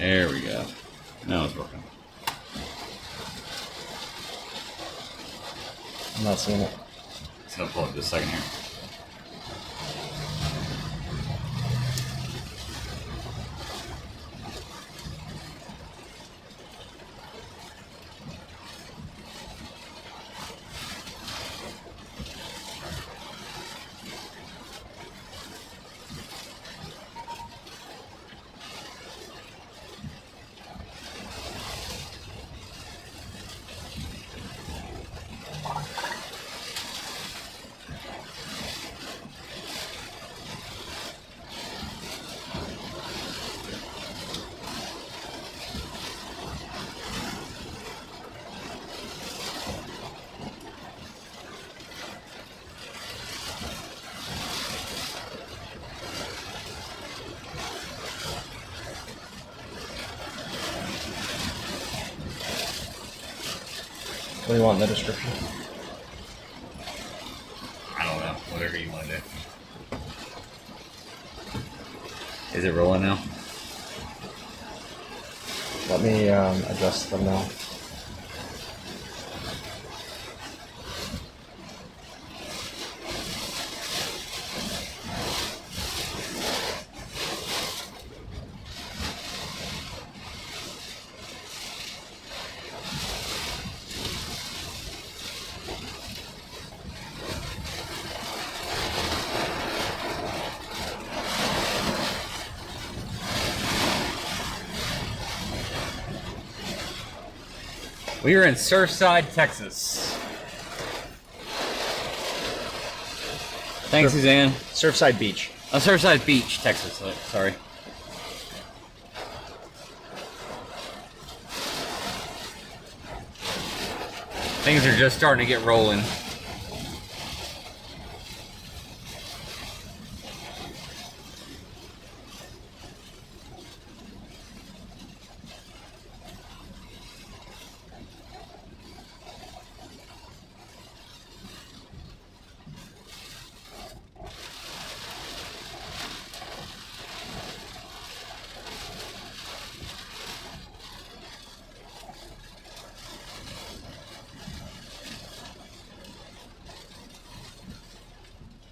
There we go. Now it's working. I'm not seeing it. Just gonna pull it just a second here. What do you want in the description? I don't know. Whatever you want to do. Is it rolling now? Let me adjust them now. We are in Surfside, Texas. Thanks, Suzanne. Surfside Beach. Oh, Surfside Beach, Texas. Sorry. Things are just starting to get rolling.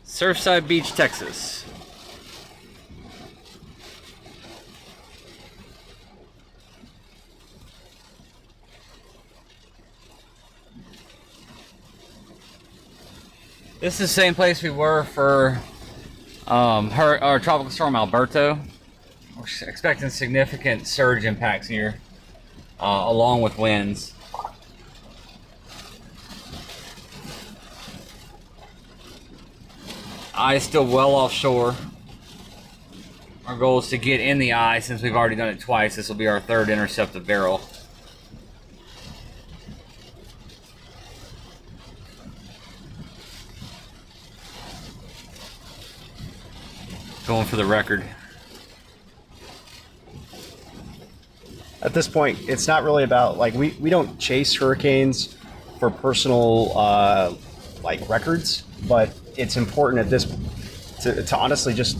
Surfside Beach, Texas. This is the same place we were for our tropical storm Alberto. We're expecting significant surge impacts here, along with winds. Eye is still well offshore. Our goal is to get in the eye. Since we've already done it twice, this will be our third intercept of Beryl. Going for the record. At this point, it's not really about, like, we don't chase hurricanes for personal like records, but it's important at this to honestly just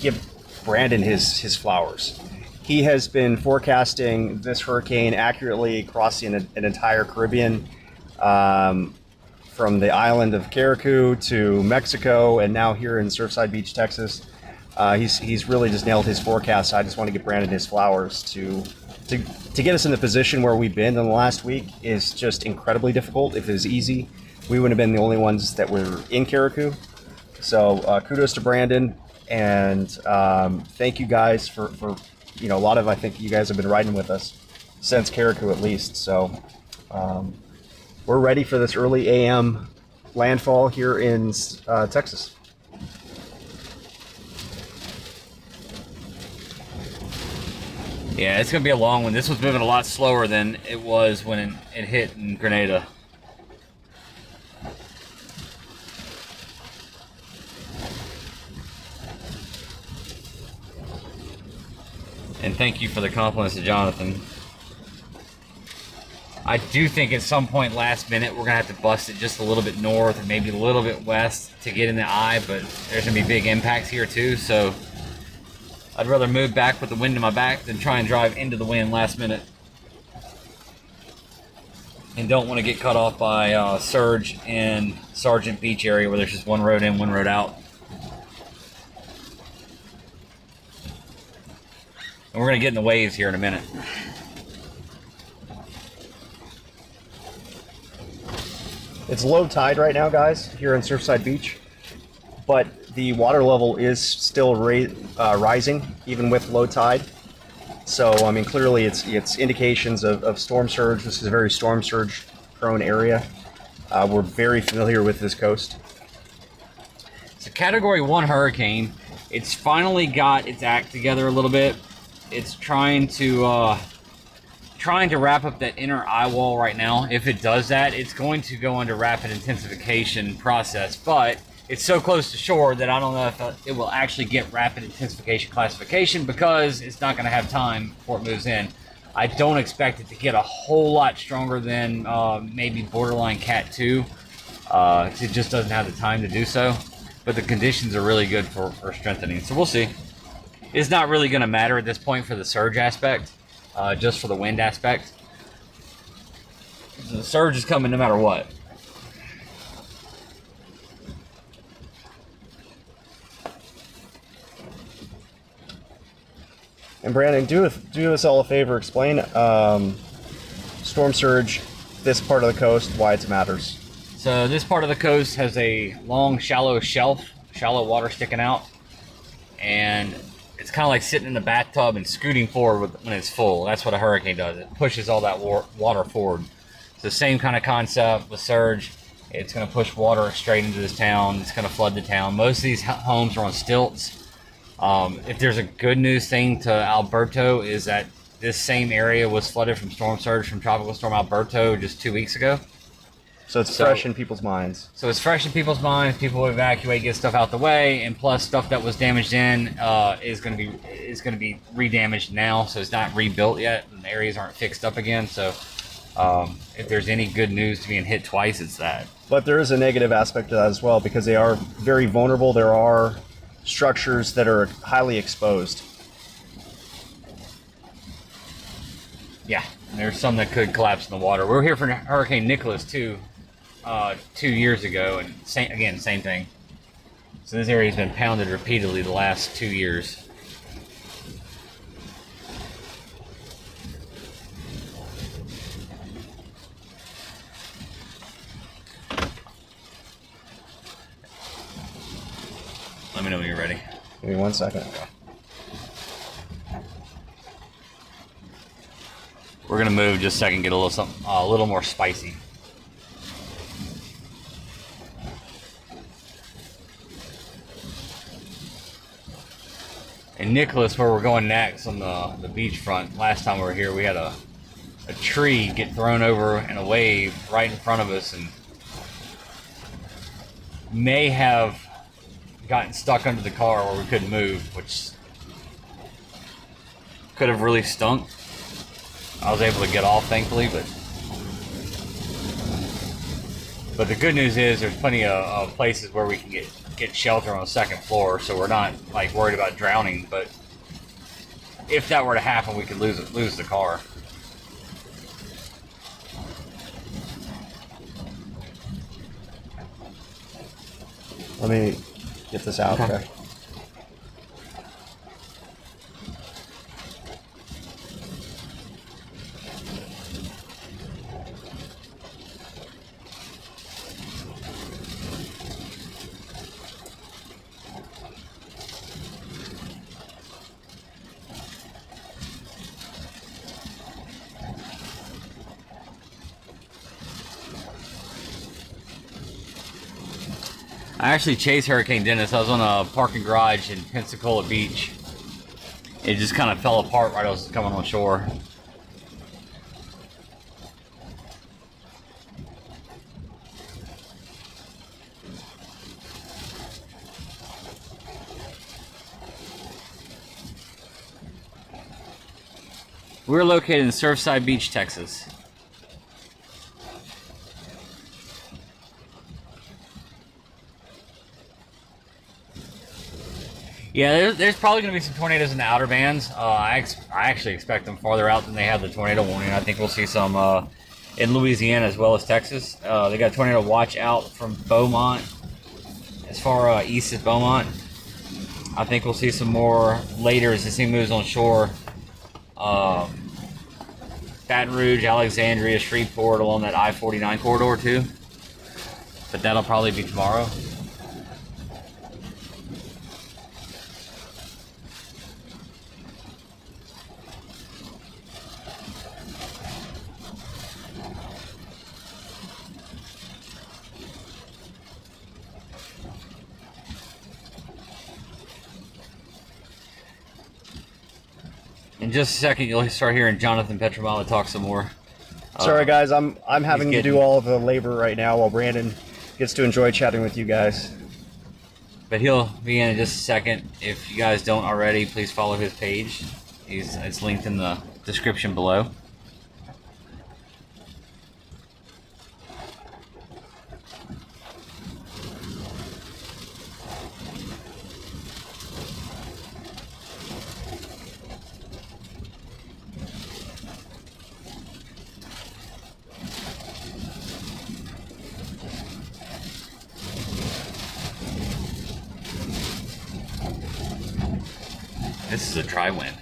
give Brandon his flowers. He has been forecasting this hurricane accurately across an entire Caribbean, from the island of Carriacou to Mexico, and now here in Surfside Beach, Texas. He's really just nailed his forecast. I just want to give Brandon his flowers. To get us in the position where we've been in the last week is just incredibly difficult. If it was easy, we wouldn't have been the only ones that were in Carriacou. So kudos to Brandon, and thank you guys for a lot of, I think you guys have been riding with us since Carriacou at least. So we're ready for this early AM landfall here in Texas. Yeah, it's going to be a long one. This was moving a lot slower than it was when it hit in Grenada. And thank you for the compliments to Jonathan. I do think at some point last minute we're going to have to bust it just a little bit north and maybe a little bit west to get in the eye, but there's going to be big impacts here too, so I'd rather move back with the wind in my back than try and drive into the wind last minute. And don't want to get cut off by surge in Sargent Beach area where there's just one road in, one road out. And we're going to get in the waves here in a minute. It's low tide right now, guys, here in Surfside Beach, but the water level is still rising, even with low tide. So, I mean, clearly it's indications of storm surge. This is a very storm surge prone area. We're very familiar with this coast. It's a Category 1 hurricane. It's finally got its act together a little bit. It's trying to wrap up that inner eye wall right now. If it does that, it's going to go into rapid intensification process, but it's so close to shore that I don't know if it will actually get rapid intensification classification because it's not going to have time before it moves in. I don't expect it to get a whole lot stronger than maybe borderline Cat 2. It just doesn't have the time to do so, but the conditions are really good for strengthening, so we'll see. It's not really going to matter at this point for the surge aspect, just for the wind aspect. The surge is coming no matter what. And Brandon, do us all a favor. Explain storm surge, this part of the coast, why it matters. So this part of the coast has a long, shallow shelf, shallow water sticking out, and it's kind of like sitting in a bathtub and scooting forward when it's full. That's what a hurricane does. It pushes all that water forward. It's the same kind of concept with surge. It's going to push water straight into this town. It's going to flood the town. Most of these homes are on stilts. If there's a good news thing to Alberto is that this same area was flooded from storm surge from Tropical Storm Alberto just 2 weeks ago. So it's fresh in people's minds. So it's fresh in people's minds. People evacuate, get stuff out the way, and plus stuff that was damaged in is going to be re-damaged now. So it's not rebuilt yet, and the areas aren't fixed up again. So if there's any good news to being hit twice, it's that. But there is a negative aspect to that as well because they are very vulnerable. There are structures that are highly exposed. Yeah, there's some that could collapse in the water. We were here for Hurricane Nicholas too, 2 years ago, and same thing. So this area has been pounded repeatedly the last 2 years. Let me know when you're ready. Give me 1 second. We're gonna move just a second, get a little something, a little more spicy. In Nicholas, where we're going next on the beachfront, last time we were here, we had a tree get thrown over in a wave right in front of us and may have gotten stuck under the car where we couldn't move, which could have really stunk. I was able to get off, thankfully, but the good news is there's plenty of places where we can get shelter on the second floor, so we're not like worried about drowning. But if that were to happen, we could lose the car. Let me get this out. Okay. I actually chased Hurricane Dennis. I was on a parking garage in Pensacola Beach. It just kind of fell apart right as I was coming on shore. We're located in Surfside Beach, Texas. Yeah, there's probably going to be some tornadoes in the outer bands. I actually expect them farther out than they have the tornado warning. I think we'll see some in Louisiana as well as Texas. They got a tornado watch out from Beaumont, as far east as Beaumont. I think we'll see some more later as this thing moves on shore. Baton Rouge, Alexandria, Freeport along that I-49 corridor too. But that'll probably be tomorrow. In just a second, you'll start hearing Jonathan Petramala talk some more. Sorry, guys, I'm having to do all of the labor right now while Brandon gets to enjoy chatting with you guys. But he'll be in just a second. If you guys don't already, please follow his page. It's linked in the description below. This is a tri-wind.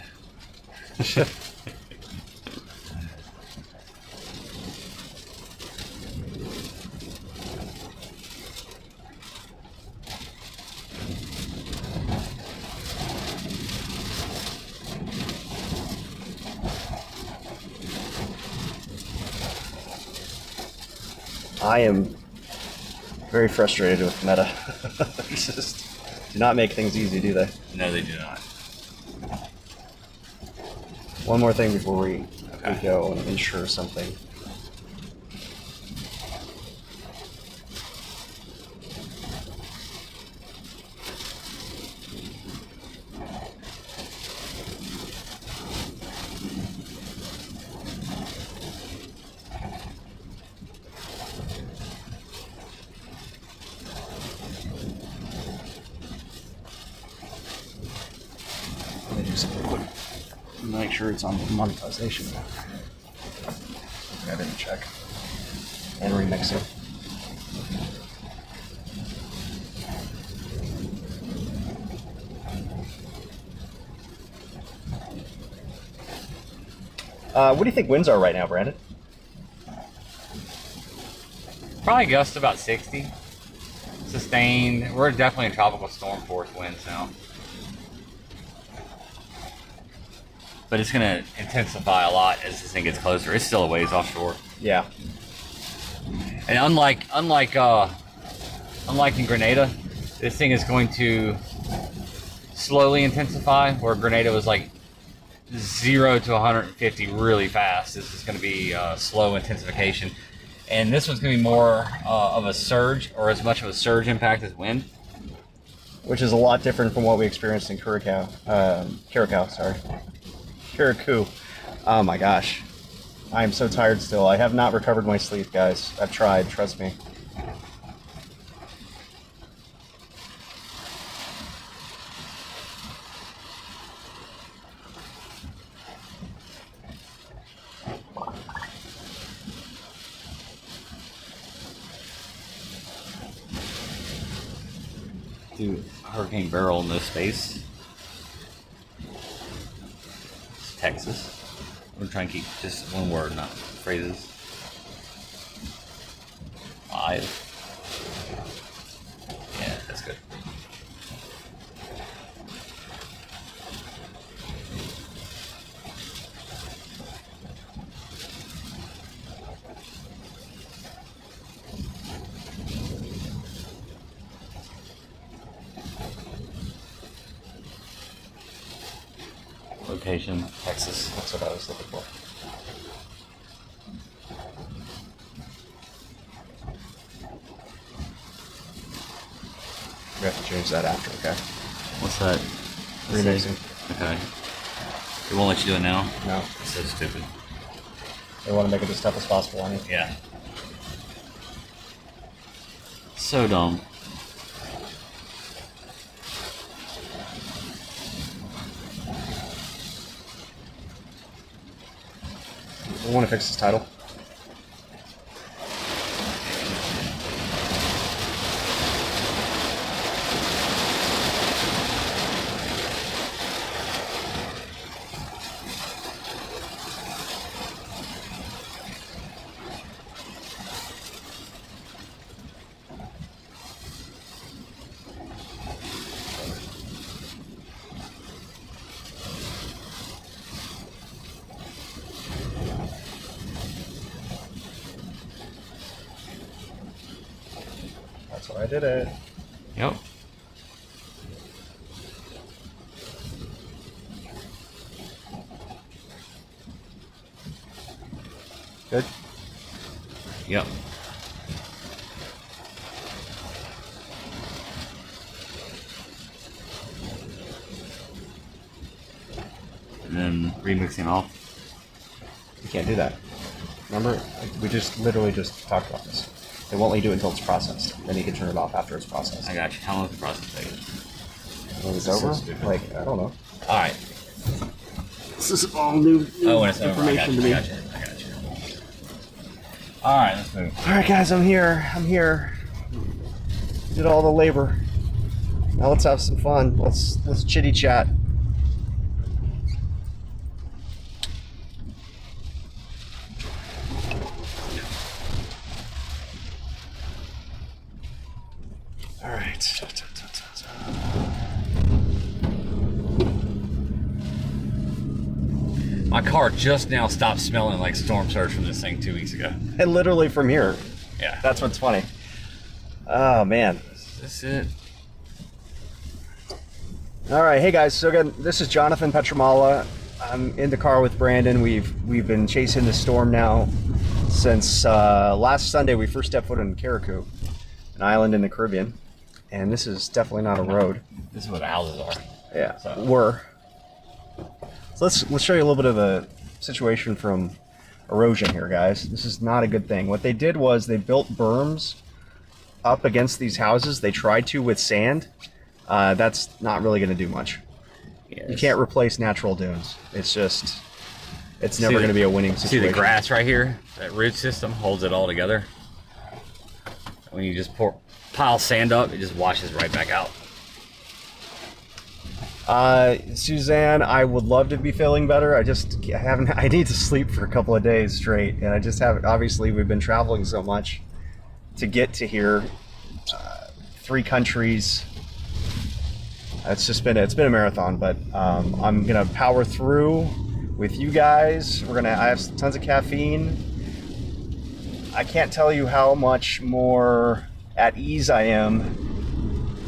I am very frustrated with Meta. Just do not make things easy, do they? No, they do not. One more thing before we go and ensure something. Let me do something quick. Make sure it's on monetization. I didn't check. And remix it. What do you think winds are right now, Brandon? Probably gusts about 60. Sustained. We're definitely in tropical storm force winds now. But it's going to intensify a lot as this thing gets closer. It's still a ways offshore. Yeah. And unlike in Grenada, this thing is going to slowly intensify, where Grenada was like 0 to 150 really fast. This is going to be slow intensification. And this one's going to be more of a surge, or as much of a surge impact as wind. Which is a lot different from what we experienced in Curacao. Carriacou. Oh my gosh. I am so tired still. I have not recovered my sleep, guys. I've tried, trust me. Dude, Hurricane Beryl in this space. Texas. I'm gonna try and keep just one word, not phrases. 5. Yeah, that's good. Location, Texas. That's what I was looking for. We have to change that after, okay? What's that? Remixing. Okay. It won't let you do it now? No. It's so stupid. They want to make it as tough as possible on you. Yeah. So dumb. We want to fix this title. That's why I did it. Yep. Good. Yep. And then remixing off. You can't do that. Remember? We just literally just talked about this. It won't let you do it until it's processed. Then you can turn it off after it's processed. I got you. How long does the process take? When it's over? Like, I don't know. All right. This is all new When it's over, information to me. I got you. All right, let's move. All right, guys, I'm here. Did all the labor. Now let's have some fun. Let's chitty chat. All right. My car just now stopped smelling like storm surge from this thing 2 weeks ago. And literally from here. Yeah. That's what's funny. Oh man. Is this it? All right, hey guys. So again, this is Jonathan Petramala. I'm in the car with Brandon. We've been chasing the storm now since last Sunday. We first stepped foot in Carriacou, an island in the Caribbean, and this is definitely not a road. This is where the houses are. Yeah, So- were. So let's show you a little bit of the situation from erosion here, guys. This is not a good thing. What they did was they built berms up against these houses. They tried to with sand. That's not really going to do much. Yes. You can't replace natural dunes. It's never going to be a winning See situation. the grass right here? That root system holds it all together. When you just pile sand up, it just washes right back out. Suzanne, I would love to be feeling better. I need to sleep for a couple of days straight, and I just haven't. Obviously, we've been traveling so much to get to here. 3 countries. It's been a marathon, but I'm gonna power through with you guys. I have tons of caffeine. I can't tell you how much more at ease I am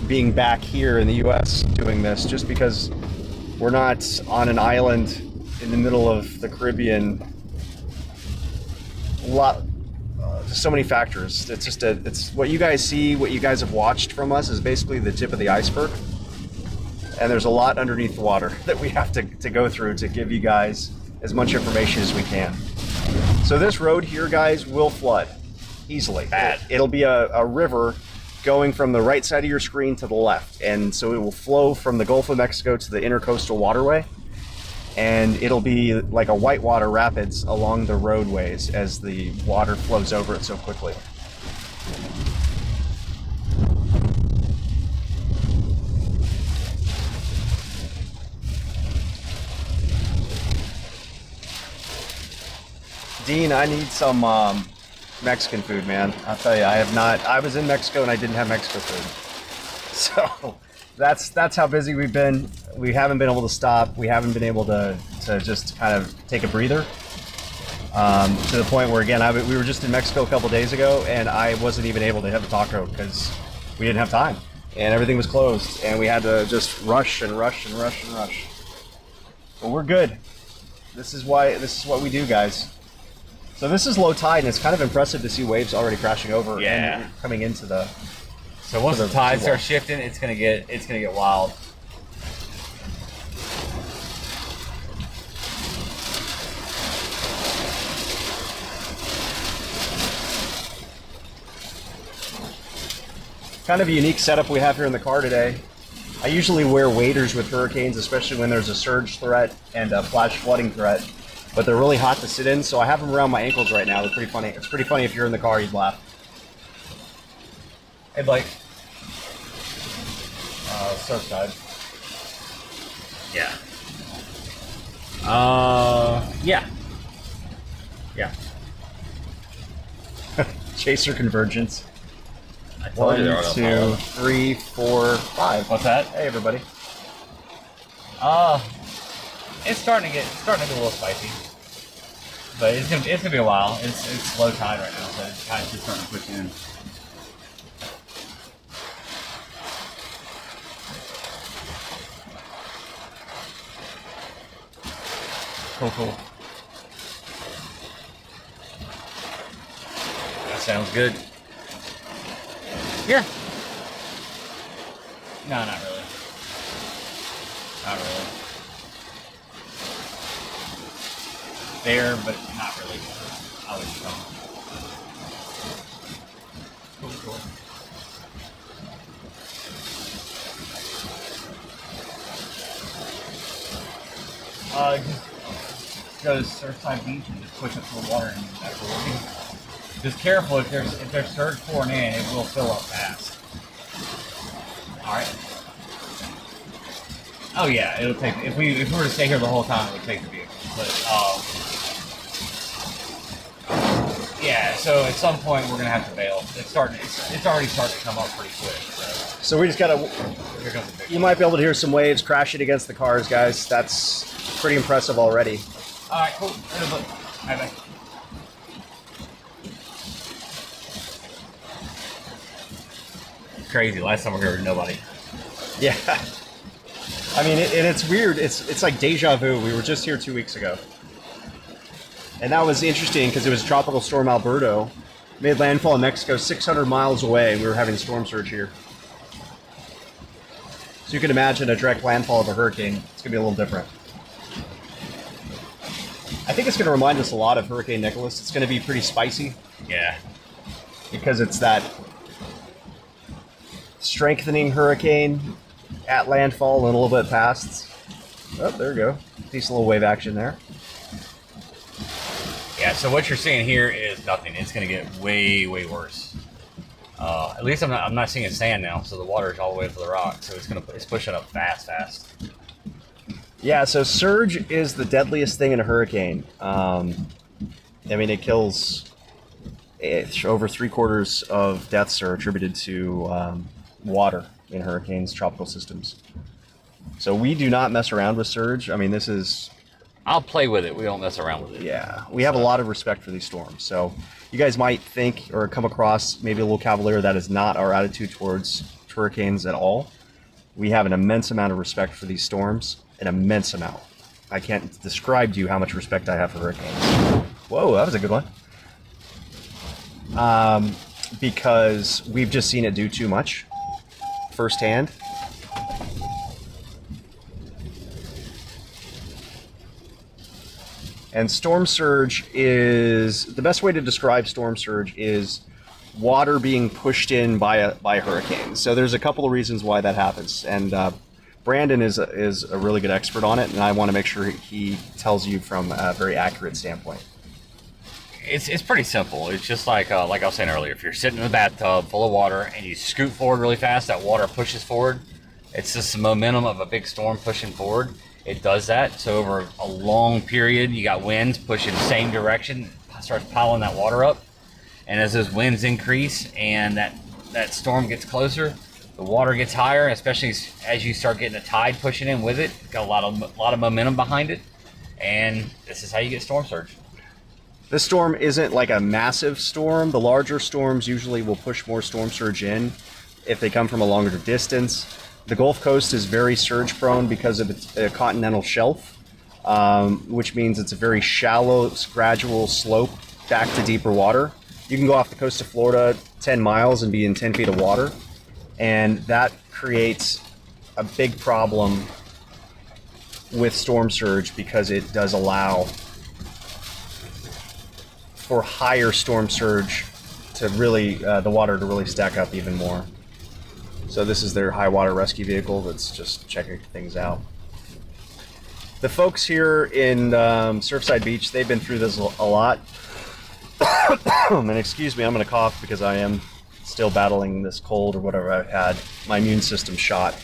being back here in the US doing this, just because we're not on an island in the middle of the Caribbean. So many factors. It's what you guys see, what you guys have watched from us is basically the tip of the iceberg. And there's a lot underneath the water that we have to go through to give you guys as much information as we can. So this road here, guys, will flood easily. Bad. It'll be a river going from the right side of your screen to the left. And so it will flow from the Gulf of Mexico to the intercoastal waterway. And it'll be like a whitewater rapids along the roadways as the water flows over it so quickly. Dean, I need some Mexican food, man. I'll tell you, I have not. I was in Mexico and I didn't have Mexico food. So that's how busy we've been. We haven't been able to stop. We haven't been able to just kind of take a breather. To the point where, again, we were just in Mexico a couple days ago and I wasn't even able to have a taco because we didn't have time. And everything was closed and we had to just rush and rush and rush and rush. But we're good. This is what we do, guys. So this is low tide, and it's kind of impressive to see waves already crashing over Yeah. and coming into the. So once to the tide seawall. starts shifting, it's gonna get wild. Kind of a unique setup we have here in the car today. I usually wear waders with hurricanes, especially when there's a surge threat and a flash flooding threat. but they're really hot to sit in, so I have them around my ankles right now. They're pretty funny. It's pretty funny if you're in the car, you'd laugh. Hey, Blake. Surfside. Yeah. Yeah. Yeah. Chaser convergence. I told you there were 1, no 2, 3, 4, 5. What's that? Hey, everybody. It's starting to get a little spicy, but it's gonna be a while. It's low tide right now, so it's kind of just starting to push in. Cool. That sounds good. Yeah. No, not really. Not really. There, but not really. I would come. Cool. Just go to Surfside Beach and just push up to the water and that's what we'll do. Just careful if there's surge pouring in, it will fill up fast. Alright. Oh yeah, it'll take if we were to stay here the whole time it would take the vehicle. But yeah, so at some point we're gonna have to bail. It's already starting to come up pretty quick. So we just gotta. Here comes the big You might be able to hear some waves crashing against the cars, guys. That's pretty impressive already. Alright, cool. Bye. Crazy. Last time we were here, nobody. Yeah. I mean, and it's weird. It's like deja vu. We were just here 2 weeks ago. And that was interesting because it was Tropical Storm Alberto. Made landfall in Mexico 600 miles away, and we were having storm surge here. So you can imagine a direct landfall of a hurricane. It's going to be a little different. I think it's going to remind us a lot of Hurricane Nicholas. It's going to be pretty spicy. Yeah. Because it's that strengthening hurricane at landfall and a little bit past. Oh, there we go. Decent little wave action there. Yeah, so what you're seeing here is nothing. It's going to get way worse. At least I'm not seeing sand now, so the water is all the way to the rock. So it's pushing up fast. Yeah, so surge is the deadliest thing in a hurricane. I mean, it kills. Over 3/4 of deaths are attributed to water in hurricanes, tropical systems. So we do not mess around with surge. I mean, this is. I'll play with it. We don't mess around with it. Yeah, we have a lot of respect for these storms. So you guys might think or come across maybe a little cavalier. That is not our attitude towards hurricanes at all. We have an immense amount of respect for these storms. An immense amount. I can't describe to you how much respect I have for hurricanes. Whoa, that was a good one. Because we've just seen it do too much firsthand. And storm surge is the best way to describe storm surge is water being pushed in by a hurricane. So there's a couple of reasons why that happens, and Brandon is a really good expert on it, and I want to make sure he tells you from a very accurate standpoint. It's pretty simple. It's just like I was saying earlier. If you're sitting in a bathtub full of water and you scoot forward really fast, that water pushes forward. It's just the momentum of a big storm pushing forward. It does that. So over a long period, you got winds pushing the same direction, starts piling that water up. And as those winds increase and that storm gets closer, the water gets higher, especially as you start getting a tide pushing in with it. Got a lot of momentum behind it, and this is how you get storm surge. This storm isn't like a massive storm. The larger storms usually will push more storm surge in if they come from a longer distance. The Gulf Coast is very surge prone because of its continental shelf, which means it's a very shallow, gradual slope back to deeper water. You can go off the coast of Florida 10 miles and be in 10 feet of water, and that creates a big problem with storm surge because it does allow for higher storm surge to really, the water to really stack up even more. So this is their high water rescue vehicle that's just checking things out. The folks here in Surfside Beach, they've been through this a lot. And excuse me, I'm going to cough because I am still battling this cold or whatever I've had. My immune system shot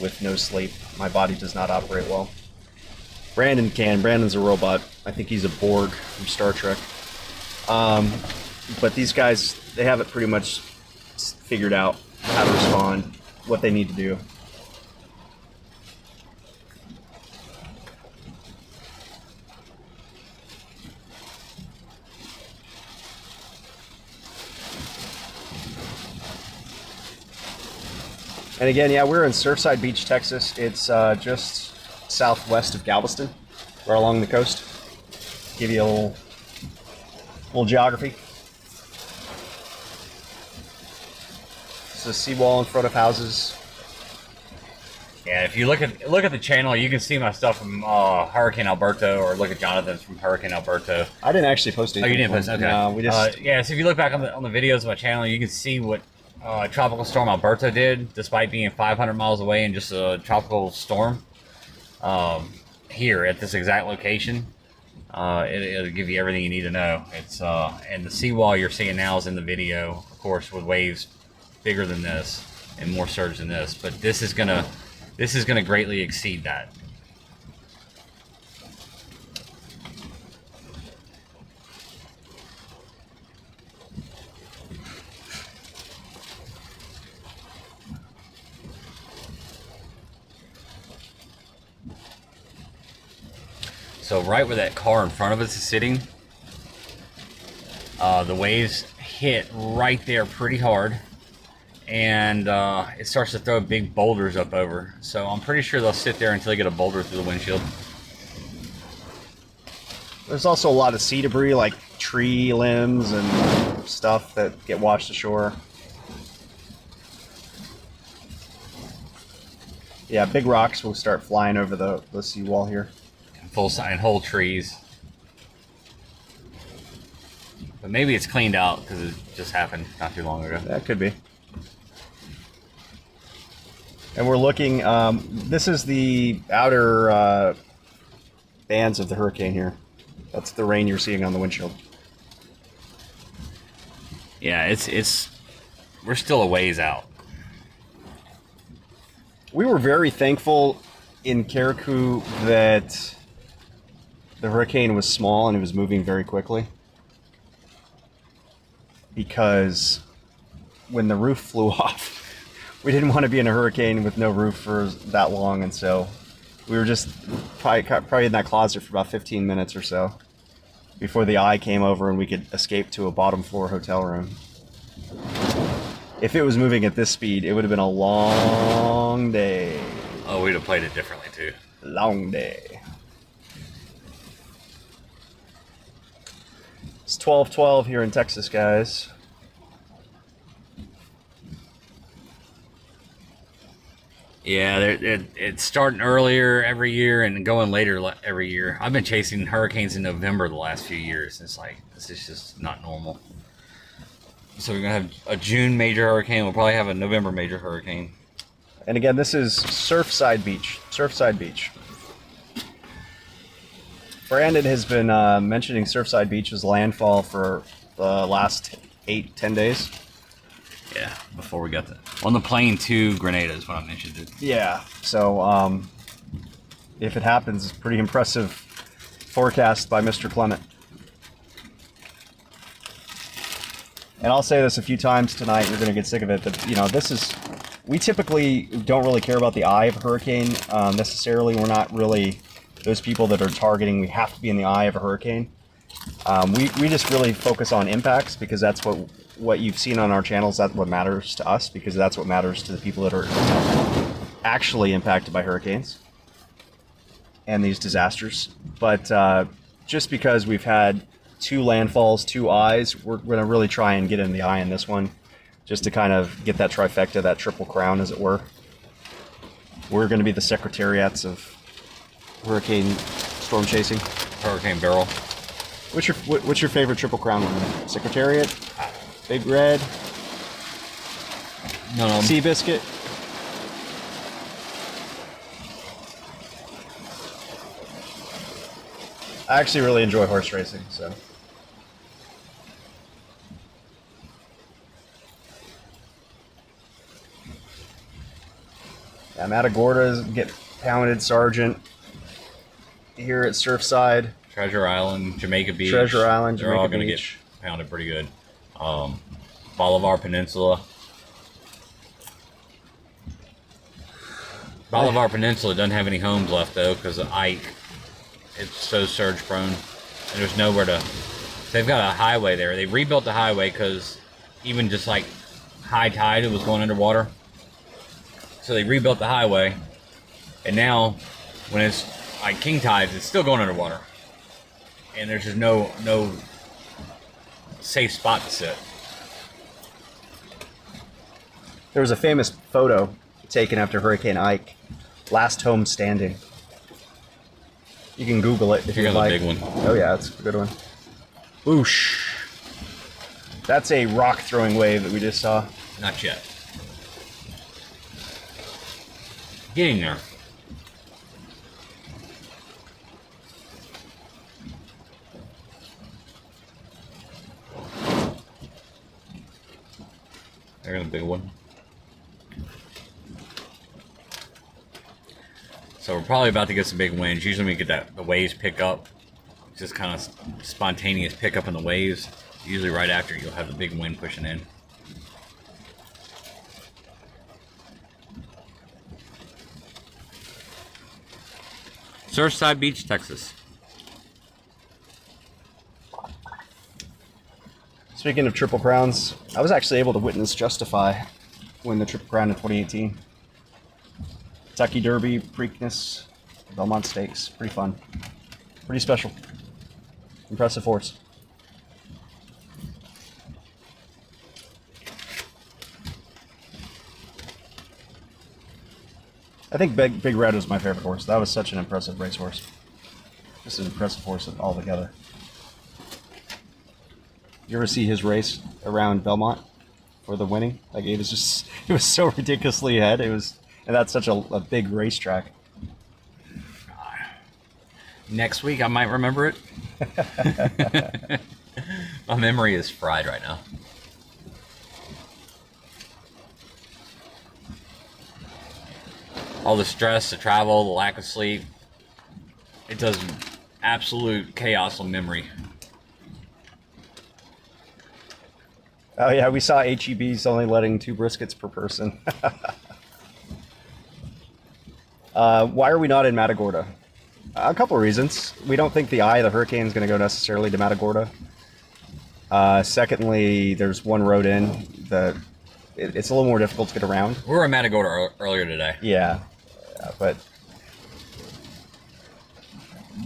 with no sleep. My body does not operate well. Brandon can. Brandon's a robot. I think he's a Borg from Star Trek. But these guys, they have it pretty much figured out how to respond, what they need to do. And again, yeah, we're in Surfside Beach, Texas. It's just southwest of Galveston, right along the coast. Give you a little geography. It's a seawall in front of houses. Yeah, if you look at the channel, you can see my stuff from Hurricane Alberto, or look at Jonathan's from Hurricane Alberto. I didn't actually post it. Oh, you didn't post it? Okay. No, we just... yeah, so if you look back on the videos of my channel, you can see what Tropical Storm Alberto did, despite being 500 miles away in just a tropical storm. Here at this exact location, it'll give you everything you need to know. It's and the seawall you're seeing now is in the video, of course, with waves bigger than this and more surge than this. But this is gonna greatly exceed that. So right where that car in front of us is sitting, the waves hit right there pretty hard, and it starts to throw big boulders up over. So I'm pretty sure they'll sit there until they get a boulder through the windshield. There's also a lot of sea debris, like tree limbs and stuff that get washed ashore. Yeah, big rocks will start flying over the seawall here. Full sign, whole trees. But maybe it's cleaned out because it just happened not too long ago. That could be. And we're looking, this is the outer bands of the hurricane here. That's the rain you're seeing on the windshield. Yeah, we're still a ways out. We were very thankful in Carriacou that the hurricane was small and it was moving very quickly, because when the roof flew off, we didn't want to be in a hurricane with no roof for that long, and so we were just probably in that closet for about 15 minutes or so before the eye came over and we could escape to a bottom floor hotel room. If it was moving at this speed, it would have been a long day. Oh, we'd have played it differently too. Long day. It's 12:12 here in Texas, guys. Yeah, it's starting earlier every year and going later every year. I've been chasing hurricanes in November the last few years. It's like, this is just not normal. So we're going to have a June major hurricane. We'll probably have a November major hurricane. And again, this is Surfside Beach. Surfside Beach. Brandon has been mentioning Surfside Beach's landfall for the last 8-10 days. Yeah, before we got on the plane to Grenada is what I mentioned it. Yeah, so if it happens, it's pretty impressive forecast by Mr. Clement. And I'll say this a few times tonight, you're going to get sick of it, but, you know, we typically don't really care about the eye of a hurricane necessarily. We're not really those people that are targeting, we have to be in the eye of a hurricane. We just really focus on impacts, because that's what you've seen on our channels. That's what matters to us, because that's what matters to the people that are actually impacted by hurricanes and these disasters. But just because we've had 2 landfalls, 2 eyes, we're going to really try and get in the eye in this one, just to kind of get that trifecta, that triple crown, as it were. We're going to be the secretariats of hurricane storm chasing. Hurricane Beryl. What's your favorite triple crown one? Secretariat, Big Red, No. Sea Biscuit. I actually really enjoy horse racing, so. Yeah, Matagorda's get pounded, Sergeant. Here at Surfside. Treasure Island, Jamaica Beach. Treasure Island, They're all Jamaica going to get Beach. pounded pretty good. Bolivar Peninsula. Bolivar Peninsula doesn't have any homes left though because of Ike. It's so surge prone, and there's nowhere to. They've got a highway there. They rebuilt the highway because even just like high tide, it was going underwater. So they rebuilt the highway, and now when it's like king tides, it's still going underwater, and there's just no safe spot to sit. There was a famous photo taken after Hurricane Ike, last home standing. You can Google it if you like. Here's a big one. Oh yeah, that's a good one. Whoosh. That's a rock throwing wave that we just saw. Not yet. Getting there. There's a big one. So we're probably about to get some big winds. Usually we get the waves pick up. Just kind of spontaneous pickup in the waves. Usually right after you'll have the big wind pushing in. Surfside Beach, Texas. Speaking of Triple Crowns, I was actually able to witness Justify win the Triple Crown in 2018. Kentucky Derby, Preakness, Belmont Stakes. Pretty fun. Pretty special. Impressive horse. I think Big Red was my favorite horse. That was such an impressive racehorse. Just an impressive horse altogether. You ever see his race around Belmont for the winning? Like it was so ridiculously ahead. And that's such a big racetrack. Next week I might remember it. My memory is fried right now. All the stress, the travel, the lack of sleep. It does absolute chaos on memory. Oh yeah, we saw HEB's only letting 2 briskets per person. Why are we not in Matagorda? A couple of reasons. We don't think the eye of the hurricane is going to go necessarily to Matagorda. Secondly, there's one road in that it's a little more difficult to get around. We were in Matagorda earlier today. Yeah, but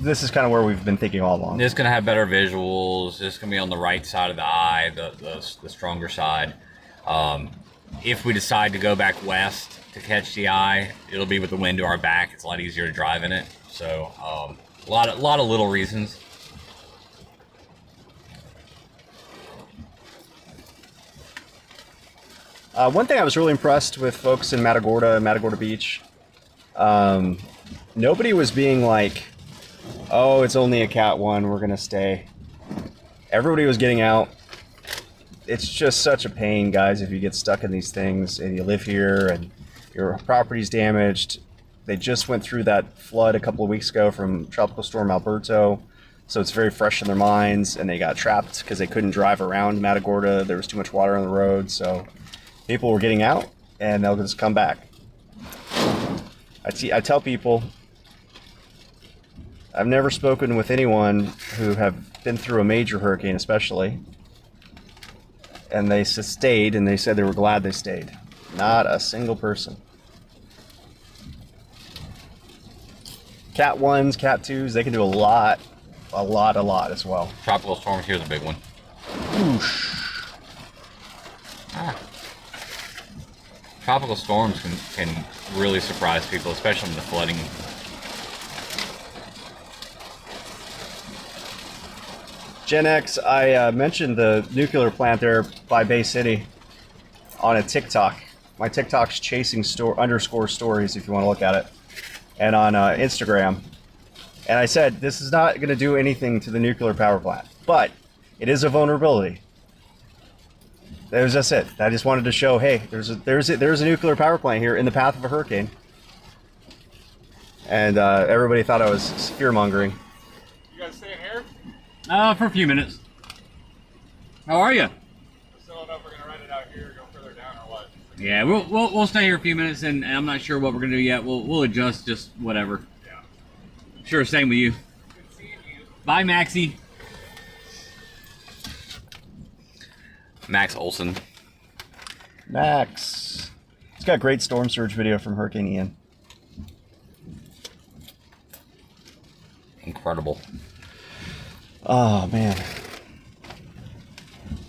this is kind of where we've been thinking all along. It's going to have better visuals. It's going to be on the right side of the eye, the stronger side. If we decide to go back west to catch the eye, it'll be with the wind to our back. It's a lot easier to drive in it. So a lot of little reasons. One thing I was really impressed with folks in Matagorda Beach, nobody was being like, oh, it's only a Cat 1, we're going to stay. Everybody was getting out. It's just such a pain, guys, if you get stuck in these things and you live here and your property's damaged. They just went through that flood a couple of weeks ago from Tropical Storm Alberto, so it's very fresh in their minds, and they got trapped because they couldn't drive around Matagorda. There was too much water on the road, so people were getting out, and they'll just come back. I tell people, I've never spoken with anyone who have been through a major hurricane, especially, and they stayed, and they said they were glad they stayed. Not a single person. Cat 1s, Cat 2s, they can do a lot as well. Tropical storms, here's a big one. Whoosh. Tropical storms can really surprise people, especially in the flooding. Gen X, I mentioned the nuclear plant there by Bay City on a TikTok. My TikTok's chasing _stories if you want to look at it. And on Instagram. And I said, this is not going to do anything to the nuclear power plant, but it is a vulnerability. That was just it. I just wanted to show, hey, there's a nuclear power plant here in the path of a hurricane. And everybody thought I was fear-mongering. You guys staying here? For a few minutes. How are you? Still don't know if we're gonna rent it out here or go further down or what. Yeah, we'll stay here a few minutes, and I'm not sure what we're gonna do yet. We'll adjust, just whatever. Yeah. Sure, same with you. Good seeing you. Bye, Maxie. Max Olson. Max. It's got great storm surge video from Hurricane Ian. Incredible. Oh, man.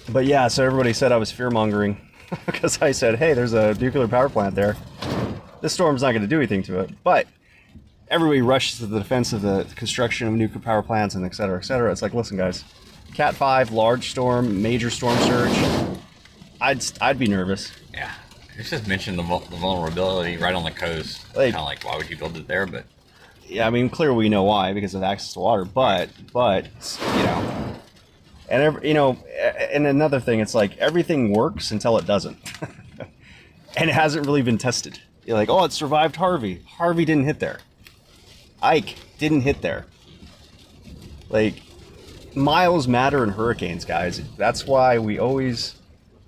But yeah, so everybody said I was fear-mongering because I said, hey, there's a nuclear power plant there. This storm's not going to do anything to it. But everybody rushes to the defense of the construction of nuclear power plants and et cetera, et cetera. It's like, listen, guys, Cat 5, large storm, major storm surge, I'd be nervous. Yeah. It's just mentioned the vulnerability right on the coast. Like- Kind of like, why would you build it there? But Yeah, I mean, clearly we know why, because of access to water, but, you know, and another thing, it's like everything works until it doesn't. And it hasn't really been tested. You're like, oh, it survived Harvey. Harvey didn't hit there. Ike didn't hit there. Like, miles matter in hurricanes, guys. That's why we always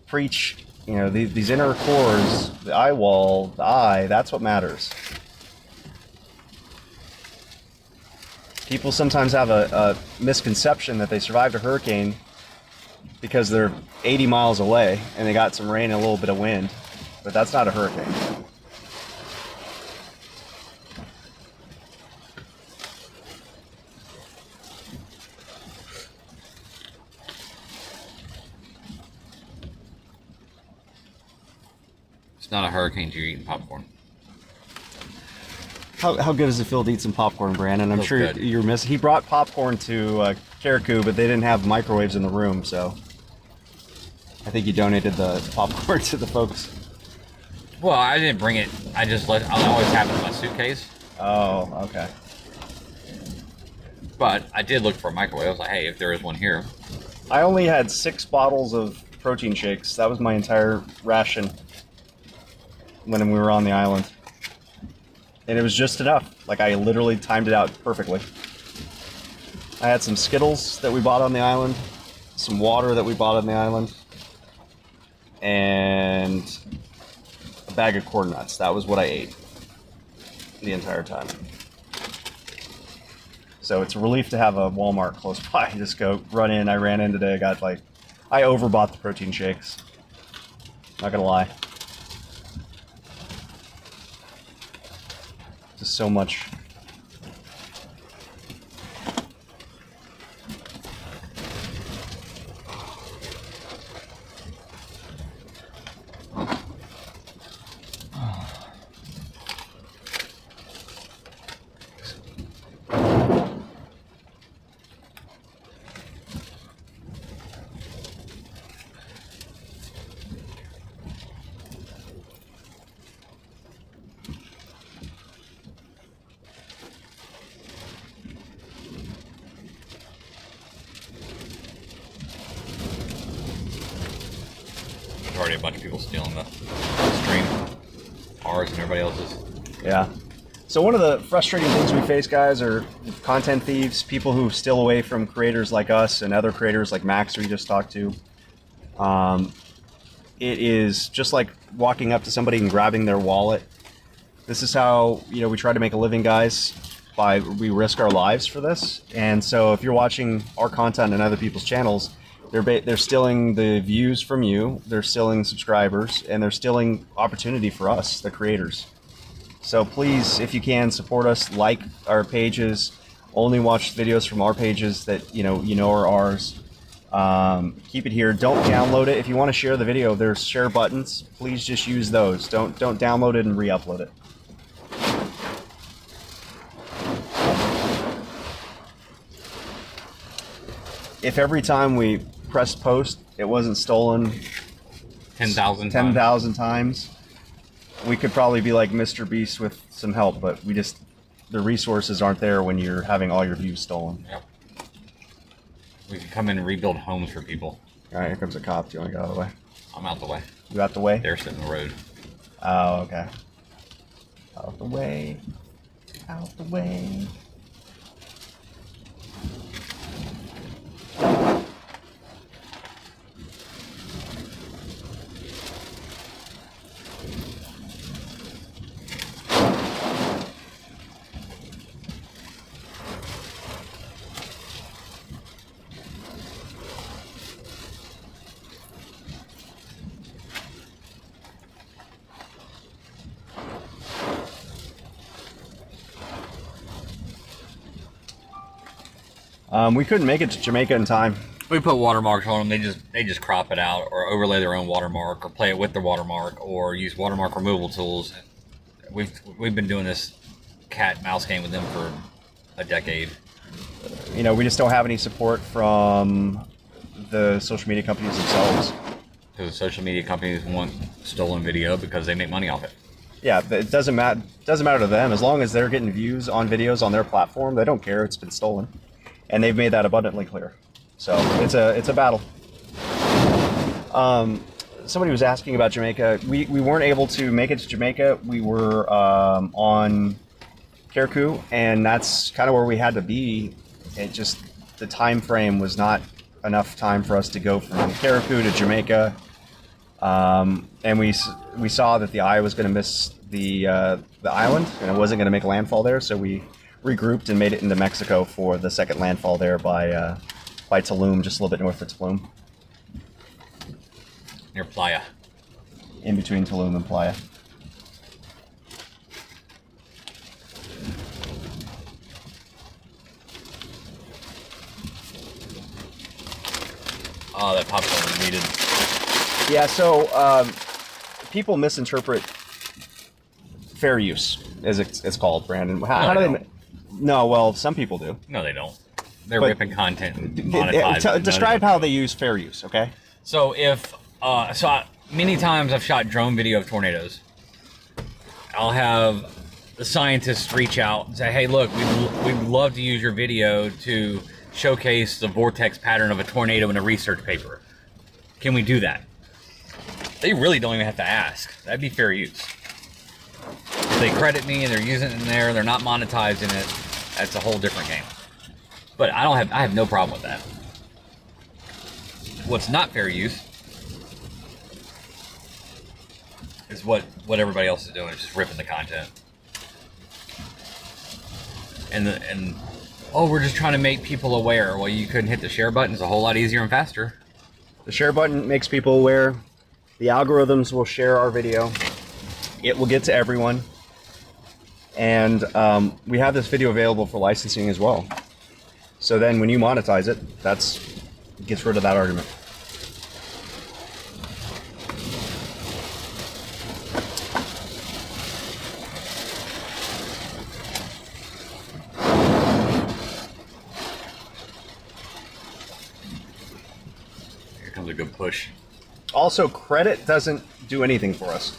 preach, you know, these inner cores, the eye wall, the eye, that's what matters. People sometimes have a misconception that they survived a hurricane because they're 80 miles away and they got some rain and a little bit of wind, but that's not a hurricane. it's not a hurricane to you're eating popcorn. How good does it feel to eat some popcorn, Brandon? I'm Feels sure good. you're missing. He brought popcorn to Carriacou, but they didn't have microwaves in the room, so I think he donated the popcorn to the folks. Well, I didn't bring it. I always have it in my suitcase. Oh, okay. But I did look for a microwave. I was like, hey, if there is one here. I only had 6 bottles of protein shakes. That was my entire ration when we were on the island. And it was just enough. Like, I literally timed it out perfectly. I had some Skittles that we bought on the island, some water that we bought on the island, and a bag of corn nuts. That was what I ate the entire time. So it's a relief to have a Walmart close by. Just go run in. I ran in today. I overbought the protein shakes. Not gonna lie. Just so much. There's already a bunch of people stealing the stream. Ours and everybody else's. Yeah. So one of the frustrating things we face, guys, are content thieves, people who steal away from creators like us and other creators like Max we just talked to. It is just like walking up to somebody and grabbing their wallet. This is how, we try to make a living, guys. We risk our lives for this. And so if you're watching our content on other people's channels, they're stealing the views from you, they're stealing subscribers, and they're stealing opportunity for us, the creators. So please, if you can, support us, like our pages, only watch videos from our pages that you know are ours. Keep it here. Don't download it. If you want to share the video, there's share buttons. Please just use those. Don't download it and re-upload it. If every time we pressed post, it wasn't stolen 10,000 times, we could probably be like Mr. Beast with some help, but we just the resources aren't there when you're having all your views stolen. Yep. We can come in and rebuild homes for people. All right, here comes a cop. Do you want to get out of the way? I'm out the way. You out the way? They're sitting in the road. Oh, okay. Out the way. Out the way. We couldn't make it to Jamaica in time. We put watermarks on them. They just crop it out or overlay their own watermark or play it with the watermark or use watermark removal tools. We've been doing this cat and mouse game with them for a decade. You know, we just don't have any support from the social media companies themselves. Because the social media companies want stolen video because they make money off it. Yeah, it doesn't matter to them as long as they're getting views on videos on their platform. They don't care. It's been stolen. And they've made that abundantly clear. So it's a battle. Somebody was asking about Jamaica. We weren't able to make it to Jamaica. We were on Carriacou, and that's kind of where we had to be. It just, the time frame was not enough time for us to go from Carriacou to Jamaica. And we saw that the eye was going to miss the island, and it wasn't going to make landfall there, so we regrouped and made it into Mexico for the second landfall there by Tulum, just a little bit north of Tulum. Near Playa. In between Tulum and Playa. Oh, that popcorn was needed. Yeah, so people misinterpret fair use, as it's called, Brandon. How do they? No, well, some people do. No, they don't. They're But- ripping content and monetizing. Describe how they use fair use, okay? So many times I've shot drone video of tornadoes. I'll have the scientists reach out and say, "Hey, look, we'd love to use your video to showcase the vortex pattern of a tornado in a research paper. Can we do that?" They really don't even have to ask. That'd be fair use. If they credit me and they're using it in there, they're not monetizing it, that's a whole different game. But I have no problem with that. What's not fair use is what everybody else is doing, is just ripping the content. And we're just trying to make people aware. Well, you couldn't hit the share button. It's a whole lot easier and faster. The share button makes people aware. The algorithms will share our video. It will get to everyone. And we have this video available for licensing as well. So then when you monetize it, gets rid of that argument. Here comes a good push. Also, credit doesn't do anything for us.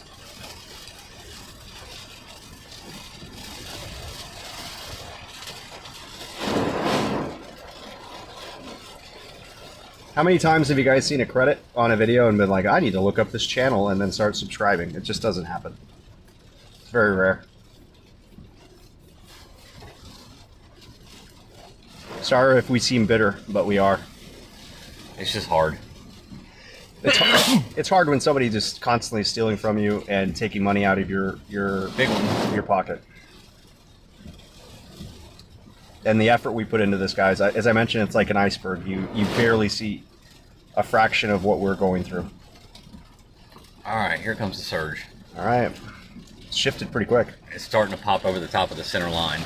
How many times have you guys seen a credit on a video and been like, I need to look up this channel, and then start subscribing? It just doesn't happen. It's very rare. Sorry if we seem bitter, but we are. It's just hard. It's hard when somebody just constantly stealing from you and taking money out of your Big one. your pocket. And the effort we put into this, guys, as I mentioned, it's like an iceberg. You barely see a fraction of what we're going through. All right, here comes the surge. All right. It's shifted pretty quick. It's starting to pop over the top of the center line.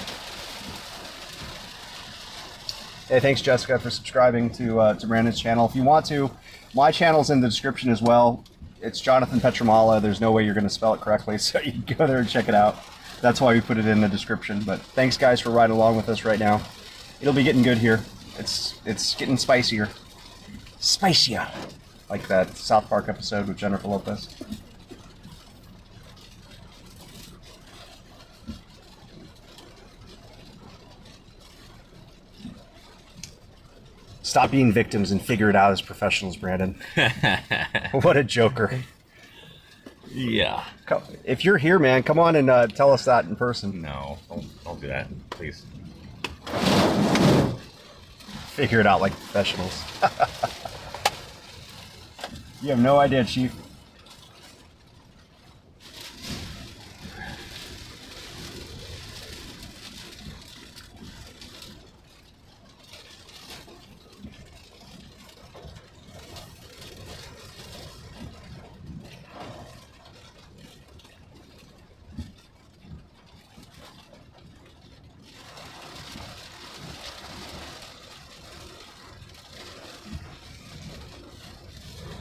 Hey, thanks, Jessica, for subscribing to Brandon's channel. If you want to, my channel's in the description as well. It's Jonathan Petramala. There's no way you're going to spell it correctly, so you can go there and check it out. That's why we put it in the description. But thanks, guys, for riding along with us right now. It'll be getting good here. It's getting spicier. Spicier. Like that South Park episode with Jennifer Lopez. Stop being victims and figure it out as professionals, Brandon. What a joker. Yeah. If you're here, man, come on and tell us that in person. No, don't do that, please. Figure it out like professionals. You have no idea, Chief.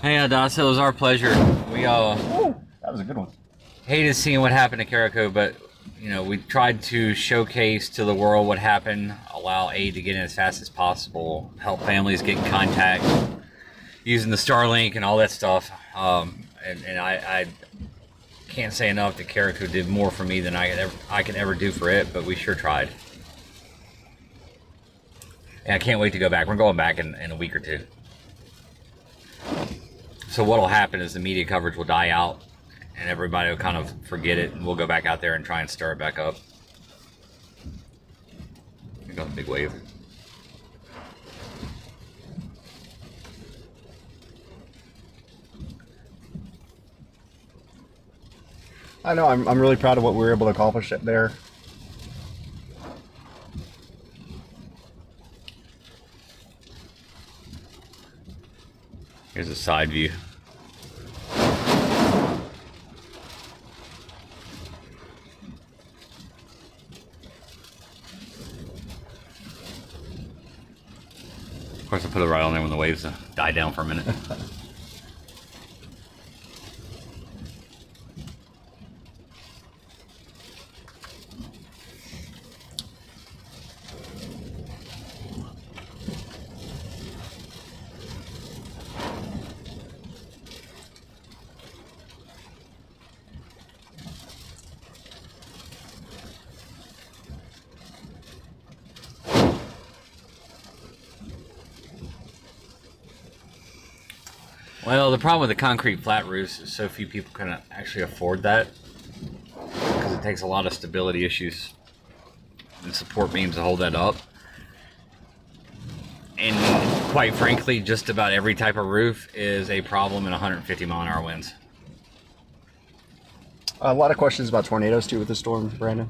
Hey, Das, it was our pleasure. We Ooh, that was a good one. hated seeing what happened to Carico, but you know, we tried to showcase to the world what happened, allow aid to get in as fast as possible, help families get in contact using the Starlink and all that stuff. And I can't say enough that Carico did more for me than I could ever do for it, but we sure tried. And I can't wait to go back. We're going back in a week or two. So what'll happen is the media coverage will die out and everybody will kind of forget it, and we'll go back out there and try and stir it back up. We got a big wave. I know, I'm really proud of what we were able to accomplish there. Here's a side view. Of course, I put it right on there when the waves die down for a minute. Well, the problem with the concrete flat roofs is so few people can actually afford that, because it takes a lot of stability issues and support beams to hold that up. And quite frankly, just about every type of roof is a problem in 150 mile-an-hour winds. A lot of questions about tornadoes too with the storm, Brandon.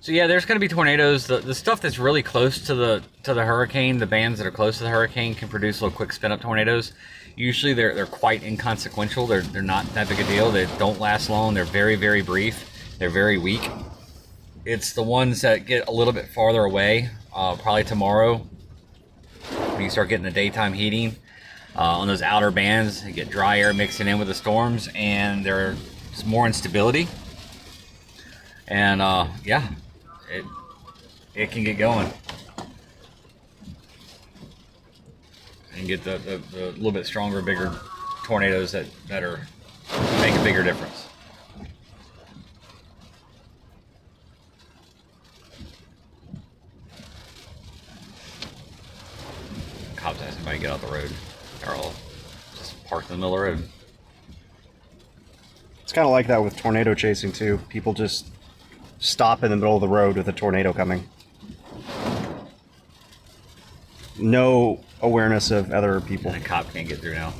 So yeah, there's going to be tornadoes. The stuff that's really close to the hurricane, the bands that are close to the hurricane, can produce little quick spin up tornadoes. Usually they're quite inconsequential. They're not that big a deal. They don't last long. They're very, very brief. They're very weak. It's the ones that get a little bit farther away, probably tomorrow, when you start getting the daytime heating on those outer bands. You get dry air mixing in with the storms, and there's more instability. And yeah, it can get going. And get the little bit stronger, bigger tornadoes that are make a bigger difference. Cops ask anybody to get out the road. They're all just parked in the middle of the road. It's kind of like that with tornado chasing too. People just stop in the middle of the road with a tornado coming. No awareness of other people. And a cop can't get through now.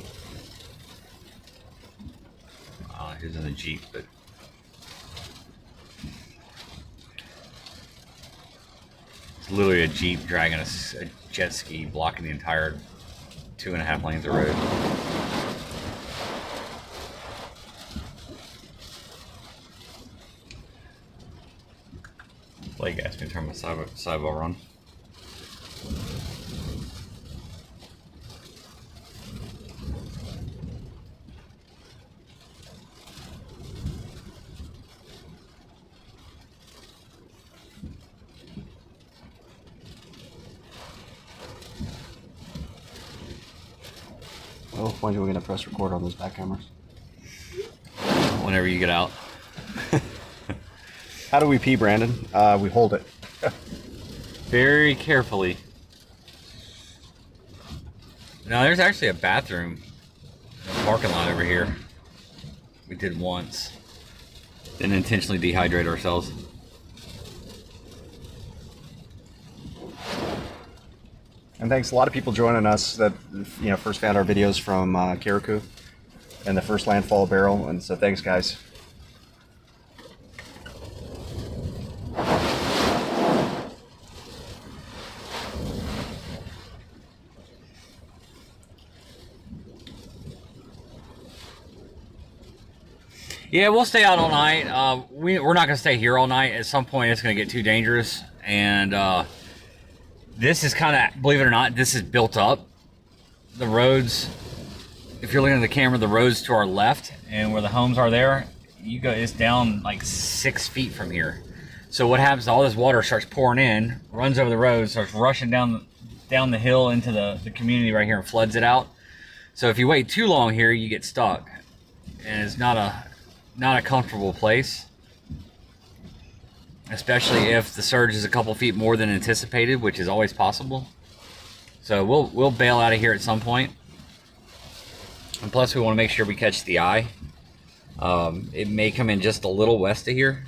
He's in a Jeep, but it's literally a Jeep dragging a jet ski, blocking the entire 2.5 lanes of road. Blake asked me to turn my sidewall on. Oh, when are we gonna press record on those back cameras? Whenever you get out. How do we pee, Brandon? We hold it. Very carefully. No, there's actually a bathroom in the parking lot over here. We did once. Didn't intentionally dehydrate ourselves. And thanks a lot of people joining us that first found our videos from Karaku and the first landfall of Beryl, and so thanks guys. Yeah, we'll stay out all night. We're not going to stay here all night. At some point, it's going to get too dangerous. And this is kind of, believe it or not, this is built up. The roads, if you're looking at the camera, the roads to our left and where the homes are there, it's down like 6 feet from here. So what happens, all this water starts pouring in, runs over the road, starts rushing down the hill into the community right here and floods it out. So if you wait too long here, you get stuck. And it's not a comfortable place, especially if the surge is a couple feet more than anticipated, which is always possible. So we'll bail out of here at some point. And plus, we want to make sure we catch the eye. It may come in just a little west of here.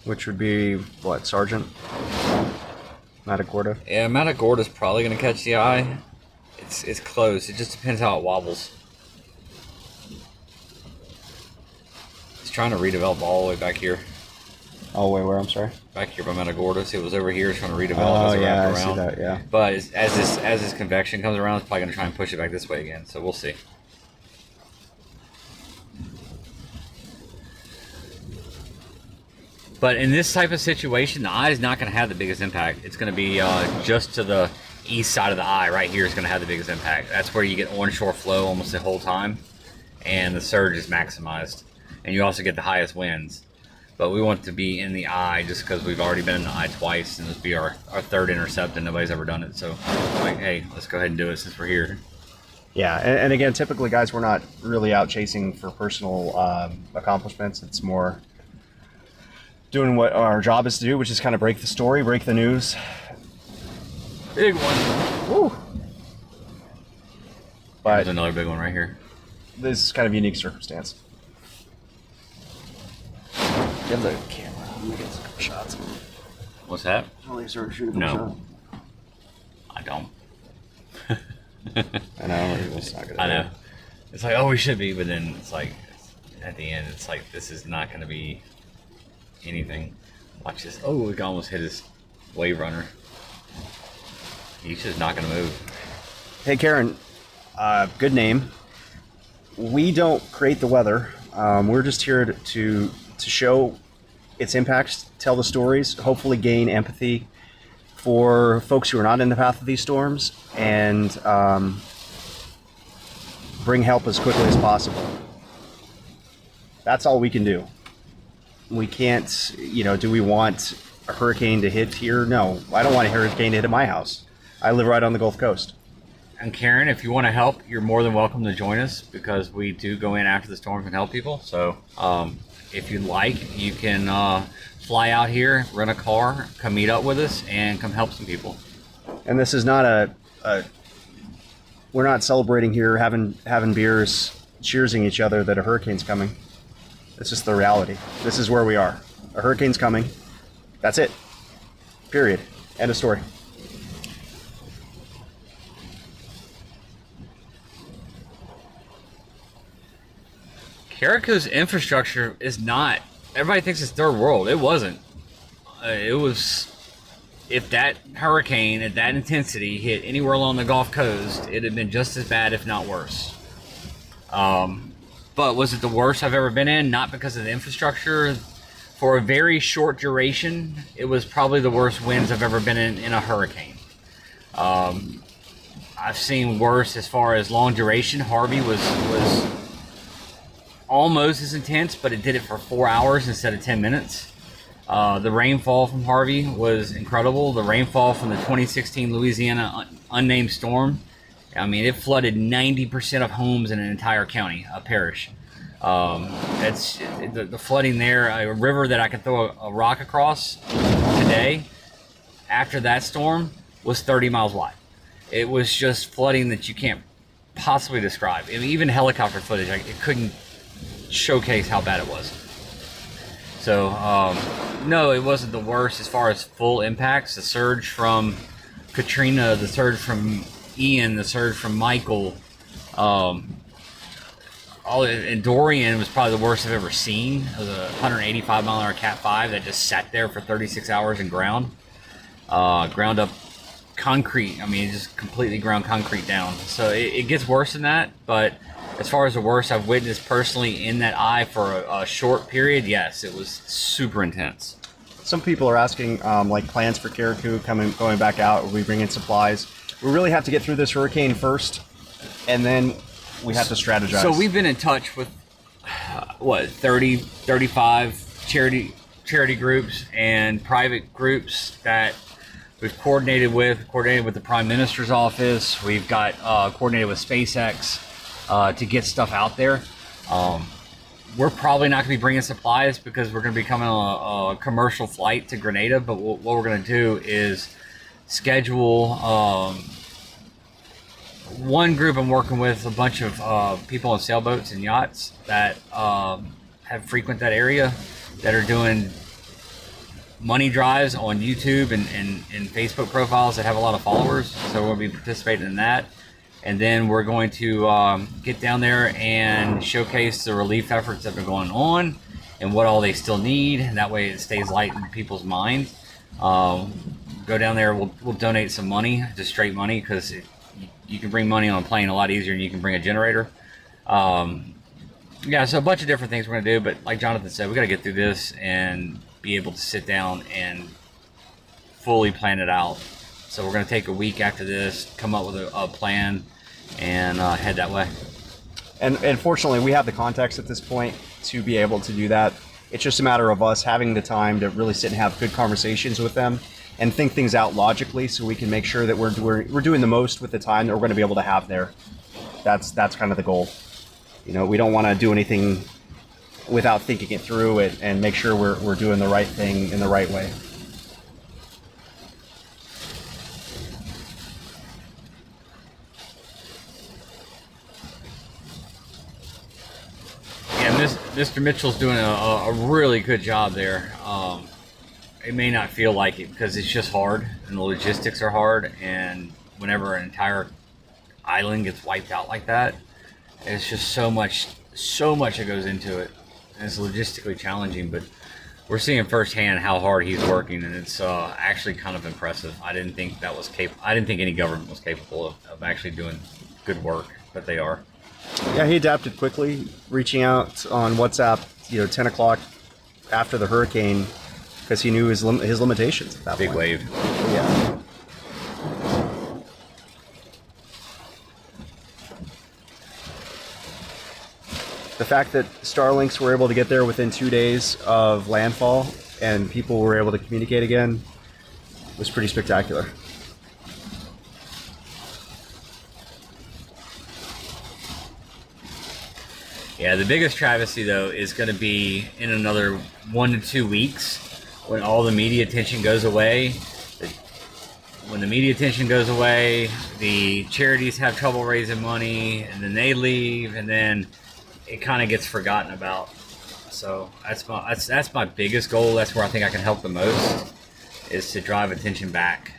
Which would be what, Sergeant? Matagorda? Yeah, Matagorda's probably going to catch the eye. It's close. It just depends how it wobbles. It's trying to redevelop all the way back here. All the way where, I'm sorry? Back here by Matagorda. See, it was over here. It's trying to redevelop Oh, as it yeah, wrapped I around. see that, yeah. But as this convection comes around, it's probably going to try and push it back this way again. So we'll see. But in this type of situation, the eye is not going to have the biggest impact. It's going to be just to the east side of the eye right here is going to have the biggest impact. That's where you get onshore flow almost the whole time, and the surge is maximized. And you also get the highest winds. But we want to be in the eye just because we've already been in the eye twice, and this will be our third intercept, and nobody's ever done it. So, like, hey, let's go ahead and do it since we're here. Yeah, and again, typically, guys, we're not really out chasing for personal accomplishments. It's more doing what our job is to do, which is kind of break the story, break the news. Big one. Woo! But there's another big one right here. This is kind of a unique circumstance. Give the camera. Let me get some shots. What's that? Oh, they started shooting. No. I don't. I know. It's not good. I know. It's like, oh, we should be, but then it's like, at the end, it's like, this is not going to be anything. Watch this. Oh, we almost hit his wave runner. He's just not going to move. Hey, Karen. Good name. We don't create the weather. We're just here to show its impacts, tell the stories, hopefully gain empathy for folks who are not in the path of these storms, and bring help as quickly as possible. That's all we can do. We can't, do we want a hurricane to hit here? No, I don't want a hurricane to hit at my house. I live right on the Gulf Coast. And Karen, if you want to help, you're more than welcome to join us, because we do go in after the storm and help people. So if you'd like, you can fly out here, rent a car, come meet up with us, and come help some people. And this is not we're not celebrating here, having beers, cheersing each other that a hurricane's coming. It's just the reality. This is where we are. A hurricane's coming. That's it. Period. End of story. Karaku's infrastructure is not, everybody thinks it's third world. It wasn't. It was, if that hurricane at that intensity hit anywhere along the Gulf Coast, it'd have been just as bad, if not worse. But was it the worst I've ever been in? Not because of the infrastructure. For a very short duration, it was probably the worst winds I've ever been in a hurricane. I've seen worse as far as long duration. Harvey was almost as intense, but it did it for 4 hours instead of 10 minutes. The rainfall from Harvey was incredible. The rainfall from the 2016 Louisiana unnamed storm, I mean, it flooded 90% of homes in an entire county, a parish. The flooding there, a river that I could throw a rock across today, after that storm, was 30 miles wide. It was just flooding that you can't possibly describe. I mean, even helicopter footage, it couldn't showcase how bad it was. So, no, it wasn't the worst as far as full impacts. The surge from Katrina, the surge from Ian, the surge from Michael, and Dorian was probably the worst I've ever seen. It was a 185 mile an hour Cat 5 that just sat there for 36 hours and ground up concrete. I mean, it just completely ground concrete down. So it gets worse than that, but as far as the worst I've witnessed personally in that eye for a short period, yes, it was super intense. Some people are asking, like, plans for Carriacou going back out. Will we bring in supplies? We really have to get through this hurricane first, and then we have to strategize. So we've been in touch with, 30, 35 charity groups and private groups that we've coordinated with the Prime Minister's office. We've got coordinated with SpaceX to get stuff out there. We're probably not going to be bringing supplies because we're going to be coming on a commercial flight to Grenada. But what we're going to do is schedule one group I'm working with, a bunch of people on sailboats and yachts that have frequent that area, that are doing money drives on YouTube and Facebook profiles that have a lot of followers. So we'll be participating in that. And then we're going to get down there and showcase the relief efforts that have been going on and what all they still need. And that way it stays light in people's minds. Go down there, we'll donate some money, just straight money, because you can bring money on a plane a lot easier than you can bring a generator. Yeah, so a bunch of different things we're going to do. But like Jonathan said, we got to get through this and be able to sit down and fully plan it out. So we're going to take a week after this, come up with a plan, and head that way. And fortunately, we have the context at this point to be able to do that. It's just a matter of us having the time to really sit and have good conversations with them and think things out logically, so we can make sure that we're doing the most with the time that we're going to be able to have there. That's kind of the goal. You know, we don't want to do anything without thinking it through and make sure we're doing the right thing in the right way. Mr. Mitchell's doing a really good job there. It may not feel like it because it's just hard and the logistics are hard, and whenever an entire island gets wiped out like that, it's just so much that goes into it, and it's logistically challenging. But we're seeing firsthand how hard he's working, and it's actually kind of impressive. I didn't think any government was capable of actually doing good work, but they are. Yeah, he adapted quickly, reaching out on WhatsApp, 10 o'clock after the hurricane, because he knew his limitations at that Big point. wave. Yeah. The fact that Starlinks were able to get there within 2 days of landfall and people were able to communicate again was pretty spectacular. Yeah, the biggest travesty, though, is going to be in another 1 to 2 weeks when all the media attention goes away. When the media attention goes away, the charities have trouble raising money, and then they leave, and then it kind of gets forgotten about. So that's my biggest goal. That's where I think I can help the most, is to drive attention back.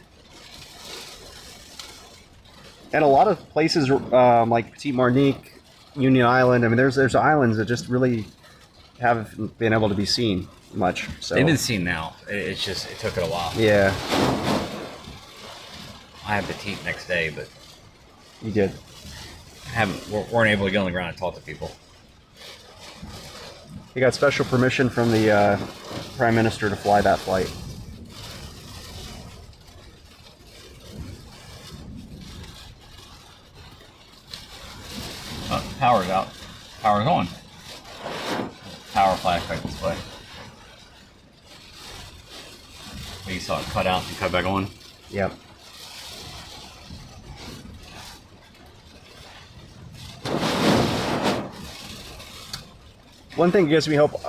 And a lot of places like Petite Martinique, Union Island, I mean, there's islands that just really haven't been able to be seen much. So They've been seen now. It took it a while. Yeah. I had Petite next day, but You did. weren't able to get on the ground and talk to people. He got special permission from the Prime Minister to fly that flight. Power's out. Power's on. Power flashback display. You saw it cut out and cut back on. Yep. One thing gives me hope.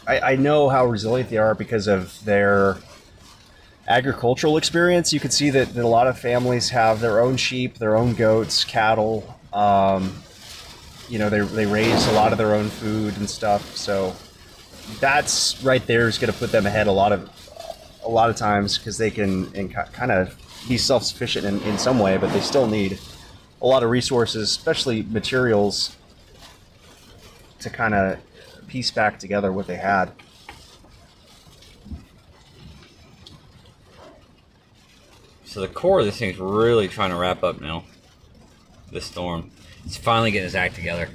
I know how resilient they are because of their agricultural experience. You could see that a lot of families have their own sheep, their own goats, cattle. You know, they raise a lot of their own food and stuff. So that's right there is going to put them ahead a lot of times, because they can kind of be self-sufficient in some way, but they still need a lot of resources, especially materials, to kind of piece back together what they had. So the core of this thing's really trying to wrap up now. This storm. It's finally getting its act together.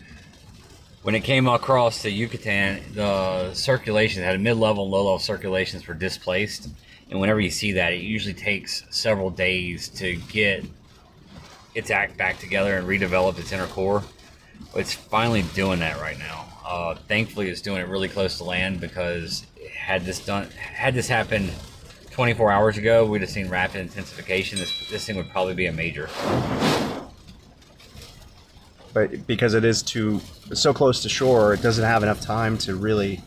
When it came across to Yucatan, the circulation had mid-level and low-level circulations were displaced. And whenever you see that, it usually takes several days to get its act back together and redevelop its inner core. It's finally doing that right now. Thankfully, it's doing it really close to land, because had this happened 24 hours ago, we'd have seen rapid intensification. This thing would probably be a major. But because it is so close to shore, it doesn't have enough time to really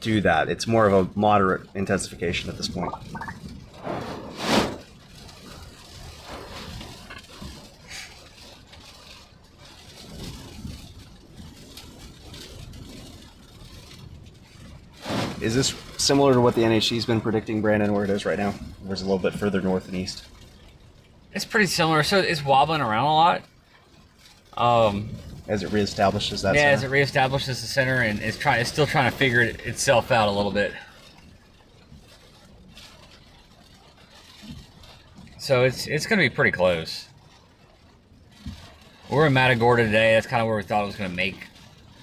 do that. It's more of a moderate intensification at this point. Is this similar to what the NHC's been predicting, Brandon, where it is right now? Or is it a little bit further north and east? It's pretty similar. So it's wobbling around a lot. As it reestablishes that yeah, center? as it reestablishes the center, and it's still trying to figure itself out a little bit. So it's going to be pretty close. We're in Matagorda today. That's kind of where we thought it was going to make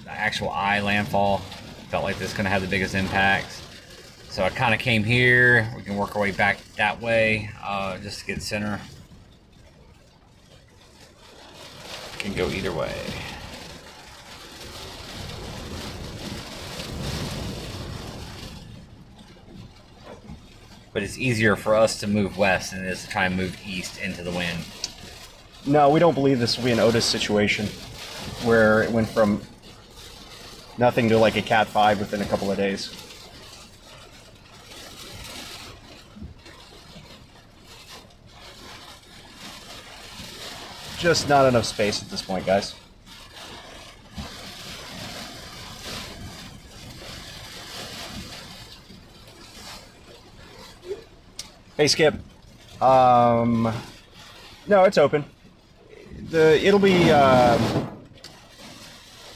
the actual landfall. Felt like this is going to have the biggest impacts. So I kind of came here. We can work our way back that way, just to get center. Can go either way. But it's easier for us to move west than it is to try and move east into the wind. No, we don't believe this will be an Otis situation, where it went from nothing to like a Cat 5 within a couple of days. Just not enough space at this point, guys. Hey, Skip. No, it's open. It'll be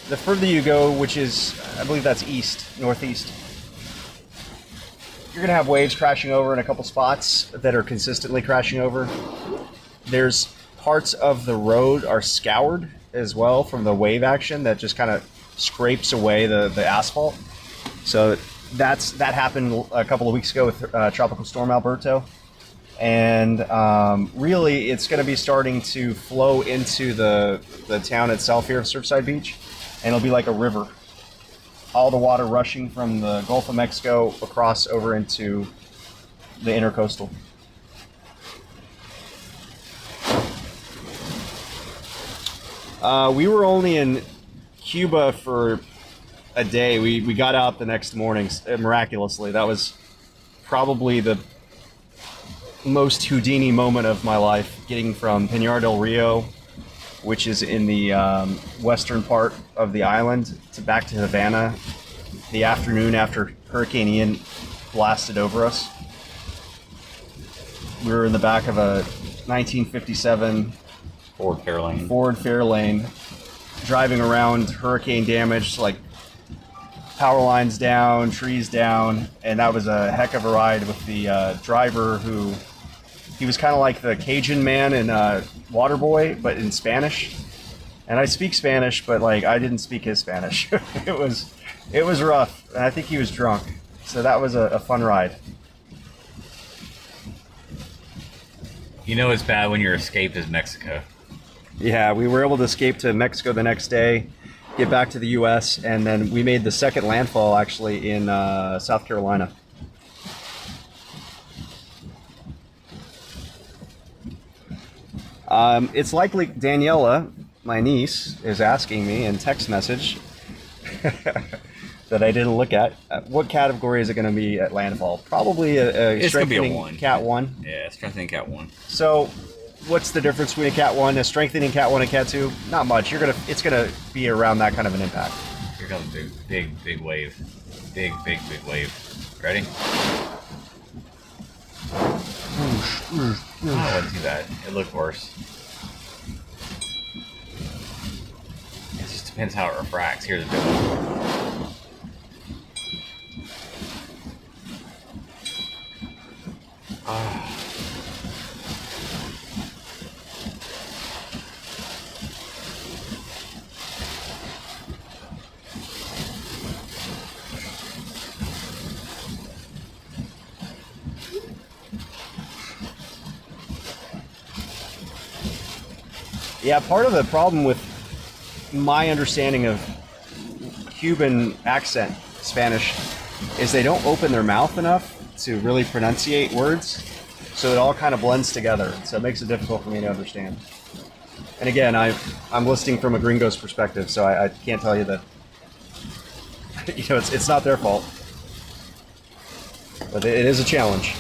the further you go, which is, I believe that's east, northeast. You're gonna have waves crashing over in a couple spots that are consistently crashing over. There's parts of the road are scoured as well from the wave action that just kind of scrapes away the asphalt. So that happened a couple of weeks ago with Tropical Storm Alberto. And really, it's going to be starting to flow into the town itself here of Surfside Beach. And it'll be like a river. All the water rushing from the Gulf of Mexico across over into the intercoastal. We were only in Cuba for a day. We got out the next morning, miraculously. That was probably the most Houdini moment of my life, getting from Pinar del Rio, which is in the western part of the island, back to Havana the afternoon after Hurricane Ian blasted over us. We were in the back of a 1957 Ford Fairlane, driving around hurricane damage, like power lines down, trees down, and that was a heck of a ride with the driver who, he was kind of like the Cajun man in Waterboy, but in Spanish. And I speak Spanish, but like I didn't speak his Spanish. It was rough, and I think he was drunk. So that was a fun ride. You know it's bad when your escape is Mexico. Yeah, we were able to escape to Mexico the next day, get back to the U.S., and then we made the second landfall actually in South Carolina. It's likely Daniela, my niece, is asking me in text message. that I didn't look at. What category is it going to be at landfall? Probably a It's gonna be a strengthening 1. Cat 1. Yeah, strengthening Cat 1. So, what's the difference between a Cat 1, a strengthening Cat 1, and Cat 2? Not much. It's gonna be around that kind of an impact. Here comes a big wave. Big wave. Ready? Oh, it wasn't too bad. It looked worse. It just depends how it refracts. Here's the big one. Yeah, part of the problem with my understanding of Cuban accent Spanish is they don't open their mouth enough to really pronunciate words, so it all kind of blends together. So it makes it difficult for me to understand. And again, I'm listening from a gringo's perspective, so I can't tell you that. It's not their fault, but it is a challenge.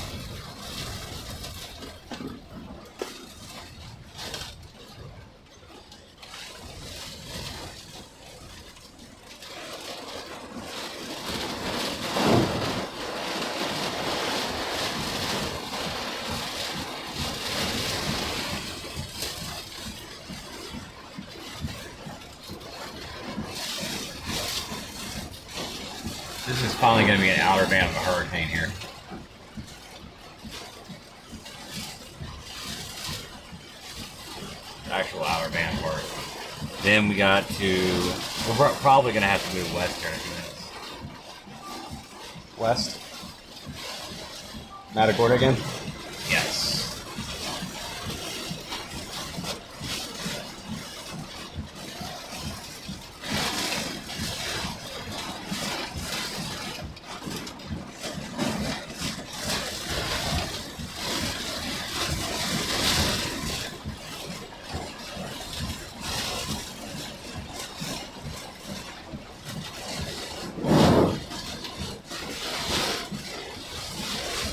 This is finally going to be an outer band of a hurricane here. Actual outer band part. Then we got to... We're probably going to have to move west here in a few minutes. West. Matagorda again? Yes.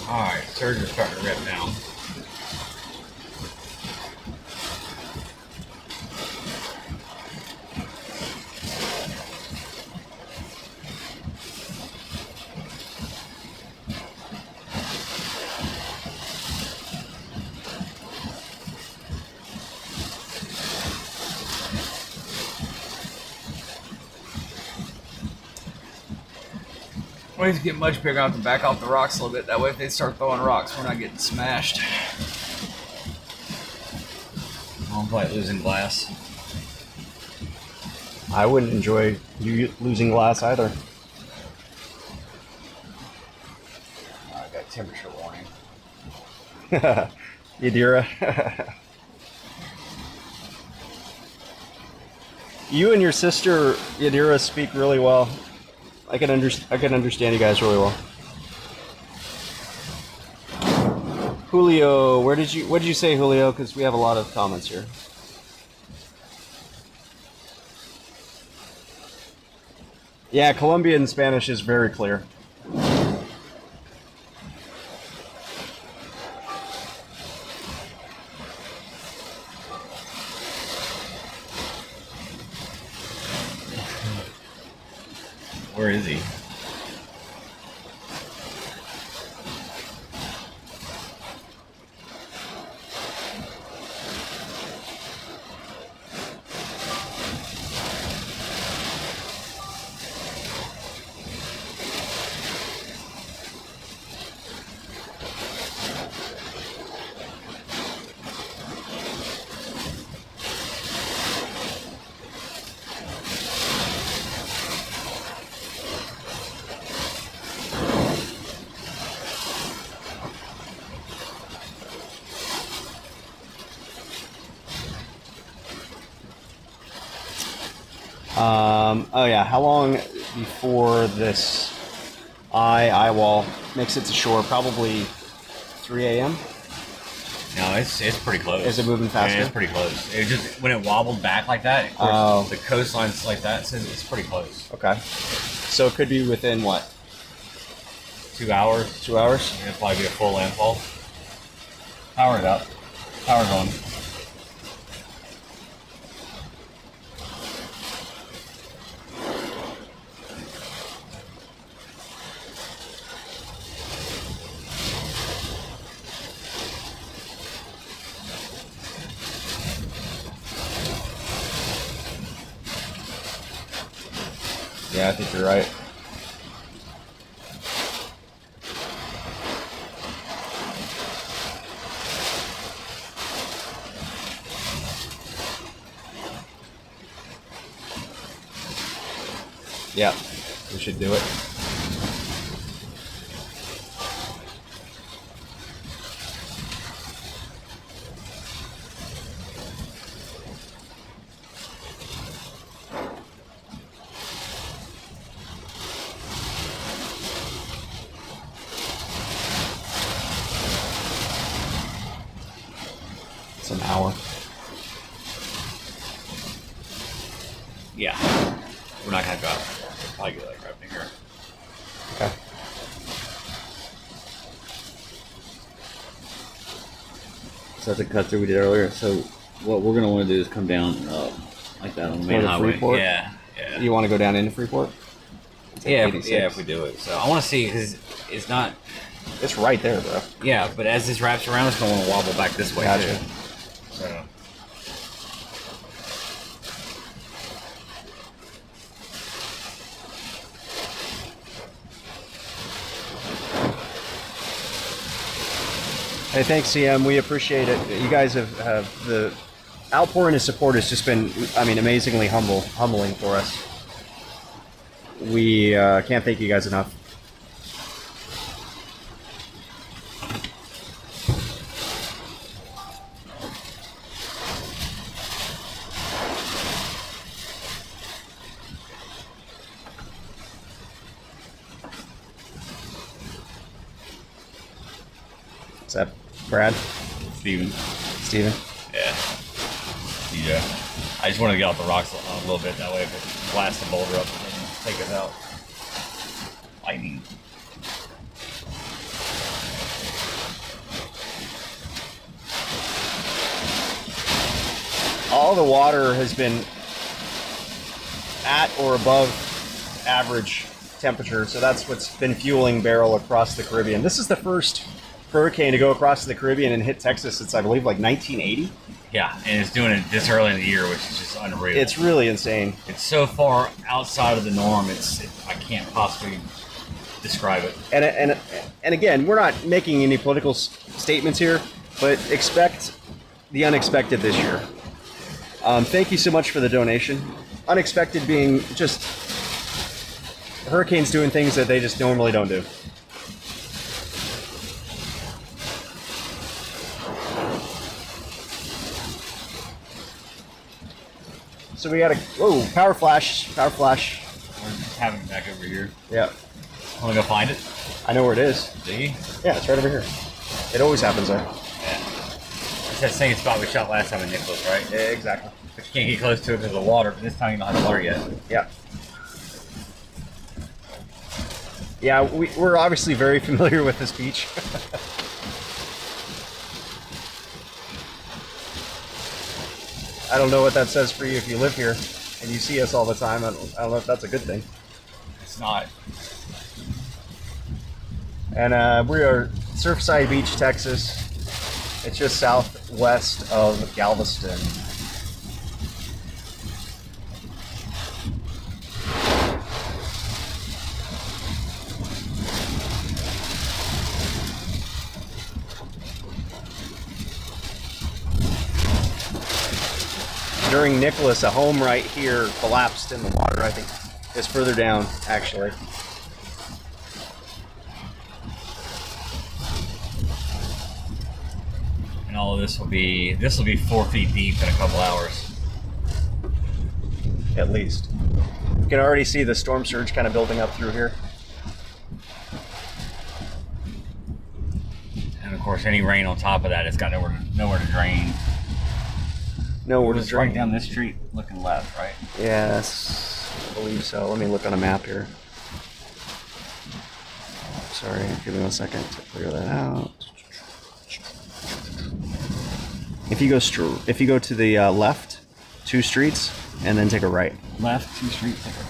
Alright, surge is starting to rip now. Waves get much bigger. I have to back off the rocks a little bit. That way if they start throwing rocks, we're not getting smashed. I don't like losing glass. I wouldn't enjoy you losing glass either. I got temperature warning. Yadira. You and your sister Yadira speak really well. I can understand you guys really well. Julio, what did you say, Julio? Because we have a lot of comments here. Yeah, Colombian Spanish is very clear. Where is he? Oh yeah, how long before this eye wall makes it to shore? Probably 3 a.m. No, it's pretty close. Is it moving faster? Yeah, it's pretty close. It just when it wobbled back like that, of course, the coastline's like that, so it's pretty close. Okay. So it could be within what? 2 hours. 2 hours? It'll probably be a full landfall. Power it up. Power's on. Yeah, I think you're right. Yeah, we should do it. It's an hour. Yeah. We're not gonna go. We'll probably get like right in here. Okay. So that's a cut through we did earlier. So what we're gonna want to do is come down like that on the main Go to highway. Freeport? Yeah. Yeah. You want to go down into Freeport? It's at Yeah, 86. if we do it. So I want to see because it's not. It's right there, bro. Yeah, but as this wraps around, it's gonna want to wobble back this way Gotcha. too. So. Hey, thanks, CM. We appreciate it. You guys have the outpouring of support has just been, I mean, amazingly humbling for us. We can't thank you guys enough. Is that Brad? Steven. Steven? Yeah. DJ. I just wanted to get off the rocks a little bit that way if it blasts the boulder up and take us out. Lightning. All the water has been at or above average temperature, so that's what's been fueling Beryl across the Caribbean. This is the first hurricane to go across the Caribbean and hit Texas since, I believe, like 1980. Yeah, and it's doing it this early in the year, which is just unreal. It's really insane. It's so far outside of the norm. I can't possibly describe it. And again, we're not making any political statements here, but expect the unexpected this year. Thank you so much for the donation. Unexpected being just hurricanes doing things that they just normally don't do. So we got a power flash. We're just having it back over here. Yeah, Want to go find it? I know where it is. See? Yeah, it's right over here. It always happens there. Yeah. It's that same spot we shot last time in Nicholas, right? Yeah, exactly. But you can't get close to it because of the water, but this time you don't have the water yet. Yeah. Yeah, we're obviously very familiar with this beach. I don't know what that says for you if you live here and you see us all the time. I don't know if that's a good thing. It's not. And we are Surfside Beach, Texas. It's just southwest of Galveston. During Nicholas, a home right here collapsed in the water. I think it's further down, actually. And all of this will be 4 feet deep in a couple hours. At least. You can already see the storm surge kind of building up through here. And of course, any rain on top of that, it's got nowhere to drain. No, We're we're just right down this street, looking left, right? Yes, I believe so. Let me look on a map here. sorry. Give me 1 second to clear that out. If you go to the left 2 streets and then take a right. Left 2 streets. Take a right.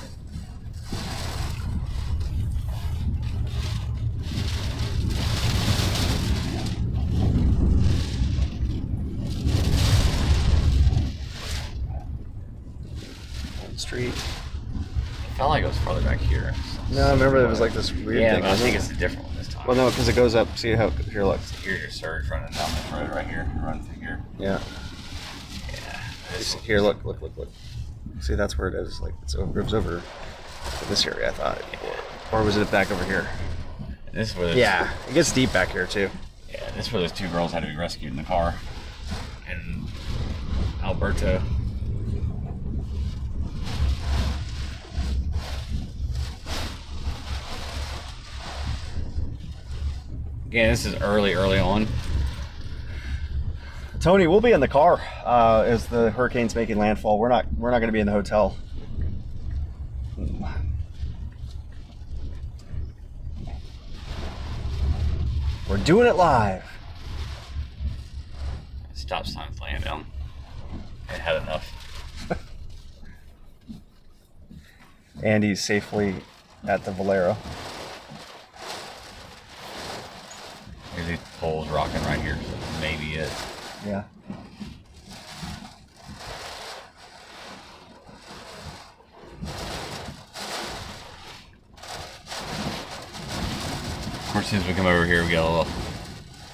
Street. I felt like it was farther back here. No, I remember there was like this weird Yeah, thing. but I think it's a different one this time. Well, no, because it goes up. See how here, look. Here's your surge running down this road right here. Run through here. Yeah. Yeah. This Here, look. See, that's where it is. Like it goes over this area. I thought, or was it back over here? This is where Yeah, it gets deep back here too. Yeah, this is where those 2 girls had to be rescued in the car. In Alberto. Again, this is early on. Tony, we'll be in the car as the hurricane's making landfall. We're not going to be in the hotel. We're doing it live. Stop sign's laying down. It had enough. Andy's safely at the Valero. Here's these poles rocking right here, so maybe it. Yeah. Of course, as soon as we come over here, we got a little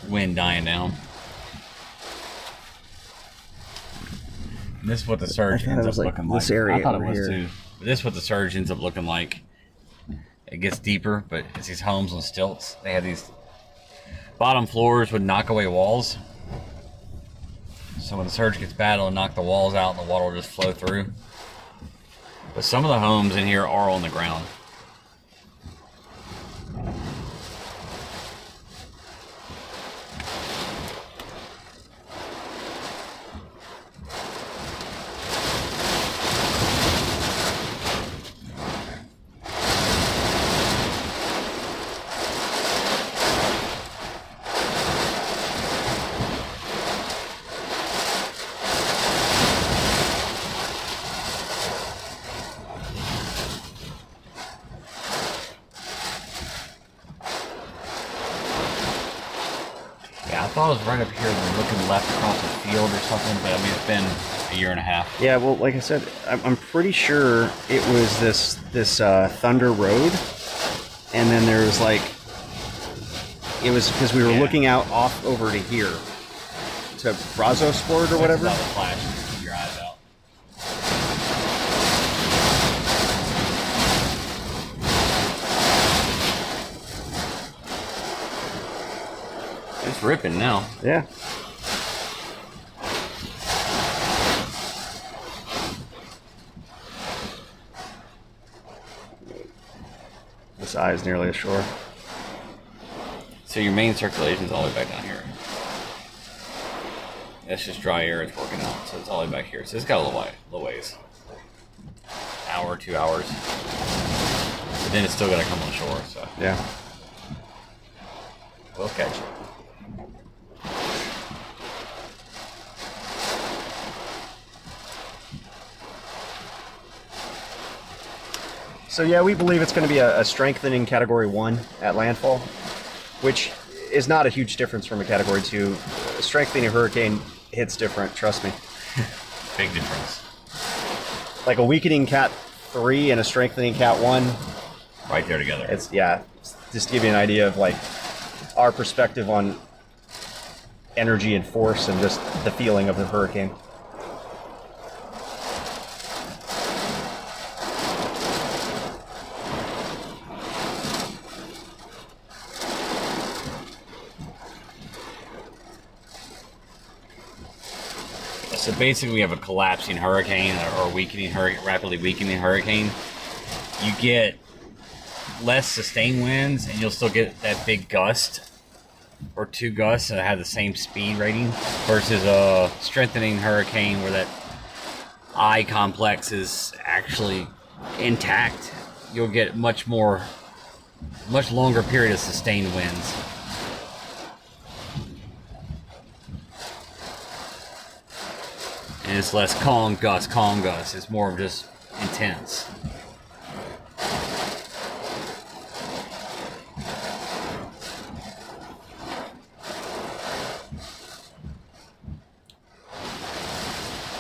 wind dying down. And this is what the surge ends up looking like. This area I thought it over was here. too. But this is what the surge ends up looking like. It gets deeper, but it's these homes on stilts. They have these bottom floors would knock away walls. So when the surge gets bad, it'll knock the walls out and the water will just flow through. But some of the homes in here are on the ground. I thought it was right up here, looking left across the field or something, but I mean, it's been a year and a half. Yeah, well, like I said, I'm pretty sure it was this Thunder Road, and then there was like, it was because we were looking out off over to here, to Brazosport or whatever. The flash, keep your eyes out. It's ripping now. Yeah. This eye is nearly ashore. So your main circulation's all the way back down here. That's just dry air it's working out, so it's all the way back here. So it's got a little ways. Hour, 2 hours. But then it's still got to come on shore, so. Yeah. We'll catch it. So yeah, we believe it's going to be a strengthening Category 1 at landfall, which is not a huge difference from a Category 2. A strengthening hurricane hits different, trust me. Big difference. Like a weakening Cat 3 and a strengthening Cat 1. Right there together. It's, yeah, just to give you an idea of like our perspective on energy and force and just the feeling of the hurricane. So basically, we have a collapsing hurricane or weakening rapidly weakening hurricane. You get less sustained winds, and you'll still get that big gust or 2 gusts that have the same speed rating versus a strengthening hurricane where that eye complex is actually intact. You'll get much more much longer period of sustained winds. And it's less calm gusts. It's more of just intense.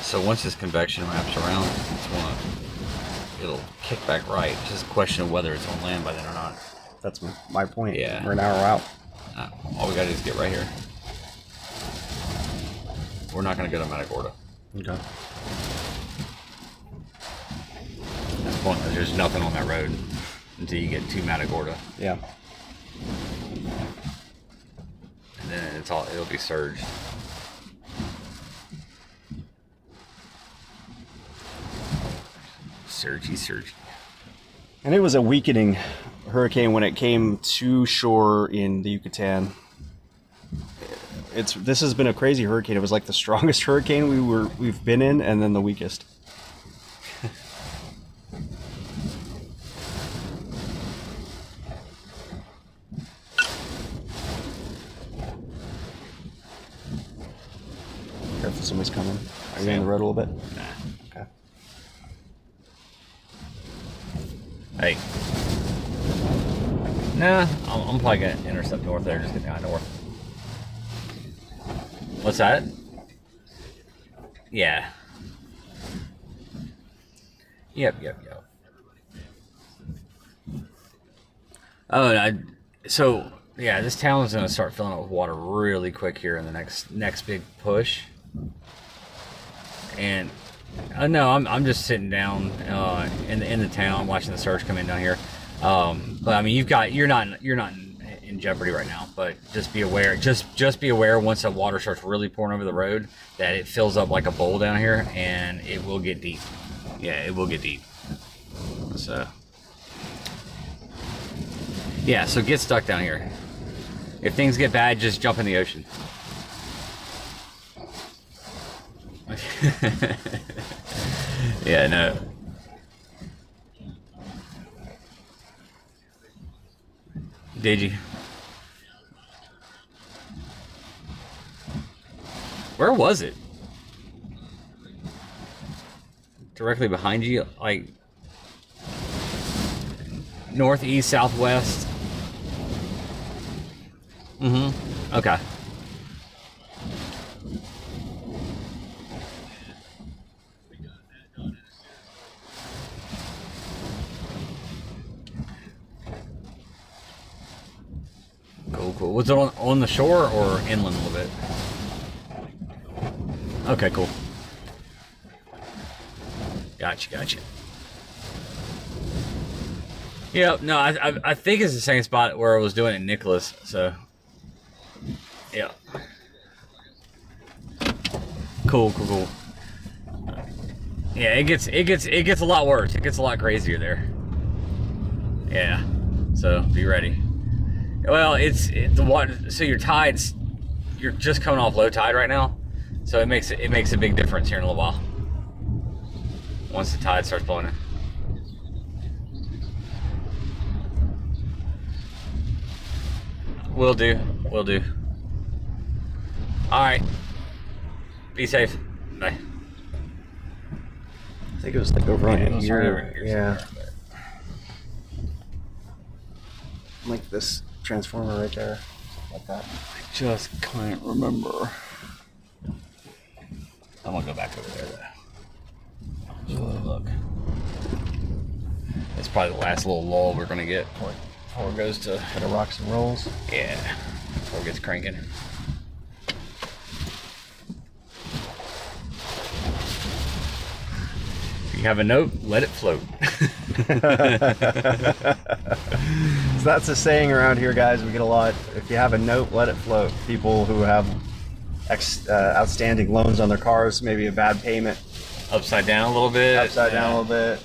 So once this convection wraps around, it'll kick back right. It's just a question of whether it's on land by then or not. That's my point. Yeah. We're an hour out. All we gotta do is get right here. We're not gonna go to Matagorda. Okay. That's the point. There's nothing on that road until you get to Matagorda. Yeah. And then it'll be surged. Surgy. And it was a weakening hurricane when it came to shore in the Yucatan. This has been a crazy hurricane. It was like the strongest hurricane we've been in, and then the weakest. Careful, somebody's coming. Are you on the road a little bit? Nah. Okay. Hey. Nah, I'm probably gonna intercept north there, just get down north. What's that? Yeah. Yep. Oh, so yeah, this town's gonna start filling up with water really quick here in the next big push. And no, I'm just sitting down in the town watching the surge come in down here. But I mean, you're not in jeopardy right now. But just be aware. Just be aware once the water starts really pouring over the road that it fills up like a bowl down here, and it will get deep. Yeah, it will get deep. So yeah, so get stuck down here. If things get bad, just jump in the ocean. Yeah, no. Did you? Where was it? Directly behind you, like northeast, southwest. Mm-hmm. Okay. Cool. Was it on the shore or inland a little bit? Okay, cool. Gotcha. Yep, no, I think it's the same spot where I was doing it in Nicholas, so yeah. Cool. Yeah, it gets a lot worse. It gets a lot crazier there. Yeah. So be ready. Well, the water. So your tides, you're just coming off low tide right now, so it makes a big difference here in a little while. Once the tide starts blowing in. Will do. All right. Be safe. Bye. I think it was like over on here. Yeah. Like this transformer right there. Like that. I just can't remember. I'm gonna go back over there though. Look. It's probably the last little lull we're gonna get before it goes to the rocks and rolls. Yeah. Before it gets cranking. If you have a note, let it float. So that's a saying around here, guys. We get a lot. If you have a note, let it float. People who have outstanding loans on their cars, maybe a bad payment. Upside down a little bit. Upside down a little bit.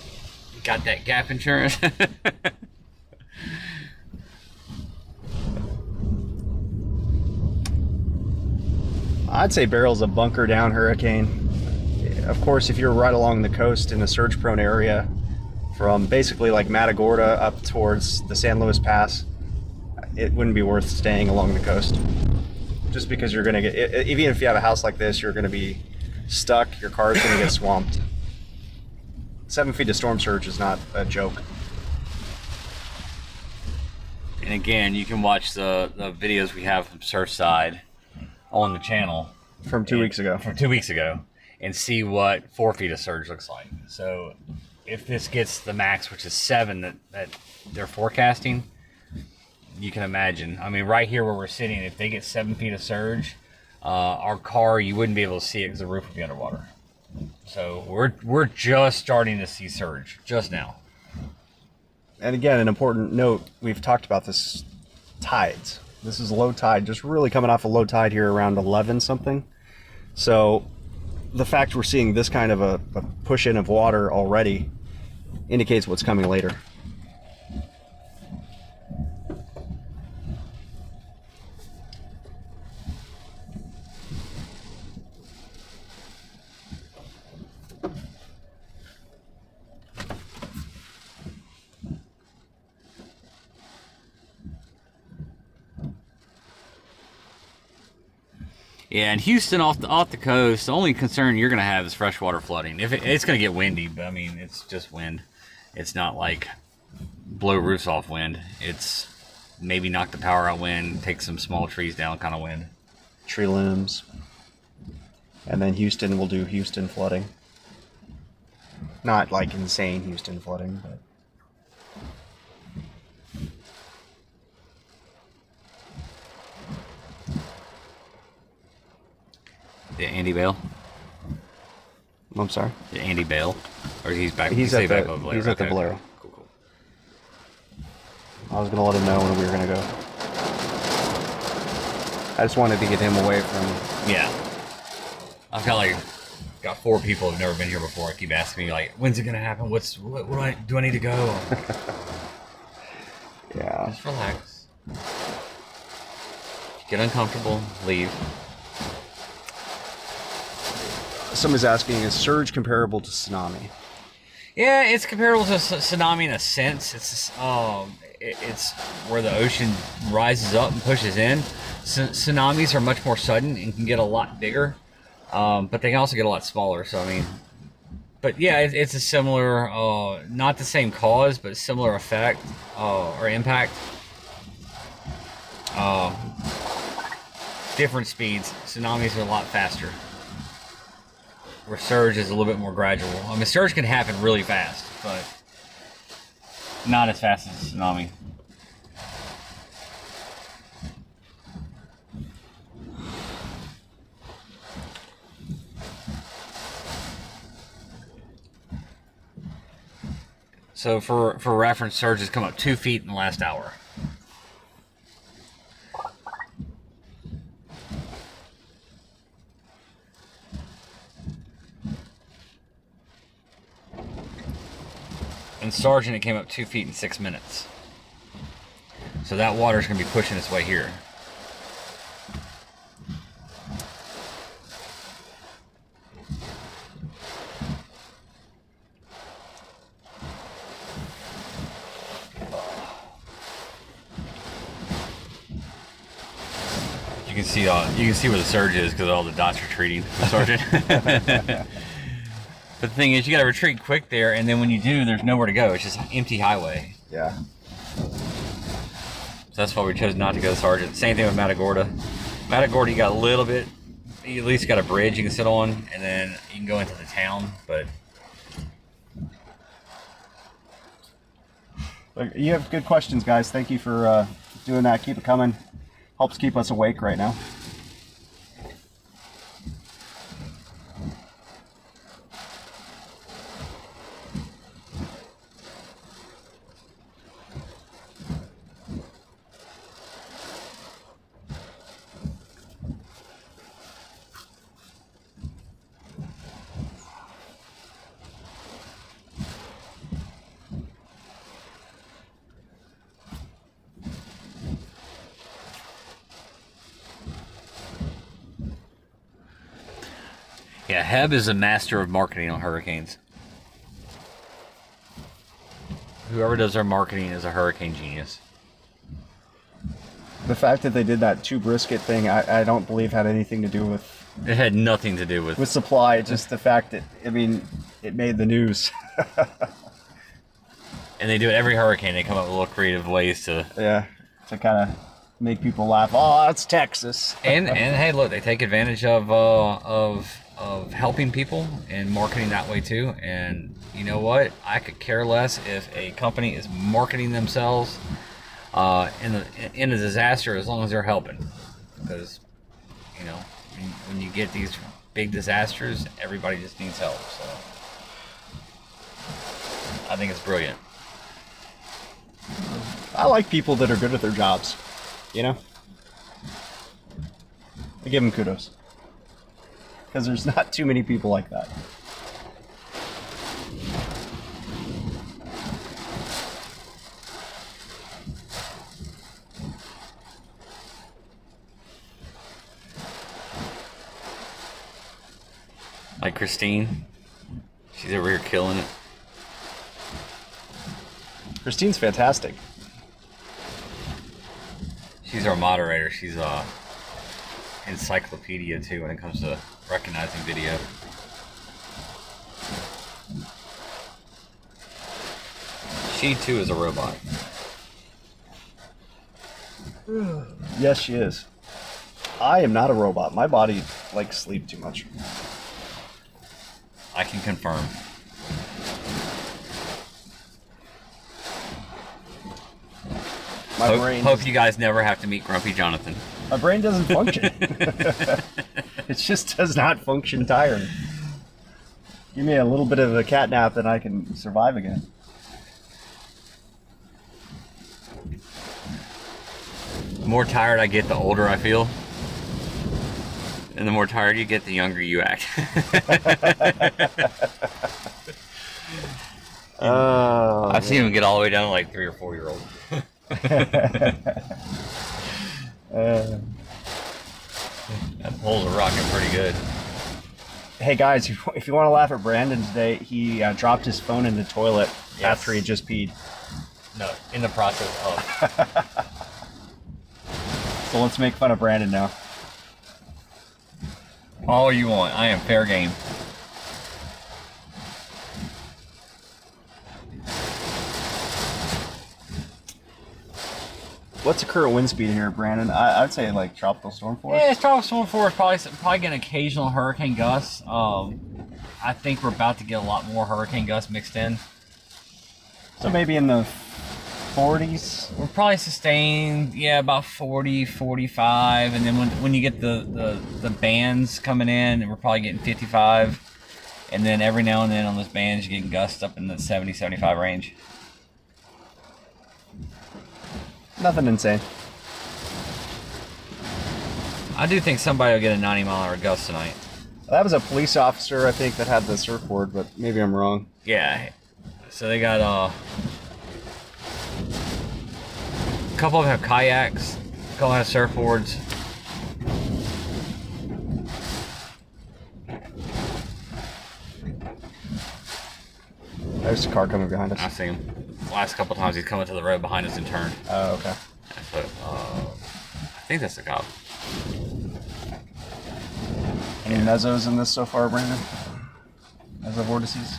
Got that gap insurance. I'd say Beryl's a bunker down hurricane. Of course, if you're right along the coast in a surge prone area, from basically like Matagorda up towards the San Luis Pass, it wouldn't be worth staying along the coast. Just because you're going to get, even if you have a house like this, you're going to be stuck. Your car's going to get swamped. 7 feet of storm surge is not a joke. And again, you can watch the videos we have from Surfside on the channel. From 2 weeks ago. From 2 weeks ago. And see what 4 feet of surge looks like. So if this gets the max, which is 7 that they're forecasting, you can imagine. I mean, right here where we're sitting, if they get 7 feet of surge, our car, you wouldn't be able to see it because the roof would be underwater. So we're just starting to see surge, just now. And again, an important note, we've talked about this, tides. This is low tide, just really coming off a low tide here around 11 something. So the fact we're seeing this kind of a push in of water already indicates what's coming later. Yeah, and Houston off the coast, the only concern you're going to have is freshwater flooding. If it's going to get windy, but I mean, it's just wind. It's not like blow roofs off wind. It's maybe knock the power out wind, take some small trees down kind of wind. Tree limbs. And then Houston will do Houston flooding. Not like insane Houston flooding, but... Did Andy bail? I'm sorry? Did Andy bail? Or he's back? He's at back the, on Valero. he's at the Okay, Valero. okay. Cool. I was going to let him know when we were going to go. I just wanted to get him away from... Yeah. I've got like 4 people who've never been here before. I keep asking me like, when's it going to happen? What do I need to go? Yeah. Just relax. Get uncomfortable, leave. Somebody's asking, is surge comparable to tsunami? Yeah, it's comparable to tsunami in a sense. It's where the ocean rises up and pushes in. Tsunamis are much more sudden and can get a lot bigger, but they can also get a lot smaller. So I mean, but yeah, it's a similar, not the same cause, but similar effect or impact. Different speeds. Tsunamis are a lot faster. Where surge is a little bit more gradual. I mean, surge can happen really fast, but not as fast as a tsunami. So for reference, surge has come up 2 feet in the last hour. And Sargent, it came up 2 feet in 6 minutes. So that water's going to be pushing its way here. You can see where the surge is because all the dots retreating from Sargent. But the thing is, you got to retreat quick there, and then when you do, there's nowhere to go. It's just an empty highway. Yeah. So that's why we chose not to go to Sargent. Same thing with Matagorda. Matagorda, you got a little bit, you at least got a bridge you can sit on, and then you can go into the town, but... You have good questions, guys. Thank you for doing that. Keep it coming. Helps keep us awake right now. Yeah, Heb is a master of marketing on hurricanes. Whoever does our marketing is a hurricane genius. The fact that they did that 2 brisket thing, I don't believe had anything to do with It had nothing to do with supply. Just the fact that, I mean, it made the news. And they do it every hurricane. They come up with little creative ways to. Yeah, to kind of make people laugh. Oh, that's Texas. And hey, look, they take advantage of helping people and marketing that way too. And you know what? I could care less if a company is marketing themselves in a disaster as long as they're helping. Because you know, when you get these big disasters, everybody just needs help. So I think it's brilliant. I like people that are good at their jobs, you know? I give them kudos. Because there's not too many people like that. Like Christine, she's over here killing it. Christine's fantastic. She's our moderator. She's a encyclopedia too when it comes to recognizing video. She too is a robot. Yes, she is. I am not a robot. My body likes sleep too much. I can confirm. My brain. Hope you guys never have to meet Grumpy Jonathan. My brain doesn't function. It just does not function tiring. Give me a little bit of a cat nap and I can survive again. The more tired I get, the older I feel. And the more tired you get, the younger you act. I've seen him get all the way down to like 3 or 4 year old. That pole's are rocking pretty good. Hey guys, if you want to laugh at Brandon today, he dropped his phone in the toilet after he just peed. No, in the process of. So let's make fun of Brandon now. All you want. I am fair game. What's the current wind speed here, Brandon? I'd say like tropical storm force. Yeah, it's tropical storm force. Probably get an occasional hurricane gust. I think we're about to get a lot more hurricane gusts mixed in. So maybe in the 40s. We're probably sustained, yeah, about 40, 45, and then when you get the bands coming in, we're probably getting 55, and then every now and then on those bands you're getting gusts up in the 70, 75 range. Nothing insane. I do think somebody will get a 90-mile-an-hour gust tonight. That was a police officer, I think, that had the surfboard, but maybe I'm wrong. Yeah, so they got a couple of them have kayaks, a couple have surfboards. There's a car coming behind us. I see him. The last couple times he's coming to the road behind us and turned. Oh, okay. But I think that's the cop. Any mezzos in this so far, Brandon? Mezzo vortices?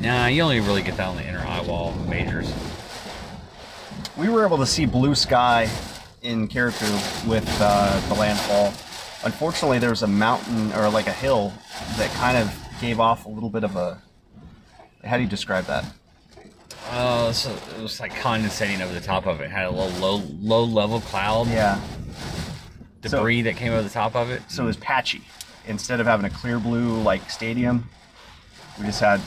Nah, you only really get that on the inner eye wall majors. We were able to see blue sky in Caribou with the landfall. Unfortunately, there's a mountain or like a hill that kind of gave off a little bit of a... How do you describe that? So it was like condensating over the top of it. It had a little low level cloud. Yeah. Debris that came over the top of it. So it was patchy. Instead of having a clear blue like stadium, we just had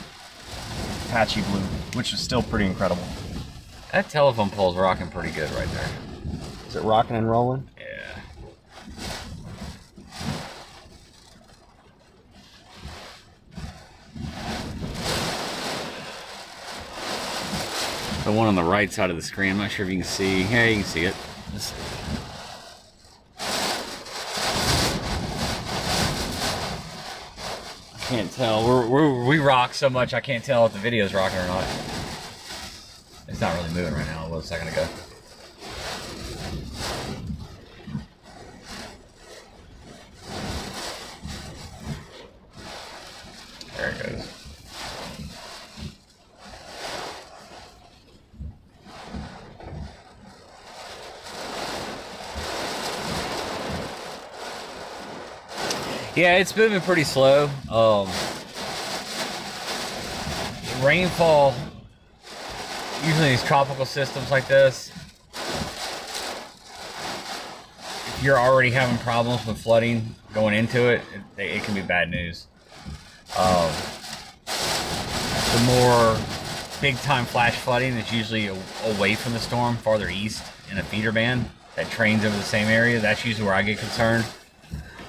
patchy blue, which is still pretty incredible. That telephone pole's rocking pretty good right there. Is it rocking and rolling? Yeah. The one on the right side of the screen, I'm not sure if you can see. Yeah, you can see it. I can't tell. We rock so much I can't tell if the video's rocking or not. It's not really moving right now. It was a second ago. There it goes. Yeah, it's moving pretty slow. Rainfall, usually these tropical systems like this, if you're already having problems with flooding going into it, it can be bad news. The more big-time flash flooding is usually away from the storm, farther east in a feeder band that trains over the same area. That's usually where I get concerned.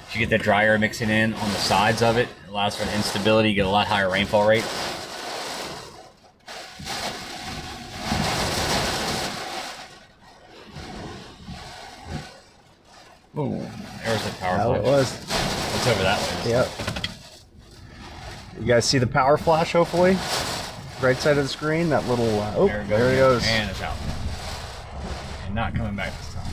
If you get the dry air mixing in on the sides of it, it allows for an instability. You get a lot higher rainfall rate. Ooh, there's the power flash. It was. What's over that way? Yep. You guys see the power flash, hopefully? Right side of the screen, that little, oh, there it goes. And it's out. And not coming back this time.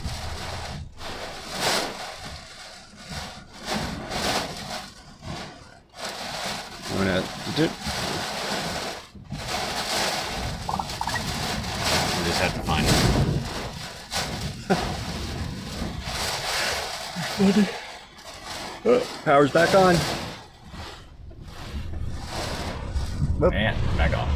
I'm gonna do. We just have to find it. Oh, power's back on. Oop. Man, back off.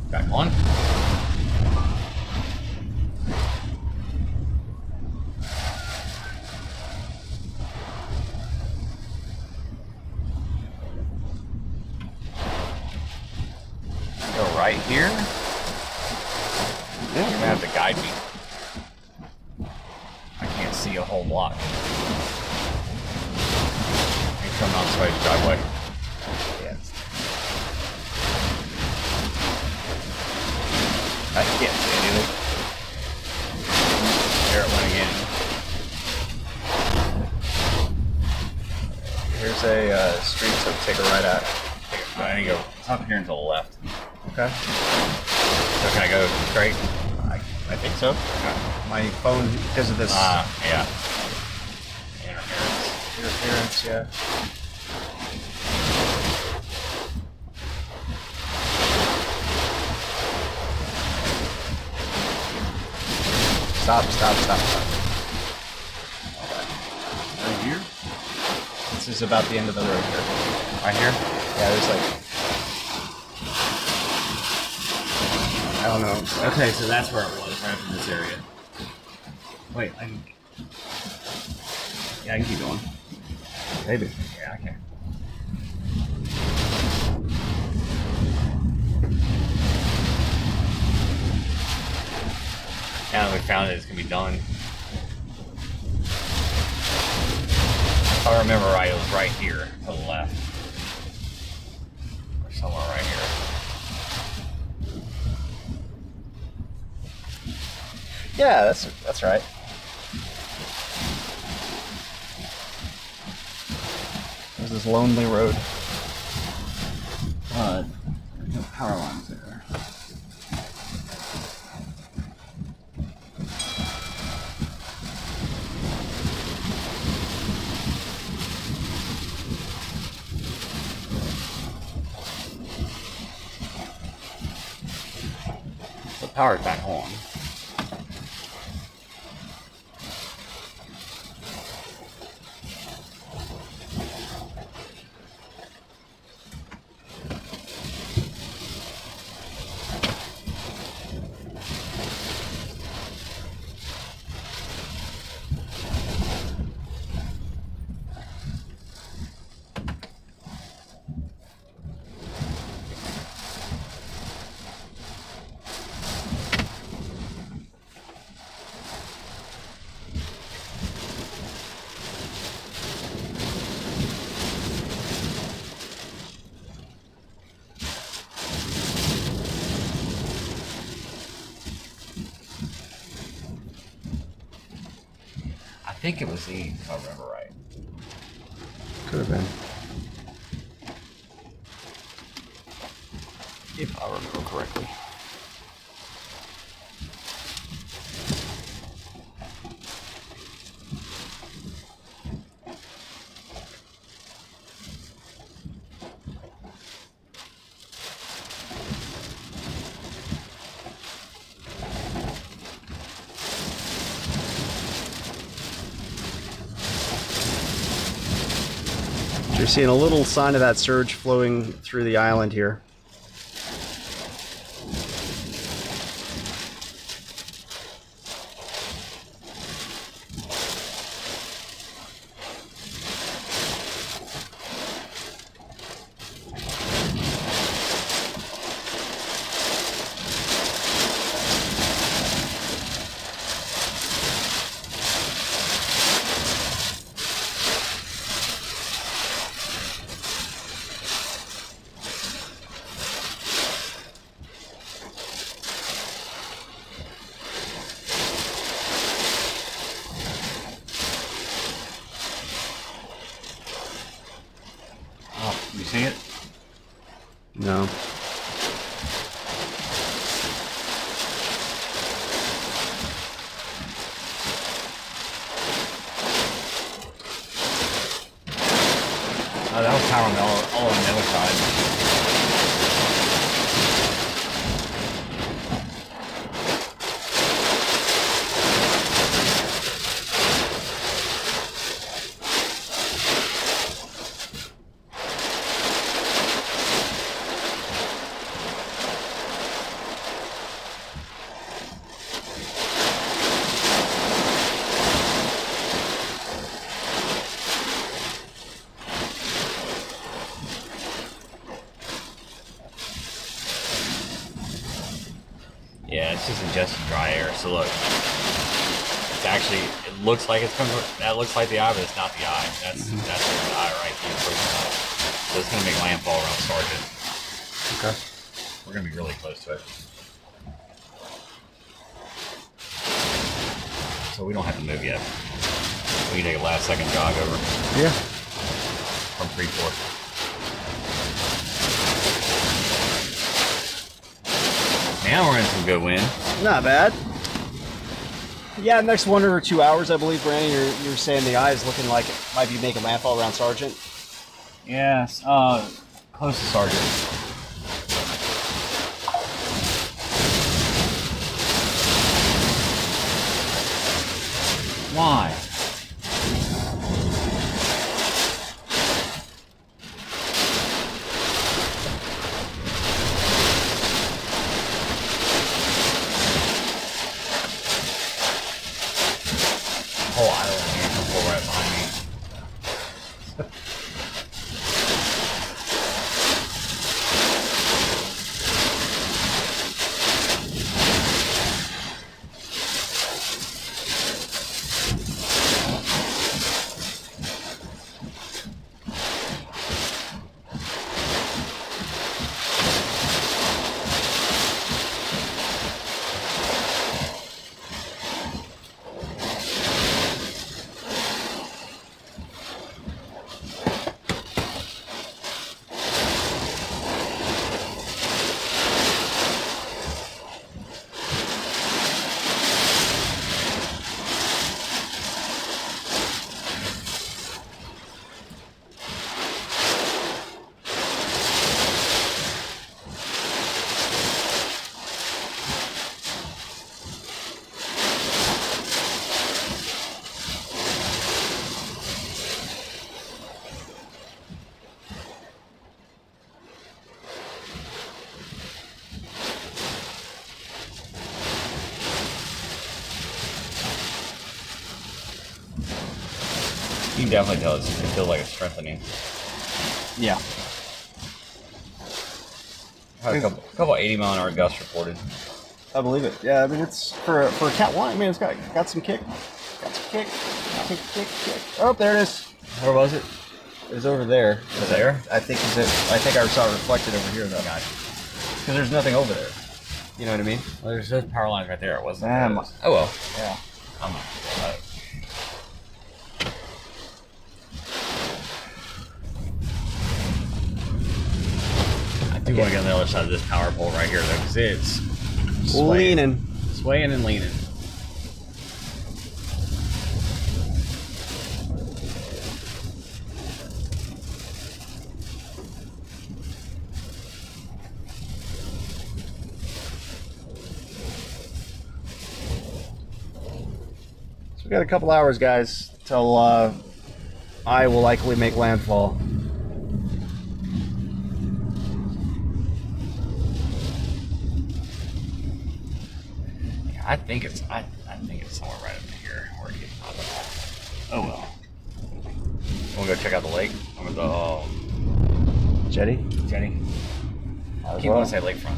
Back on. Go right here. Yeah. You're gonna have to guide me. I can't see a whole block. Make sure I'm not inside the driveway. Yes. I can't see anything. There it went again. Here's a street to take a right at. I need to go up here and to the left. Okay. So can I go straight? I think so. My phone, because of this Yeah. interference, yeah. Stop. Right here? This is about the end of the road here. Right here? Yeah, there's like, I don't know. Okay, so that's where it was, right in this area. Wait, I can... Yeah, I can keep going. Maybe. Yeah, I can. Now that we found it, it's gonna be done. If I remember right, it was right here to the left. Or somewhere right here. Yeah, that's right. There's this lonely road. There's no power lines there. The power's back on. think it was 8, if I remember right. Could have been. If I remember correctly. You're seeing a little sign of that surge flowing through the island here. You see it? No. Oh, that was power on all on the other side. Yeah, it's just ingested dry air. So look, it's actually, it looks like it's coming. That looks like the eye, but it's not the eye. That's the eye right here. So it's gonna make landfall around Sargent. Okay. We're gonna be really close to it. So we don't have to move yet. We can take a last second jog over Yeah. from Freeport. Now we're in some good wind. Not bad. Yeah, next 1 or 2 hours, I believe, Brandon, you're saying the eye is looking like it might be making landfall around Sargent. Yes, close to Sargent. Why? Whole island here can pull right behind me. You can definitely tell it feels like it's strengthening. Yeah. Had a couple 80-mile-an-hour gusts reported. I believe it. Yeah, I mean, it's for a Cat 1, I mean, it's got some kick. Got some kick. Kick. Oh, there it is. Where was it? It was over there. Was it there? I think I saw it reflected over here, though. Gotcha. Because there's nothing over there. You know what I mean? Well, there's those power lines right there. It wasn't. Damn. Oh well. Yeah. I'm not. do want to get on the other side of this power pole right here, though, because it's leaning. Swaying and leaning. So we got a couple hours, guys, till I will likely make landfall. I think it's somewhere right up here where it gets popped off. Oh well. Wanna go check out the lake? I'm at the Jetty? jetty. I keep wanting to say lakefront.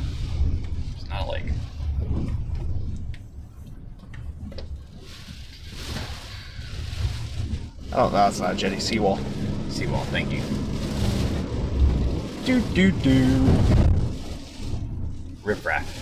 It's not a lake. Oh, no, it's not a jetty. Seawall. Seawall, thank you. Rip raff.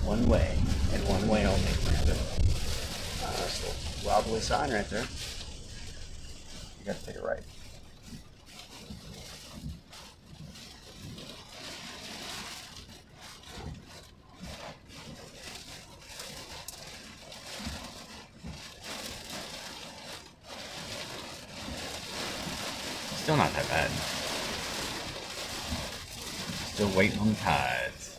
One way, and one way only. There's a little wobbly sign right there. You gotta take it right. Still not that bad. Still waiting on the tides.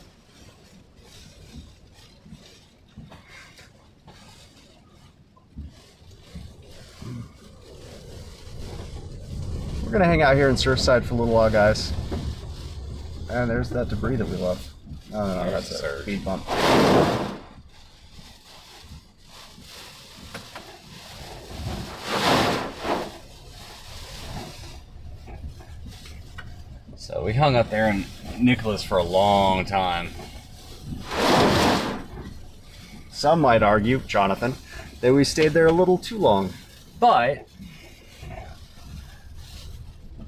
We're gonna hang out here in Surfside for a little while, guys. And there's that debris that we love. No, that's a speed bump. So we hung up there in Nicholas for a long time. Some might argue, Jonathan, that we stayed there a little too long. But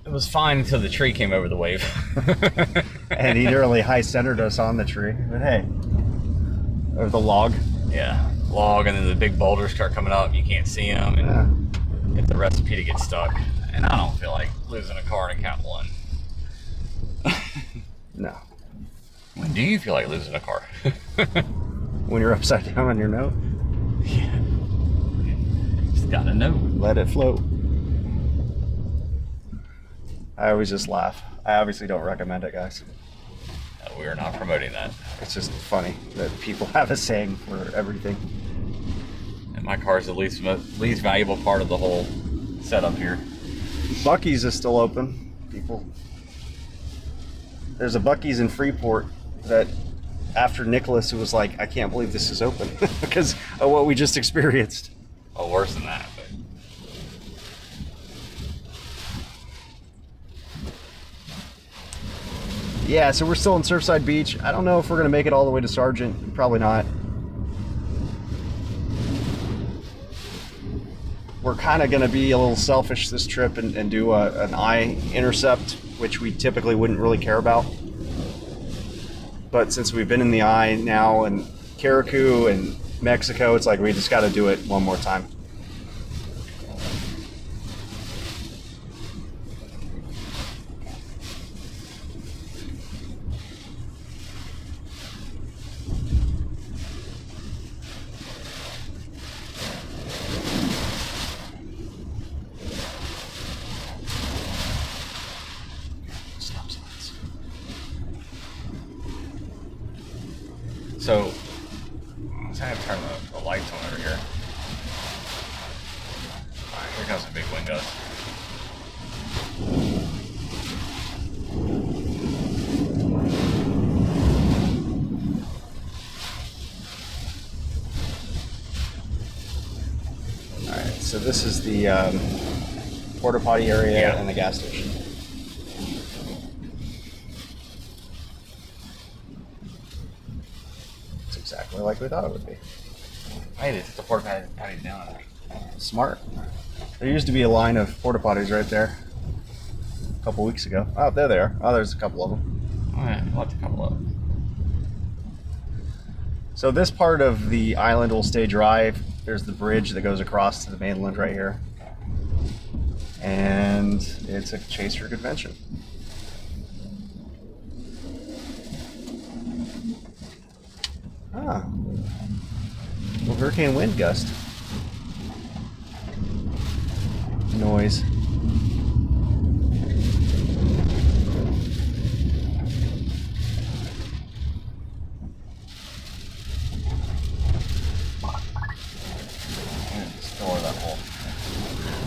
it was fine until the tree came over the wave. And he nearly high-centered us on the tree. But hey, or the log. Yeah, log, and then the big boulders start coming up. You can't see them, and get the recipe to get stuck. And I don't feel like losing a car in a Cat 1. No. When do you feel like losing a car? When you're upside down on your note, Yeah. Just gotta know. let it float. I always just laugh. I obviously don't recommend it, guys. No, we are not promoting that. It's just funny that people have a saying for everything. And my car is the least valuable part of the whole setup here. Buc-ee's is still open. People, there's a Buc-ee's in Freeport that after Nicholas, it was like, I can't believe this is open because of what we just experienced. Oh, worse than that. But Yeah, so we're still in Surfside Beach. I don't know if we're going to make it all the way to Sargent. Probably not. We're kind of going to be a little selfish this trip and do an eye intercept, which we typically wouldn't really care about. But since we've been in the eye now and Carriacou and Mexico, it's like we just got to do it one more time. so let's have to turn the lights on over here. Alright, here comes the big wind gust. Alright, so this is the porta potty area Yeah. and the gas station. exactly like we thought it would be. Hey, they took the porta potties down. Smart. There used to be a line of porta potties right there a couple weeks ago. Oh, there they are. Oh, there's a couple of them. Oh, yeah, I'll have to couple up. So this part of the island will stay dry. There's the bridge that goes across to the mainland right here. And it's a chaser convention. Ah. Well, hurricane wind gust. Noise. Store that whole.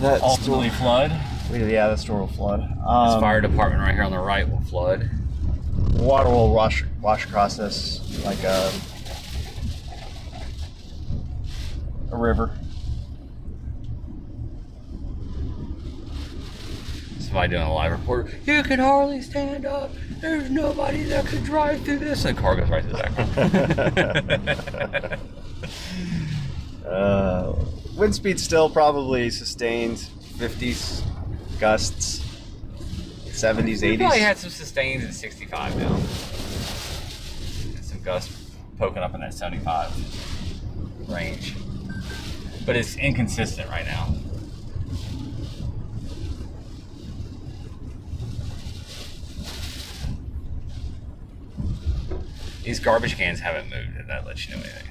That Ultimately flood. Yeah, that store will flood. This fire department right here on the right will flood. Water will wash across this like a river. Somebody doing a live report. You can hardly stand up. There's nobody that could drive through this. And the car goes right through the back. Wind speed still probably sustained 50s, gusts, 70s, 80s. We probably had some sustains at 65 now. And some gusts poking up in that 75 range. But it's inconsistent right now. These garbage cans haven't moved, and that lets you know anything.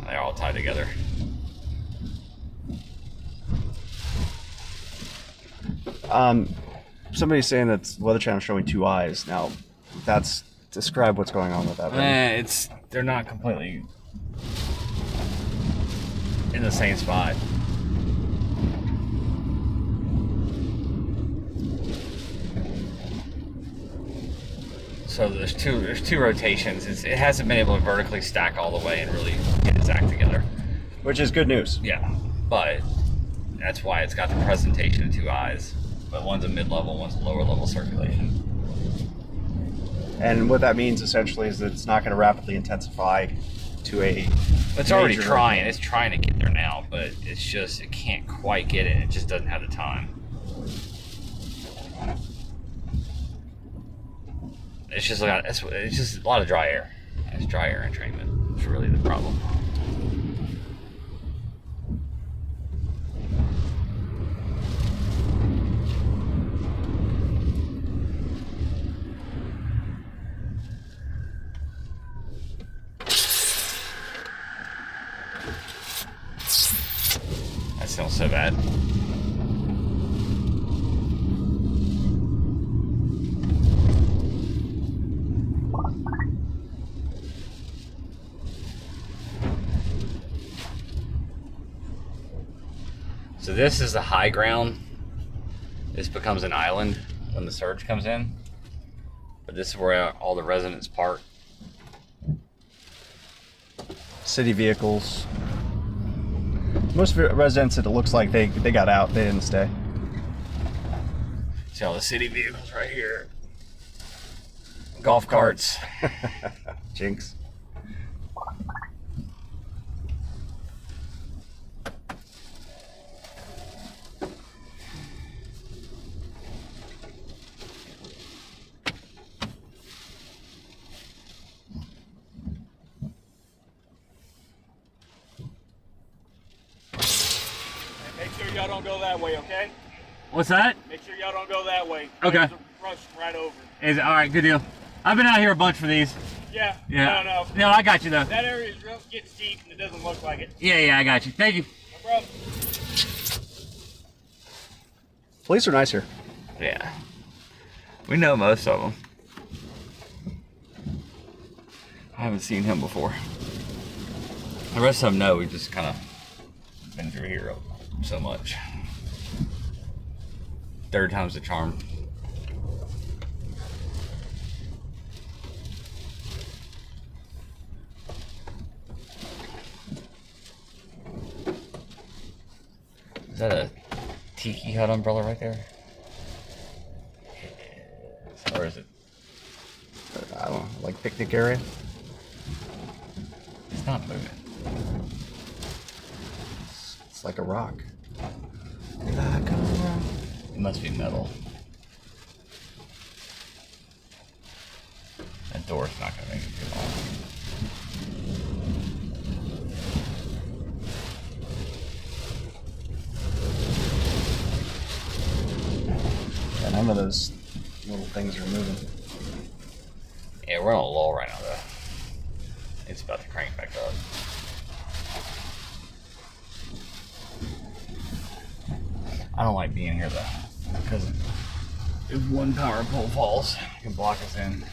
They're all tied together. Somebody's saying that Weather Channel showing two eyes. Now, describe what's going on with that. They're not completely in the same spot. So there's two rotations. It hasn't been able to vertically stack all the way and really get its act together. Which is good news. Yeah, but that's why it's got the presentation of two eyes. But one's a mid-level, one's a lower-level circulation. And what that means essentially is that it's not going to rapidly intensify to a. It's already trying. It's trying to get there now, but it's just it can't quite get it. It just doesn't have the time. It's just a lot of dry air. It's dry air entrainment. It's really the problem. That sounds so bad. So this is the high ground. This becomes an island when the surge comes in. But this is where all the residents park. City vehicles. Most residents, it looks like they got out. They didn't stay. See all the city vehicles right here. Golf carts. Jinx. Make sure y'all don't go that way, okay? What's that? Make sure y'all don't go that way. Okay. There's a rush right over. Is all right. Good deal. I've been out here a bunch for these. Yeah. Yeah. No. No, I got you though. That area is real getting steep and it doesn't look like it. Yeah, I got you. Thank you. No problem. Police are nice here. Yeah. We know most of them. I haven't seen him before. The rest of them know. We've just kind of been through here so much. Third time's the charm. Is that a tiki hut umbrella right there? Or is it? I don't know, like picnic area. not moving. It's like a rock. It must be metal. That door's not gonna make it too long. Yeah, none of those little things are moving. Yeah, we're on a lull right now, though. It's about to crank back up. I don't like being here, though, because if one power pole falls, it can block us in.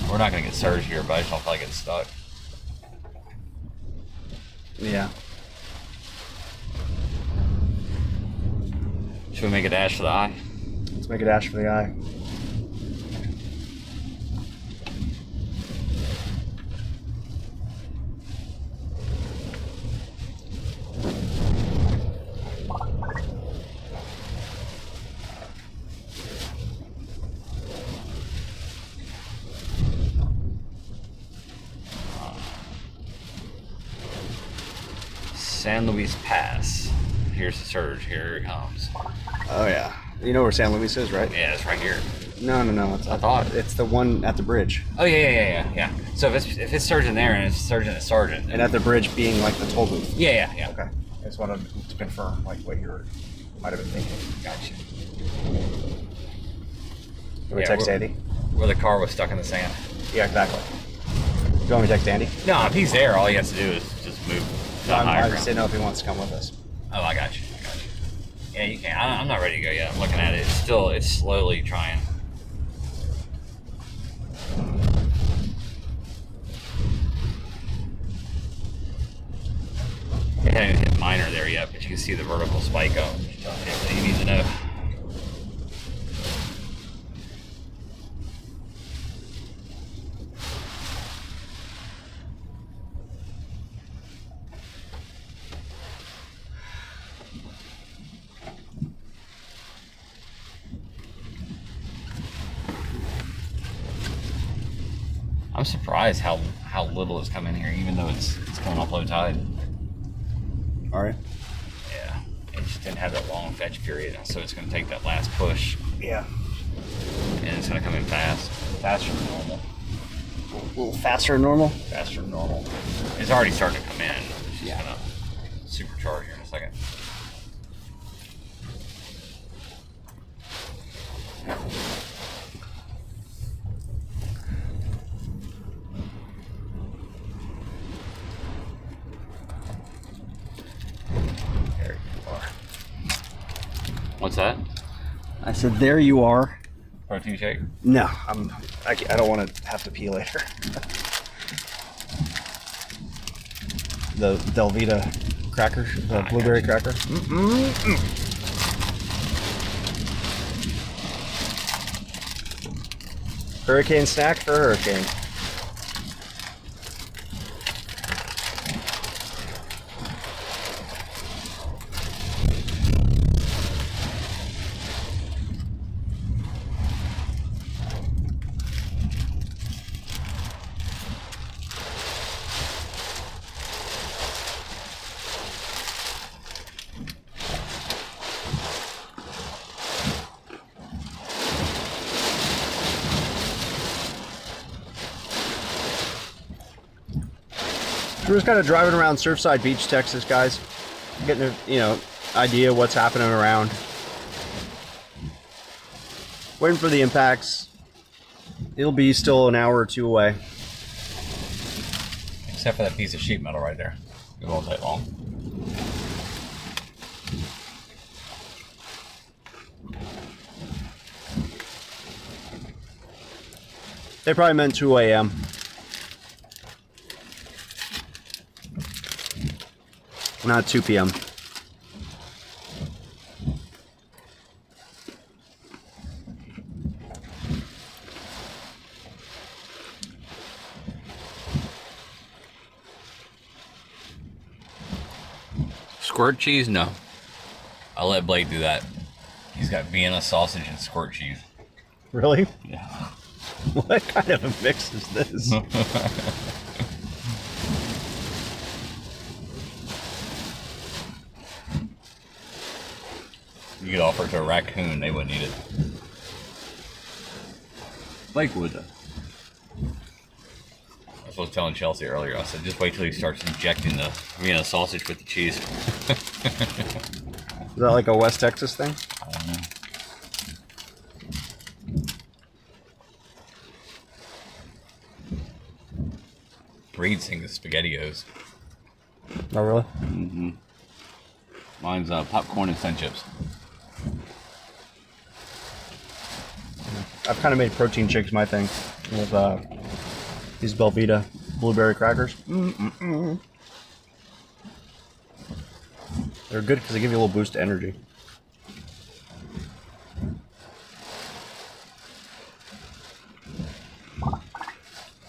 We're not going to get surge here, but I just don't feel like it's stuck. Yeah. Should we make a dash for the eye? Let's make a dash for the eye. San Luis Pass. Here's the surge. Here it comes. Oh yeah. You know where San Luis is, right? Yeah, it's right here. No. It's, I thought it's the one at the bridge. Oh yeah. So if it's surging there and it's surging at Sargent, And at the bridge being like the toll booth. yeah. Okay. I just wanted to confirm like what you might have been thinking. Gotcha. Can we Yeah, text we're- Andy? Where the car was stuck in the sand. Yeah, exactly. Do you want me to text Andy? No, if he's there, all he has to do is just move to I higher just ground. didn't know if he wants to come with us. Oh, I got you. Yeah, you can. I'm not ready to go yet. I'm looking at it. It's slowly trying. It hasn't hit minor there yet, but you can see the vertical spike going. Everything you need to know. I'm surprised how little has come in here, even though it's going off low tide. All right. Yeah, it just didn't have that long fetch period, so it's going to take that last push, Yeah. and it's going to come in faster than normal. A little faster than normal. Faster than normal. It's already starting to come in. It's just Yeah. going to supercharge here in a second. There you are. What's that? I said, there you are. Protein shake? No, I don't want to have to pee later. The Velveeta cracker, the blueberry cracker. Hurricane snack for Hurricane. We're just kind of driving around Surfside Beach, Texas, guys. Getting a, idea what's happening around. Waiting for the impacts. It'll be still an hour or two away. Except for that piece of sheet metal right there. It won't take long. They probably meant 2 a.m. Not 2 p.m. Squirt cheese? No. I'll let Blake do that. He's got Vienna sausage and squirt cheese. Really? Yeah. What kind of a mix is this? could offer it to a raccoon, they wouldn't eat it. Blake would, though. That's what I was telling Chelsea earlier. I said, just wait till he starts injecting the sausage with the cheese. Is that like a West Texas thing? I don't know. Breed's thing is SpaghettiOs. Oh, really? Mm-hmm. Mine's popcorn and sun chips. I've kind of made protein shakes my thing with these Belvita blueberry crackers. They're good because they give you a little boost of energy.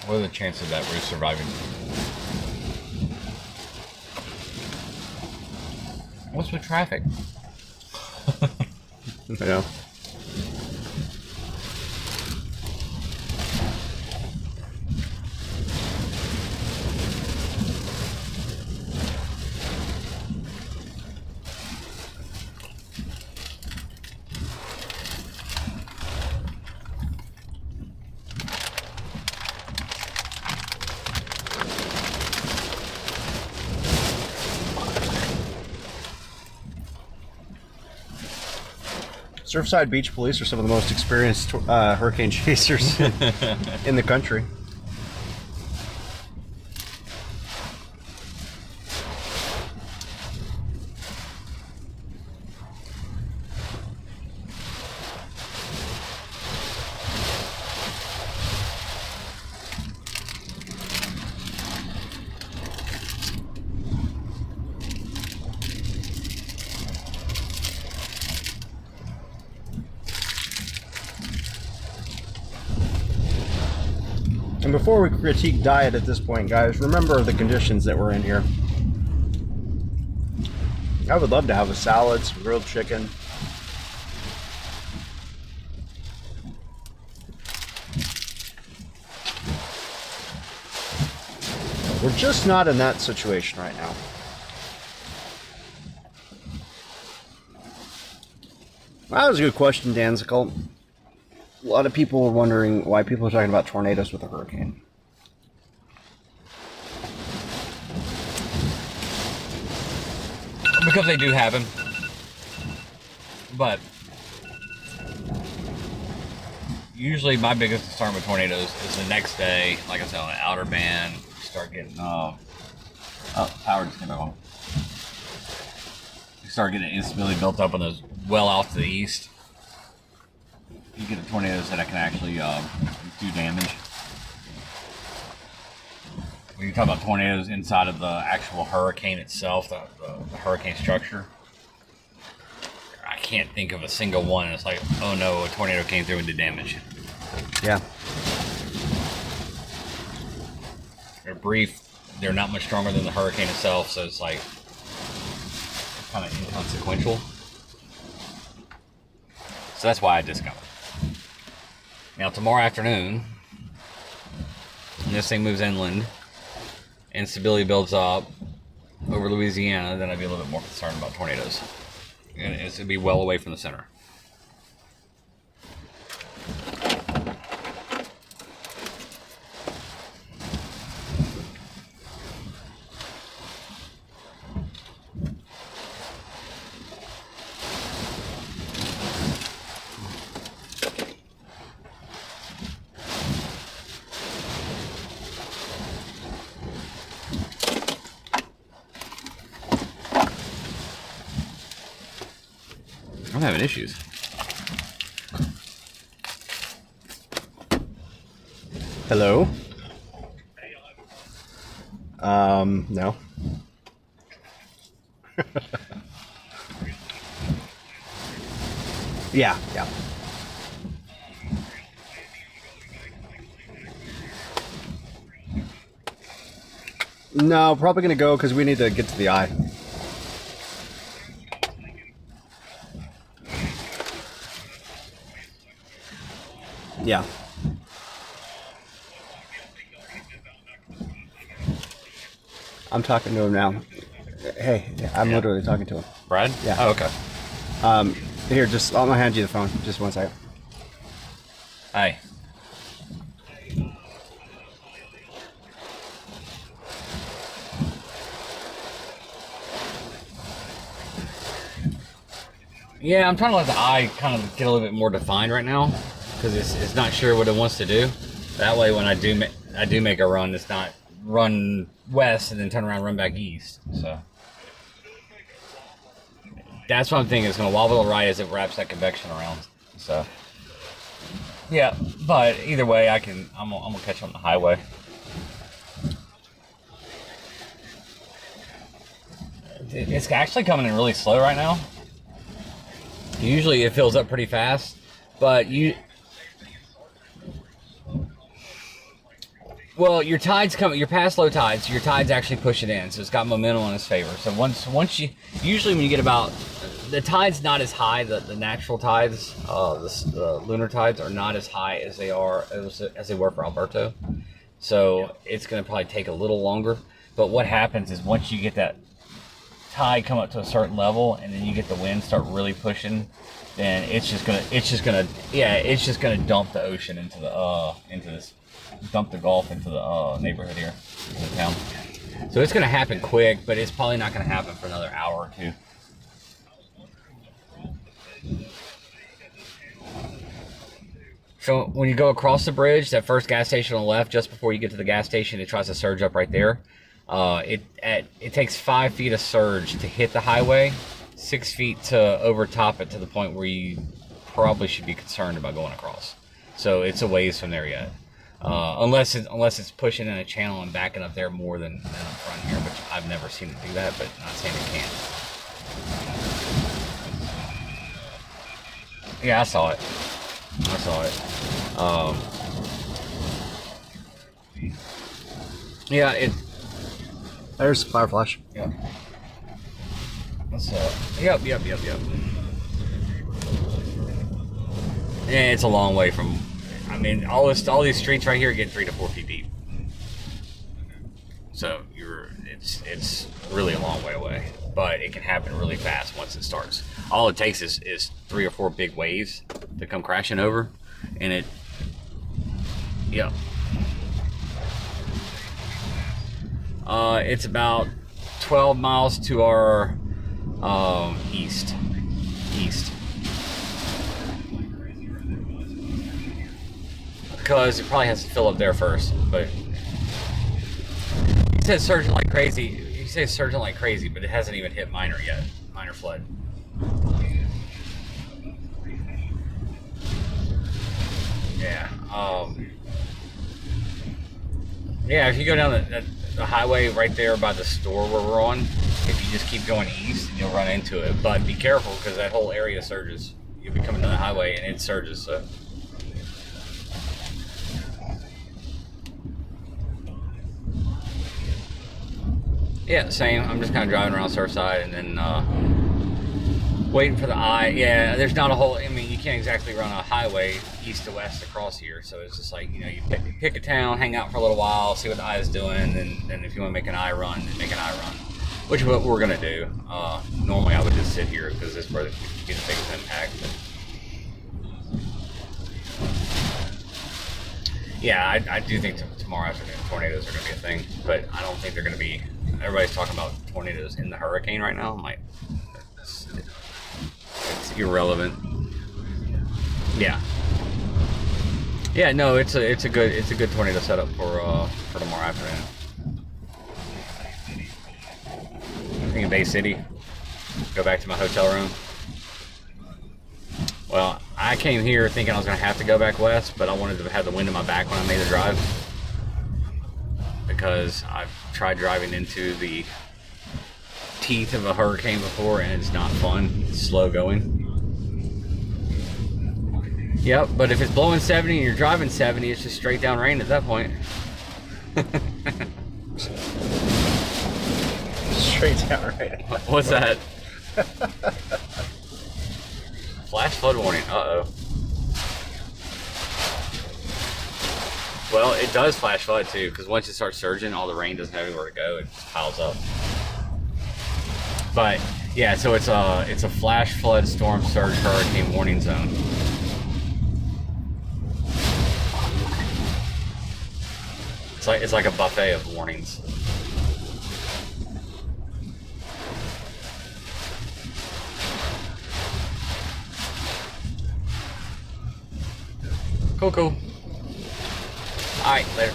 What are the chances that we're surviving? What's with traffic? I know. Surfside Beach Police are some of the most experienced hurricane chasers in the country. And before we critique diet at this point, guys, remember the conditions that we're in here. I would love to have a salad, some grilled chicken. We're just not in that situation right now. That was a good question, Danzicle. A lot of people are wondering why people are talking about tornadoes with a hurricane. Because they do happen. But usually my biggest concern with tornadoes is the next day, like I said, on the outer band, you start getting power just came back on. You start getting instability built up on those well off to the east. You get tornadoes that can actually do damage. When you talk about tornadoes inside of the actual hurricane itself, the hurricane structure, I can't think of a single one. It's like, oh no, a tornado came through and did damage. Yeah. They're brief. They're not much stronger than the hurricane itself, so it's like kind of inconsequential. So that's why I discount it. Now tomorrow afternoon, when this thing moves inland, instability builds up over Louisiana, then I'd be a little bit more concerned about tornadoes. And it's going to be well away from the center. I'm having issues. Hello? No. Yeah. No, probably gonna go because we need to get to the eye. Yeah. I'm talking to him now. Hey, I'm literally talking to him. Brad? Yeah. Oh, okay. Here, just I'll hand you the phone. Just 1 second. Hi. Yeah, I'm trying to let the eye kind of get a little bit more defined right now because it's not sure what it wants to do. That way, when I do make a run, it's not run west and then turn around and run back east. So that's what I'm thinking. It's going to wobble right as it wraps that convection around. So yeah, but either way, I'm gonna catch on the highway. It's actually coming in really slow right now. Usually it fills up pretty fast, but your tides come, you're past low tides, so your tides actually push it in, so it's got momentum in its favor. So once you, usually when you get about, the tide's not as high, the natural tides, the lunar tides are not as high as they were for Alberto. So it's going to probably take a little longer. But what happens is once you get that tide come up to a certain level and then you get the wind start really pushing, then it's just gonna dump the ocean into this, dump the Gulf into the neighborhood here, into the town. So it's gonna happen quick, but it's probably not gonna happen for another hour or two. So when you go across the bridge, that first gas station on the left, just before you get to the gas station, it tries to surge up right there. It takes 5 feet of surge to hit the highway, 6 feet to overtop it to the point where you probably should be concerned about going across. So it's a ways from there yet, unless it's pushing in a channel and backing up there more than up front here, which I've never seen it do that, but not saying it can't. Yeah, I saw it. Yeah, There's fire flash. Yeah. Yep. Yeah, it's a long way from. I mean, all these streets right here get 3 to 4 feet deep. So it's really a long way away, but it can happen really fast once it starts. All it takes is 3 or 4 big waves to come crashing over, and it. Yeah. It's about 12 miles to our east. Because it probably has to fill up there first, but he says surging like crazy. He says surging like crazy, but it hasn't even hit minor yet. Minor flood. Yeah. Yeah, if you go down the highway right there by the store where we're on, if you just keep going east, you'll run into it. But be careful because that whole area surges. You'll be coming down the highway and it surges. So. Yeah, same. I'm just kind of driving around Surfside and then waiting for the eye. Yeah, there's not a whole. I mean, you can't exactly run a highway east to west across here. So it's just like, you pick a town, hang out for a little while, see what the eye is doing, and if you want to make an eye run, then make an eye run. Which is what we're gonna do. Normally, I would just sit here because this is where you get the biggest impact. But yeah, I do think tomorrow afternoon tornadoes are gonna be a thing, but I don't think they're gonna be. Everybody's talking about tornadoes in the hurricane right now. I'm like, it's irrelevant. Yeah. Yeah, no, it's a good tornado setup for tomorrow afternoon. I think in Bay City. Go back to my hotel room. Well, I came here thinking I was gonna have to go back west, but I wanted to have the wind in my back when I made the drive. Because I've tried driving into the teeth of a hurricane before and it's not fun. It's slow going. Yep, but if it's blowing 70 and you're driving 70, it's just straight down rain at that point. Straight down rain. What's that? Flash flood warning. Uh-oh. Well, it does flash flood too, because once it starts surging, all the rain doesn't have anywhere to go. It just piles up. But Yeah, so it's a flash flood storm surge hurricane warning zone. It's like a buffet of warnings. Cool. All right, later.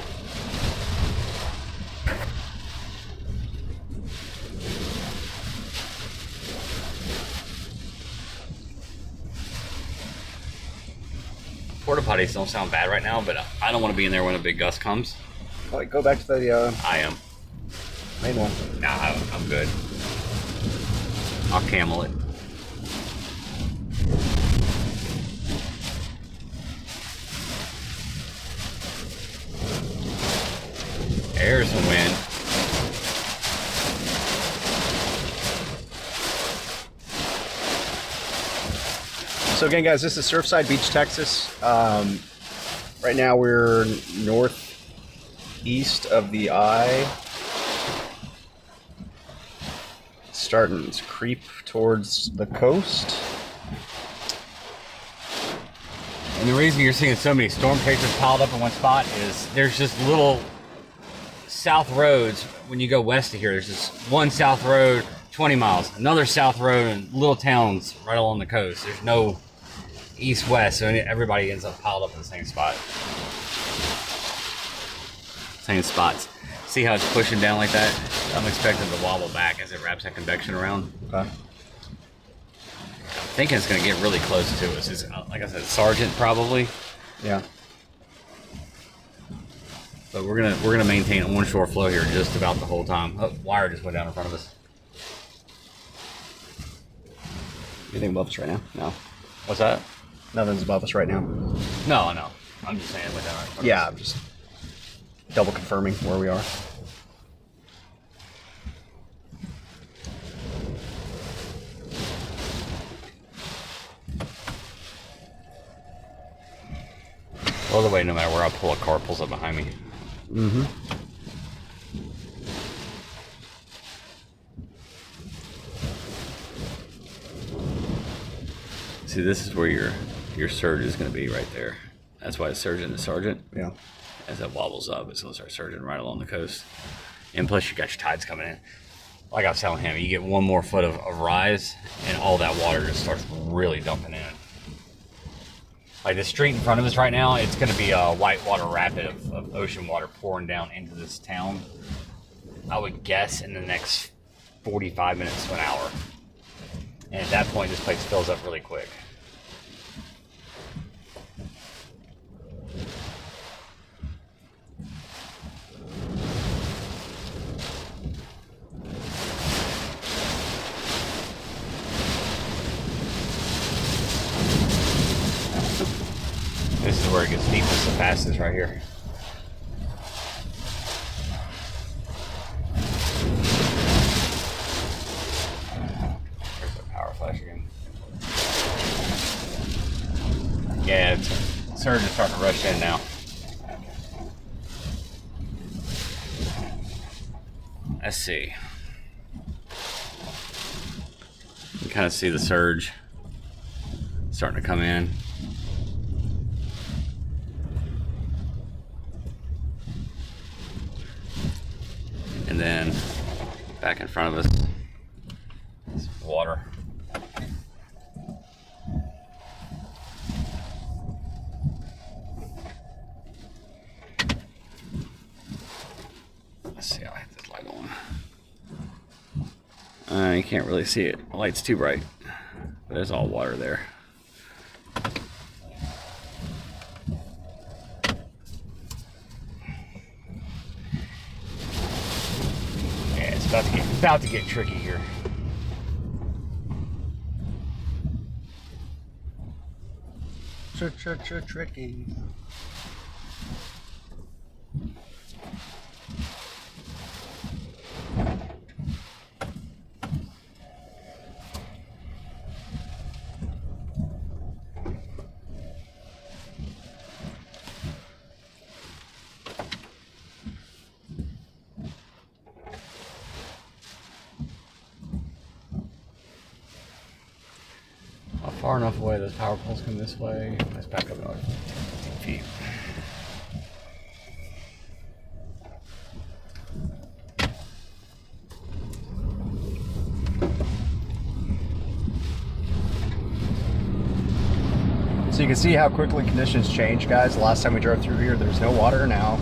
Porta potties don't sound bad right now, but I don't want to be in there when a big gust comes. Like, go back to the I am. main one. Nah, I'm good. I'll camel it. There's some wind. So again, guys, this is Surfside Beach, Texas. Right now we're northeast of the eye. Starting to creep towards the coast. And the reason you're seeing so many storm chasers piled up in one spot is there's just little south roads. When you go west of here, there's just one south road, 20 miles, another south road, and little towns right along the coast. There's no east-west, so everybody ends up piled up in the same spot. Same spots. See how it's pushing down like that? I'm expecting to wobble back as it wraps that convection around. Okay. I'm thinking it's going to get really close to us. It's, like I said, Sergeant probably. Yeah. But we're gonna maintain onshore flow here just about the whole time. Oh, wire just went down in front of us. Anything above us right now? No. What's that? Nothing's above us right now. No. I'm just saying it went down right in front Yeah, of us. I'm just double confirming where we are. All the way, no matter where I pull, a car pulls up behind me. Mm-hmm. See, this is where your surge is going to be right there. That's why it's surging the Sergeant. Yeah. As it wobbles up, it's going to start surging right along the coast. And plus, you got your tides coming in. Like I was telling him, you get one more foot of rise, and all that water just starts really dumping in. Like the street in front of us right now, it's going to be a whitewater rapid of ocean water pouring down into this town. I would guess in the next 45 minutes to an hour. And at that point, this place fills up really quick. This is where it gets deepest the fastest right here. There's the power flash again. Yeah, surge is starting to rush in now. Let's see. You can kind of see the surge starting to come in. And then back in front of us is water. Let's see how I hit this light on. You can't really see it. The light's too bright. But there's all water there. About to get tricky here. Tricky. far enough away. Those power poles come this way. Let's back up another 15 feet. So you can see how quickly conditions change, guys. The last time we drove through here, there's no water now.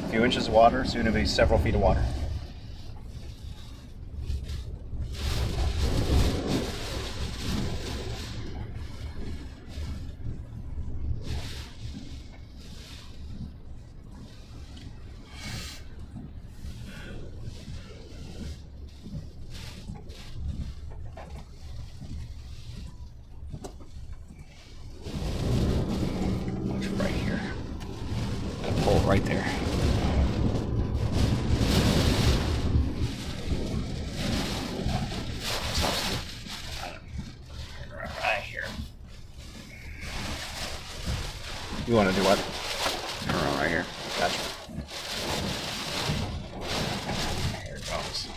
A few inches of water, soon to be several feet of water. Right there. Right here. You want to do what? Turn around right here. Gotcha. Here it goes.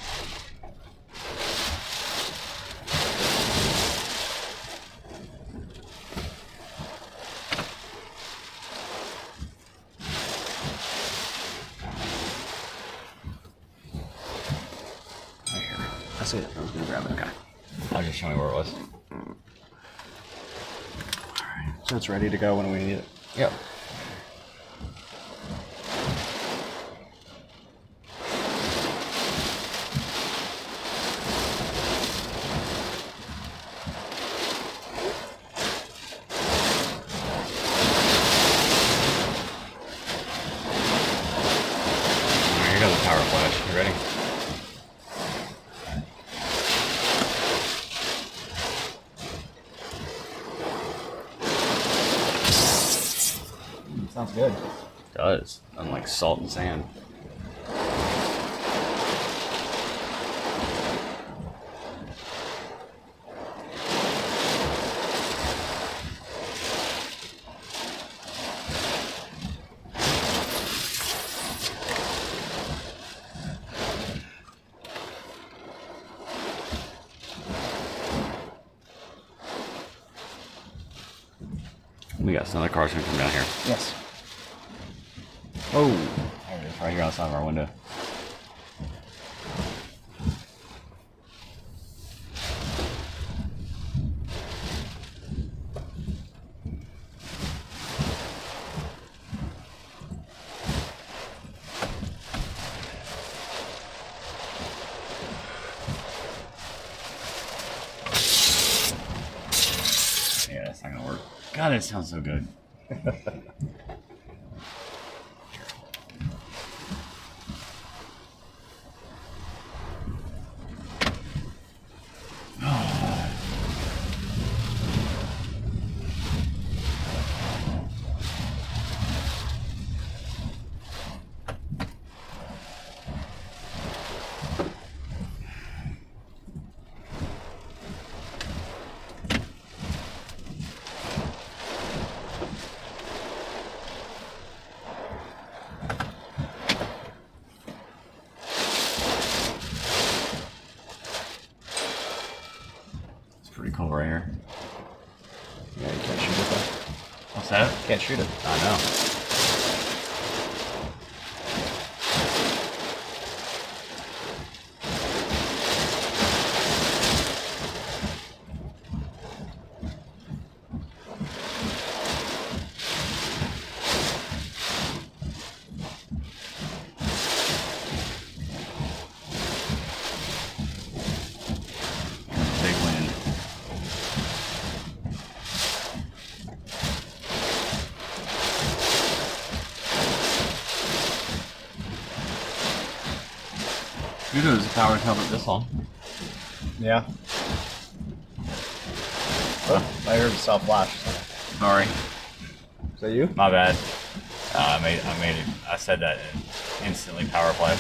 That's it. I was gonna grab it. Okay. I'll just show me where it was. Alright. So it's ready to go when we need it. Yep. Here goes the power flash. You ready? Sounds good. It does. Unlike salt and sand. We got some other cars gonna come down here. Yes. Oh, there it is, right here outside of our window. Yeah, that's not gonna work. God, it sounds so good. Pretty cool right here. Yeah, you can't shoot it though. What's that? Can't shoot it. I know. Big wind. Kudos, the power's held up this long. Yeah. Oh, I heard a soft flash. Sorry, Is that you? my bad. I made it. I said that and instantly power flash.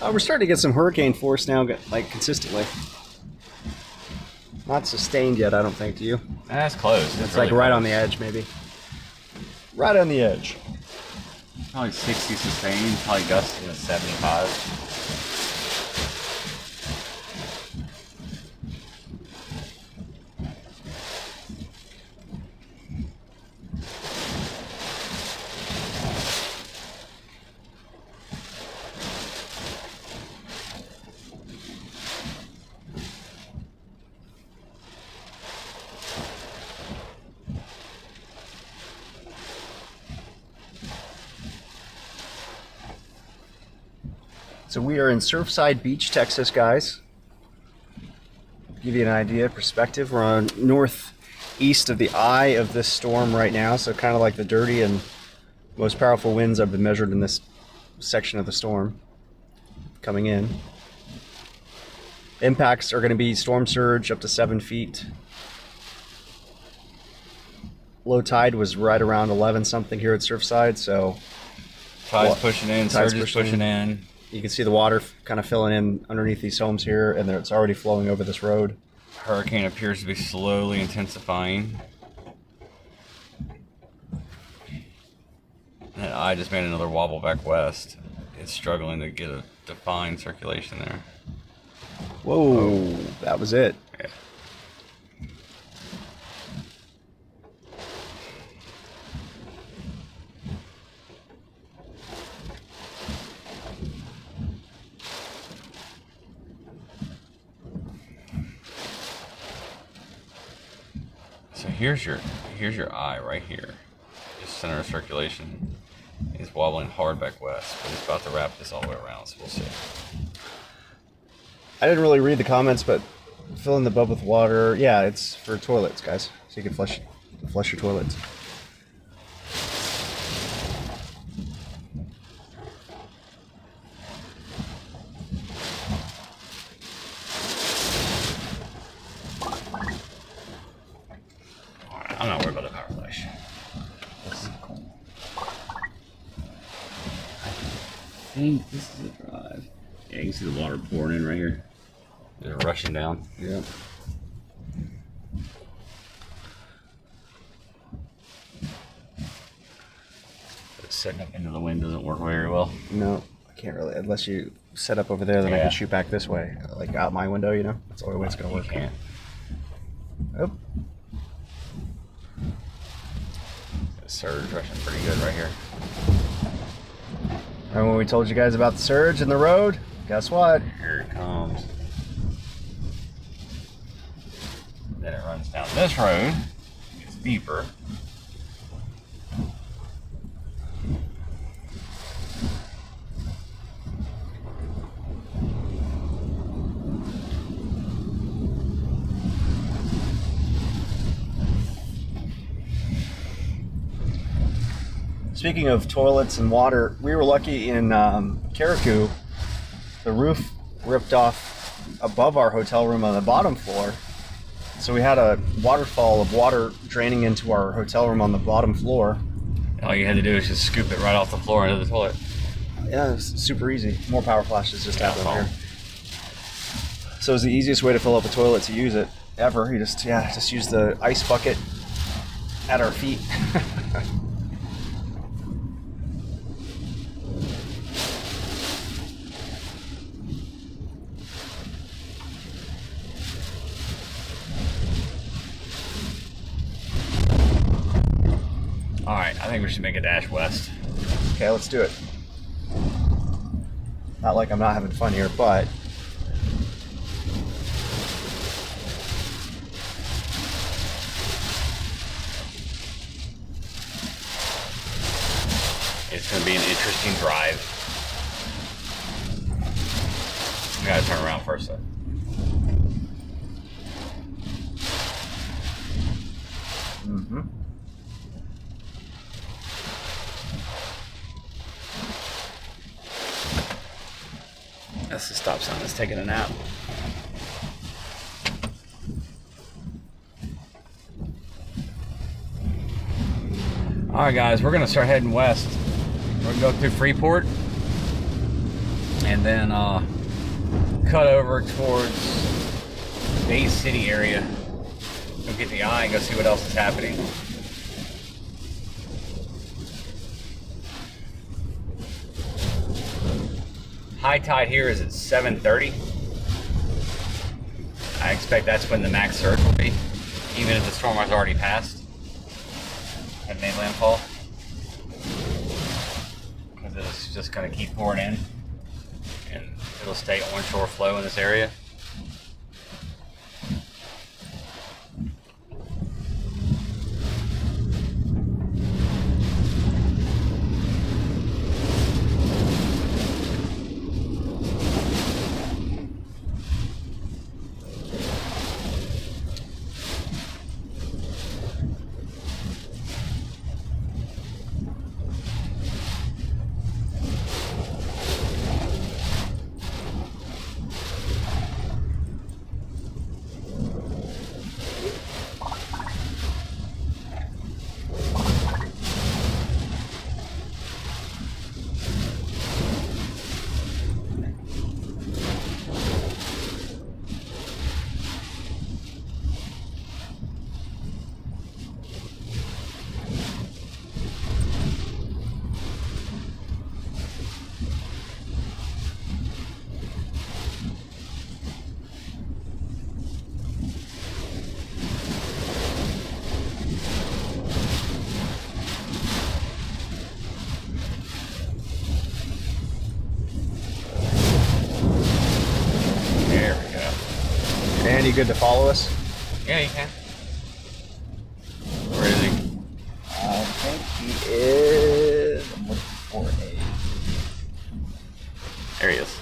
We're starting to get some hurricane force now, like consistently. Not sustained yet, I don't think. Do you? That's close. It's really like right close. on the edge, maybe. Right on the edge. Probably 60 sustained. Probably gusts in the 75. So we are in Surfside Beach, Texas, guys. Give you an idea of perspective. We're on northeast of the eye of this storm right now, so kind of like the dirty and most powerful winds have been measured in this section of the storm coming in. Impacts are going to be storm surge up to 7 feet. Low tide was right around 11 something here at Surfside, so Tide's pushing in, surge is pushing in. you can see the water kind of filling in underneath these homes here, and it's already flowing over this road. Hurricane appears to be slowly intensifying. That eye just made another wobble back west. It's struggling to get a defined circulation there. Whoa, that was it. Yeah. So here's your eye right here. Just center of circulation. It's wobbling hard back west, but it's about to wrap this all the way around, so we'll see. I didn't really read the comments, but filling the bub with water, yeah, it's for toilets, guys. So you can flush your toilets. I'm not worried about the power flash. This is cool. I think this is a drive. Yeah, you can see the water pouring in right here. They're rushing down. Yeah. Setting up into the wind doesn't work very well. No, I can't really. Unless you set up over there, then I Yeah. can shoot back this way, like out my window. You know, that's the only way it's gonna work. You can't. Oh, The surge rushing pretty good right here. and when we told you guys about the surge in the road, guess what? Here it comes. Then it runs down this road. It's deeper. Speaking of toilets and water, we were lucky in Carriacou. The roof ripped off above our hotel room on the bottom floor. So we had a waterfall of water draining into our hotel room on the bottom floor. All you had to do is just scoop it right off the floor into the toilet. Yeah, it's super easy. More power flashes just happened Yeah, here. So it was the easiest way to fill up a toilet to use it ever. You just use the ice bucket at our feet. Alright, I think we should make a dash west. Okay, let's do it. Not like I'm not having fun here, but It's going to be an interesting drive. We gotta turn around first though. mm-hmm. That's the stop sign that's taking a nap. Alright guys, we're gonna start heading west. We're gonna go through Freeport and then cut over towards Bay City area. Go get the eye and go see what else is happening. High tide here is at 7:30. I expect that's when the max surge will be, even if the storm has already passed and made landfall. Because it's just going to keep pouring in and it'll stay onshore flow in this area. Randy good to follow us? Yeah, you can. Where is he? I think he is. I'm looking for a. There he is.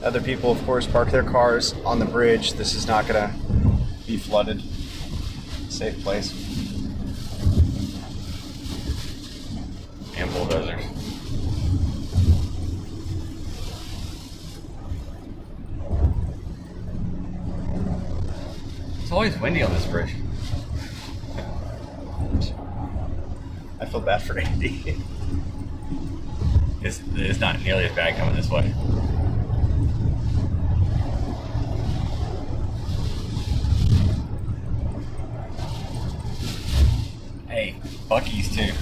Other people, of course, park their cars on the bridge. This is not going to be flooded. Safe place. And bulldozers. It's always windy on this bridge. I feel bad for Andy. It's not nearly as bad coming this way. Hey, Buc-ee's too.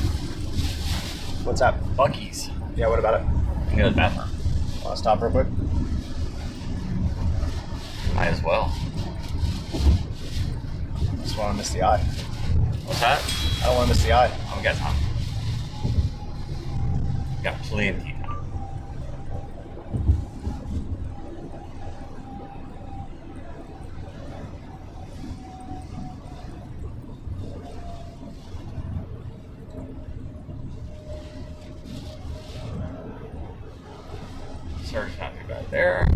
What's up? Buc-ee's. Yeah, what about it? You can go to the bathroom. Want to stop real quick? Might as well. Just want to miss the eye. What's that? I don't want to miss the eye. Oh, we got time. Got plenty of time. Search not too bad there.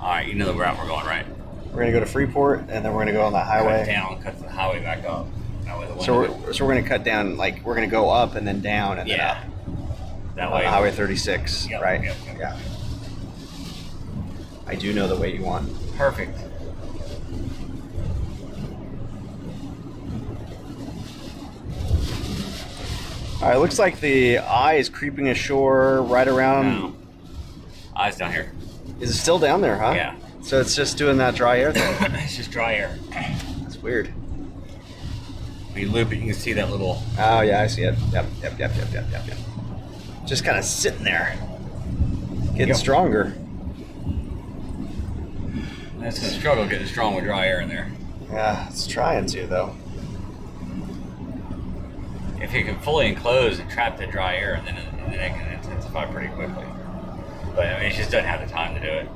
Alright, you know the route we're going, right? We're gonna go to Freeport, and then we're gonna go on that Cut highway. down, cut the highway back up. That way the wind So we're gonna cut down, like we're gonna go up and then down and then up. That On way. Highway 36, Yep, right? yep, yep. Yeah. I do know the way you want. Perfect. All right, looks like the eye is creeping ashore right around. No. Eyes down here. Is it still down there, huh? Yeah. So it's just doing that dry air thing. It's just dry air. It's weird. When you loop it, you can see that little. Oh yeah, I see it. Yep. Just kind of sitting there, getting Yep. stronger. That's gonna struggle getting strong with dry air in there. Yeah, it's trying to though. If you can fully enclose and trap the dry air, then it can intensify pretty quickly. But I mean, it just doesn't have the time to do it.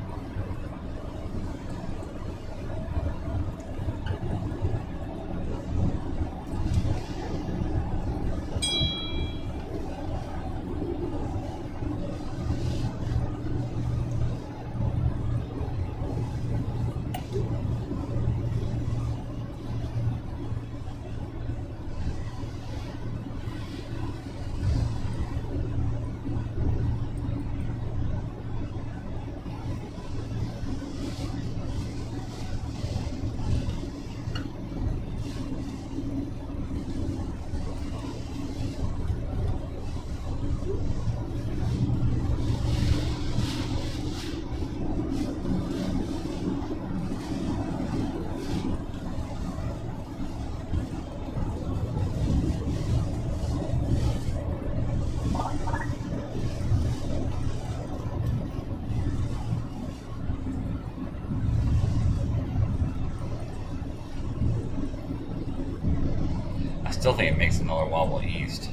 Still think it makes another wobble east.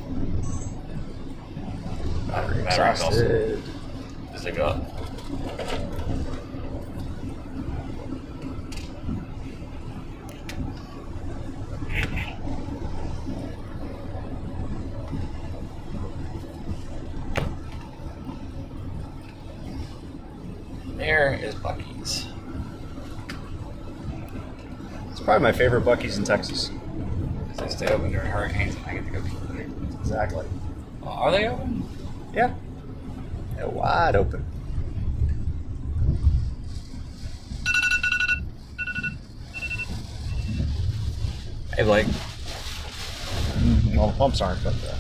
Battery's also. Exhausted. Just leave it up. There is Buc-ee's. It's probably my favorite Buc-ee's in Texas. They stay open during hurricanes and I get to go. Exactly. Are they open? Yeah. They're wide open. Hey, Blake. Well, the pumps aren't, but the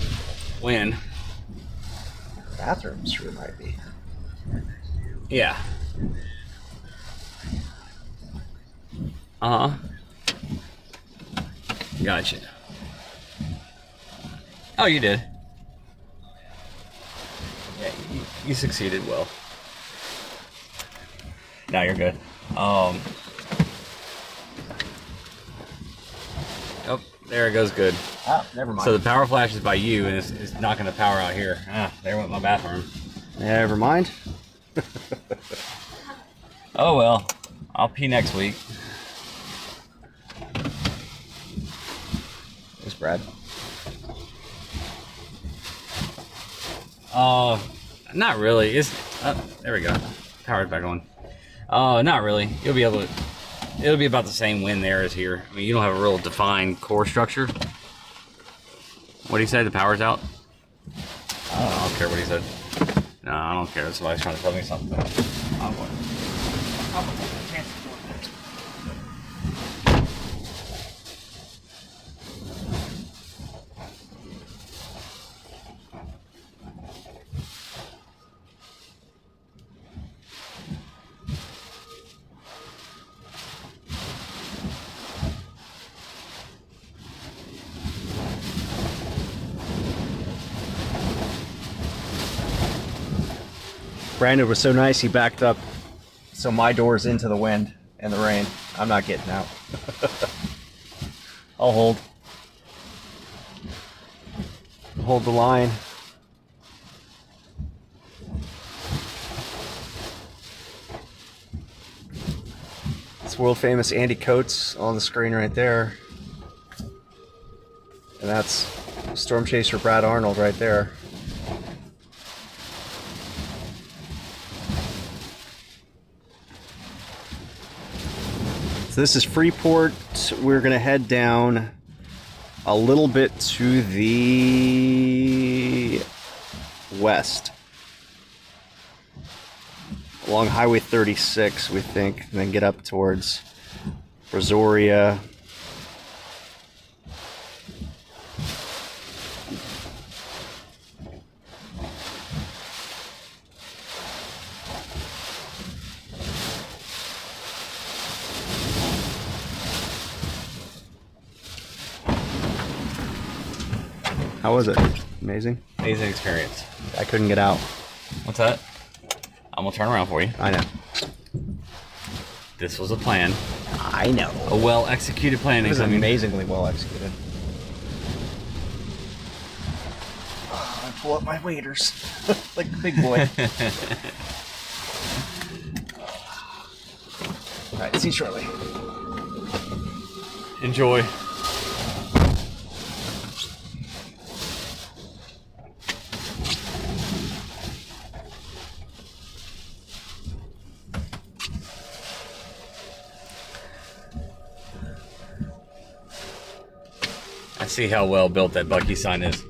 When? bathrooms sure might be. Yeah. Uh-huh. Gotcha. Oh, you did. Yeah, you succeeded well. Now you're good. Oh, there it goes good. Ah, never mind. So the power flash is by you, and it's not going to power out here. Ah, there went my bathroom. Never mind. Oh well, I'll pee next week. There's Brad. Not really. It's there we go. Powered back on. Not really. You'll be able to. It'll be about the same wind there as here. I mean, you don't have a real defined core structure. What did he say? The power's out? I don't care what he said. No, I don't care. Somebody's trying to tell me something. Brandon was so nice, he backed up so my door's into the wind and the rain. I'm not getting out. I'll hold. Hold the line. It's world famous Andy Coates on the screen right there. And that's Storm Chaser Brad Arnold right there. So this is Freeport. We're going to head down a little bit to the west. Along Highway 36, we think, and then get up towards Brazoria. How was it? Amazing? Amazing experience. I couldn't get out. What's that? I'm gonna turn around for you. I know. This was a plan. I know. A well-executed plan. It was amazingly well executed. I pull up my waders like a big boy. All right, see you shortly. Enjoy. I see how well built that Bucky sign is.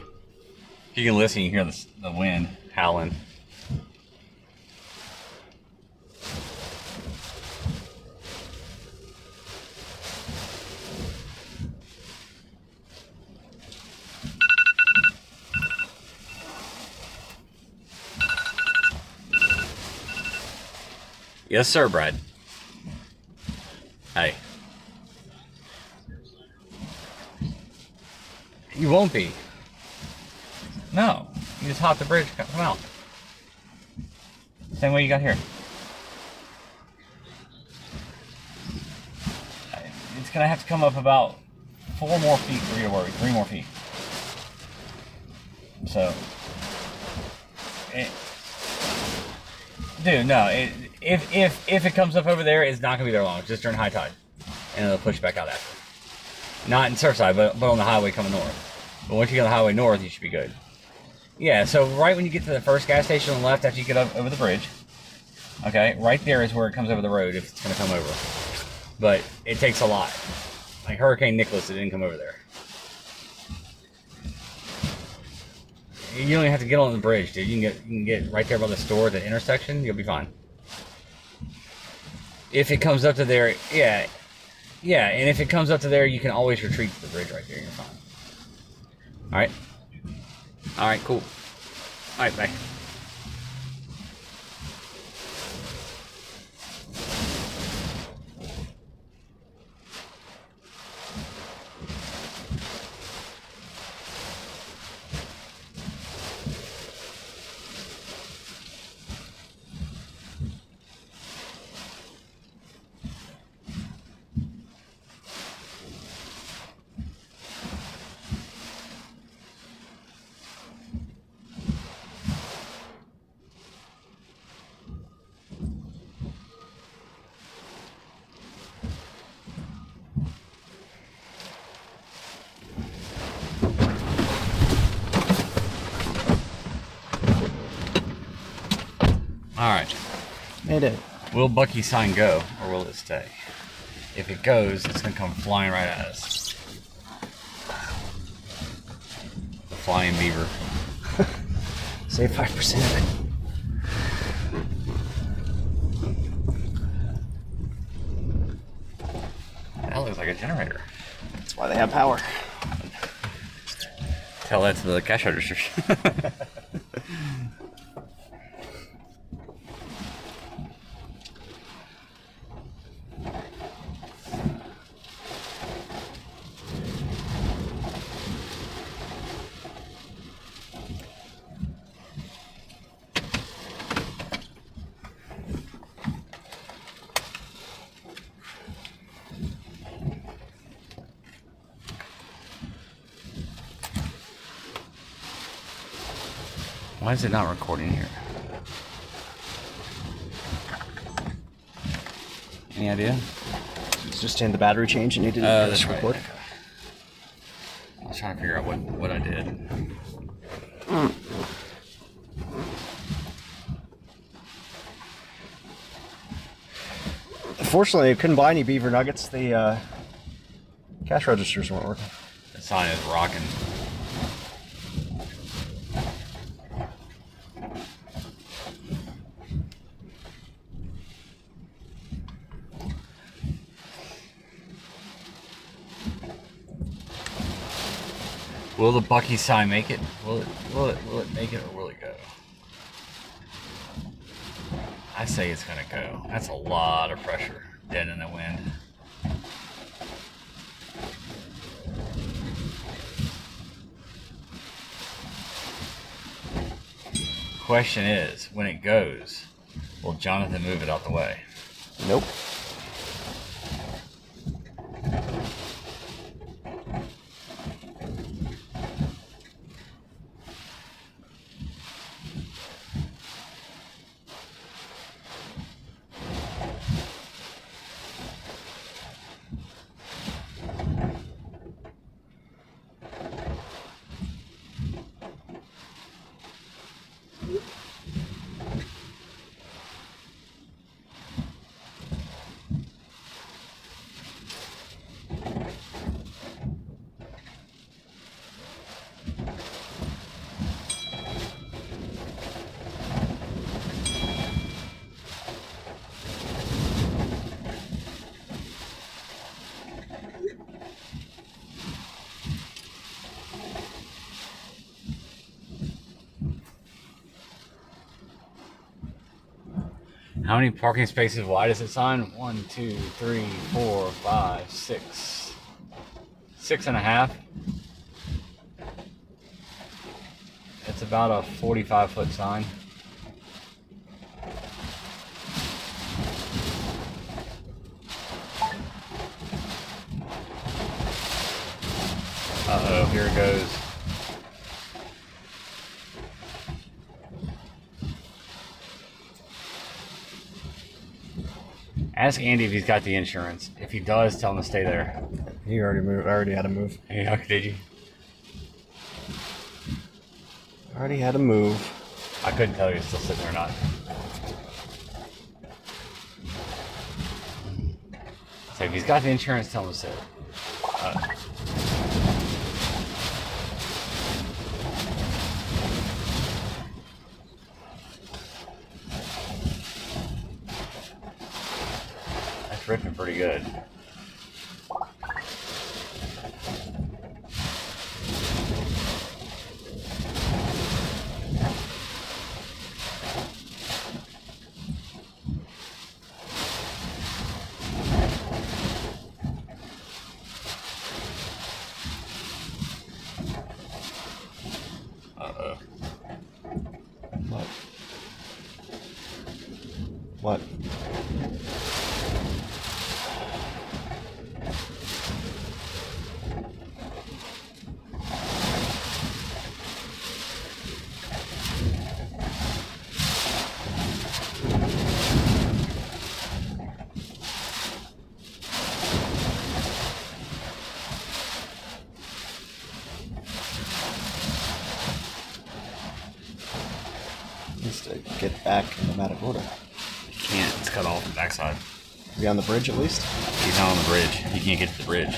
If you can listen, you hear the wind howling. Yes, sir, Brad. Hey. You won't be. No. You just hop the bridge, come out. Same way you got here. It's gonna have to come up about 4 more feet for you to worry. 3 more feet. So. Dude, no. If it comes up over there, it's not gonna be there long. It's just during high tide. And it'll push back out after. Not in Surfside, but on the highway coming north. But once you get on the highway north, you should be good. Yeah, so right when you get to the first gas station on the left after you get up over the bridge, okay, right there is where it comes over the road if it's going to come over. But it takes a lot. Like Hurricane Nicholas, it didn't come over there. You don't even have to get on the bridge, dude. You can get right there by the store at the intersection. You'll be fine. If it comes up to there, yeah. And if it comes up to there, you can always retreat to the bridge right there. You're fine. All right, cool. All right, bye. Alright. Made it. Will Bucky's sign go, or will it stay? If it goes, it's going to come flying right at us. The flying beaver. Save 5%. That looks like a generator. That's why they have power. Tell that to the cash registers. Why is it not recording here? Any idea? It's just in the battery change and needed to That's right. record. Okay. I was trying to figure out what I did. Unfortunately, I couldn't buy any beaver nuggets. The cash registers weren't working. The sign is rocking. Will the Bucky sign make it? Will it make it, or will it go? I say it's gonna go. That's a lot of pressure dead in the wind. Question is, when it goes, will Jonathan move it out the way? Nope. How many parking spaces wide is it sign? 1, 2, 3, 4, 5, 6. 6.5. It's about a 45-foot sign. Uh-oh, here it goes. Ask Andy if he's got the insurance. If he does, tell him to stay there. He already moved. I already had to move. Yeah, did you? I already had to move. I couldn't tell you he's still sitting there or not. So if he's got the insurance, tell him to sit. drifting pretty good. Uh-oh. What? What? Needs to get back in the Matagorda. Can't. It's cut off the backside. Be on the bridge at least? He's not on the bridge. He can't get to the bridge.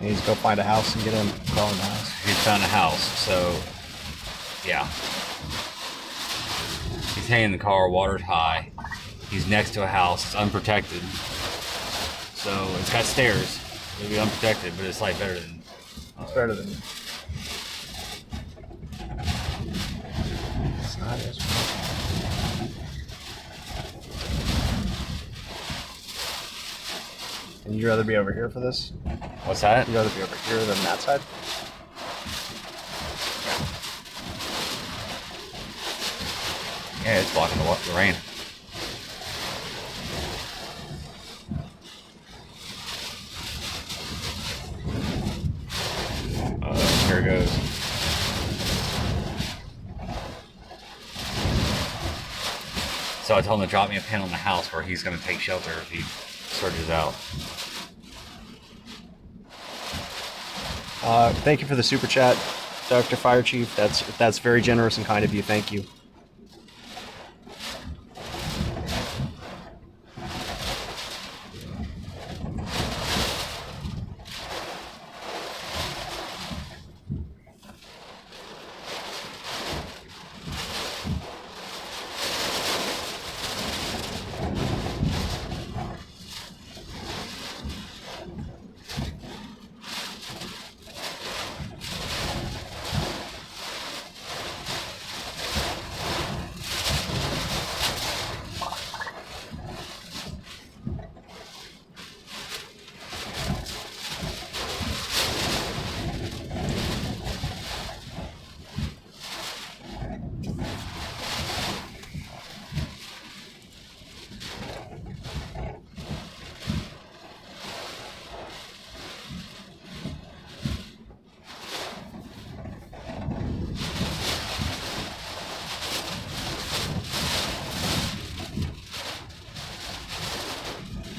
He needs to go find a house and get him crawl in the house. He's found a house, so yeah. He's hanging in the car, water's high. He's next to a house, it's unprotected. So it's got stairs. It'll be unprotected, but it's like better than. It's better than. It's not as And you'd rather be over here for this? What's that? You'd rather be over here than that side? Yeah, it's blocking the rain. Here it goes. So I told him to drop me a pin on the house where he's going to take shelter if he surges out. Thank you for the super chat, Dr. Fire Chief. That's very generous and kind of you. Thank you.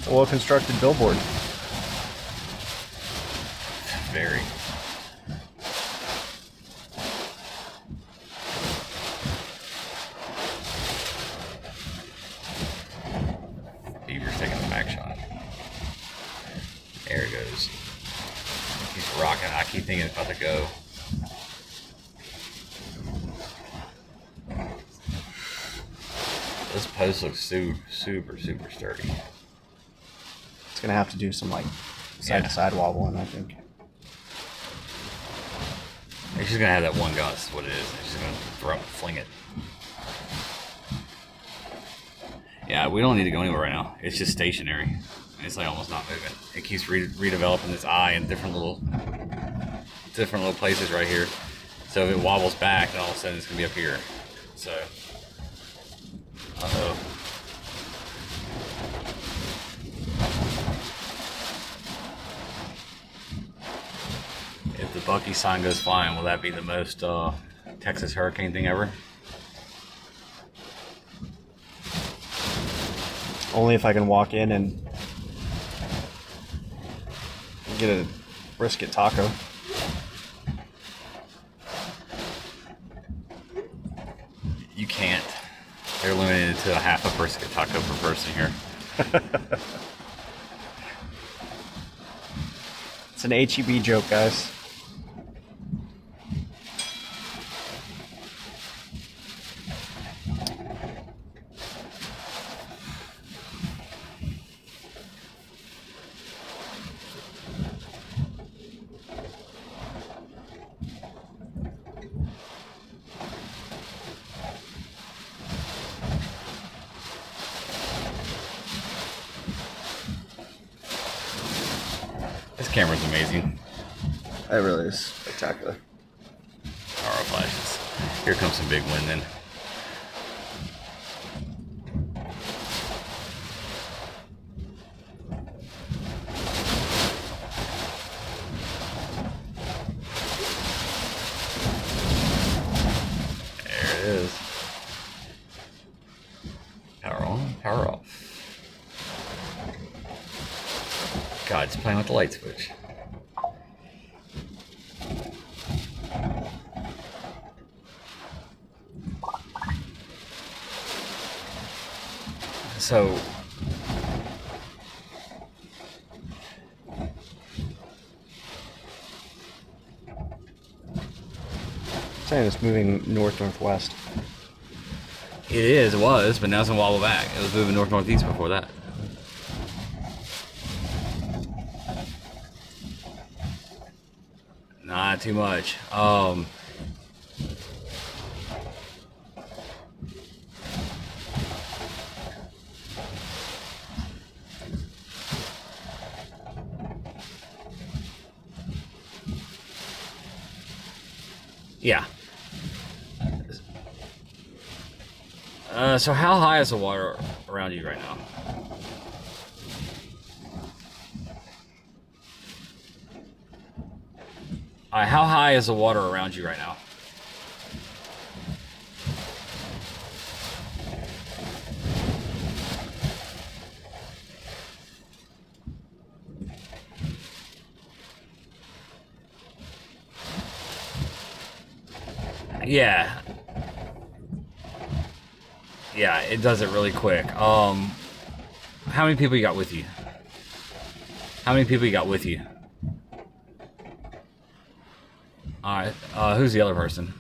Well-constructed billboard. Very. Beaver's taking the back shot. There it goes. He's rocking. I keep thinking it's about to go. This post looks super sturdy. It's gonna have to do some like side-to-side wobbling, I think. It's just gonna have that one gust. What it is. It's just gonna fling it. Yeah, we don't need to go anywhere right now. It's just stationary. It's like almost not moving. It keeps redeveloping this eye in different little places right here. So if it wobbles back, then all of a sudden it's gonna be up here. So, uh-oh. If the Bucky sign goes flying, will that be the most Texas hurricane thing ever? Only if I can walk in and get a brisket taco. You can't. They're limited to a half a brisket taco per person here. It's an HEB joke, guys. This camera's amazing. It really is spectacular. RO flashes. Here comes some big wind then. There it is. Power on, power off. God, it's playing with the light switch. So, Saying it's moving north-northwest. it was, but now it's gonna wobble back. It was moving north-northeast before that. Not too much. Yeah. So how high is the water around you right now? How high is the water around you right now? Yeah. Yeah, it does it really quick. How many people you got with you? How many people you got with you? Alright, who's the other person?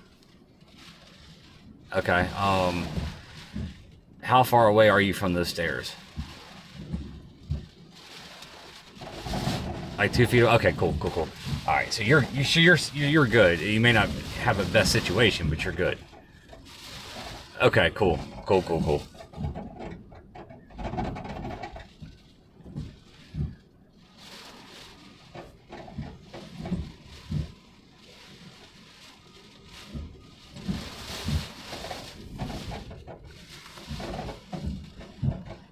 Okay, how far away are you from those stairs? Like 2 feet? Okay, cool. Alright, so you're good. You may not have the best situation, but you're good. Okay, cool.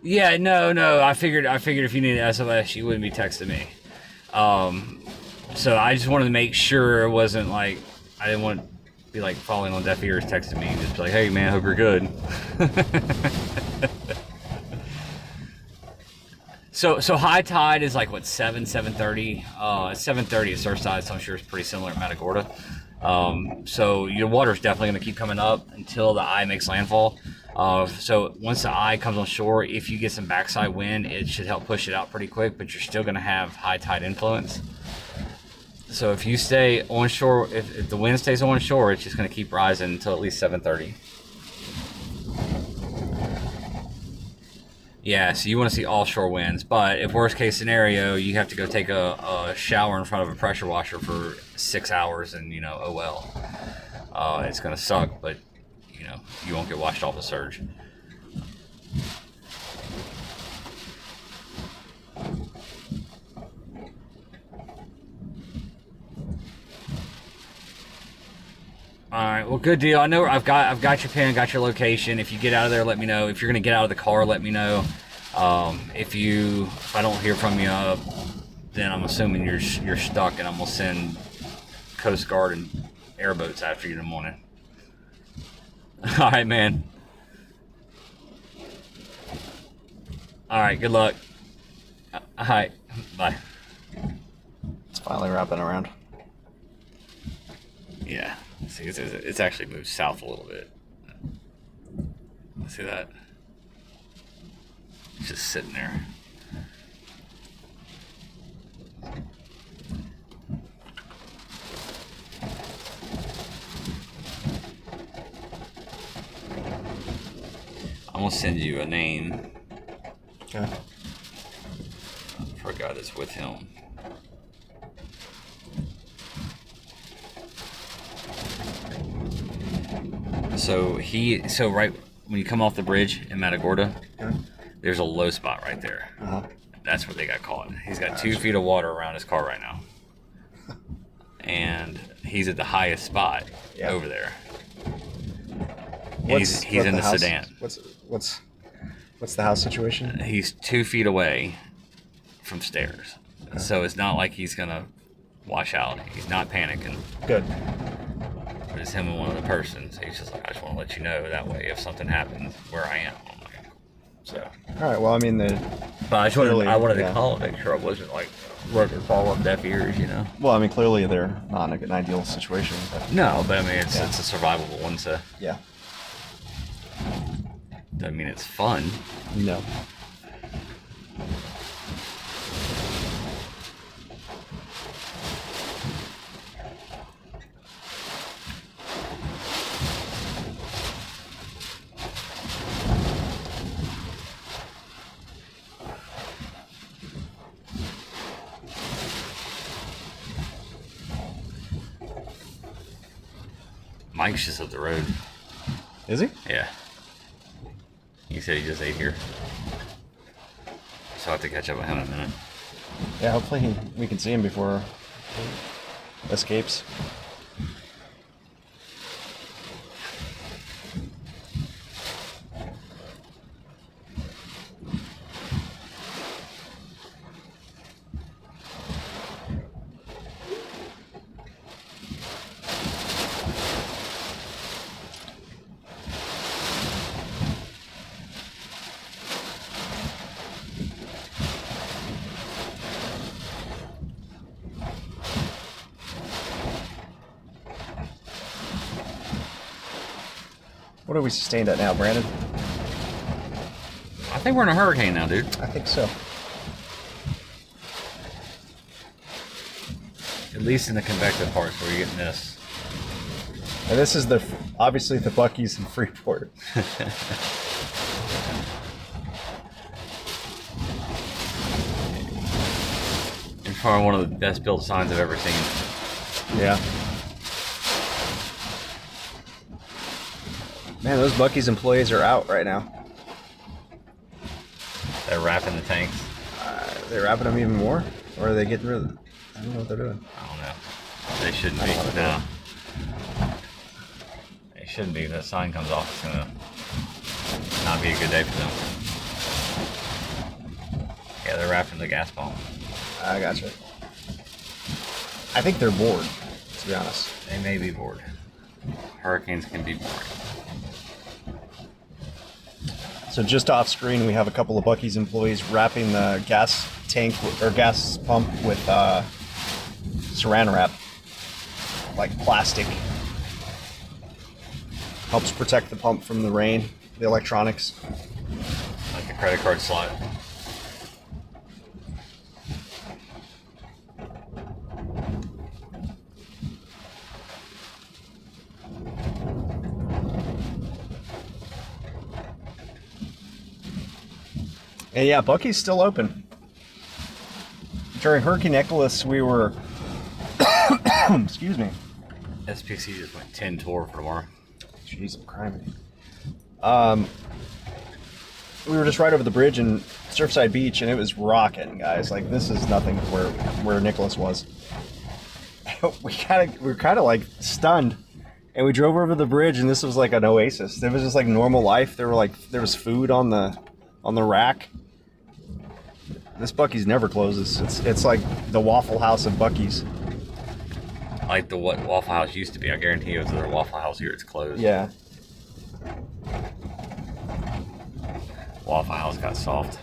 Yeah, no. I figured if you needed SOS, you wouldn't be texting me. So I just wanted to make sure it wasn't like I didn't want to be like falling on deaf ears, texting me and just be like, "Hey man, hope you're good." So high tide is like what 7:30. 7:30 is Surfside, so I'm sure it's pretty similar at Matagorda. So your water's definitely going to keep coming up until the eye makes landfall. So once the eye comes on shore, if you get some backside wind, it should help push it out pretty quick, but you're still going to have high tide influence. So if you stay on shore, if the wind stays on shore, it's just going to keep rising until at least 7:30. Yeah, so you want to see offshore winds, but if worst case scenario, you have to go take a shower in front of a pressure washer for 6 hours, and oh well, it's gonna suck, but you won't get washed off the surge. All right, well, good deal. I know I've got your pin, got your location. If you get out of there, let me know. If you're gonna get out of the car, let me know. If I don't hear from you, then I'm assuming you're stuck, and I'm gonna send Coast Guard and airboats after you in the morning. All right, man. All right, good luck. All right, bye. It's finally wrapping around. Yeah. See, it's actually moved south a little bit. See that? It's just sitting there. I'm gonna send you a name. Okay. For a guy that's with him. So right when you come off the bridge in Matagorda, there's a low spot right there. That's where they got caught. He's got 2 feet of water around his car right now, and he's at the highest spot over there. He's in the sedan. What's the house situation? He's 2 feet away from stairs, so it's not like he's gonna wash out. He's not panicking. Good. But it's him and one other person, so he's just like, I just want to let you know that way if something happens where I am. I'm like, so. All right. Well, I mean, But I wanted to call and make sure I wasn't like rugged fall on deaf ears, Well, I mean, clearly they're not an ideal situation. But No, but I mean it's a survivable one, so yeah. doesn't mean it's fun. No. Mike's just up the road. Is he? Yeah. He said he just ate here. So I'll have to catch up with him in a minute. Yeah. Hopefully we can see him before he escapes. What are we sustained at now, Brandon? I think we're in a hurricane now, dude. I think so. At least in the convective parts where you're getting this. And this is obviously the Buc-ee's in Freeport. It's probably one of the best built signs I've ever seen. Yeah. Man, those Buc-ee's employees are out right now. They're wrapping the tanks. They're wrapping them even more? Or are they getting rid of them? I don't know what they're doing. I don't know. They shouldn't be. No. They shouldn't be. That sign comes off. It's gonna not be a good day for them. Yeah, they're wrapping the gas pump. I gotcha. I think they're bored, to be honest. They may be bored. Hurricanes can be boring. So just off screen, we have a couple of Buc-ee's employees wrapping the gas tank or gas pump with saran wrap, like plastic. Helps protect the pump from the rain, the electronics. Like a credit card slot. And yeah, Bucky's still open. During Hurricane Nicholas, we were... excuse me. SPC just went 10 tour for tomorrow. Jeez, I'm crying. We were just right over the bridge in Surfside Beach, and it was rocking, guys. Like, this is nothing where Nicholas was. we were kind of like stunned, and we drove over the bridge, and this was like an oasis. There was just like normal life. There was food on the rack. This Bucky's never closes. It's like the Waffle House of Bucky's. Like the what Waffle House used to be. I guarantee you, it's a Waffle House here. It's closed. Yeah. Waffle House got soft.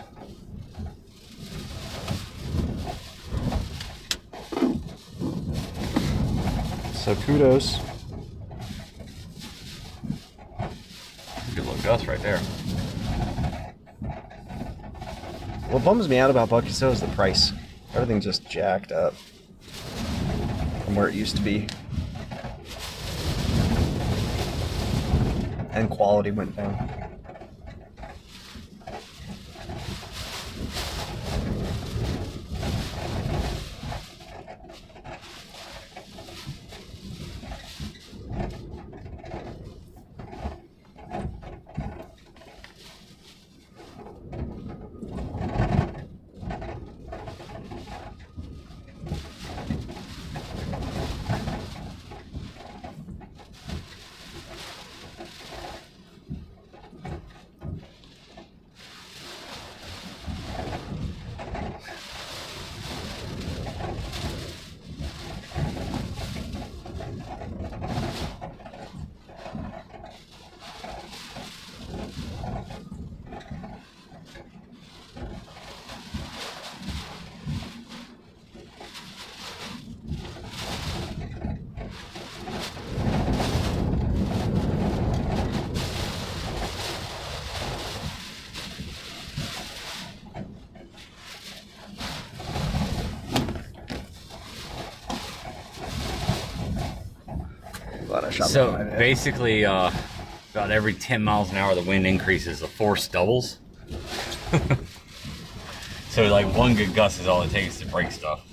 So kudos. Good little gust right there. What bums me out about Bucky's though is the price. Everything just jacked up from where it used to be. And quality went down. So basically, about every 10 miles an hour, the wind increases, the force doubles. So like one good gust is all it takes to break stuff.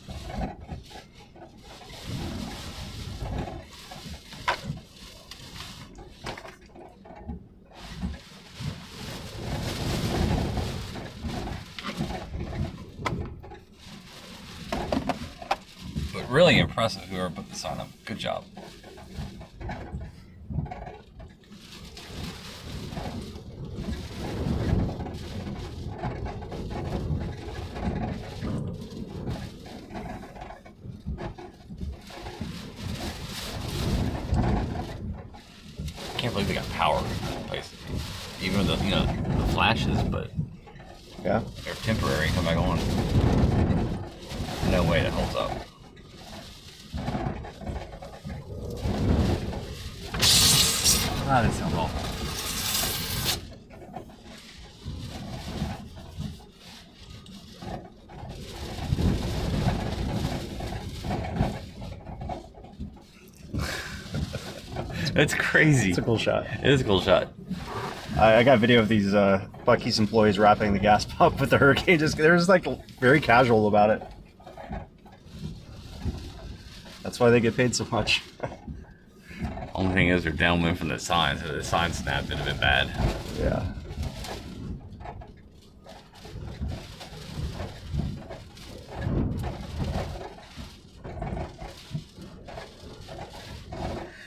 But really impressive whoever put this on them. Good job. I can't believe they got power in this place. Even with the, the flashes, but yeah, they're temporary. Come back on. No way that holds up. Ah, that sounds awful. That's crazy. It's a cool shot. It is a cool shot. I got video of these Bucky's employees wrapping the gas pump with the Hurricane. They're just like very casual about it. That's why they get paid so much. Only thing is they're downwind from the sign, so the sign snap would have been bad. Yeah.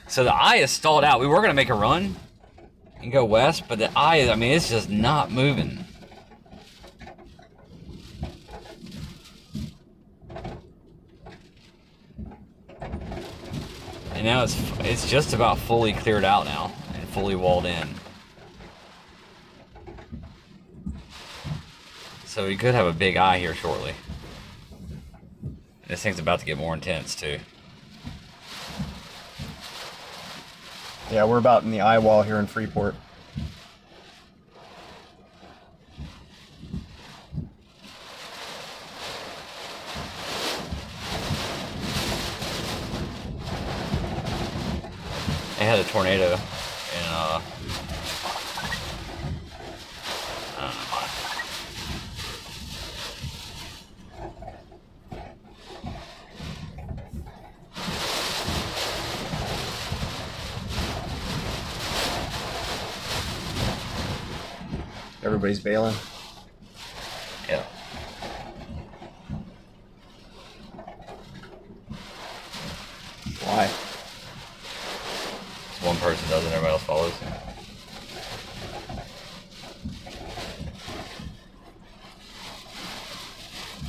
So the eye is stalled out. We were going to make a run and go west, but the eye is, I mean, it's just not moving. And now it's just about fully cleared out now and fully walled in. So we could have a big eye here shortly. This thing's about to get more intense too. Yeah, we're about in the eye wall here in Freeport. They had a tornado in I don't know why. Everybody's bailing. Yeah. Why? So one person does it, everybody else follows.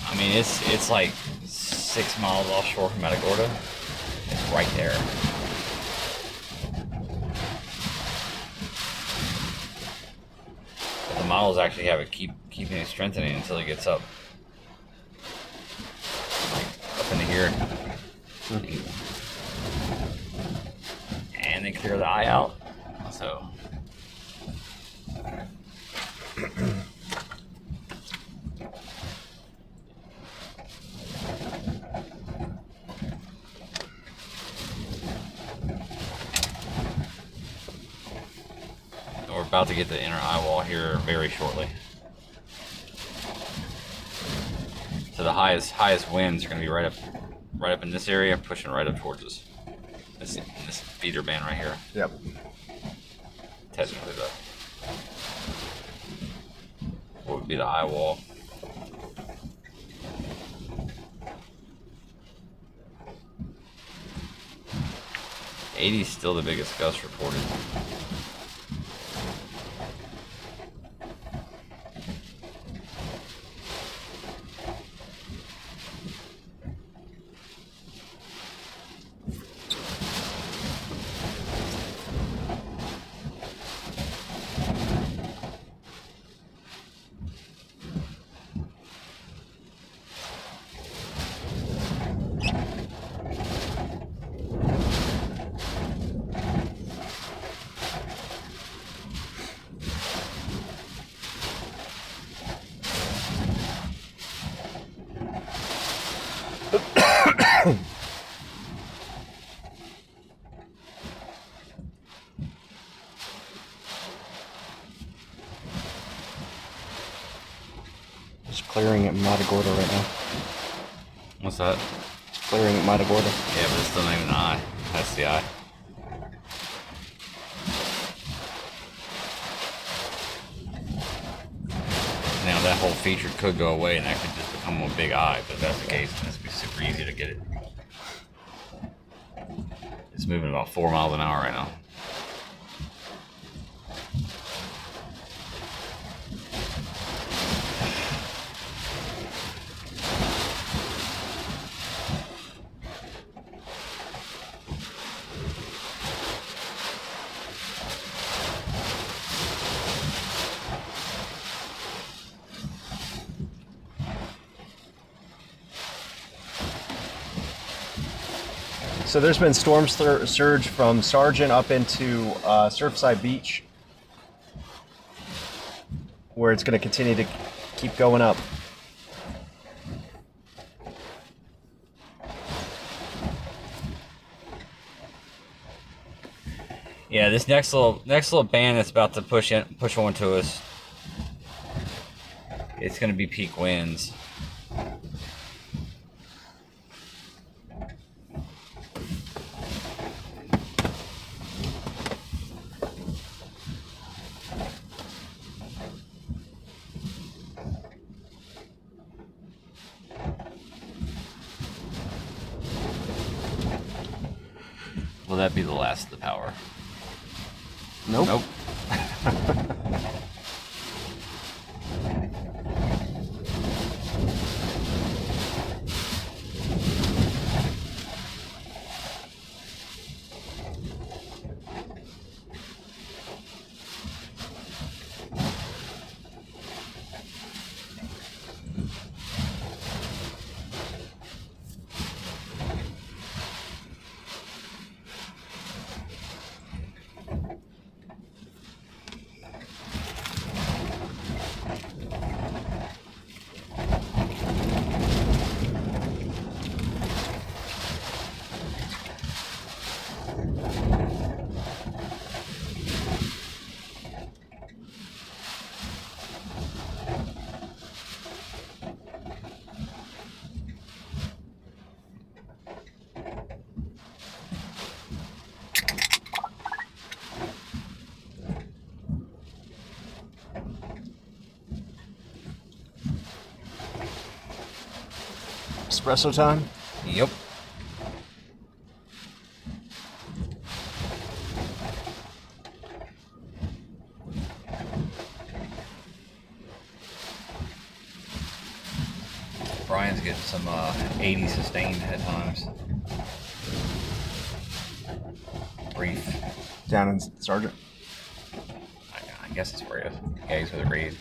I mean, it's like 6 miles offshore from Matagorda. It's right there. But the models actually have it keeping it strengthening until it gets up into here. And then clear the eye out. So we're about to get the inner eye wall here very shortly. So the highest winds are going to be right up in this area, pushing right up towards us. This feeder band right here. Yep. Technically, what would be the eye wall? '80 is still the biggest gust reported. Just clearing at Matagorda right now. What's that? It's clearing at Matagorda. Yeah, but it's still not even an eye. That's the eye. Now that whole feature could go away and that could just become one big eye, but if that's the case, then it's be super easy to get it. It's moving about 4 miles an hour right now. So there's been storm surge from Sargent up into Surfside Beach, where it's going to continue to keep going up. Yeah, this next little band that's about to push on to us, it's going to be peak winds. Will that be the last of the power? Nope. Nope. Espresso time. Yep. Brian's getting some 80 sustained at times. Brief. Down in Sergeant. I guess that's where he is. Yeah, he's with a reed.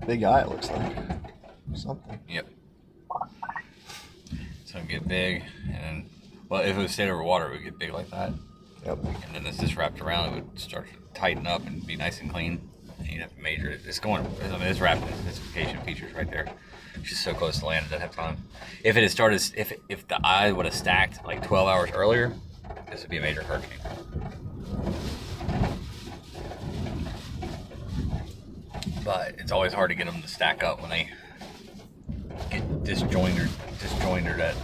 Big eye, it looks like. Something. Yep. It's gonna get big, and then, well, if it was stayed over water, it would get big like that. Yep. And then as this wrapped around, it would start to tighten up and be nice and clean. And you'd have to measure it. It's going, I mean, it's wrapped in intensification features right there. It's just so close to land, it doesn't have time. If it had started, if the eye would have stacked like 12 hours earlier, this would be a major hurricane. But it's always hard to get them to stack up when they get disjointed at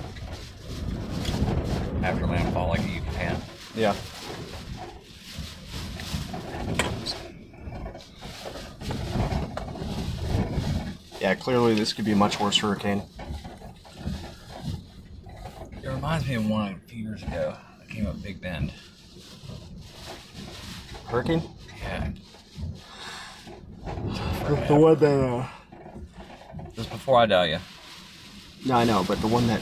after landfall like you can. Yeah. Yeah, clearly this could be a much worse hurricane. It reminds me of one a few years ago that came up Big Bend. Hurricane? Yeah. The one that, Just before I die, yeah. No, I know, but the one that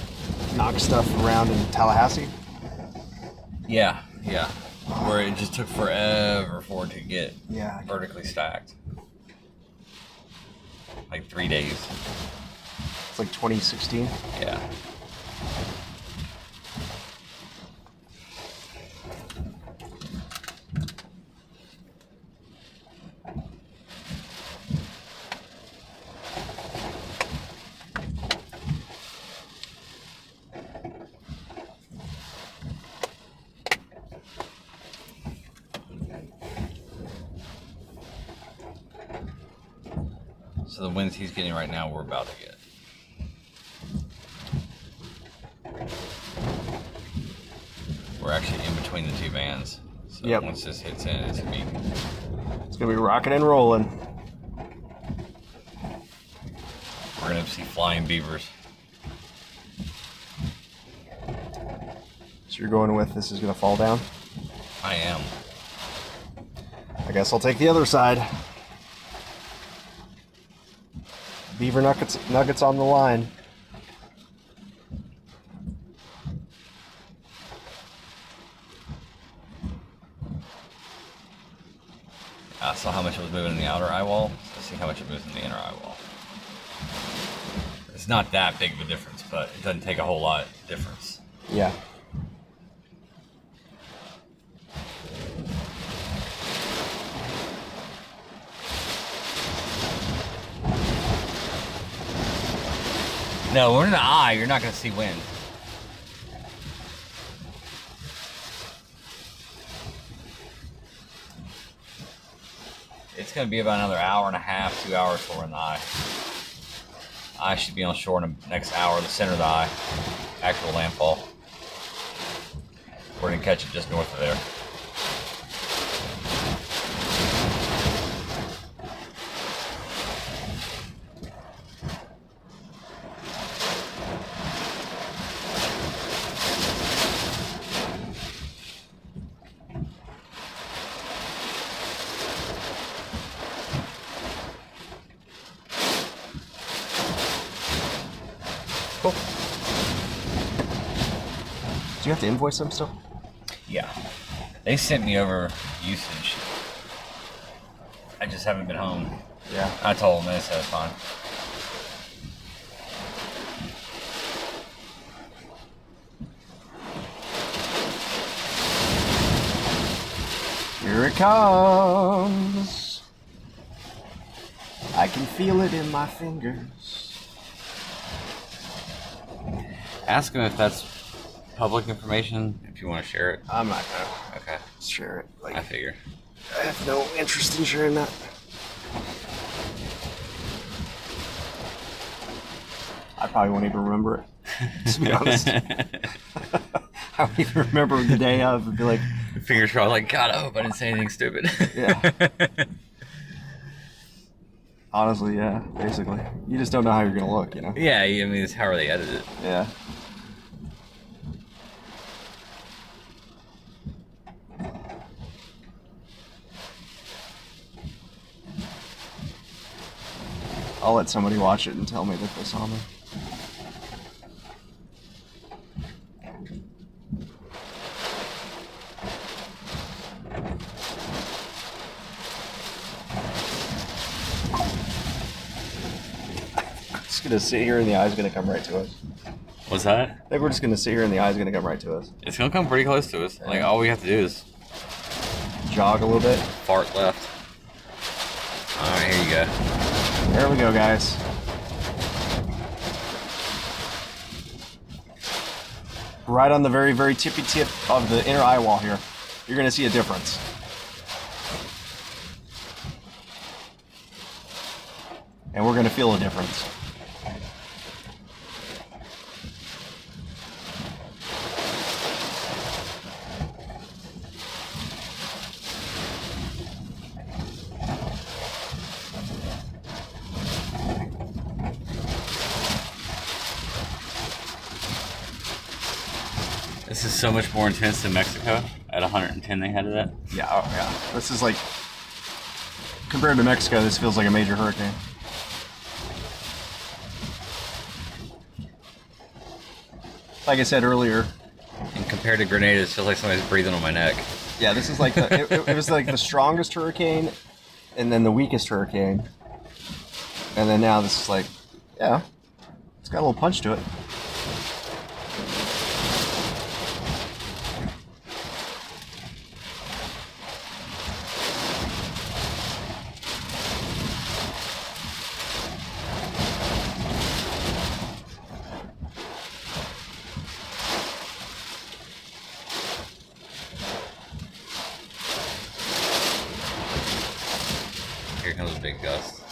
knocked stuff around in Tallahassee? Yeah, yeah. Where it just took forever for it to get vertically stacked. Like 3 days. It's like 2016? Yeah. So the winds he's getting right now, we're about to get. We're actually in between the two bands. So once this hits in, it's gonna be rocking and rolling. We're gonna see flying beavers. So you're going with this is gonna fall down? I am. I guess I'll take the other side. Beaver nuggets on the line. I saw how much it was moving in the outer eye wall. Let's see how much it moves in the inner eye wall. It's not that big of a difference, but it doesn't take a whole lot of difference. Yeah. No, we're in the eye, you're not going to see wind. It's going to be about another hour and a half, 2 hours before we're in the eye. I should be on shore in the next hour, the center of the eye, actual landfall. We're going to catch it just north of there. Cool. Do you have to invoice them still? Yeah. They sent me over usage. I just haven't been home. Yeah. I told him, they said it's fine. Here it comes. I can feel it in my fingers. Ask him if that's public information, if you want to share it. I'm not gonna Okay. share it. Like, I figure. I have no interest in sharing that. I probably won't even remember it, to be honest. I don't even remember the day of and be like, Fingers crossed, like, God, I hope I didn't say anything stupid. yeah. Honestly, yeah, basically. You just don't know how you're going to look, you know? Yeah, I mean, it's how they edit it. Yeah. I'll let somebody watch it and tell me that they saw me. Just gonna sit here and the eye's gonna come right to us. What's that? I think we're just gonna sit here and the eye's gonna come right to us. It's gonna come pretty close to us. Like, all we have to do is Jog a little bit. fart left. Alright, here you go. There we go, guys. Right on the very, very tippy tip of the inner eye wall here. You're gonna see a difference. And we're gonna feel a difference. This is so much more intense than Mexico. At 110 they had it at. Yeah, oh yeah. This is like, compared to Mexico, this feels like a major hurricane. Like I said earlier, And compared to Grenada, it feels like somebody's breathing on my neck. yeah, this is like it was like the strongest hurricane, and then the weakest hurricane, and then now this is like, yeah, it's got a little punch to it. Here comes a big gust.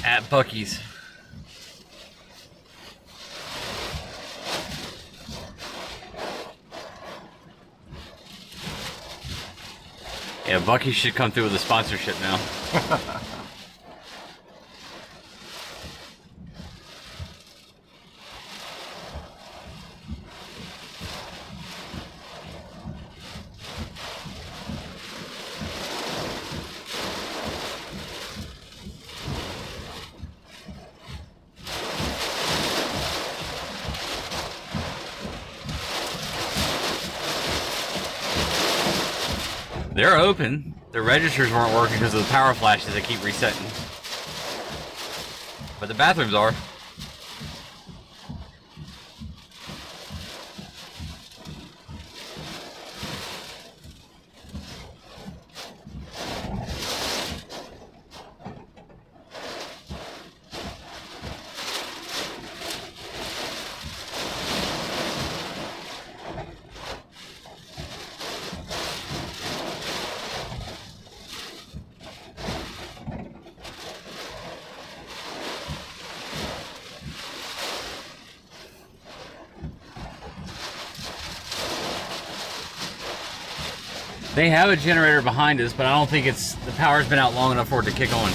At Bucky's. Yeah, Bucky's should come through with a sponsorship now. They're open. The registers weren't working because of the power flashes that keep resetting. But the bathrooms are. They have a generator behind us, but I don't think the power's been out long enough for it to kick on.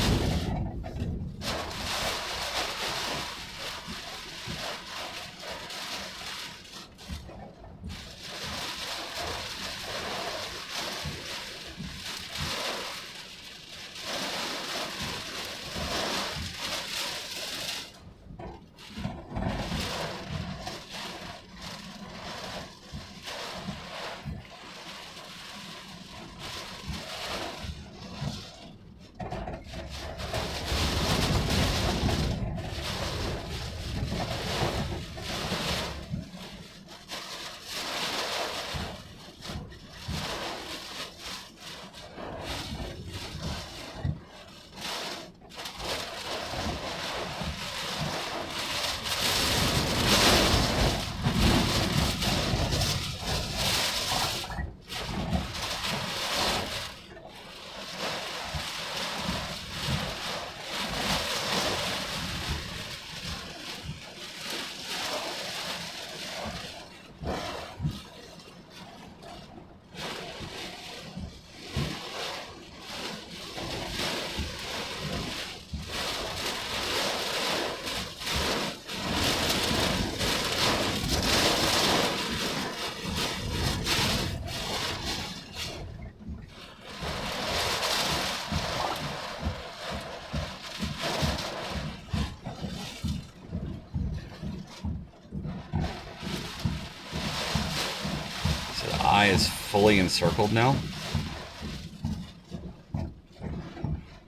Eye is fully encircled now.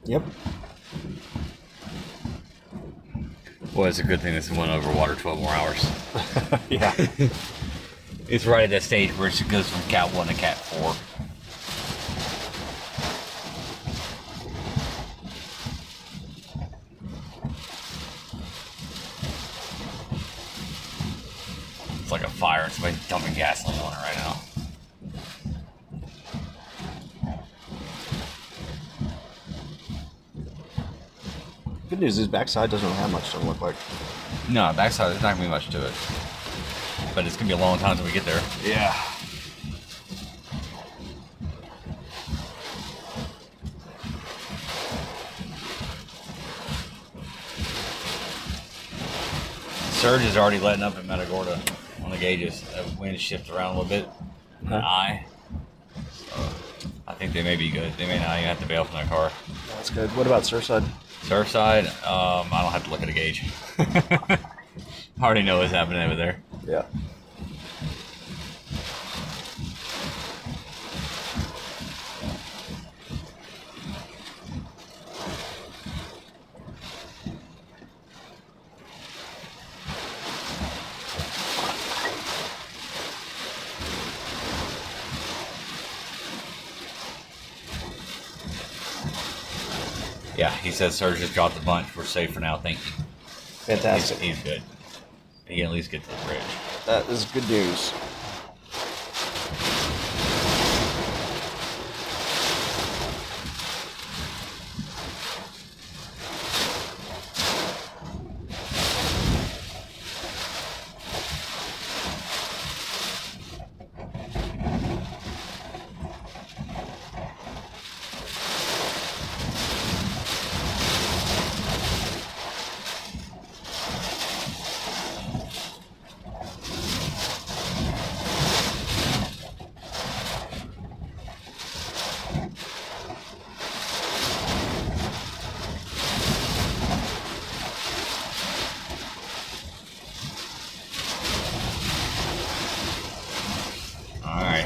Yep. Well, it's a good thing this went over water 12 more hours. Yeah. It's right at that stage where it goes from Cat 1 to Cat 4. It's like a fire and somebody's dumping gasoline on it right now. Good news is backside doesn't have much to look like. No, backside, there's not going to be much to it. But it's going to be a long time until we get there. Yeah. Surge is already letting up in Matagorda on the gauges. The wind shifts around a little bit in the eye. So I think they may be good. They may not even have to bail from their car. That's good. What about Surfside? Surfside, I don't have to look at a gauge. I already know what's happening over there. Yeah. Yeah, he says Surge just dropped a bunch. We're safe for now. Thank you. Fantastic. He's good. He can at least get to the bridge. That is good news.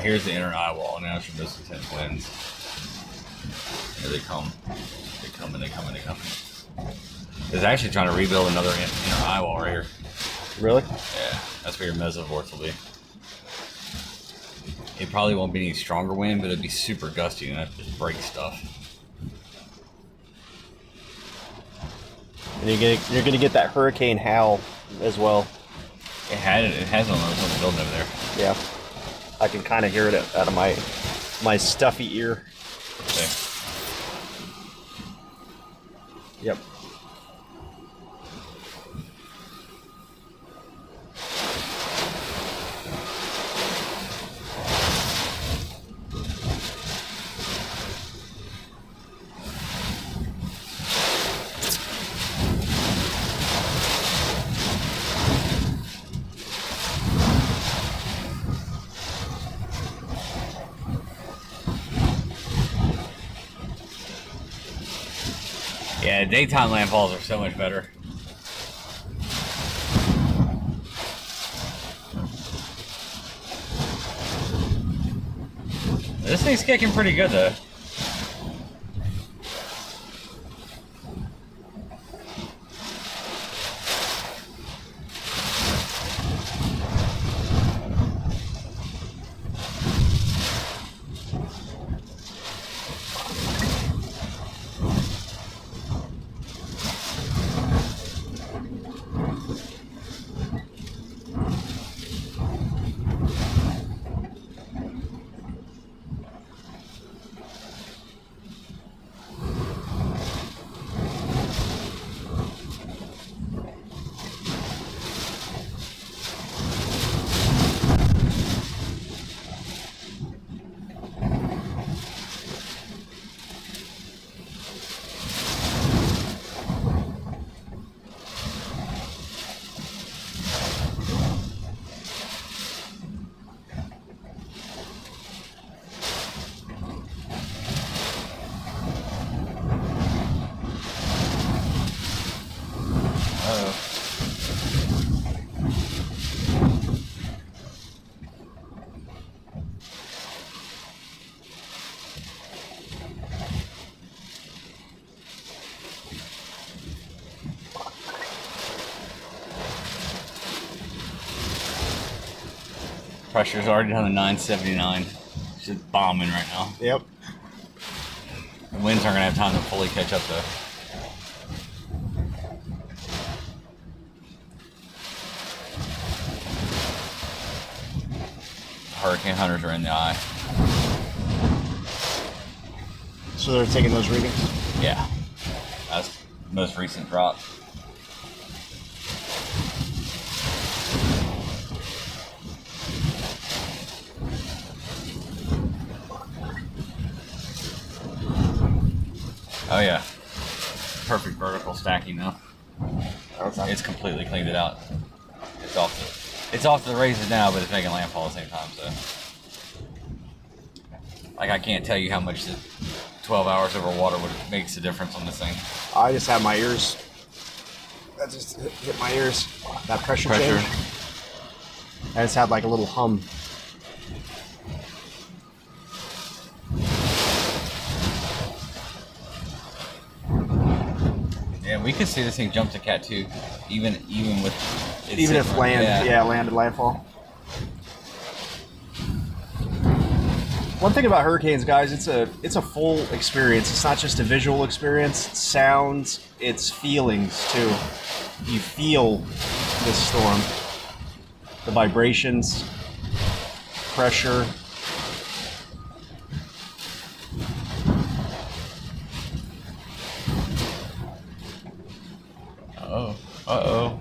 Here's the inner eye wall. Now it's from those intense winds. Here they come. They come and they come and they come. It's actually trying to rebuild another inner eye wall right here. Really? Yeah, that's where your mesovorts will be. It probably won't be any stronger wind, but it'd be super gusty and that'd just break stuff. And you're gonna get that hurricane howl as well. It has one on the building over there. Yeah. I can kind of hear it out of my stuffy ear. Okay. Yep. Yeah, daytime landfalls are so much better. This thing's kicking pretty good though. Pressure's already down to 979. It's just bombing right now. Yep. The winds aren't gonna have time to fully catch up though. Hurricane hunters are in the eye. So they're taking those readings? Yeah. That's the most recent drop. Oh yeah. Perfect vertical stacking now. Okay. It's completely cleaned it out. It's off to the races now, but it's making landfall at the same time, so. Like I can't tell you how much the 12 hours over water makes a difference on this thing. I just have my ears. That just hit my ears. That pressure change. I just had like a little hum. Yeah, we could see this thing jump to Cat 2, even with its Even if land, yeah. landed landfall. One thing about hurricanes, guys, it's a full experience. It's not just a visual experience. It's sounds, it's feelings too. You feel this storm, the vibrations, pressure. Uh-oh.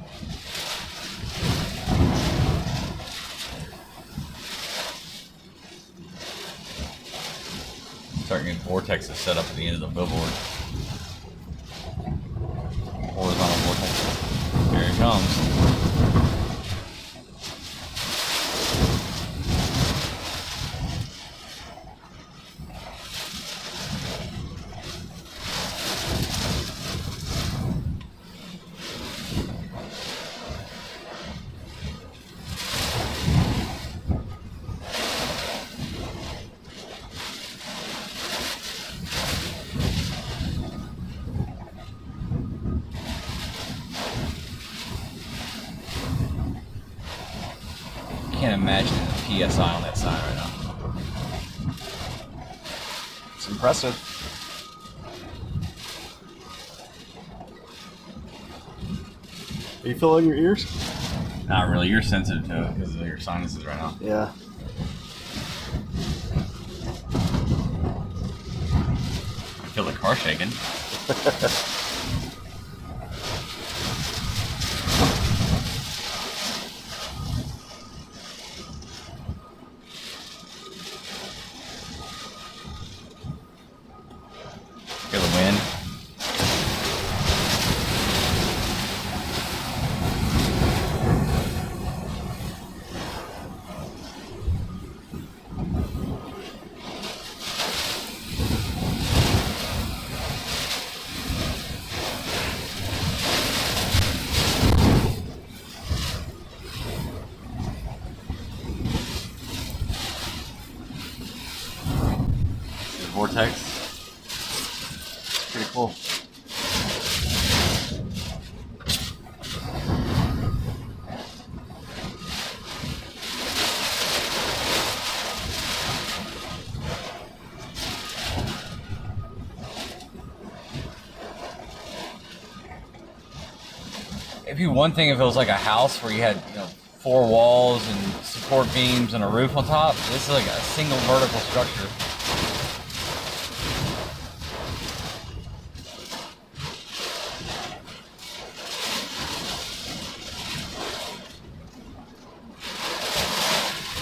Starting to get vortexes set up at the end of the billboard. Horizontal vortex. Here it comes. Can't imagine the PSI on that sign right now. It's impressive. Are you feeling your ears? Not really. You're sensitive to it because of your sinuses right now. Yeah. I feel the car shaking. Feel the wind. pretty cool. It'd be one thing if it was like a house where you had, 4 walls and support beams and a roof on top. This is like a single vertical structure.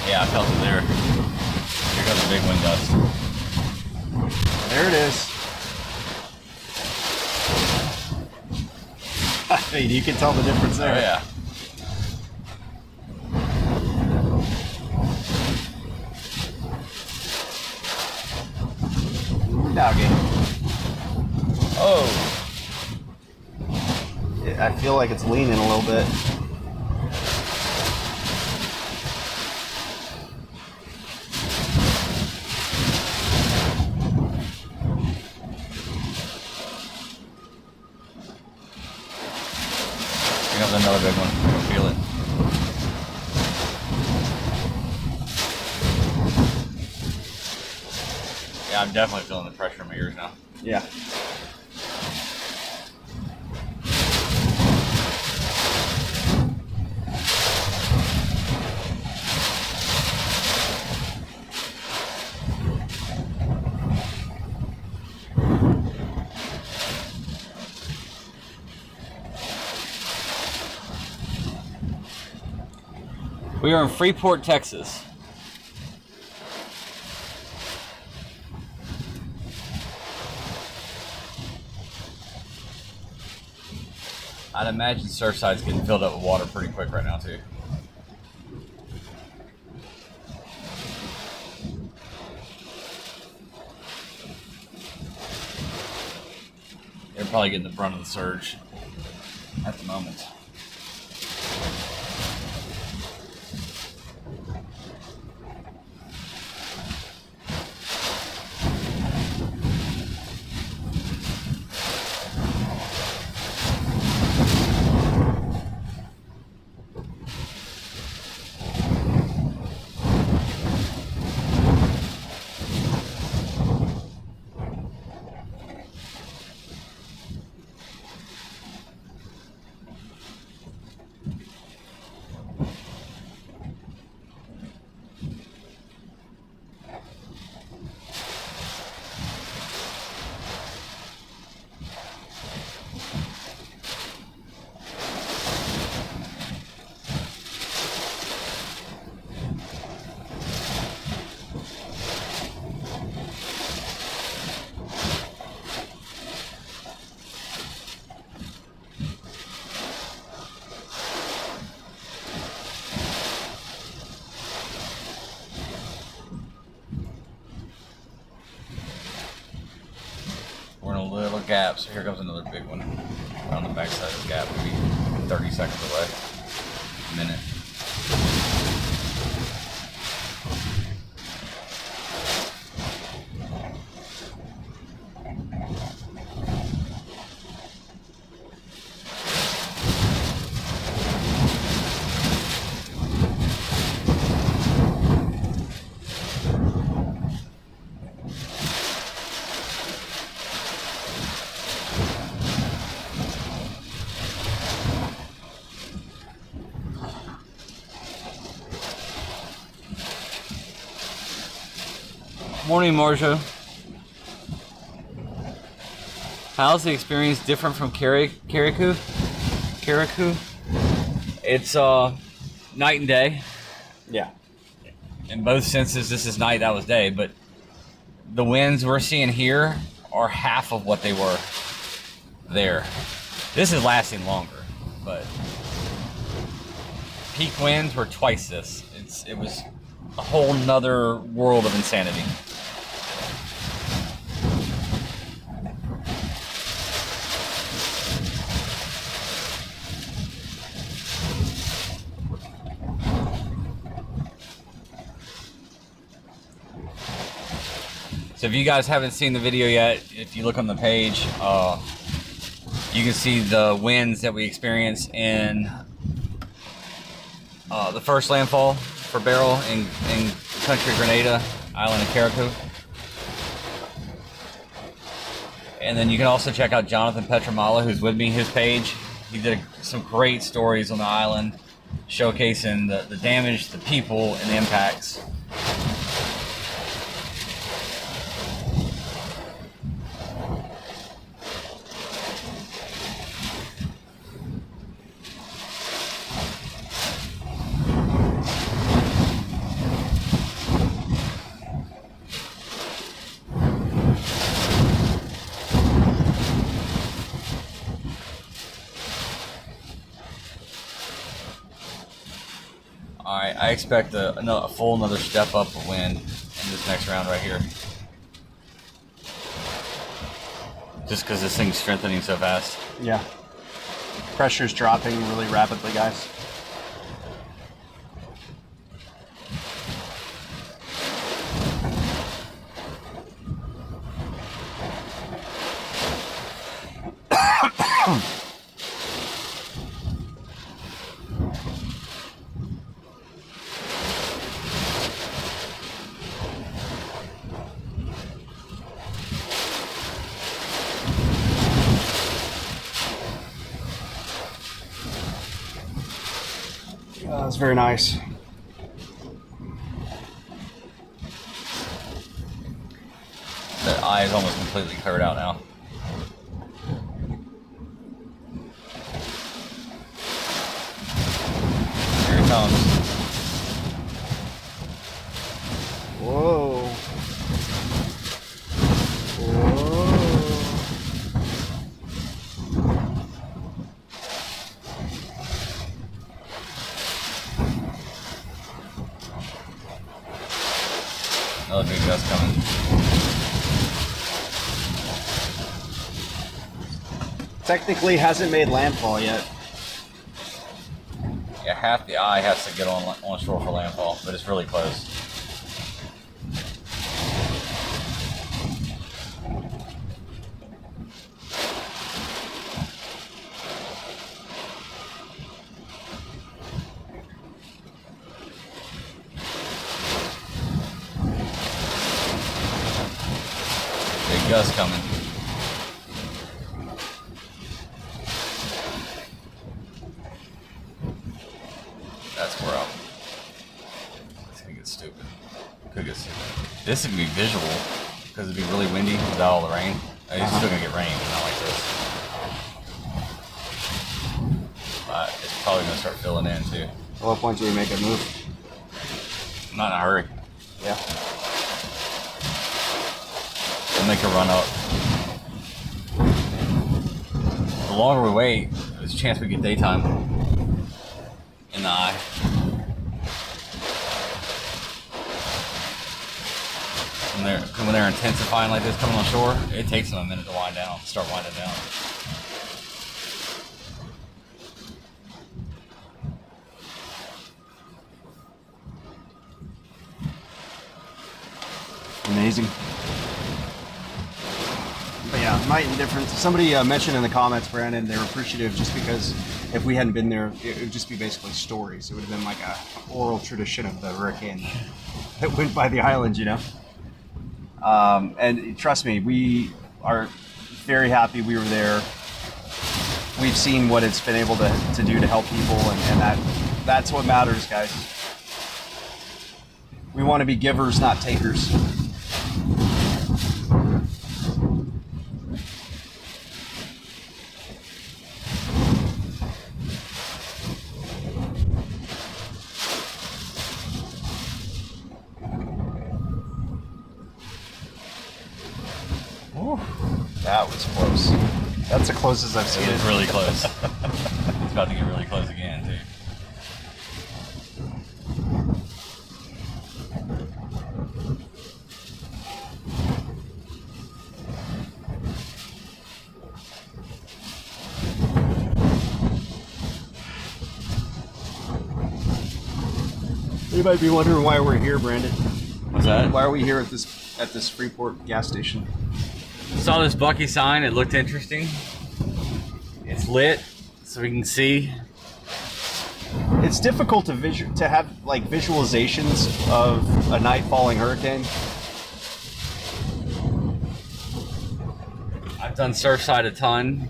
Yeah, I felt it there. Here goes the big wind gust. There it is. I mean, you can tell the difference there. Oh, yeah. Doggy. Oh. I feel like it's leaning a little bit. Here comes another big one. I can feel it. Yeah, I'm definitely feeling the pressure in my ears now. Yeah. We are in Freeport, Texas. I'd imagine Surfside's getting filled up with water pretty quick right now, too. They're probably getting the brunt of the surge at the moment. We're in a little gap, so here comes another big one. On the back side of the gap, maybe 30 seconds away. A minute. Morning, Marjo. How's the experience different from Kariku? It's night and day. Yeah. In both senses, this is night, that was day, but the winds we're seeing here are half of what they were there. This is lasting longer, but peak winds were twice this. It was a whole nother world of insanity. So if you guys haven't seen the video yet, if you look on the page, you can see the winds that we experienced in the first landfall for Beryl in country Grenada, island of Carriacou. And then you can also check out Jonathan Petramala, who's with me, his page. He did some great stories on the island, showcasing the damage, the people, and the impacts. Alright, I expect a full another step up of wind in this next round right here. Just because this thing's strengthening so fast. Yeah. Pressure's dropping really rapidly, guys. That's very nice. The eye is almost completely cleared out now. Here it comes. Whoa. Another big gust coming. Technically hasn't made landfall yet. Yeah, half the eye has to get on shore for landfall, but it's really close. Big gust coming. That's where it's gonna get stupid. Could get stupid. This would be visual because it'd be really windy without all the rain. It's still gonna get rain, but not like this. But it's probably gonna start filling in too. At what point do we make a move? I'm not in a hurry. Yeah. We'll make a run up. The longer we wait, there's a chance we get daytime in the eye. When they're intensifying like this coming on shore, it takes them a minute to wind down, start winding down. Amazing. But yeah, might and different. Somebody mentioned in the comments, Brandon, they were appreciative just because if we hadn't been there, it would just be basically stories. It would have been like a oral tradition of the hurricane that went by the island, you know? And trust me, we are very happy we were there. We've seen what it's been able to do to help people, and that's what matters, guys. We want to be givers, not takers. That was close. That's the closest I've seen It it. was really close. It's about to get really close again, too. You might be wondering why we're here, Brandon. What's that? Why are we here at this at this Freeport gas station. Saw this Bucky sign. It looked interesting. It's lit, so we can see. It's difficult to have like visualizations of a night falling hurricane. I've done Surfside a ton.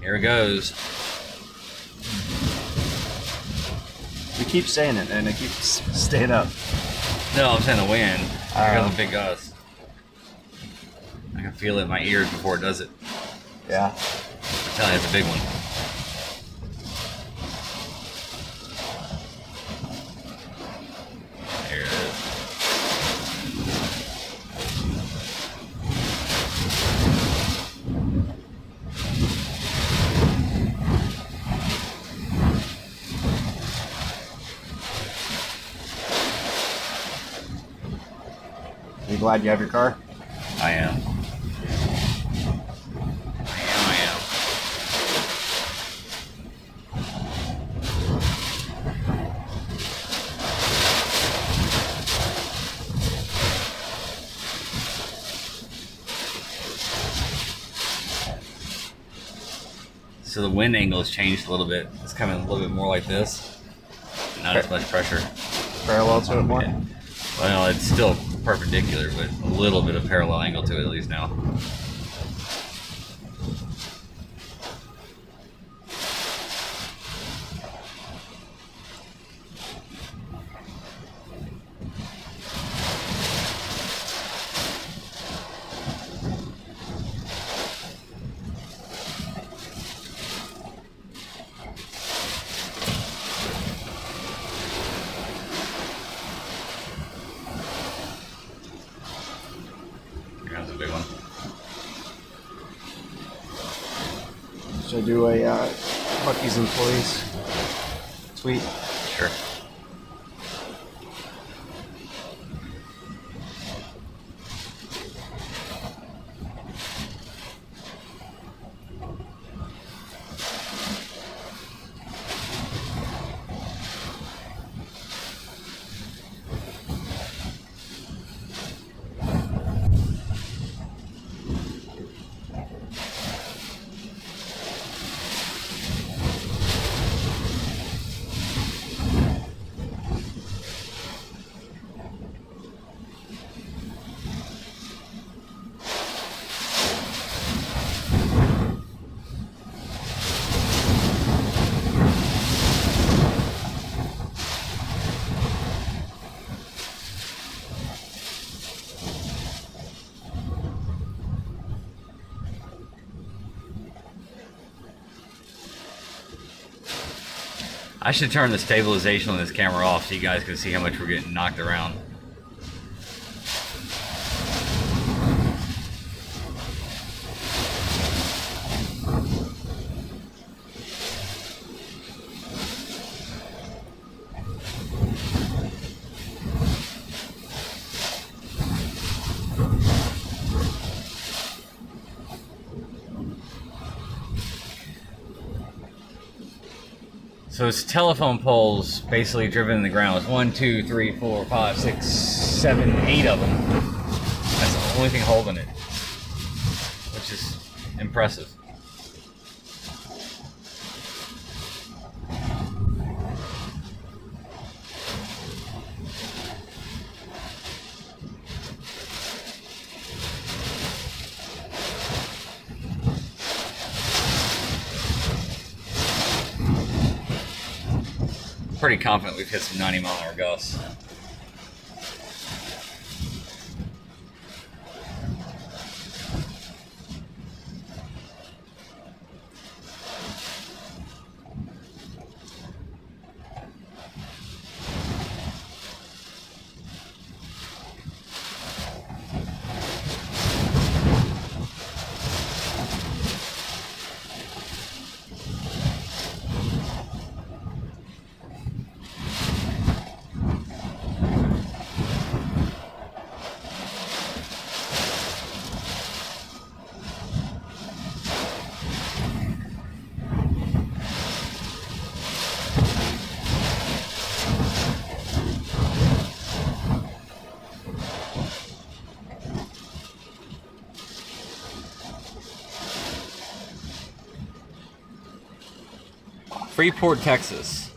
Here it goes. We keep saying it, and it keeps staying up. No, I'm saying the wind. Here goes the big gust. I can feel it in my ears before it does it. Yeah. I'm telling you, it's a big one. Here it is. Are you glad you have your car? I am. I am. So the wind angle has changed a little bit. It's coming a little bit more like this. Not as much pressure. Parallel to it more? Yeah. Well, it's still perpendicular, but a little bit of parallel angle to it at least now. That's a big one. Should I do a Bucky's employees tweet? Sure. I should turn the stabilization on this camera off so you guys can see how much we're getting knocked around. So it's telephone poles basically driven in the ground. It's 1, 2, 3, 4, 5, 6, 7, 8 of them. That's the only thing holding it, which is impressive. Pretty confident we've hit some 90-mile-an-hour gusts. Freeport, Texas.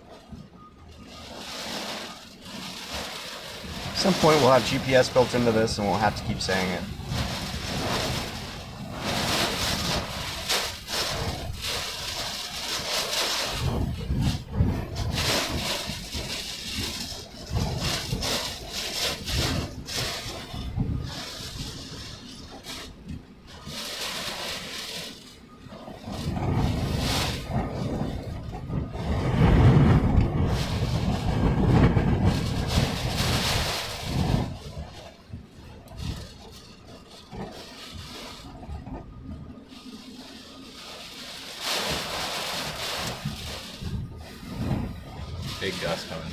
At some point we'll have GPS built into this and we'll have to keep saying it. Big gust coming.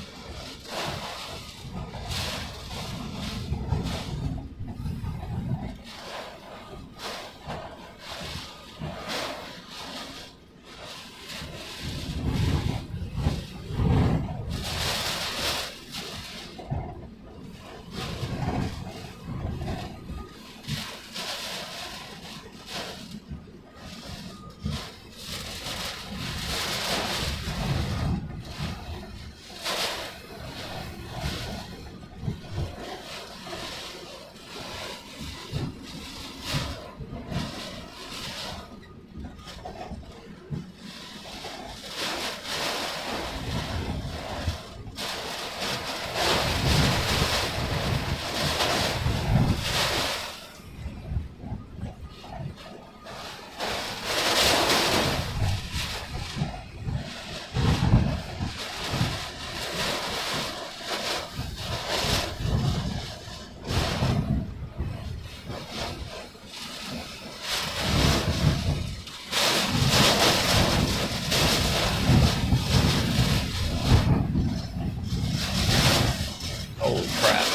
Holy crap.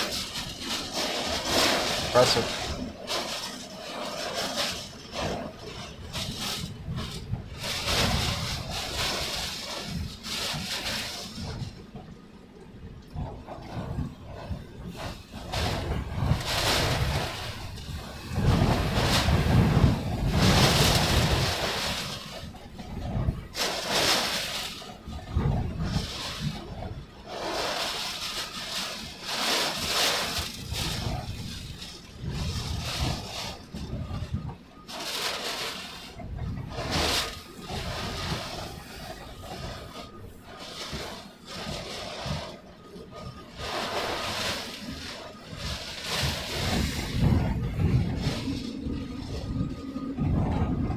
Impressive.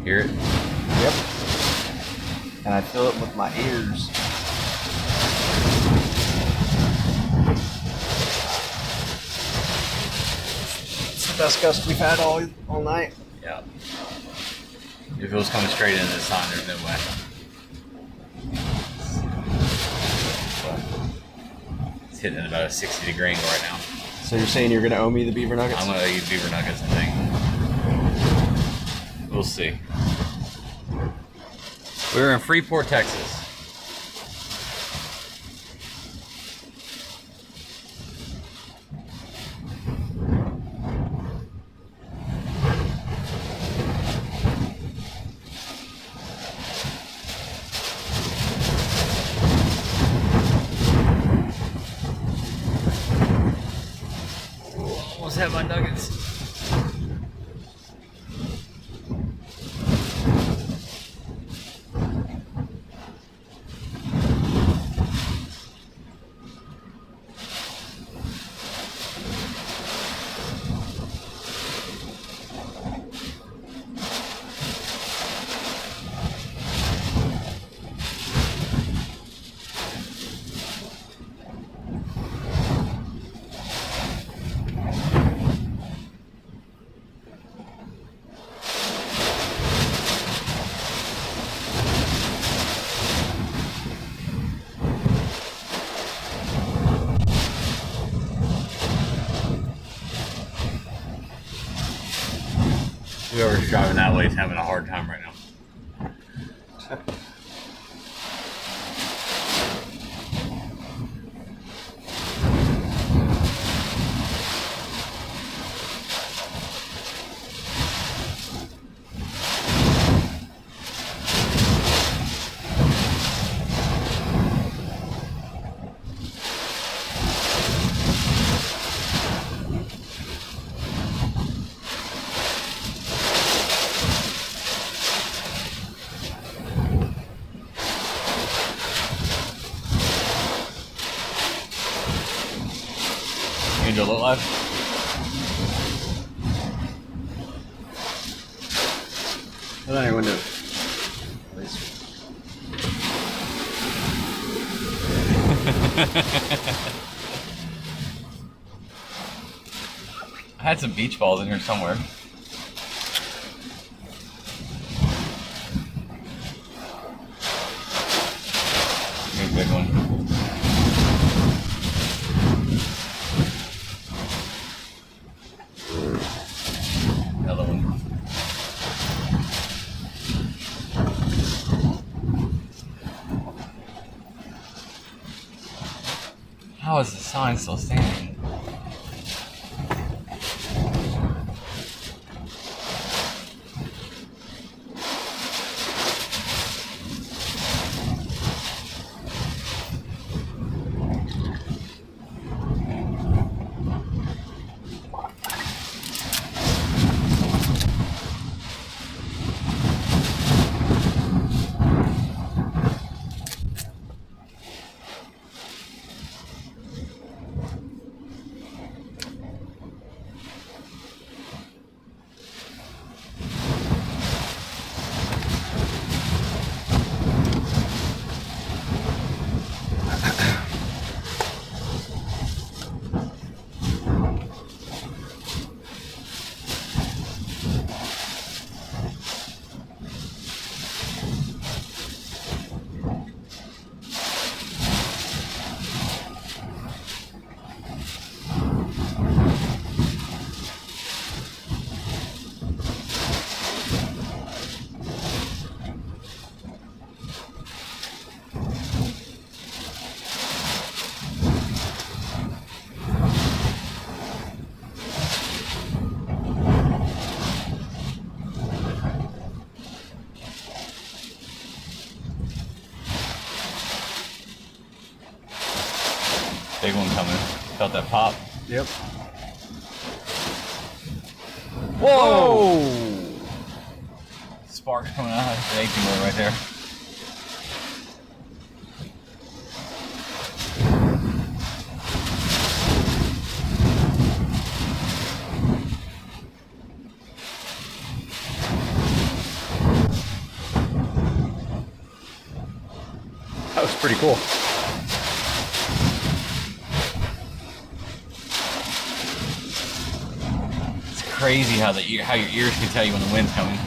Hear it? Yep. And I feel it with my ears. It's the best gust we've had all night. Yeah. If it was coming straight into the sun, there's no way. It's hitting at about a 60-degree angle right now. So you're saying you're going to owe me the beaver nuggets? I'm going to eat beaver nuggets, I think. We'll see. We're in Freeport, Texas. Almost have my nuggets. Whoever's driving that way is having a hard time right now. left. Hold on your window. I had some beach balls in here somewhere. Here's a big one. Another one. How is the sign still standing? Big one coming. Felt that pop. Yep. Whoa! Sparks coming out of the 18 board right there. That was pretty cool. Crazy how how your ears can tell you when the wind's coming.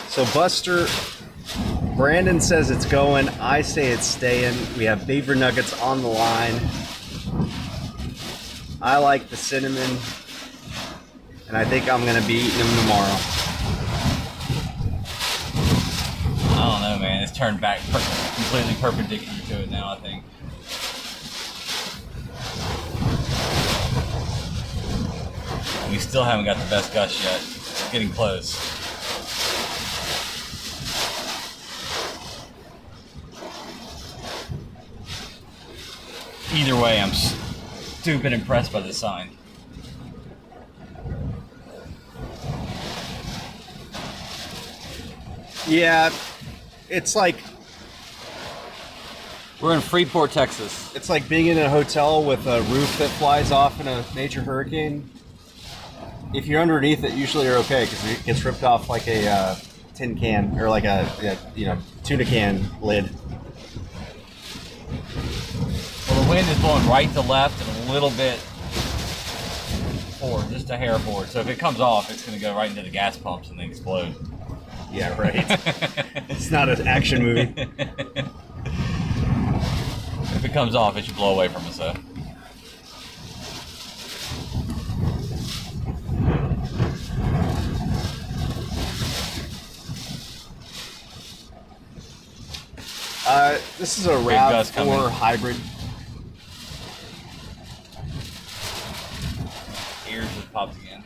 So Buster, Brandon says it's going. I say it's staying. We have beaver nuggets on the line. I like the cinnamon, and I think I'm gonna be eating them tomorrow. I don't know, man. It's turned back completely perpendicular to it now, I think. We still haven't got the best gust yet. It's getting close. Either way, I'm stupid impressed by this sign. Yeah, it's like We're in Freeport, Texas. it's like being in a hotel with a roof that flies off in a major hurricane. If you're underneath it, usually you're okay because it gets ripped off like a tin can or like a tuna can lid. Well, the wind is blowing right to left and a little bit forward, just a hair forward. So if it comes off, it's going to go right into the gas pumps and then explode. Yeah, right. It's not an action movie. If it comes off, it should blow away from us, though. This is a gust RAV4 coming. hybrid. Ears just popped again.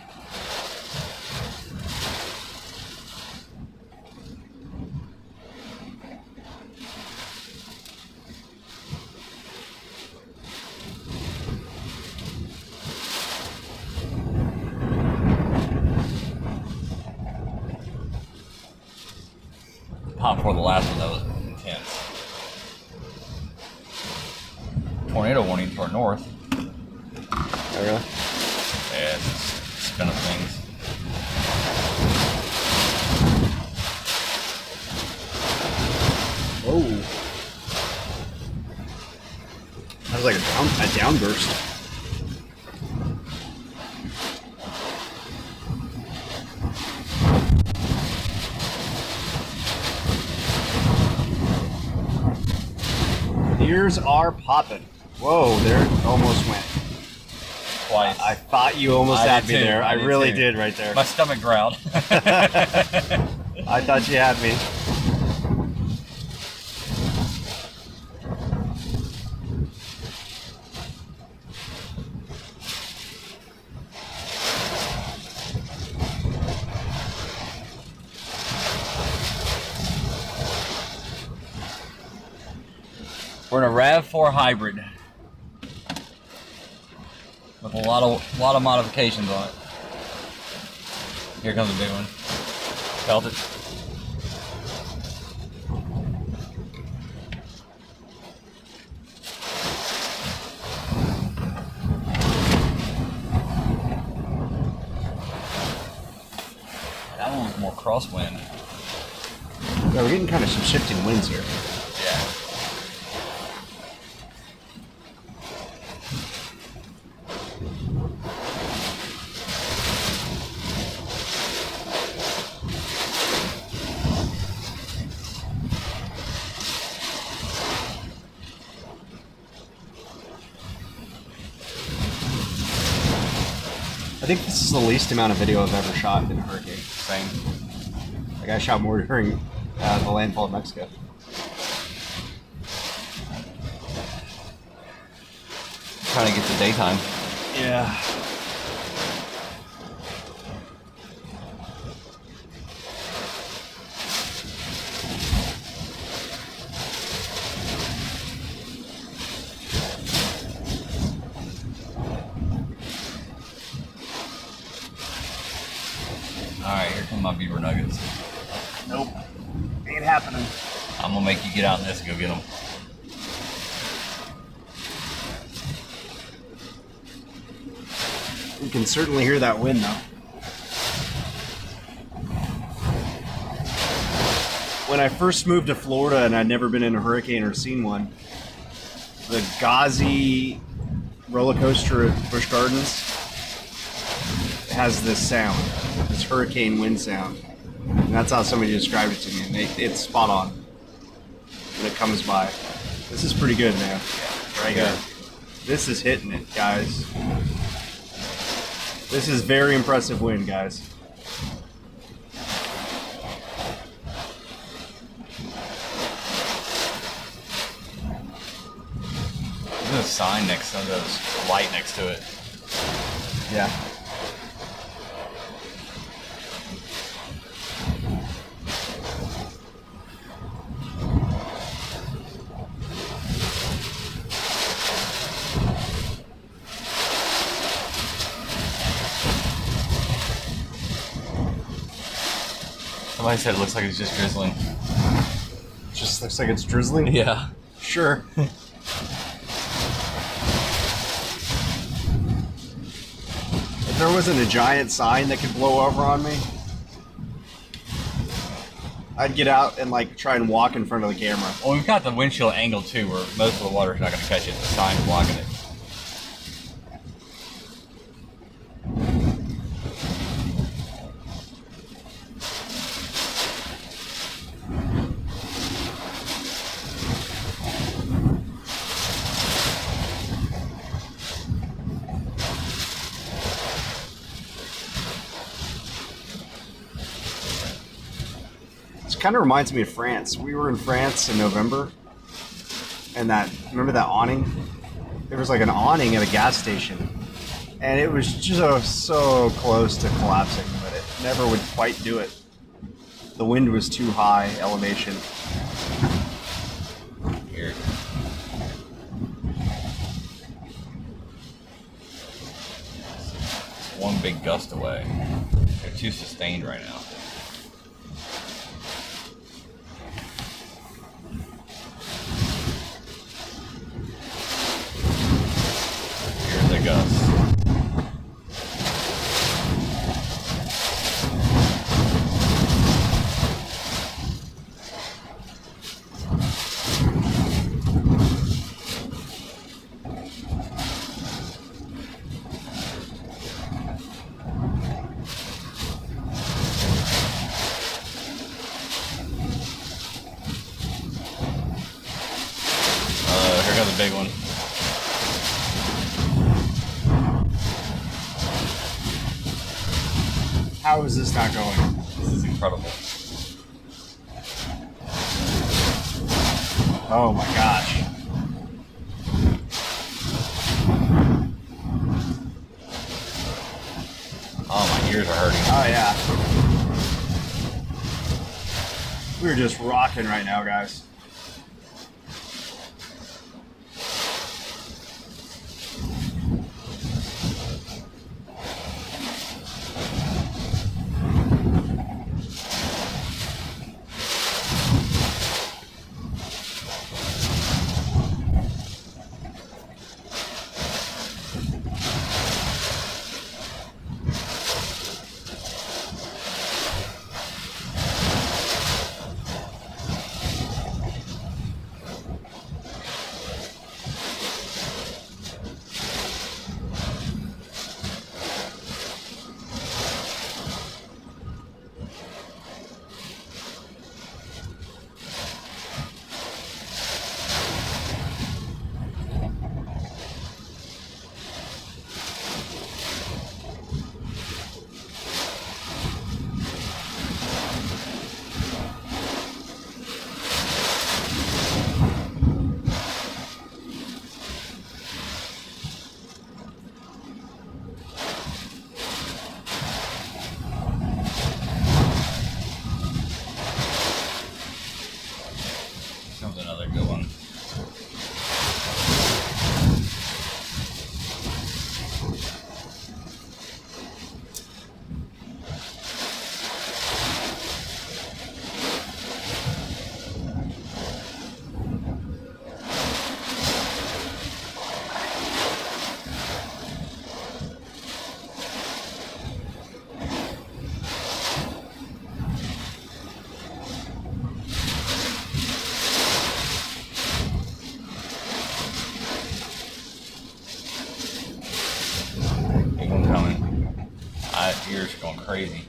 Popping before the last one that was intense. Tornado warning to our north. Oh, really? Yeah, it's spinning things. Oh. That was like a downburst. Ears are popping. Whoa, there it almost went. Twice. I thought you almost had me there. I really did right there. My stomach growled. I thought you had me. We're in a RAV4 hybrid with a lot of modifications on it. Here comes a big one. Felt it. That one was more crosswind. Yeah, we're getting kind of some shifting winds here. Yeah. I think this is the least amount of video I've ever shot in a hurricane. Same. Like I shot more during the landfall of Mexico. Trying to get to daytime. Yeah. Alright, here come my beaver nuggets. Nope. Ain't happening. I'm gonna make you get out in this and go get them. You can certainly hear that wind though. When I first moved to Florida and I'd never been in a hurricane or seen one, the Ghazi roller coaster at Busch Gardens has this sound, this hurricane wind sound. And that's how somebody described it to me, and it's spot on when it comes by. This is pretty good, man. Right here. This is hitting it, guys. This is very impressive wind, guys. There's a sign next to those, a light next to it. Yeah. Somebody said it looks like it's just drizzling. Just looks like it's drizzling? Yeah. Sure. If there wasn't a giant sign that could blow over on me, I'd get out and like try and walk in front of the camera. Well, we've got the windshield angle too, where most of the water's not going to catch it. The sign's blocking it. Kind of reminds me of France. We were in France in November, and remember that awning? There was like an awning at a gas station, and it was just so close to collapsing, but it never would quite do it. The wind was too high elevation. Weird. It's one big gust away. They're too sustained right now. How is this not going? This is incredible. Oh my gosh. Oh, my ears are hurting. Oh yeah. We're just rocking right now, guys. Comes another good one. Big one coming. My ears are going crazy.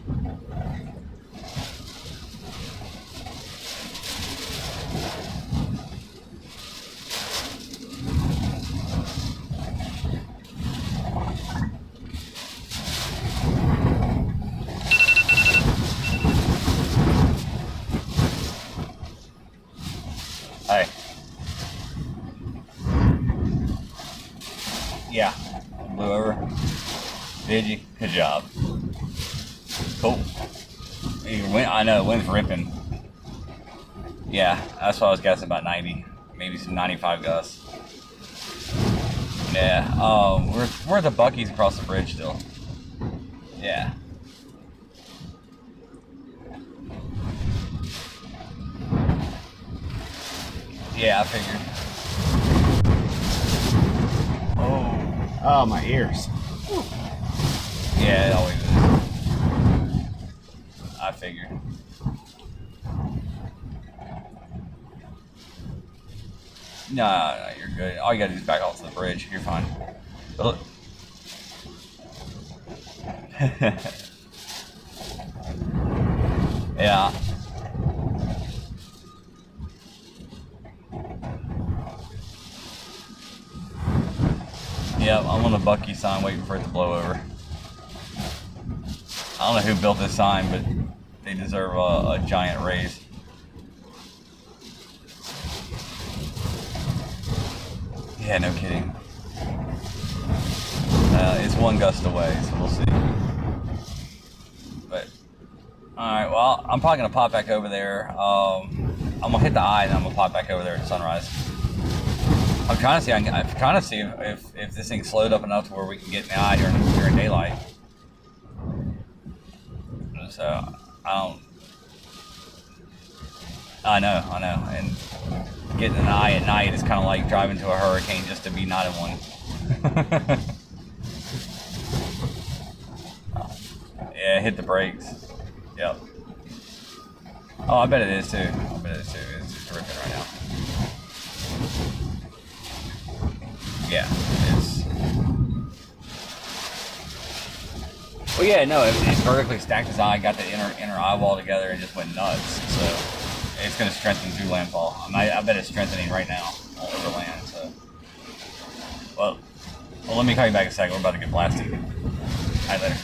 Hey. Yeah. Blew over. Did you? Good job. Cool. I know, wind's ripping. Yeah, that's what I was guessing, about 90. Maybe some 95 gusts. Yeah. We're at the Buc-ee's across the bridge still. Yeah. Yeah, I figured. Oh, my ears. Yeah, it always is. I figured. No, you're good. All you gotta do is back off to the bridge. You're fine. But look. Yeah. Yep, I'm on the Buc-ee sign waiting for it to blow over. I don't know who built this sign, but they deserve a giant raise. Yeah, no kidding. It's one gust away, so we'll see. But, alright, well, I'm probably going to pop back over there. I'm going to hit the eye, and I'm going to pop back over there at sunrise. I'm trying to see if this thing slowed up enough to where we can get in the eye during daylight. So I know, and getting an eye at night is kind of like driving to a hurricane just to be not in one. Yeah, hit the brakes. Yep. Oh, I bet it is too. It's ripping right now. Yeah, it's. Well, yeah, no, it vertically stacked his eye, got the inner eye wall together, and just went nuts. So it's going to strengthen through landfall. I bet it's strengthening right now all over land. So, well, let me call you back in a second. We're about to get blasted. All right, later.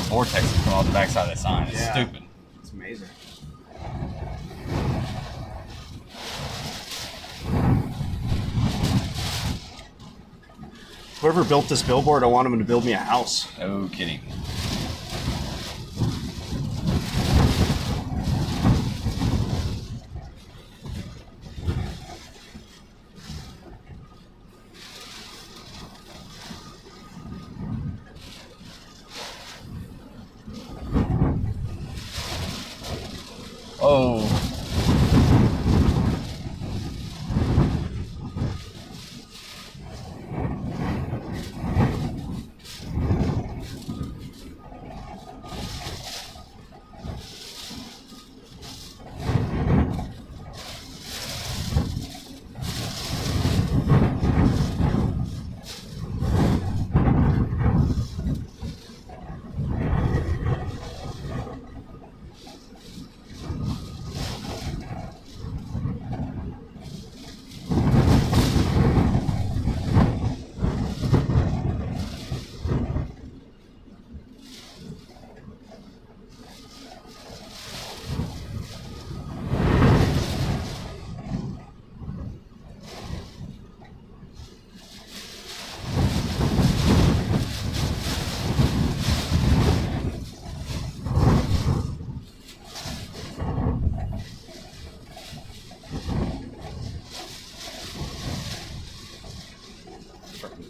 the vortex is coming off the backside of the sign. It's stupid. It's amazing. Whoever built this billboard, I want him to build me a house. No kidding. Oh.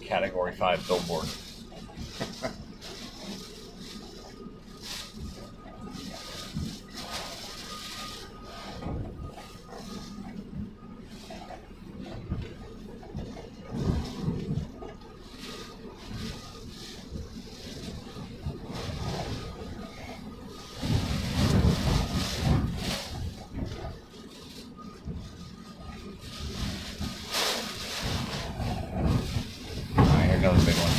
Category 5 billboard. Another big one.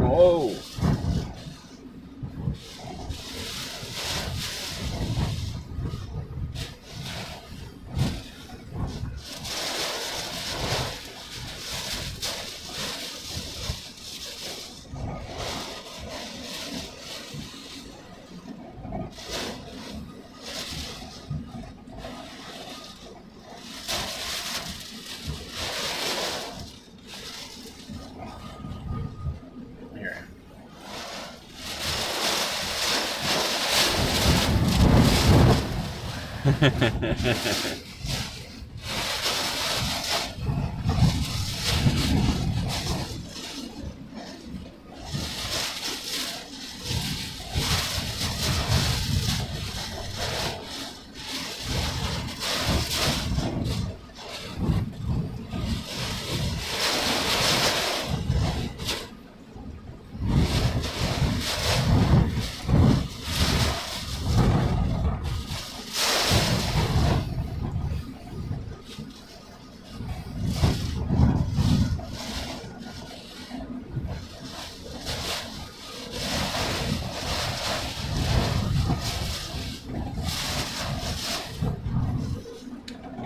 Whoa.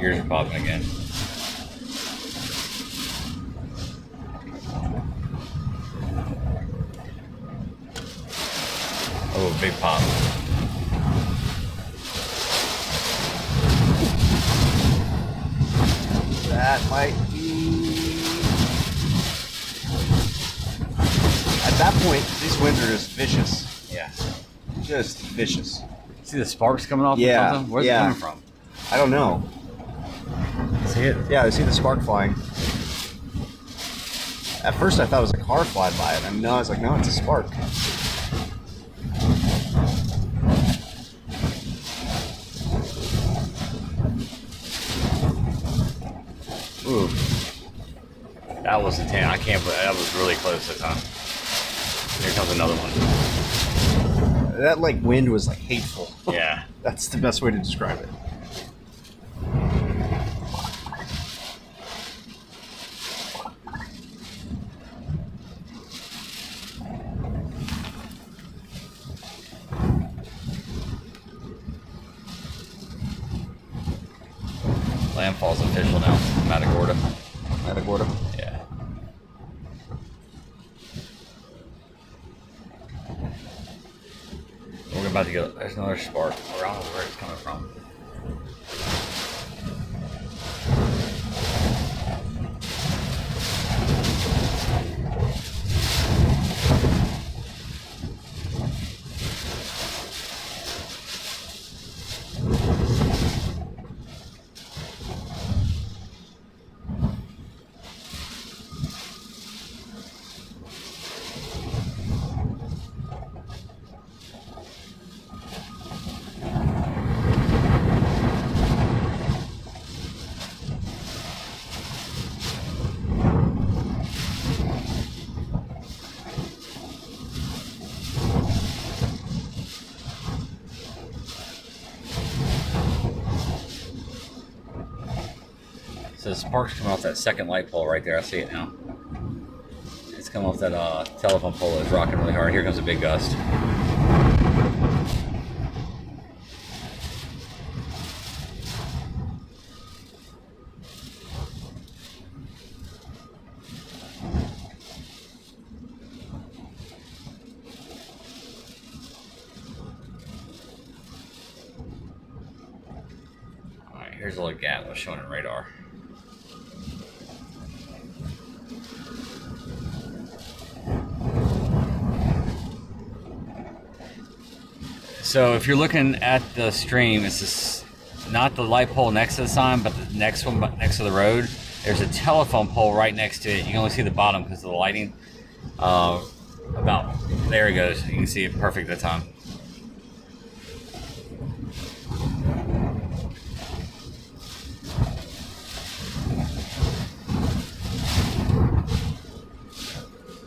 Ears are popping again. Oh, big pop. That might be... At that point, these winds are just vicious. Yeah. Just vicious. See the sparks coming off? Yeah, Or something? Where's yeah. it coming from? I don't know. See it? Yeah, I see the spark flying. At first I thought it was a car flying by it. And no, I was like, no, it's a spark. Ooh. That was intense. I can't believe that was really close this time. Here comes another one. That like wind was like hateful. Yeah. That's the best way to describe it. Landfall's official now. Matagorda. Matagorda. Yeah. We're about to go. There's another spark. I don't know where it's coming from. So the sparks coming off that second light pole right there. I see it now. It's coming off that telephone pole that's rocking really hard. Here comes a big gust. All right, here's a little gap that's showing in radar. So if you're looking at the stream, it's this, not the light pole next to the sign, but the next one next to the road. There's a telephone pole right next to it. You can only see the bottom because of the lighting. About there it goes. You can see it perfect that time.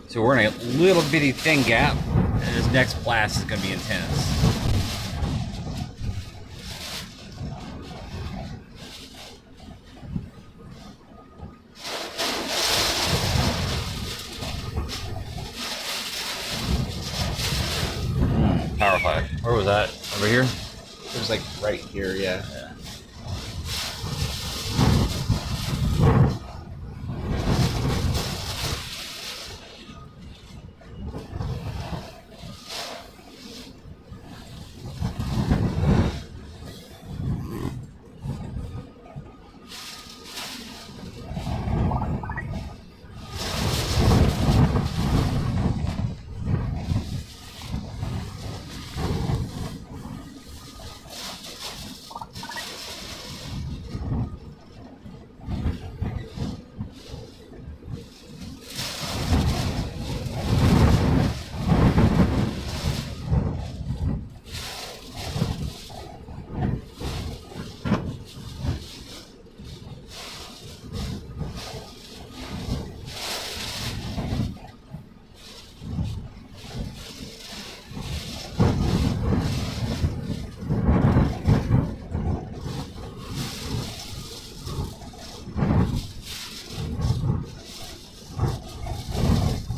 So we're in a little bitty thin gap, and this next blast is going to be intense. Power fire. Where was that? Over here? It was like right here, yeah.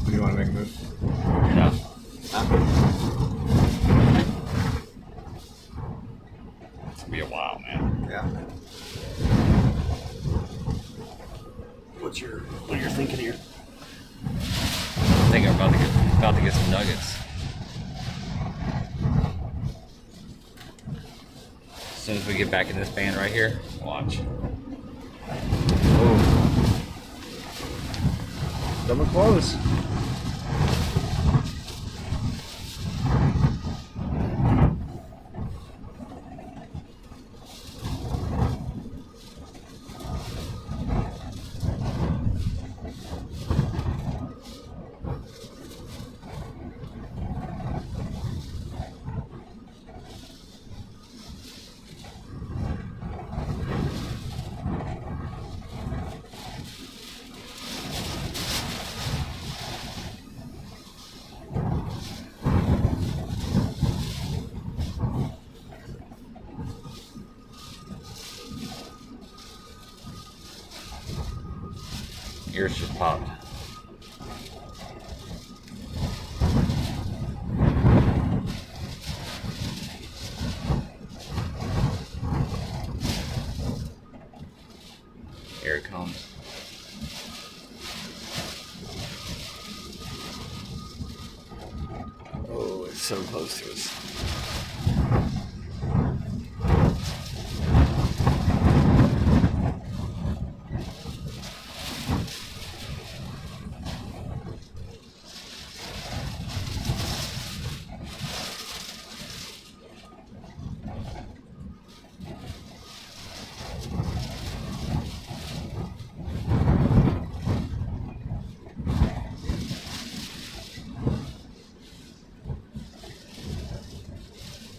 Do you want to make a move? No. It's gonna be a while, man. Yeah. What you're thinking here? I think I'm about to get some nuggets. As soon as we get back in this band right here, watch. Oh. Coming close. yours just popped. Here it comes. Oh, it's so close to us.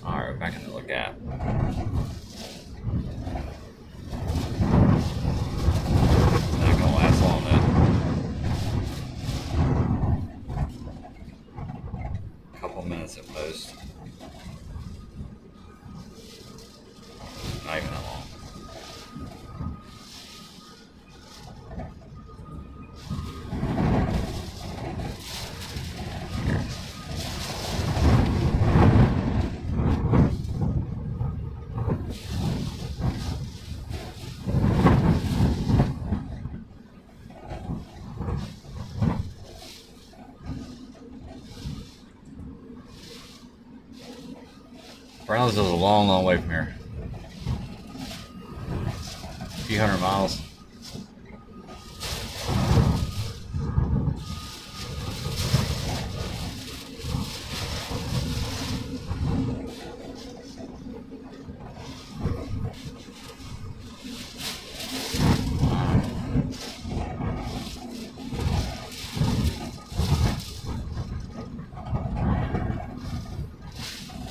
Alright, back in the little gap. Not gonna last long though. Couple minutes at most. Not even that long. Browns is a long, long way from here. A few hundred miles.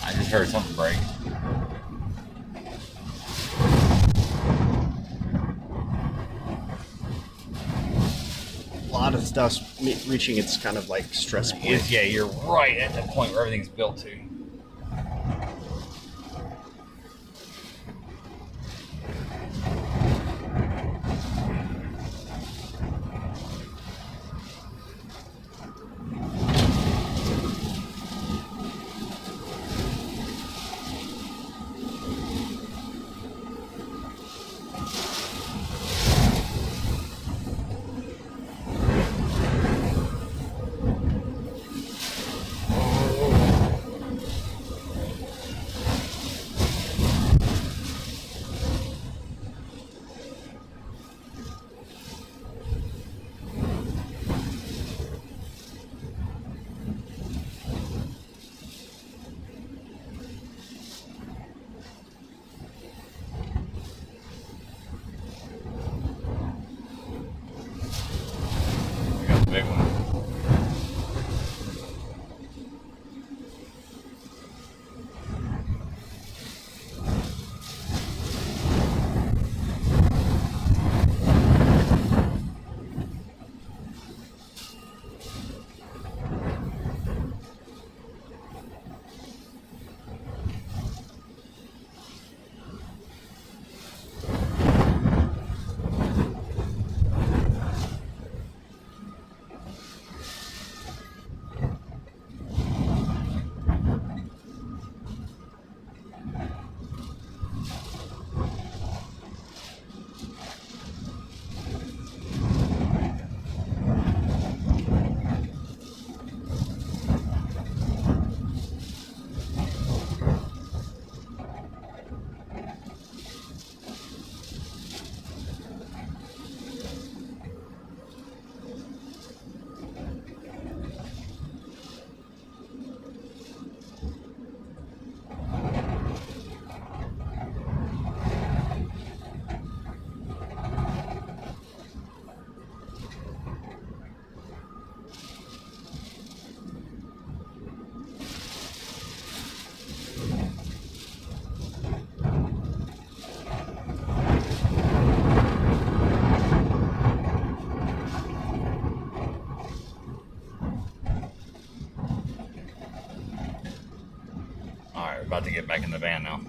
I just heard something break. A lot of stuff's reaching its kind of like stress point. Yeah, you're right at the point where everything's built to. We got the big one. Alright, we're about to get back in the van now.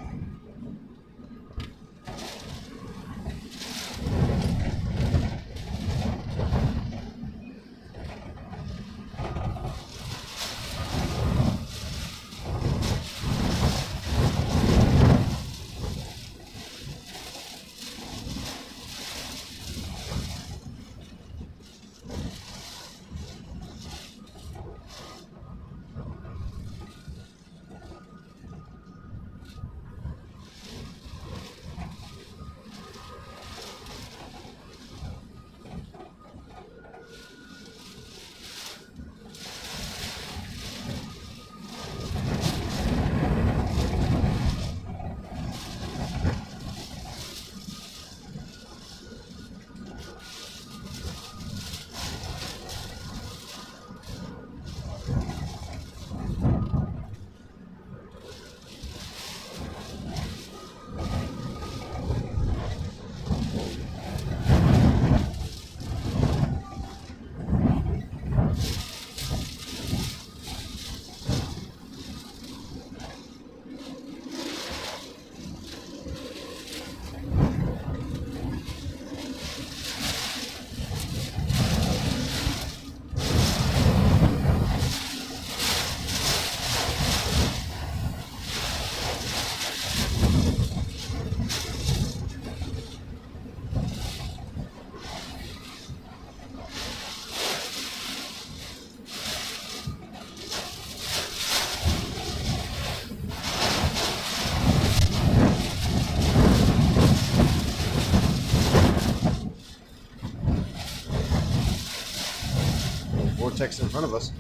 vortex in front of us.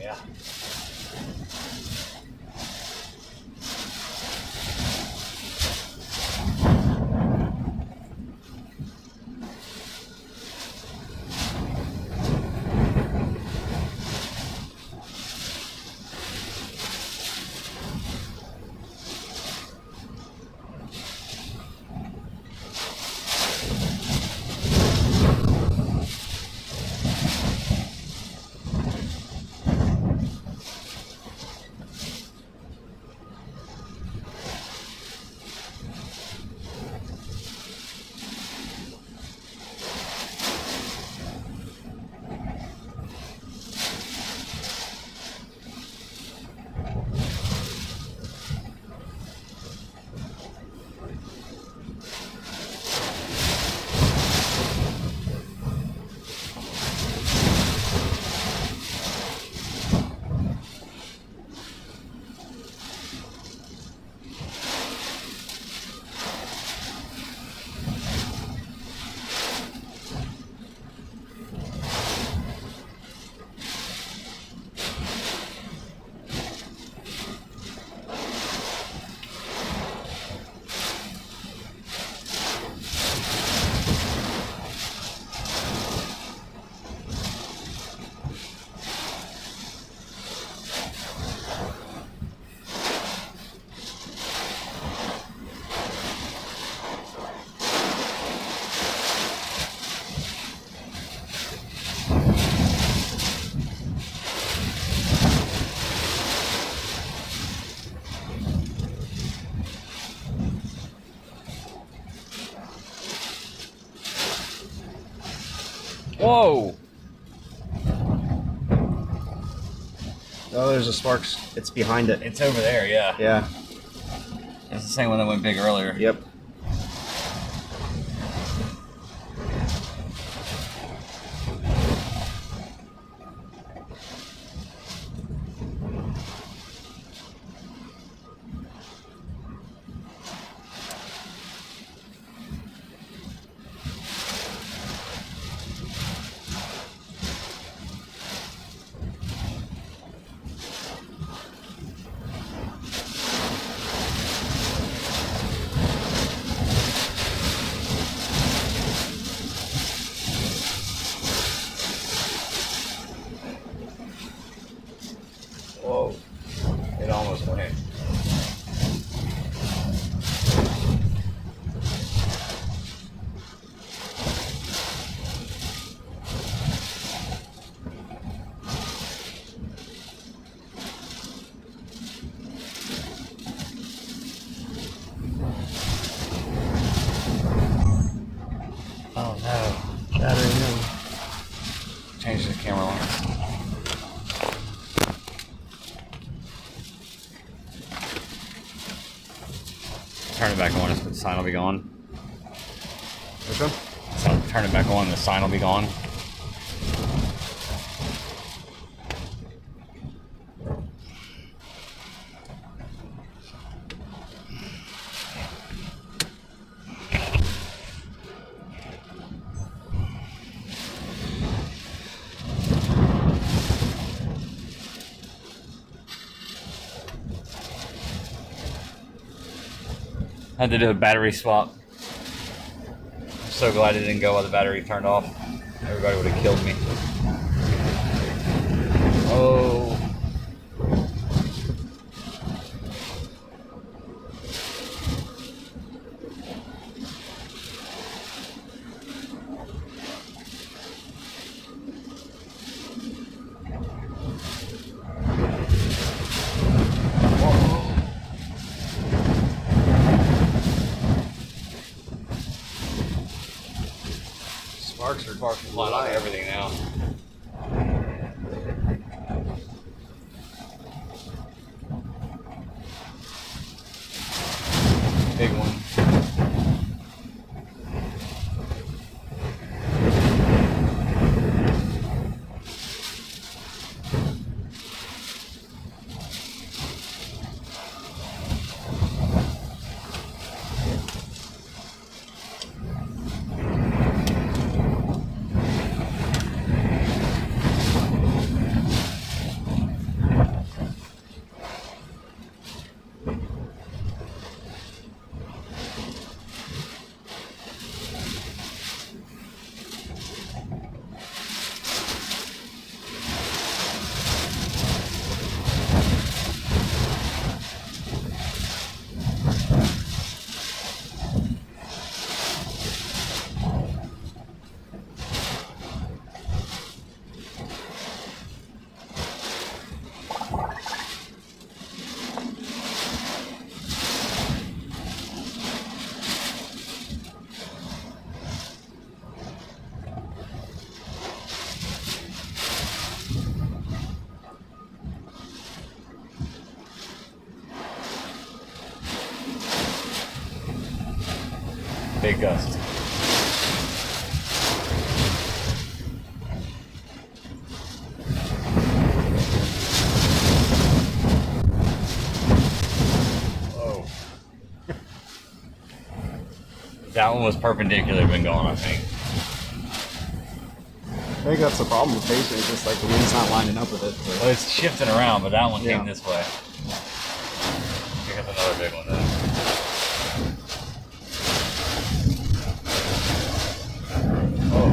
Yeah. Whoa! Oh, there's a sparks. It's behind it. It's over there, yeah. Yeah. It's the same one that went big earlier. Yep. Whoa. It almost went. Oh no. Battery no. Change the camera lens. Turn it back on, the sign will be gone. Which one? So turn it back on, the sign will be gone. I had to do a battery swap. I'm so glad it didn't go while the battery turned off. Everybody would have killed me. Oh. Sparks are Flying on everything now. Big one. big gust. Whoa. That one was perpendicular been going, I think. I think that's the problem with pacing, it's just like the wind's not lining up with it. Well, it's shifting around, but that one Yeah. came this way. Pick up another big one then. Oh.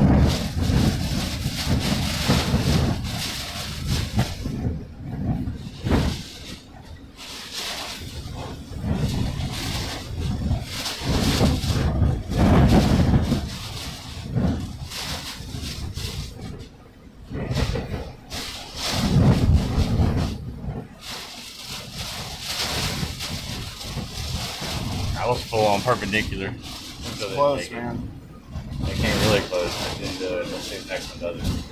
That was full on perpendicular. So they Close, take it. man. They came really close. I didn't do it. Let's see if the next one does it.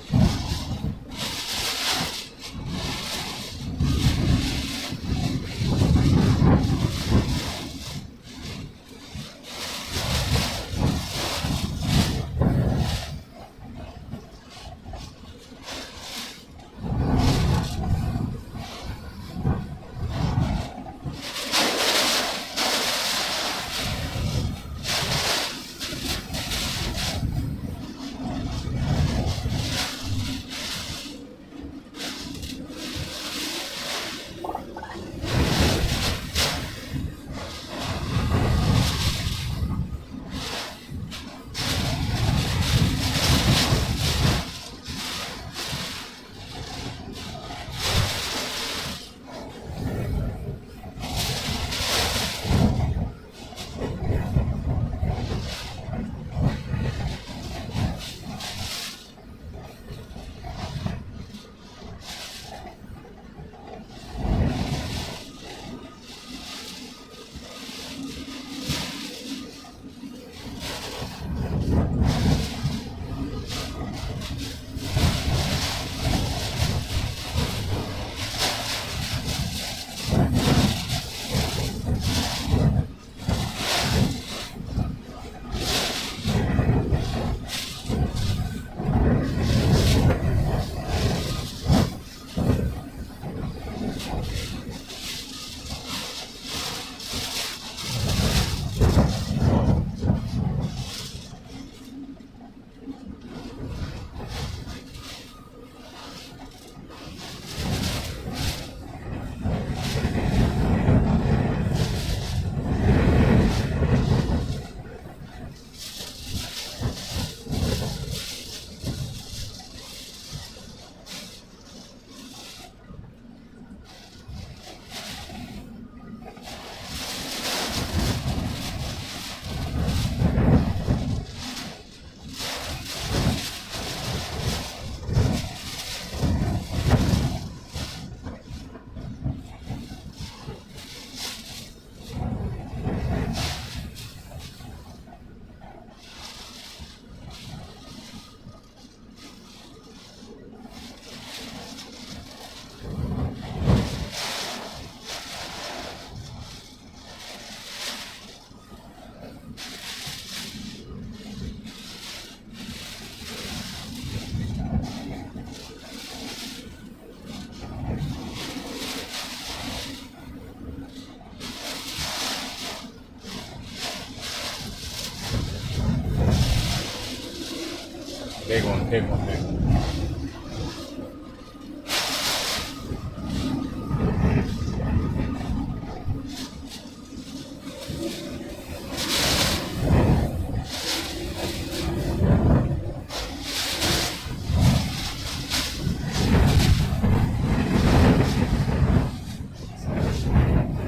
Big one, big one, big one.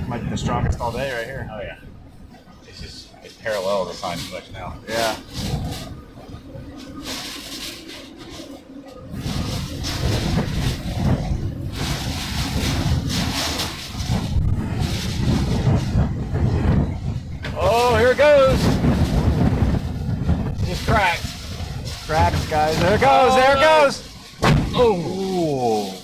Might be the strongest all day right here. Oh yeah. It's parallel to sign too much now. Yeah. Oh, here it goes. Just cracked. Cracks, guys. There it goes. There it goes. Oh. Ooh.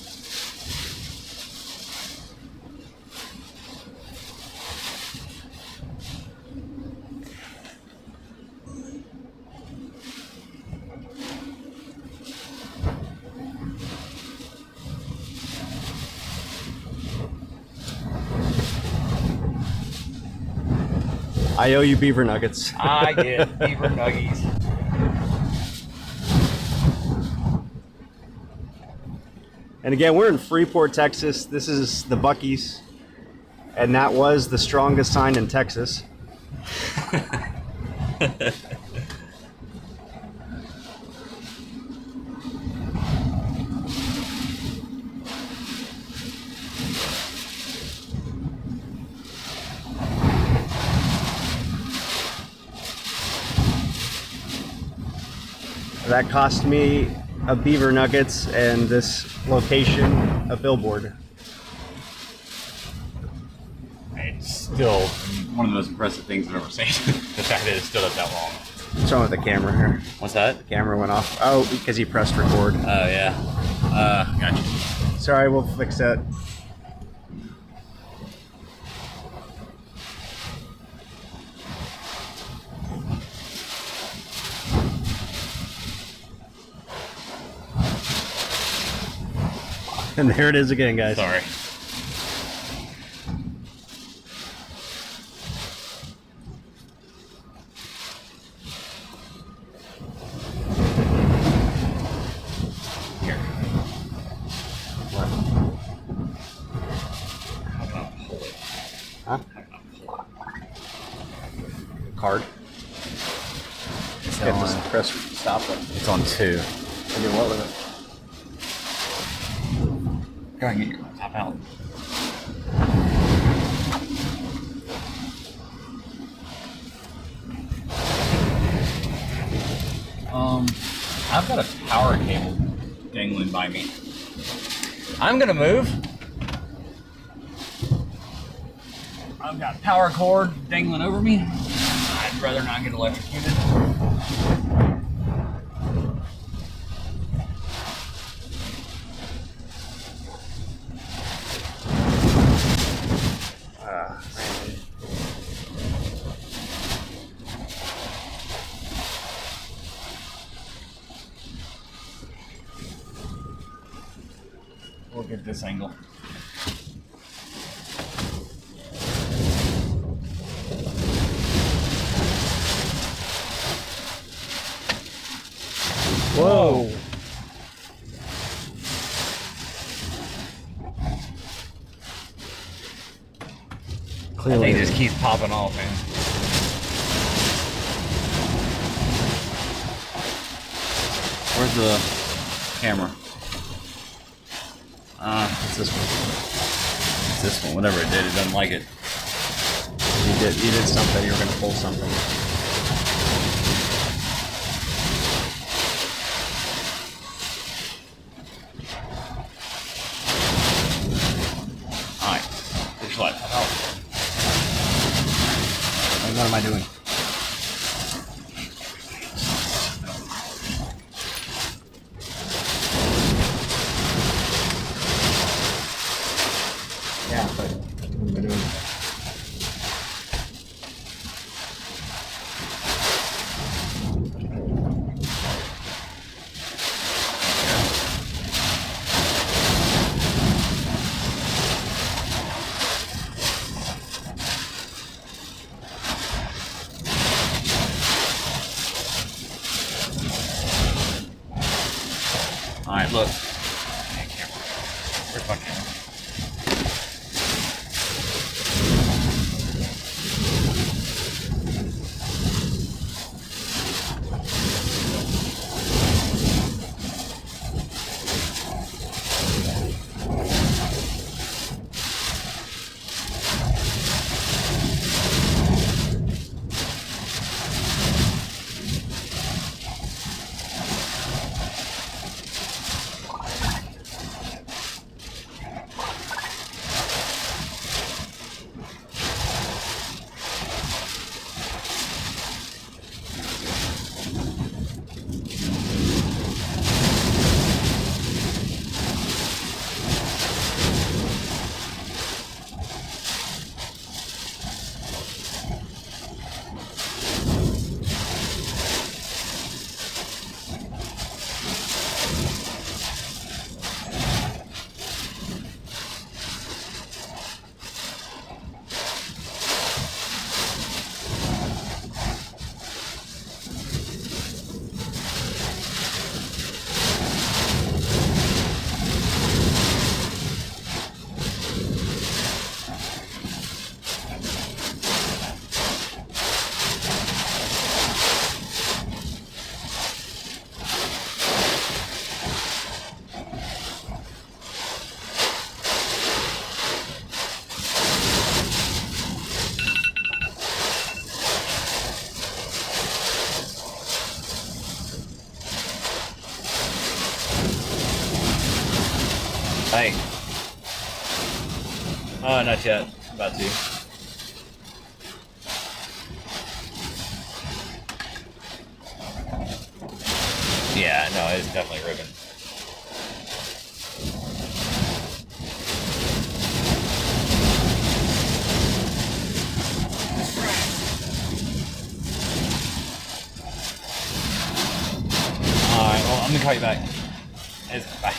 I owe you beaver nuggets. I get beaver nuggies. And again, we're in Freeport, Texas. This is the Buc-ee's, and that was the strongest sign in Texas. That cost me a beaver nuggets and this location a billboard. It's still one of the most impressive things I've ever seen. The fact that it stood up that long. What's wrong with the camera here? What's that? The camera went off. Oh, because he pressed record. Oh, yeah. Gotcha. Sorry, we'll fix that. And there it is again, guys. Sorry. Here. What? How can I pull it? Huh? How can I pull it? Card. It's Yeah, on, just press stop it. it's on 2. And do what with it? Go ahead and get your top out. I've got a power cable dangling by me. I'm gonna move. I've got power cord dangling over me. I'd rather not get electrocuted. We'll get this angle. Whoa. That thing just keeps popping off, man. Where's the camera? It's this one. It's this one. Whatever it did, it doesn't like it. You did something. You were going to pull something. Alright. Push light. What am I doing? Yeah, but what am I doing? Alright, look. Where's my camera? Hey. Not yet. About to. Yeah, no, it's definitely ripping. Alright, well, I'm gonna call you back. Bye.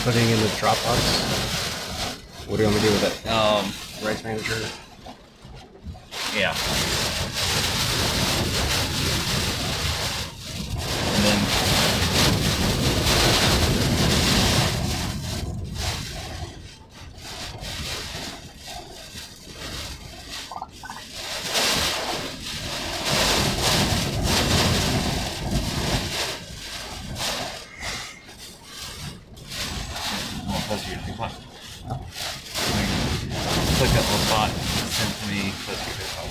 Putting in the Dropbox. What do you want me to do with it? Rights manager. Yeah. And then click that little spot, send to me, let's get this out.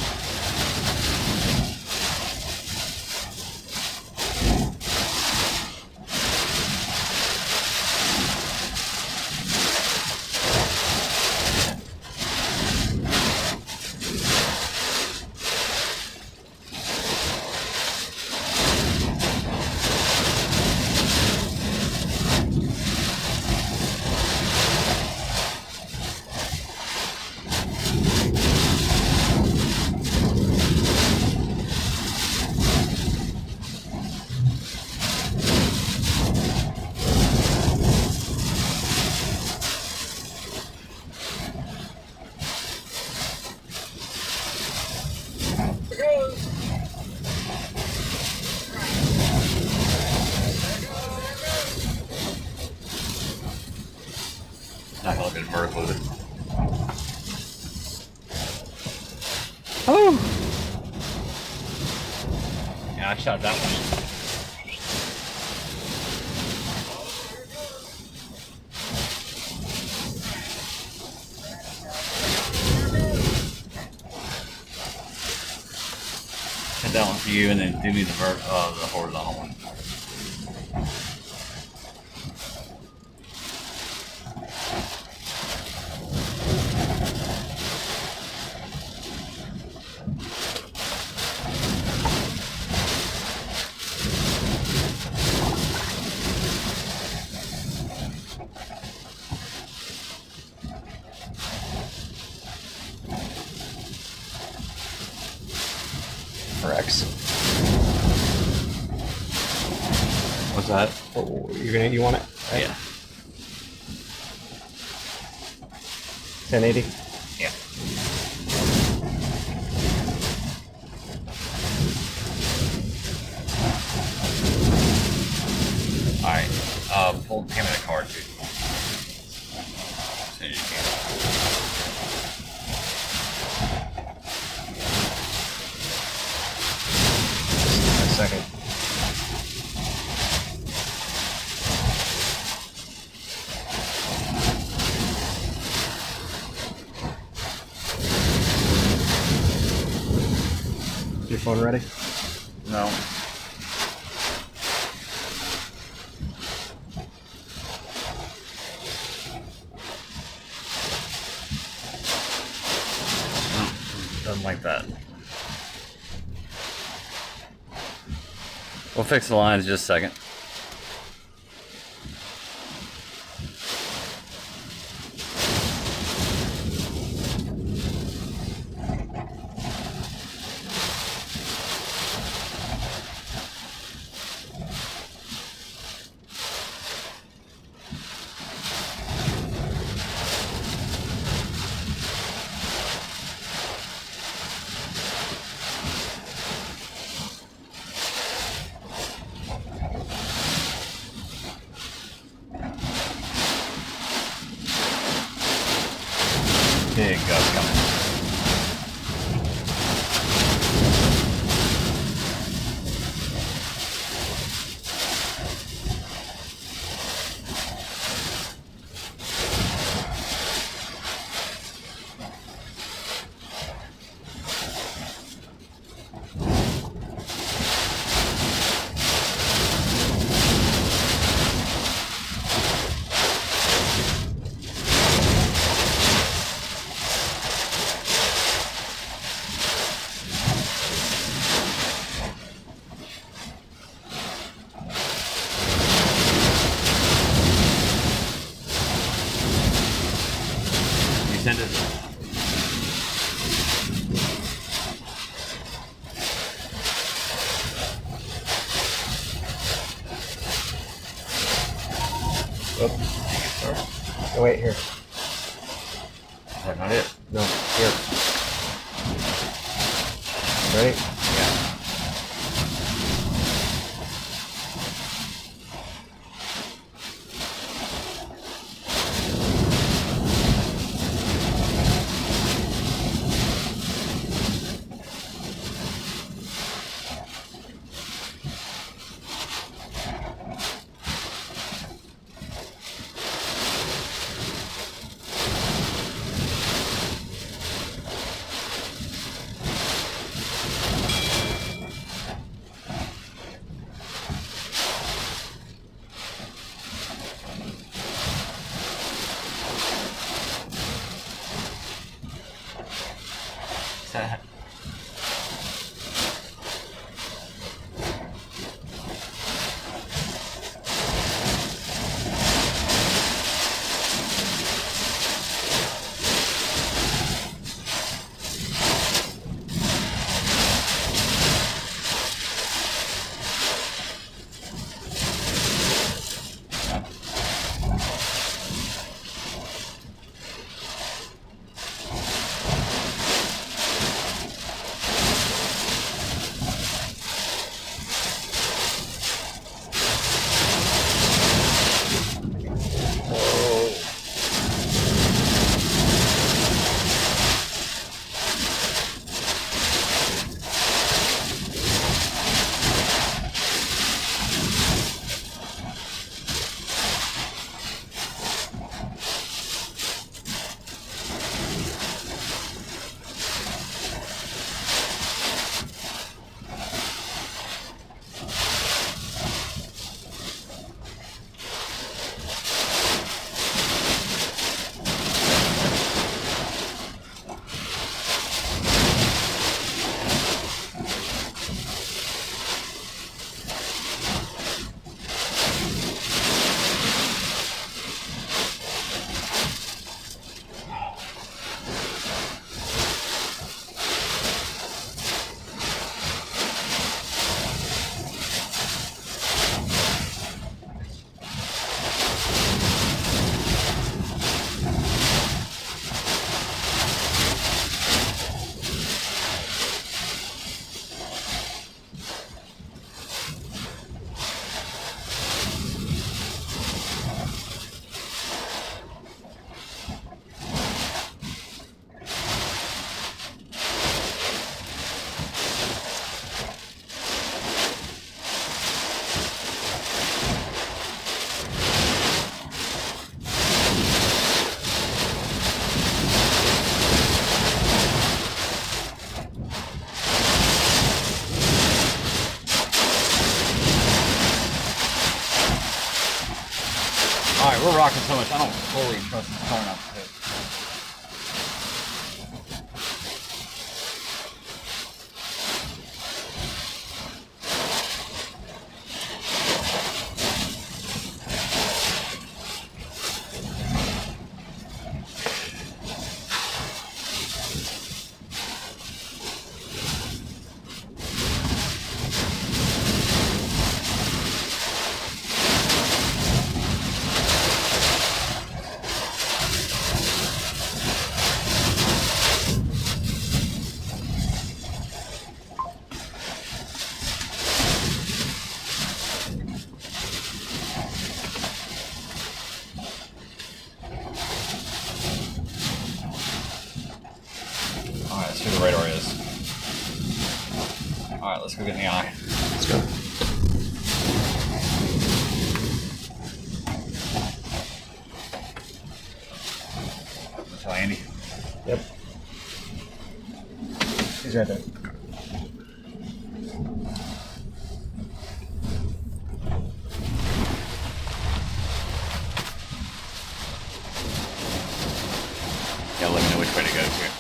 Not gonna get vertical with it. Oh! Yeah, I shot that one. Hit that one for you, and then do me the horizontal one. For X. What's that? Oh, you want it? Right? Yeah. 1080. Yeah. Alright. Pull the camera card, dude. As soon as you can. A second. microphone ready? No. Doesn't like that. We'll fix the lines in just a second. Big gust coming. Send it. Oh, wait, here. Is that not it? No, here. Ready? Yeah. That. rocking so much, I don't fully trust this car enough to. Alright, let's see where the radar is. Alright, let's go get in the eye. Let's go. Tell Andy. Yep. He's right there. Yeah, let me know which way to go here.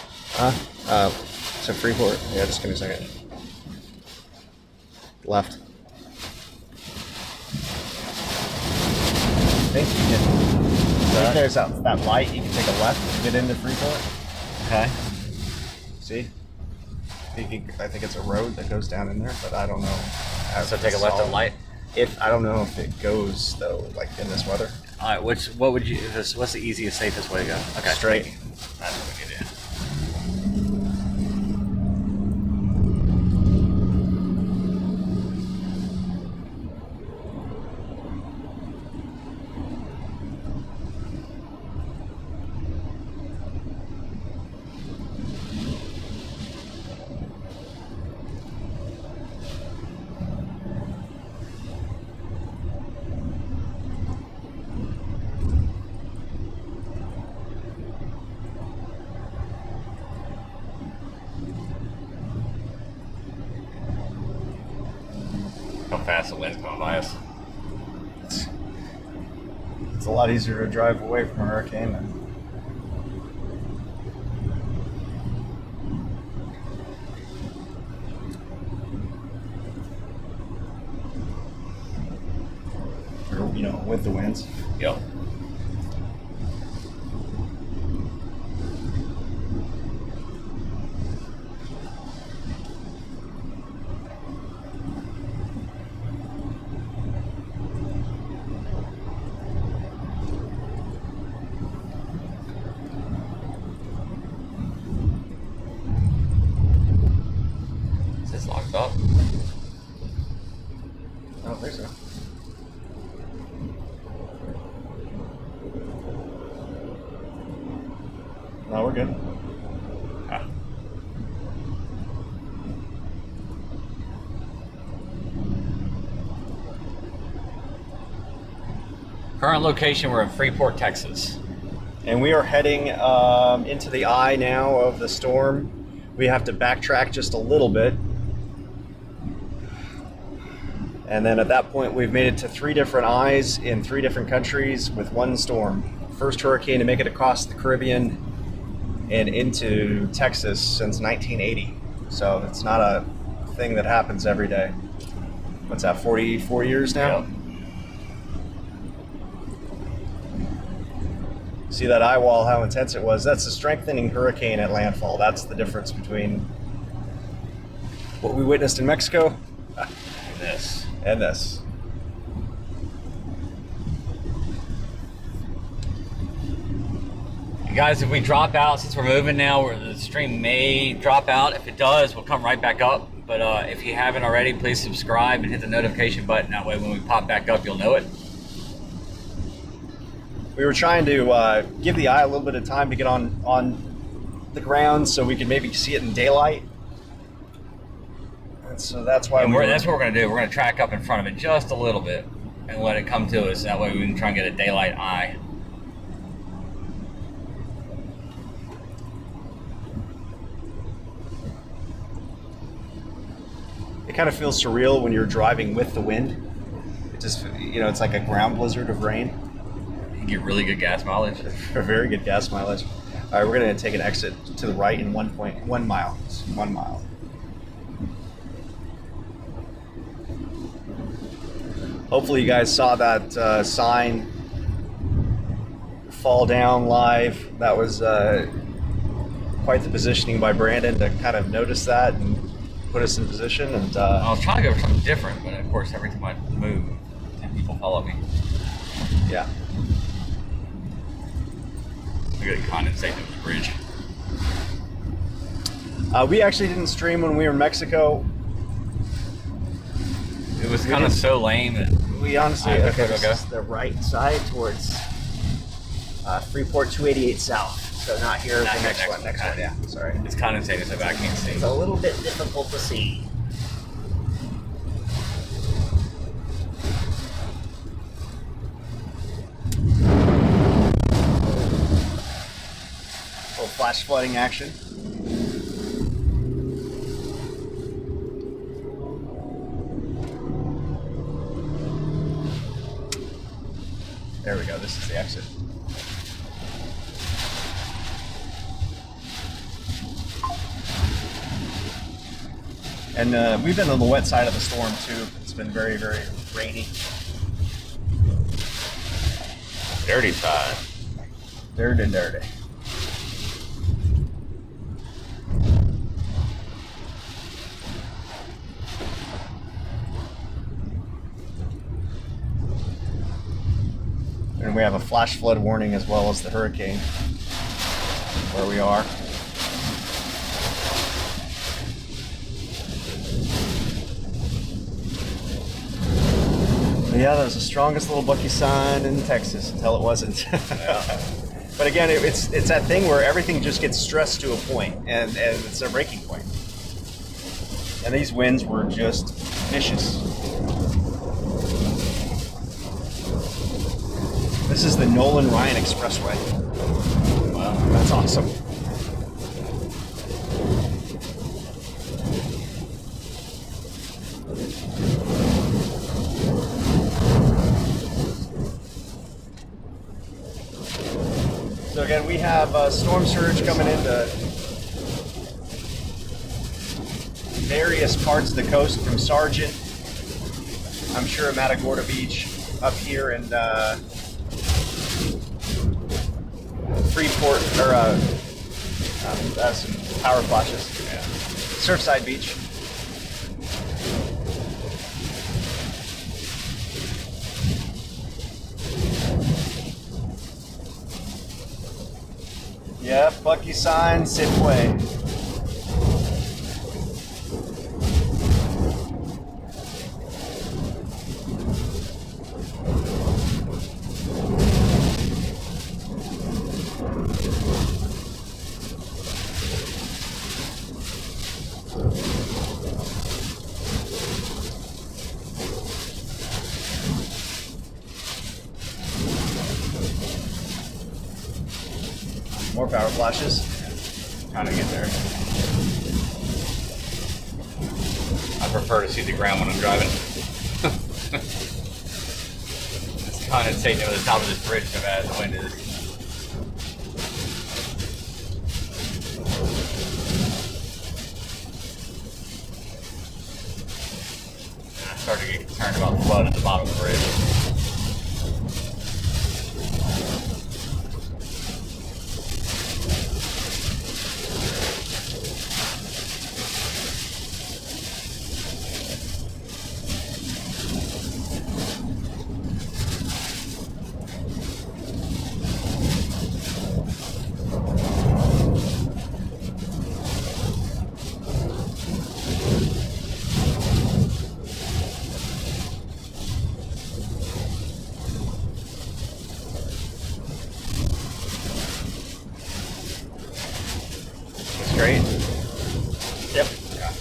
To Freeport. Yeah, just give me a second. Left. I think you can. Right there's that light. You can take a left to get into Freeport. Okay. See? I think it's a road that goes down in there, but I don't know. So take a left at light. I don't know if it goes though, like in this weather. Alright, what's the easiest, safest way to go? Okay. Straight. That's what we need to do. How fast the wind's going by us. It's a lot easier to drive away from a hurricane than. Or, with the winds. Yep. Is this locked up? I don't think so. No, we're good. Ah. Current location, we're in Freeport, Texas. And we are heading into the eye now of the storm. We have to backtrack just a little bit. And then at that point, we've made it to 3 different eyes in 3 different countries with one storm. First hurricane to make it across the Caribbean and into Texas since 1980. So it's not a thing that happens every day. What's that, 44 years now? Yep. See that eye wall, how intense it was? That's a strengthening hurricane at landfall. That's the difference between what we witnessed in Mexico This. and this. Guys, if we drop out, since we're moving now, the stream may drop out. If it does, we'll come right back up. But if you haven't already, please subscribe and hit the notification button. That way when we pop back up, you'll know it. We were trying to give the eye a little bit of time to get on the ground so we could maybe see it in daylight. And so that's why That's what we're going to do. We're going to track up in front of it just a little bit and let it come to us. That way we can try and get a daylight eye. It kind of feels surreal when you're driving with the wind. It just, it's like a ground blizzard of rain. You get really good gas mileage. For very good gas mileage. All right, we're going to take an exit to the right in 1.1 mile. It's 1 mile. Hopefully you guys saw that sign fall down live. That was quite the positioning by Brandon to kind of notice that and put us in position. And I was trying to go for something different, but of course, every time I move, 10 people follow me. yeah. I got condensate to the bridge. We actually didn't stream when we were in Mexico. It was kind of so lame that We honestly, All right, okay, go. this is the right side towards Freeport 288 South. So not here, Not the here, next one, yeah, sorry. it's condensated, so I can't see. It's a little bit difficult to see. Little flash flooding action. There we go, this is the exit. And we've been on the wet side of the storm too. It's been very, very rainy. Dirty side. Dirty, dirty. And we have a flash flood warning as well as the hurricane where we are. Yeah, that was the strongest little Bucky sign in Texas until it wasn't. But again, it's that thing where everything just gets stressed to a point, and it's a breaking point. And these winds were just vicious. This is the Nolan Ryan Expressway. Wow, that's awesome. So again, we have storm surge coming into various parts of the coast from Sargent, I'm sure Matagorda Beach, up here in Freeport, or some power flashes. Yeah. Surfside Beach. Yep, Bucky sign, Safeway. More power flashes. Trying to get there. I prefer to see the ground when I'm driving. It's condensating over the top of this bridge so bad the wind is. And I started to get concerned about the flood at the bottom of the bridge. Straight? Yep. Yeah.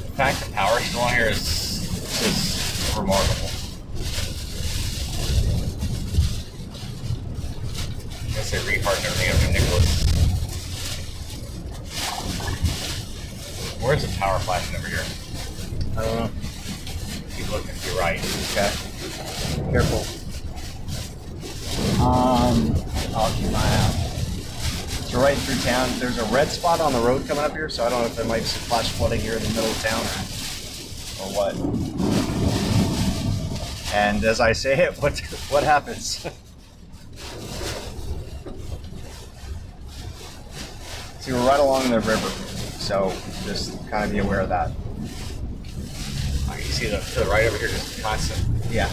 The fact that power's still on here is remarkable. I guess they rehardened everything up Where's the power flashing over here? I don't know. Keep looking to your right. Okay. Careful. I'll keep my eye out. So right through town, there's a red spot on the road coming up here, so I don't know if there might be some flash flooding here in the middle of town or what. And as I say it, what happens? See, we're right along the river, so just kind of be aware of that. You see to the right over here, just constant. Yeah.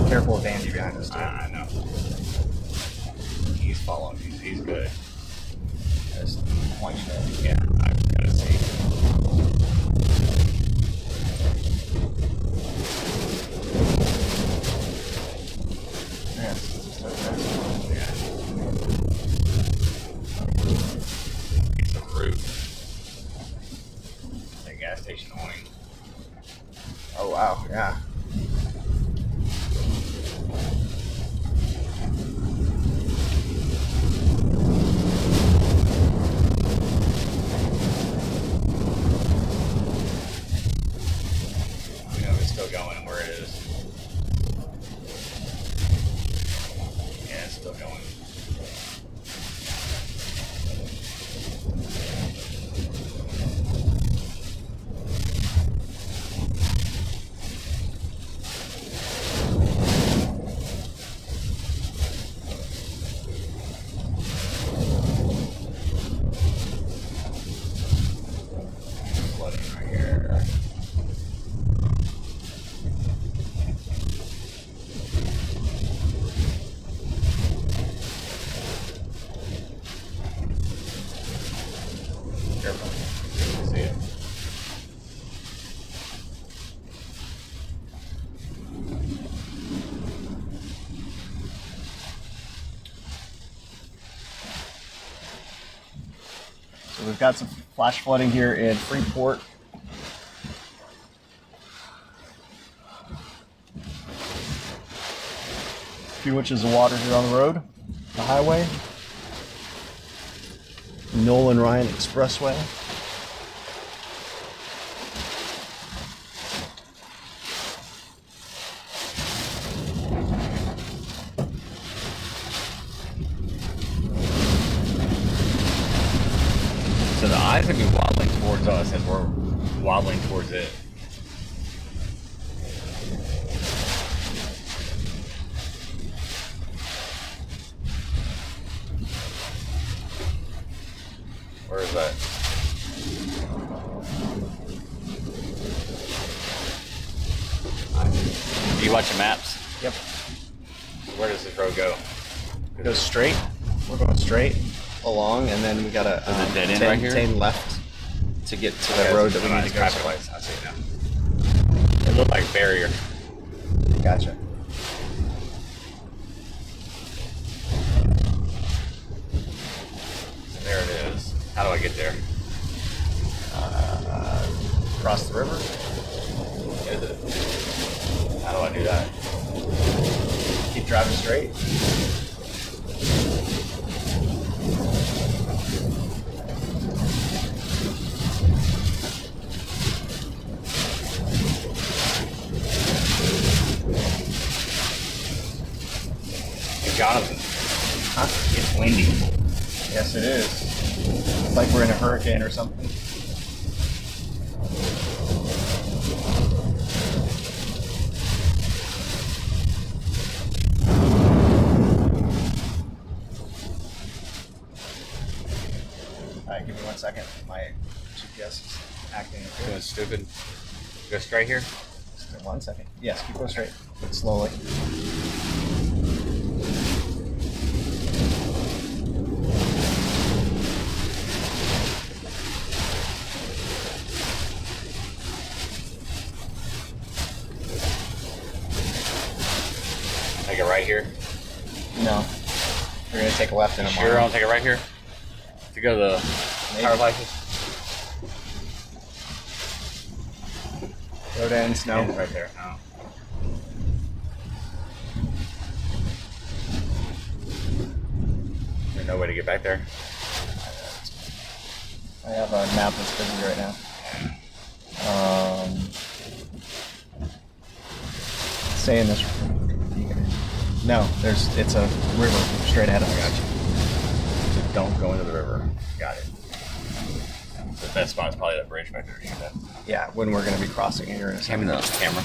Careful with Andy behind us, too. I know. He's following. He's good. I just want you to. Yeah, I gotta see. Yeah. It's a roof. The gas station awning. Oh, wow. Yeah. We know it's still going and where it is. Yeah, it's still going. Flooding right here. Careful. See it. So we've got some flash flooding here in Freeport. A few inches of water here on the road, the highway. Nolan Ryan Expressway. So the eyes would be waddling towards us as we're waddling towards it. Where is that? Do you watch the maps? Yep. Where does this road go? It goes straight. We're going straight along, and then we got a There's a dead end right here? 10 left to get to the road that we need to go. Traffic lights. I see it now. It looked like a barrier. Gotcha. There it is. How do I get there? Across the river. Is it? How do I do that? Keep driving straight. Jonathan. Huh? It's windy. Yes, it is. It's like we're in a hurricane or something. All right, give me 1 second. My GPS is acting. Doing stupid. Go straight here. Just 1 second. Yes, keep going straight, but slowly. Take it right here. No, we're gonna take a left in a Sure, mile. I'll take it right here. To go to the Maybe. power license. Road ends. No. It's right there. No. No way to get back there. I have a map that's busy right now. Stay in this. No, it's a river straight ahead of us. Gotcha. So don't go into the river. Got it. The best spot is probably that bridge back there to shoot that. Yeah, when we're going to be crossing here in a Hand me second. the camera.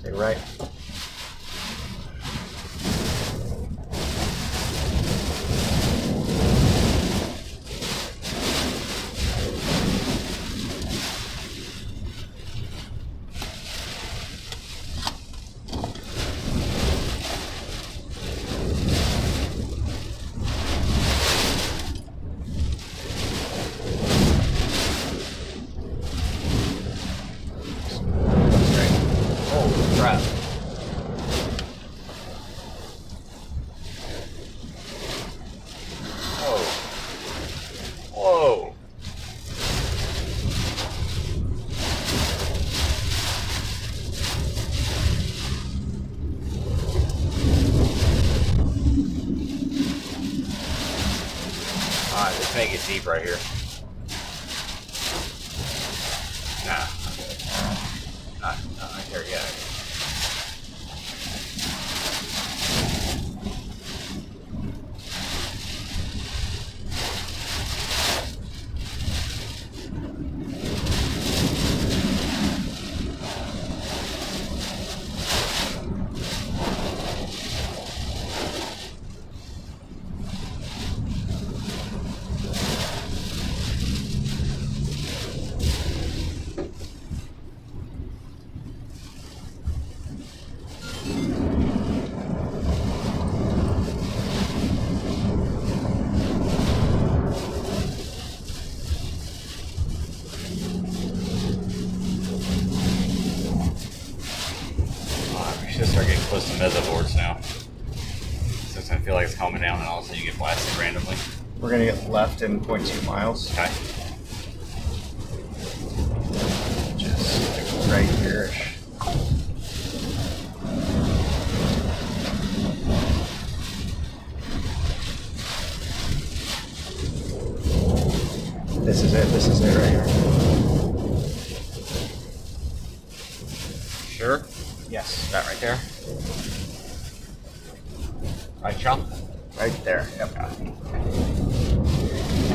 Right. Crap. Whoa. Whoa. Alright, let's make it deep right here. Nah. Not right there yet. Should start getting close to mesoboards now. So I feel like it's calming down, and all of a sudden you get blasted randomly. We're going to get left in 0.2 miles. Okay. Just like right here. This is it right here. Sure? Yes. That right there? Right, chump? Right there. Yep.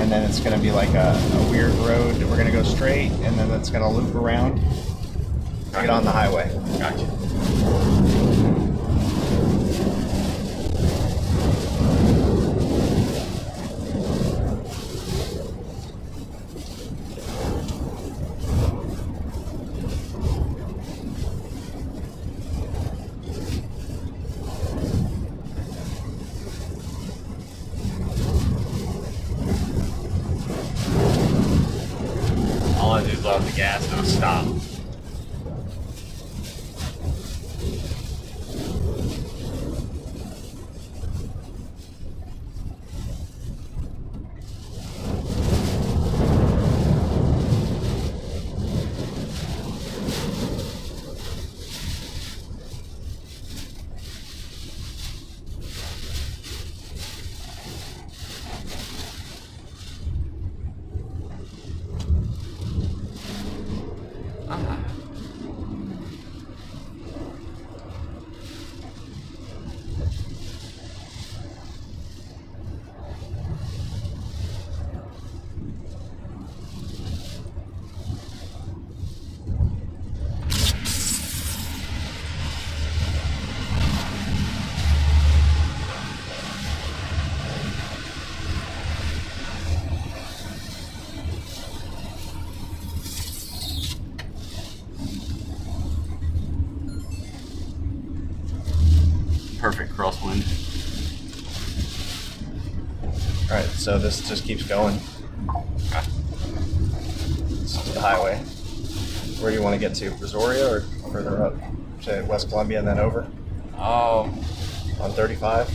And then it's going to be like a weird road. We're going to go straight, and then it's going to loop around. Get on the highway. Gotcha. All I do is blow out the gas and I'll stop. perfect crosswind. All right, so this just keeps going. Okay. This is the highway. Where do you want to get to? Brazoria or further up to West Columbia and then over Oh, on 35?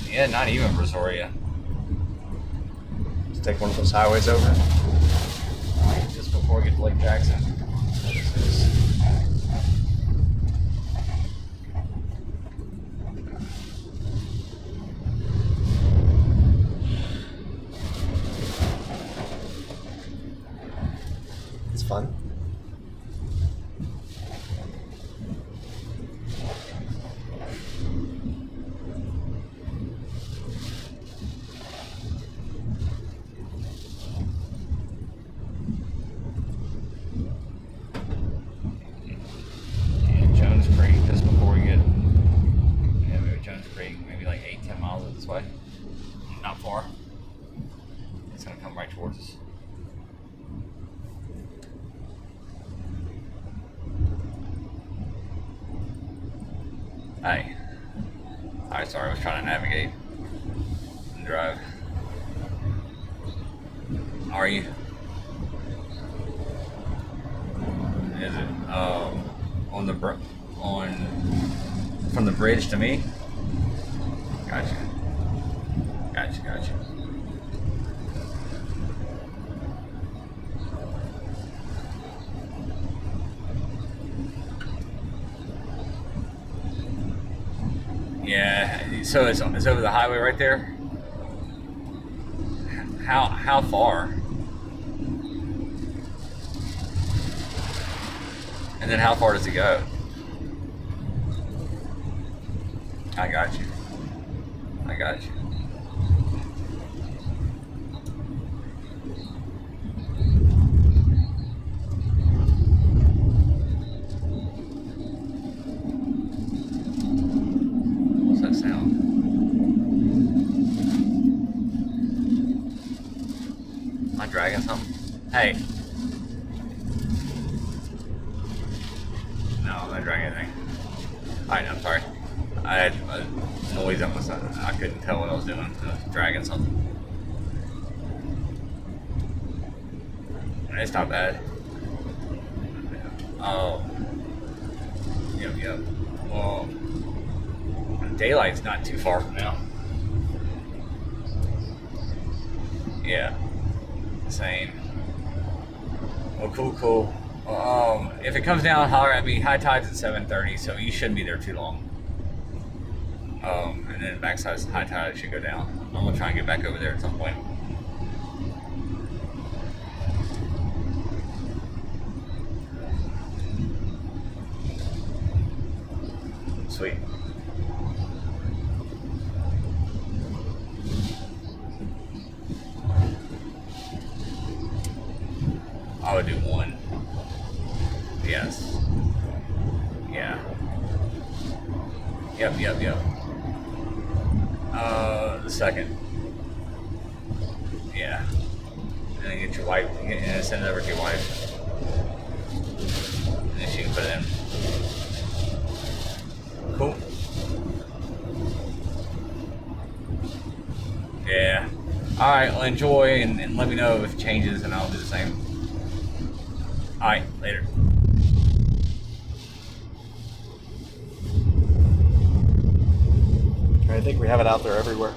yeah, not even Brazoria. Just take one of those highways over. Just before we get to Lake Jackson. It's fun. Yeah, Jones Creek, just before we get. Yeah, maybe Jones Creek, maybe like 8-10 miles this way. Not far. It's gonna come right towards us. Hey. Alright, sorry, I was trying to navigate and drive. Are you? Is it on the from the bridge to me? Gotcha. Gotcha. Yeah, so it's over the highway right there. How far? And then how far does it go? I got you. What's that sound? Am I dragging something? Hey. No, I'm not dragging anything. Alright, I'm sorry. I had a noise on my side. I couldn't tell what I was doing. I was dragging something. It's not bad. Oh. Yep. Well, daylight's not too far from now. Yeah. Same. Well, cool. If it comes down, holler at me. High tide's at 7:30, so you shouldn't be there too long. And then backside high tide should go down. I'm gonna try and get back over there at some point. Sweet. I would do one. Yes. Yeah. Yep. The second. Yeah. And then get your wife, and send it over to your wife. And then she can put it in. Cool. Yeah. Alright, well enjoy and let me know if it changes and I'll do the same. Alright, later. I think we have it out there everywhere.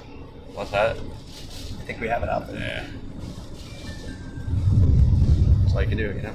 What's that? I think we have it out there. Yeah. That's all you can do, you know?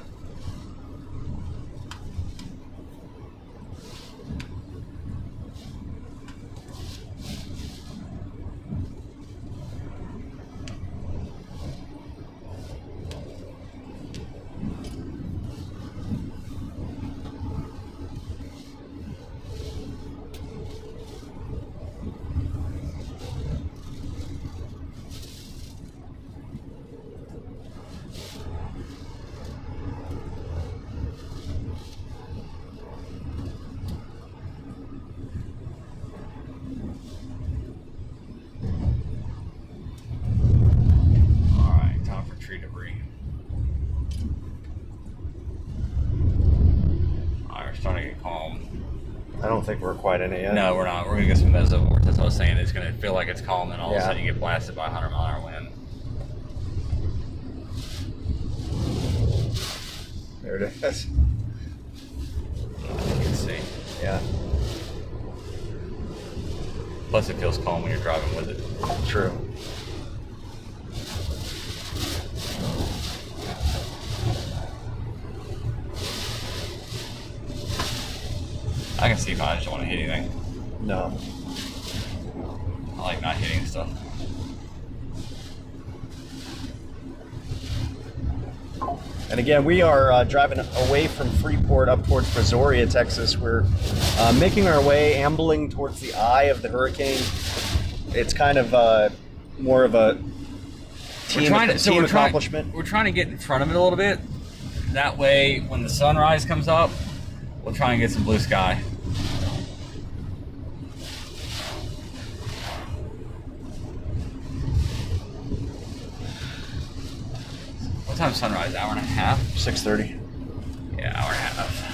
I don't think we're quite in it yet. No, we're not. We're gonna get some mesovorts. That's what I was saying. It's gonna feel like it's calm, and all of a Yeah. sudden you get blasted by a 100-mile-an-hour wind. There it is. You can see. Yeah, Plus, it feels calm when you're driving with it. true. I can see fine. I just don't want to hit anything. No. I like not hitting stuff. And again, we are driving away from Freeport up towards Brazoria, Texas. We're making our way, ambling towards the eye of the hurricane. It's kind of more of a team accomplishment. We're trying to get in front of it a little bit. That way, when the sunrise comes up, we'll try and get some blue sky. What time's sunrise? Hour and a half? 6:30. Yeah, hour and a half.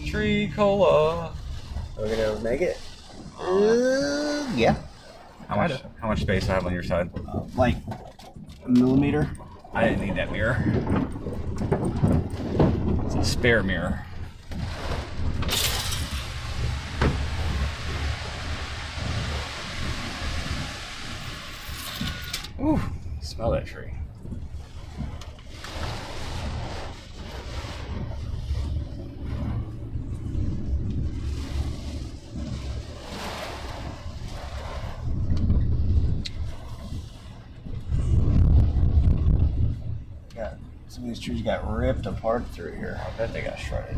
Tree cola. We're gonna make it. Yeah. How much space I have on your side? Like a millimeter. I didn't need that mirror. It's a spare mirror. Ooh, smell that tree. Some of these trees got ripped apart through here. I bet they got shredded.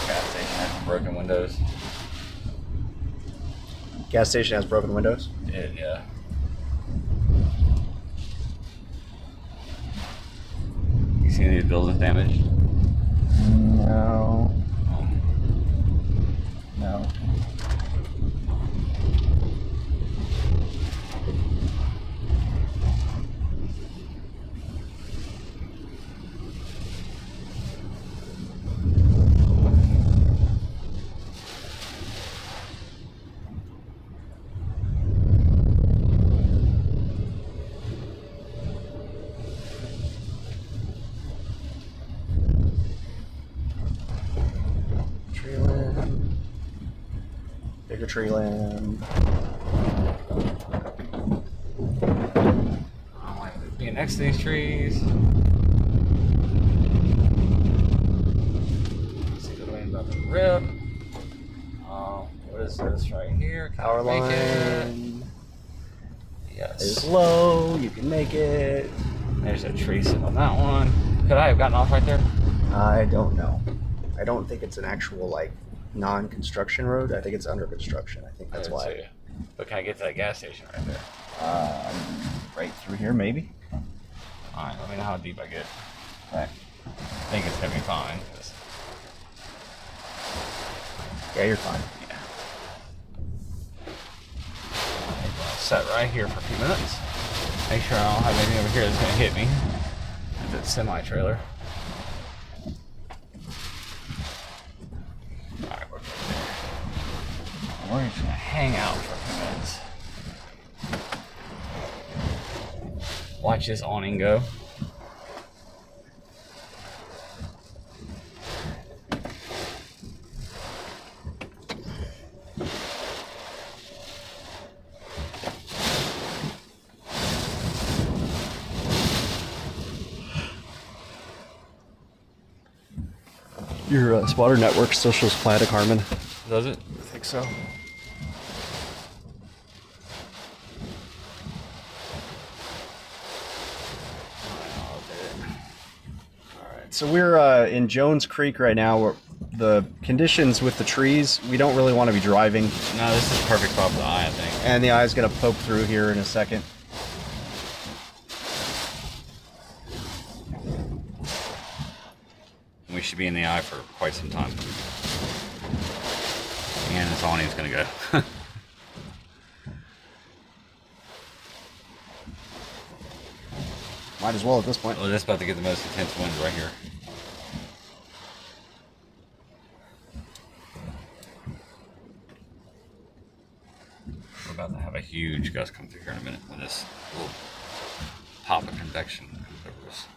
Gas station has broken windows. Gas station has broken windows. Yeah. You see any buildings damaged? No. No. Bigger tree limb. I don't like being next to these trees. See the wind about to rip. What is this right here? Can Power I make line it? Yes. is low. You can make it. There's a tree sitting on that one. Could I have gotten off right there? I don't know. I don't think it's an actual like non-construction road. I think it's under construction. I think that's I didn't why. see it. But can I get to that gas station right there? Right through here, maybe. Alright, let me know how deep I get. Right. I think it's gonna be fine. Yeah, you're fine. Yeah. I'll set right here for a few minutes. Make sure I don't have anything over here that's gonna hit me. It's a semi-trailer. Alright, we're good there. We're just gonna hang out for a few minutes. Watch this awning go. Your spotter network still shows Plata Carmen. Does it? I think so. So we're in Jones Creek right now. Where the conditions with the trees, we don't really want to be driving. No, this is perfect spot for the eye, I think. And the eye's going to poke through here in a second. We should be in the eye for quite some time. And this awning's gonna go. Might as well at this point. Well, just about to get the most intense winds right here. We're about to have a huge gust come through here in a minute when this little pop of convection comes over us.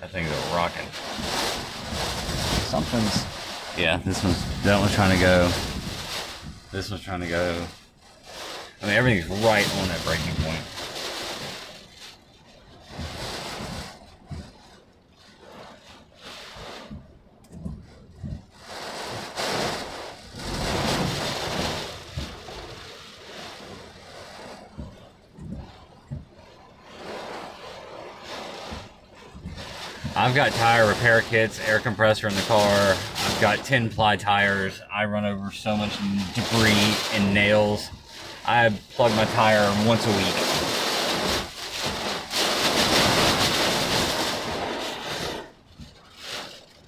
That thing's rocking. Something's. Yeah, that one's trying to go. This one's trying to go. I mean, everything's right on that breaking point. I've got tire repair kits, air compressor in the car. I've got 10-ply tires. I run over so much debris and nails. I plug my tire once a week.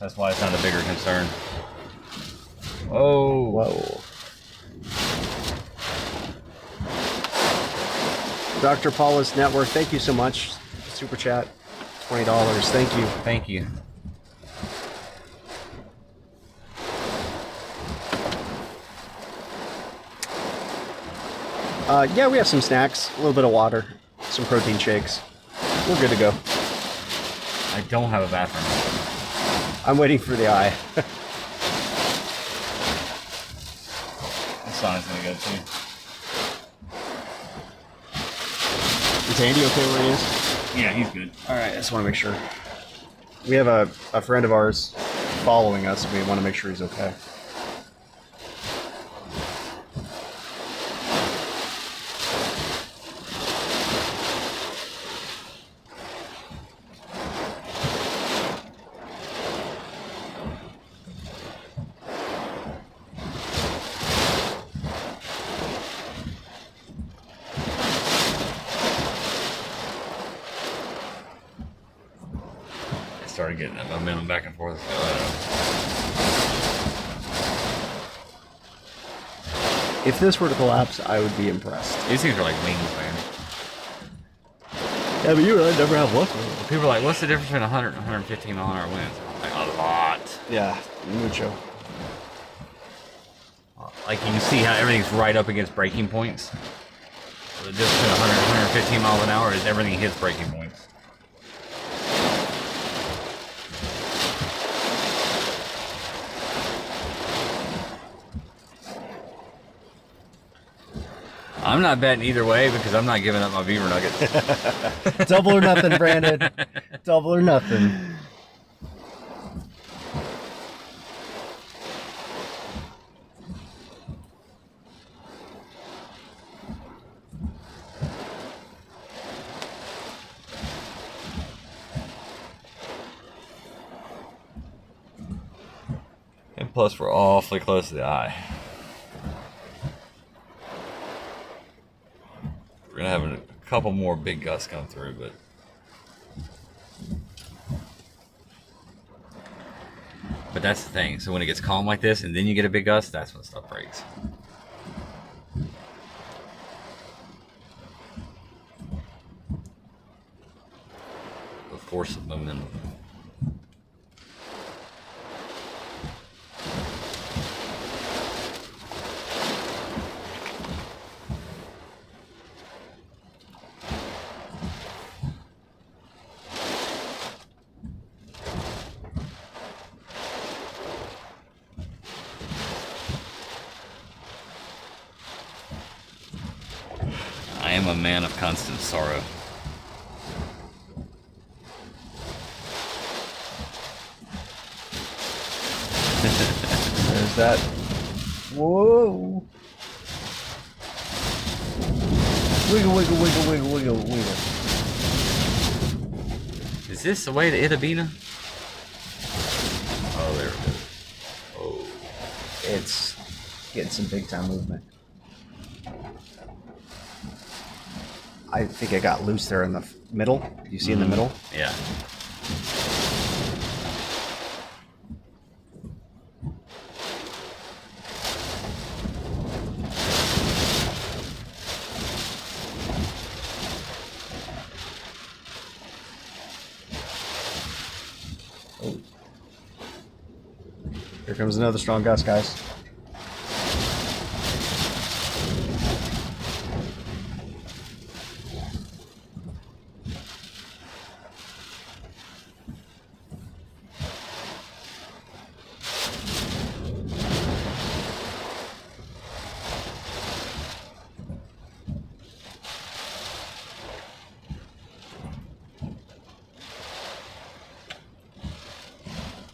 That's why it's not a bigger concern. Oh. Whoa. Dr. Paulus Network, thank you so much. Super chat, $20. Thank you. Thank you. Yeah, we have some snacks, a little bit of water, some protein shakes. We're good to go. I don't have a bathroom. I'm waiting for the eye. The sun's gonna go too. Is Andy okay where he is? Yeah, he's good. All right, I just want to make sure. We have a friend of ours following us, and we want to make sure he's okay. Started getting that momentum back and forth. If this were to collapse, I would be impressed. These things are like wings, man. Yeah, but you and I never have luck with them. People are like, what's the difference between 100 and 115 mile-an-hour winds? I'm like, a lot. Yeah, mucho. Like, you can see how everything's right up against breaking points. So the difference between 100 and 115 miles an hour is everything hits breaking points. I'm not betting either way because I'm not giving up my beaver nuggets. Double or nothing, Brandon. Double or nothing. And plus, we're awfully close to the eye. We're gonna have a couple more big gusts come through, but But that's the thing. So when it gets calm like this, and then you get a big gust, that's when stuff breaks. The force of momentum. I am a man of constant sorrow. There's that. Whoa. Wiggle, wiggle, wiggle, wiggle, wiggle, wiggle. Is this the way to Itabina? Oh, there it is. Oh. It's getting some big time movement. I think I got loose there in the middle. You see in the middle? Yeah. Oh. Here comes another strong gust, guys.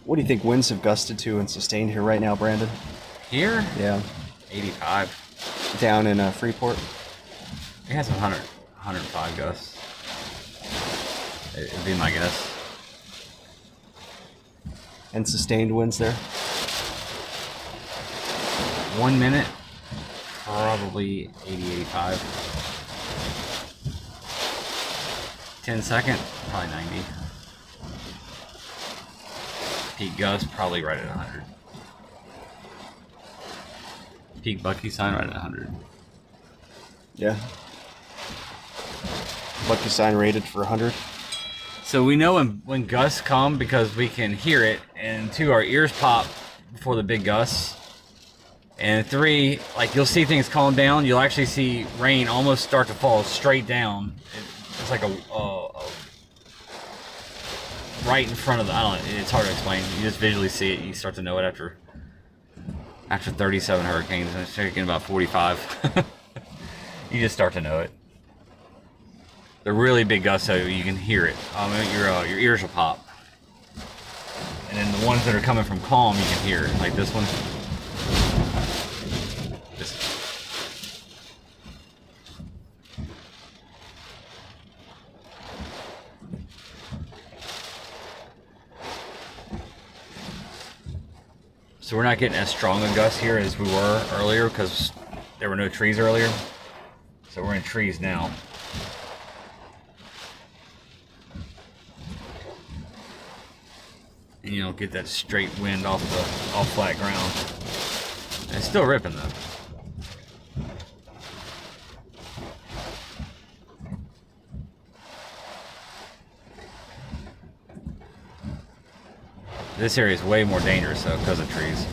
What do you think winds have gusted to and sustained here right now, Brandon? Here? Yeah. 85. Down in Freeport? It has 105 gusts. It'd be my guess. And sustained winds there? 1 minute, probably 80, 85. 10 second, probably 90. Peak gust, probably right at 100. Peak Bucky sign, right at 100. Yeah. Bucky sign rated for 100. So we know when gusts come because we can hear it, and 2, our ears pop before the big gusts. And 3, like you'll see things calm down, you'll actually see rain almost start to fall straight down. It's like a right in front of the, I don't know, it's hard to explain. You just visually see it, you start to know it after 37 hurricanes, and it's taking about 45. You just start to know it. The really big gusts, so you can hear it. Your ears will pop. And then the ones that are coming from calm, you can hear it, like this one. So we're not getting as strong a gust here as we were earlier because there were no trees earlier. So we're in trees now. And you know, get that straight wind off flat ground. And it's still ripping though. This area is way more dangerous though because of trees.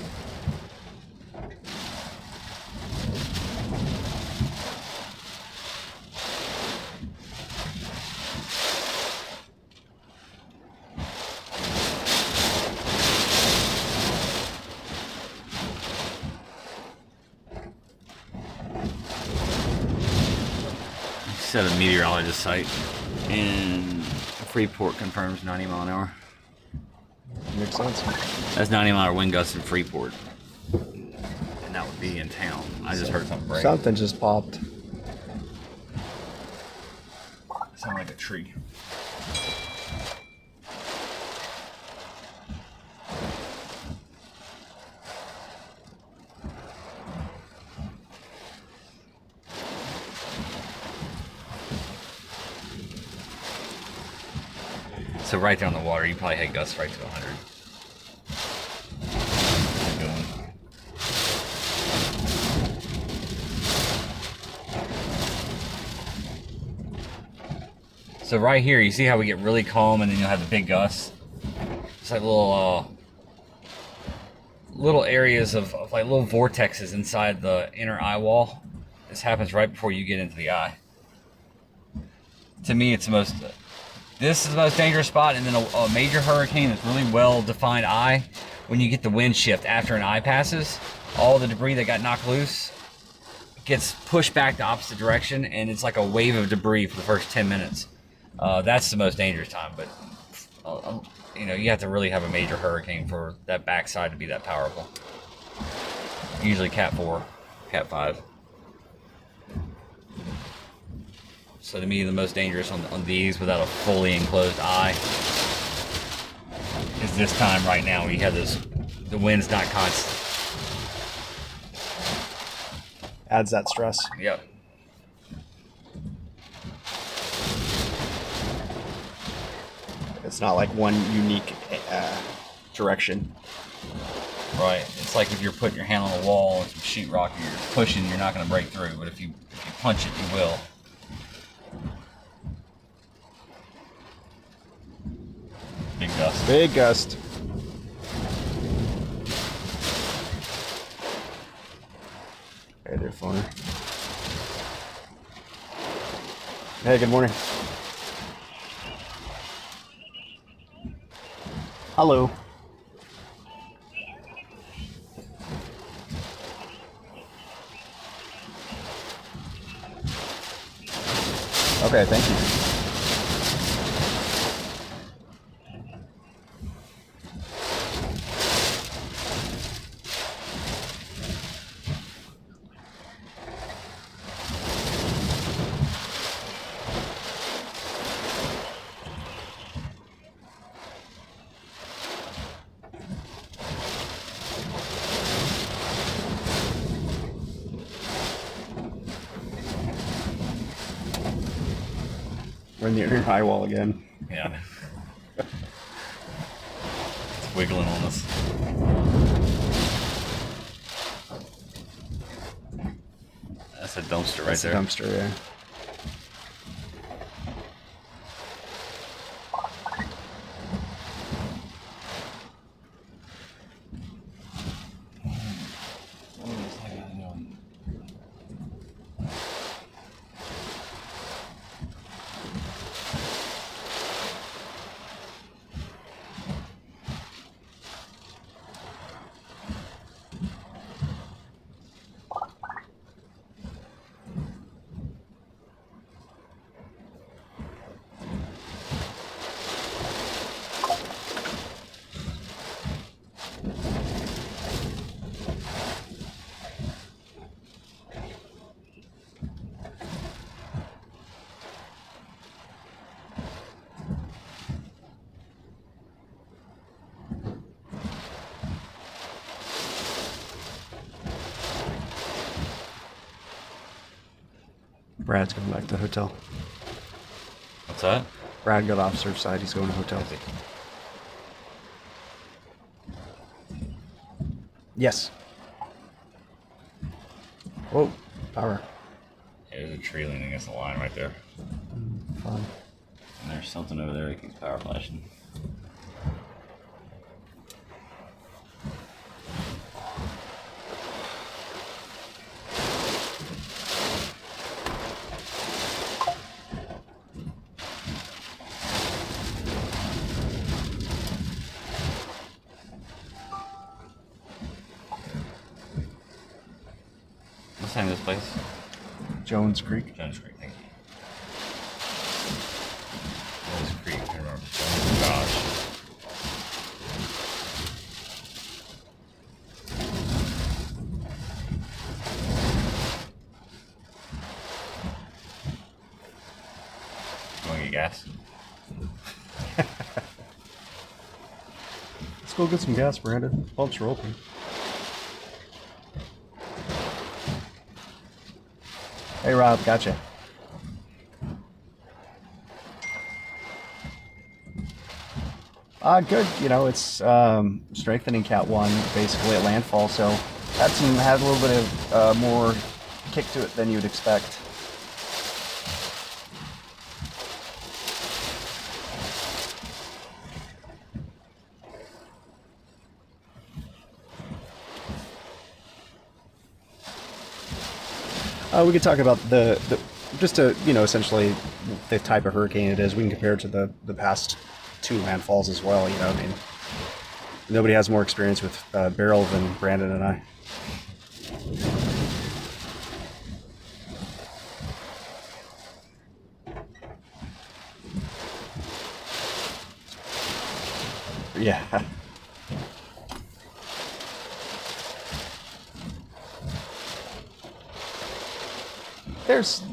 Set a meteorologist site in Freeport confirms 90 mile an hour. Makes sense. That's 90-mile wind gusts in Freeport. And that would be in town. I just heard something break. Something just popped. Sound like a tree. So right there on the water, you probably had gusts right to 100. So right here, you see how we get really calm and then you'll have the big gusts? It's like little areas of like little vortexes inside the inner eye wall. This happens right before you get into the eye. To me, it's this is the most dangerous spot, and then a major hurricane that's really well-defined eye. When you get the wind shift after an eye passes, all the debris that got knocked loose gets pushed back the opposite direction, and it's like a wave of debris for the first 10 minutes. That's the most dangerous time, but you know, you have to really have a major hurricane for that backside to be that powerful. Usually Cat 4, Cat 5. So to me, the most dangerous on these without a fully enclosed eye is this time right now. We have the wind's not constant. Adds that stress. Yep. It's not like one unique direction. Right. It's like if you're putting your hand on a wall and some sheetrock, you're pushing, you're not going to break through. But if you punch it, you will. Big gust. Big gust. Hey there, phoner. Hey, good morning. Hello. Okay, thank you. We're in the inner high wall again. Yeah. It's wiggling on us. That's a dumpster right That's there. a dumpster, yeah. Brad's going back to the hotel. What's that? Brad got off Surfside. He's going to hotel. Yes. Whoa, power. There's a tree leaning against the line right there. Fun. And there's something over there that keeps power flashing. What's the name of this place? Jones Creek. Jones Creek, thank you. Jones Creek, I remember. Oh gosh. You want to get gas? Let's go get some gas, Brandon. Pumps are open. Hey, Rob, gotcha. Good. You know, it's strengthening Cat 1 basically at landfall, so had a little bit of more kick to it than you'd expect. We could talk about the just to, essentially the type of hurricane it is. We can compare it to the past 2 landfalls as well. I mean, nobody has more experience with Beryl than Brandon and I. Yeah.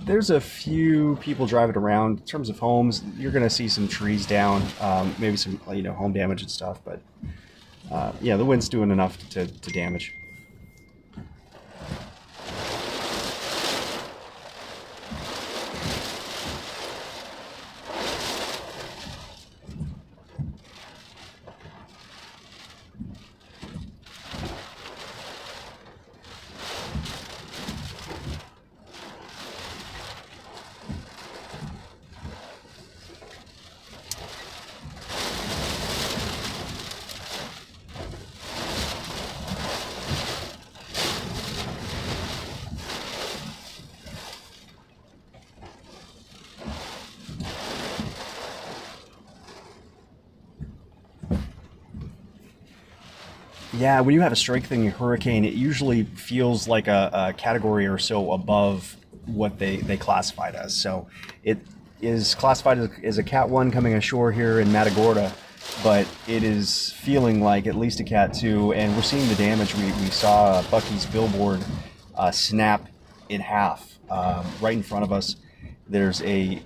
There's a few people driving around. In terms of homes, you're going to see some trees down, maybe some home damage and stuff. But yeah, the wind's doing enough to damage. Yeah, when you have a strengthening hurricane, it usually feels like a category or so above what they classified as. So it is classified as a Cat 1 coming ashore here in Matagorda, but it is feeling like at least a Cat 2, and we're seeing the damage. We saw Bucky's Billboard snap in half right in front of us. There's a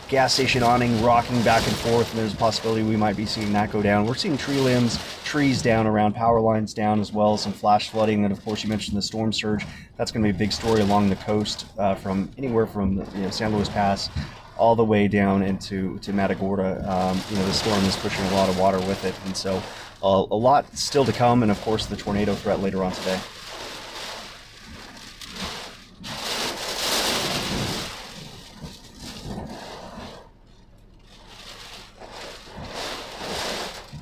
gas station awning rocking back and forth, and there's a possibility we might be seeing that go down. We're seeing tree limbs, trees down around, power lines down as well, some flash flooding, and of course you mentioned the storm surge. That's going to be a big story along the coast from anywhere from San Luis Pass all the way down into Matagorda. The storm is pushing a lot of water with it, and so a lot still to come, and of course the tornado threat later on today.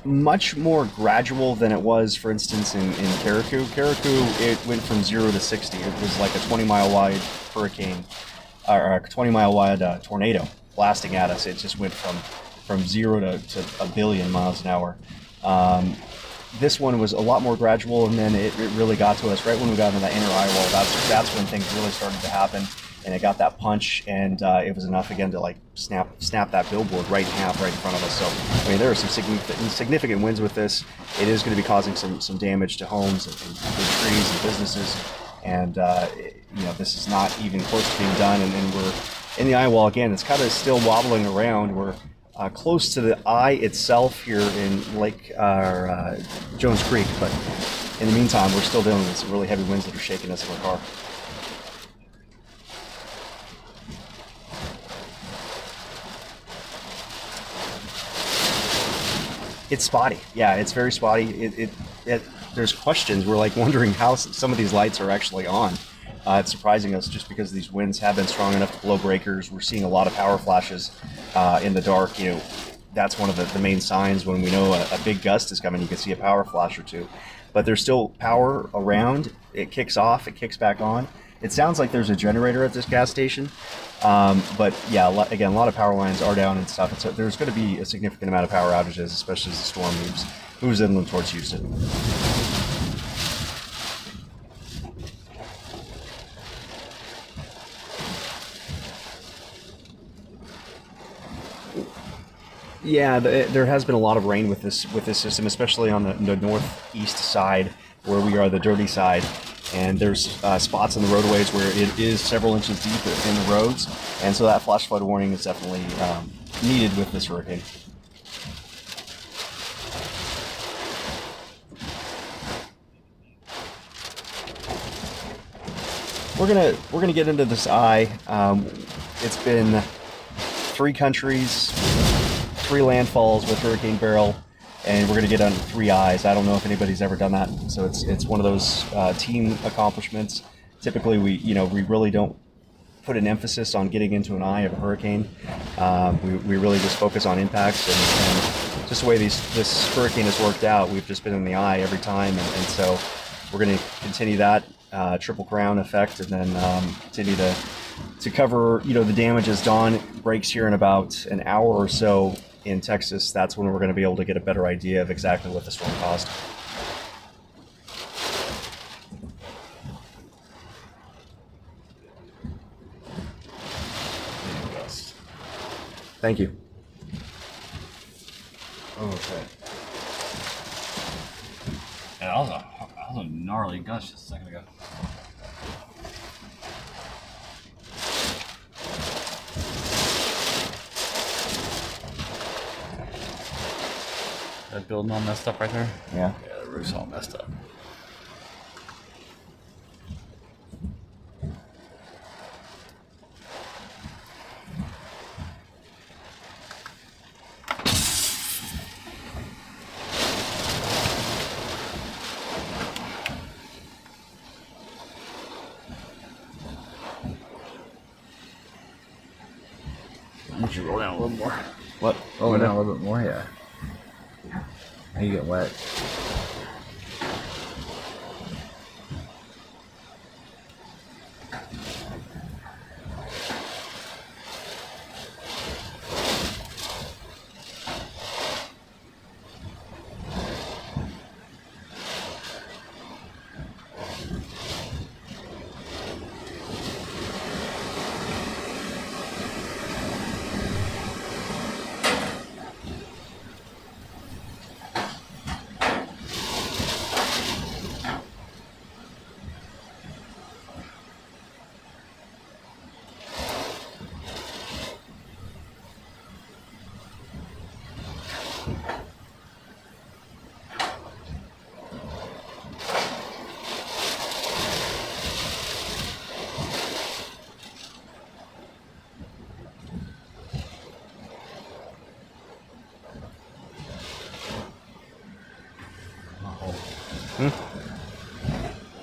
Much more gradual than it was, for instance, in Carriacou. Carriacou, it went from 0 to 60. It was like a 20-mile wide hurricane, or a 20-mile wide tornado blasting at us. It just went from 0 to a billion miles an hour. This one was a lot more gradual, and then it really got to us right when we got into that inner eye wall. That's when things really started to happen, and it got that punch, and it was enough again to like snap that billboard right in half right in front of us. So I mean, there are some significant winds with this. It is going to be causing some damage to homes and trees and businesses, and this is not even close to being done. And we're in the eye wall again. It's kind of still wobbling around. We're close to the eye itself here in Lake Jones Creek, but in the meantime, we're still dealing with some really heavy winds that are shaking us in our car. It's spotty. Yeah, it's very spotty. There's questions. We're like wondering how some of these lights are actually on. It's surprising us just because these winds have been strong enough to blow breakers. We're seeing a lot of power flashes in the dark. That's one of the main signs when we know a big gust is coming. You can see a power flash or two. But there's still power around. It kicks off. It kicks back on. It sounds like there's a generator at this gas station. But yeah, again, a lot of power lines are down and stuff. So there's going to be a significant amount of power outages, especially as the storm moves inland towards Houston. Yeah, there has been a lot of rain with this system, especially on the northeast side, where we are the dirty side. And there's spots in the roadways where it is several inches deep in the roads, and so that flash flood warning is definitely needed with this hurricane. We're gonna get into this eye. It's been 3 countries, 3 landfalls with Hurricane Beryl, and we're going to get under 3 eyes. I don't know if anybody's ever done that, so it's one of those team accomplishments. Typically, we really don't put an emphasis on getting into an eye of a hurricane. We really just focus on impacts, and just the way this hurricane has worked out, we've just been in the eye every time, and so we're going to continue that. Triple Crown effect, and then continue to cover, you know, the damage as dawn breaks here in about an hour or so in Texas. That's when we're going to be able to get a better idea of exactly what the storm caused. Thank you. Okay. Yeah, that was a gnarly gust just a second ago. That building all messed up right there? Yeah. Yeah, the roof's all messed up. Why don't you roll down a little more? What? Oh, down a little bit more, yeah. Now you get wet.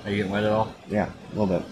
Are you getting wet at all? Yeah, a little bit.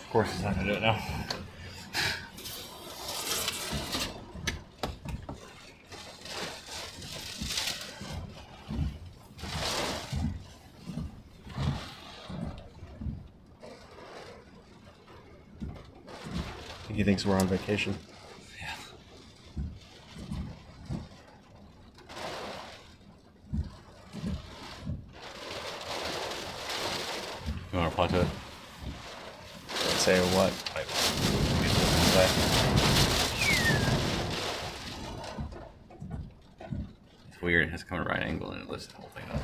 Of course he's not gonna do it now. I think he thinks we're on vacation. Yeah. You wanna reply to it? Say what? It's weird, it has to come at a right angle and it lifts the whole thing up.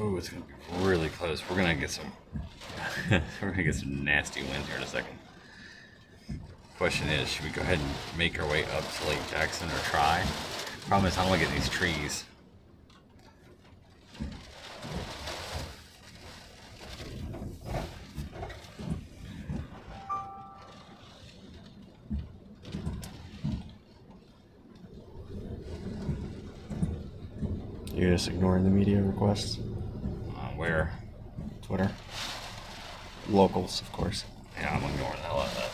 Oh, it's gonna be really close. We're gonna get some. We're gonna get some nasty wind here in a second. Question is, should we go ahead and make our way up to Lake Jackson or try? Problem is, I don't want to get these trees. You're just ignoring the media requests. Where? Twitter. Locals, of course. Yeah, I'm ignoring the hell out of that.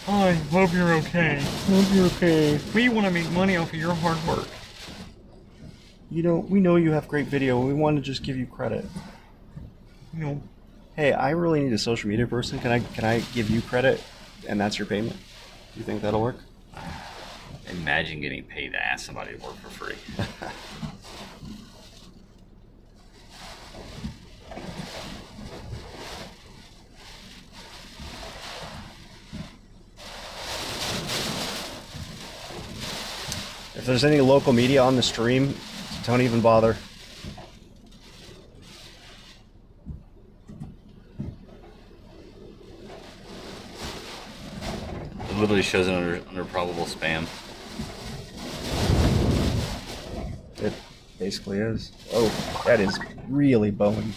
Hi, hope you're okay. Hope you're okay. We want to make money off of your hard work. We know you have great video. We want to just give you credit. You know, Hey, I really need a social media person. Can I give you credit, and that's your payment? Do you think that'll work? Imagine getting paid to ask somebody to work for free. If there's any local media on the stream, don't even bother. It literally shows it under probable spam. It basically is. Oh, that is really bowing.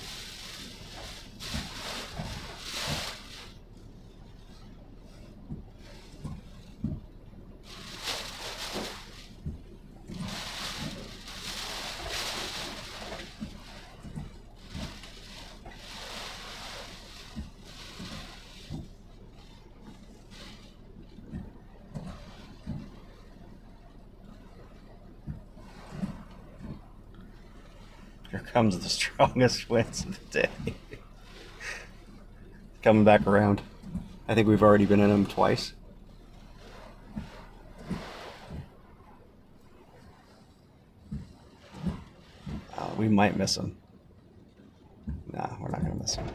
Here comes the strongest winds of the day. Coming back around. I think we've already been in them twice. We might miss them. Nah, we're not going to miss them.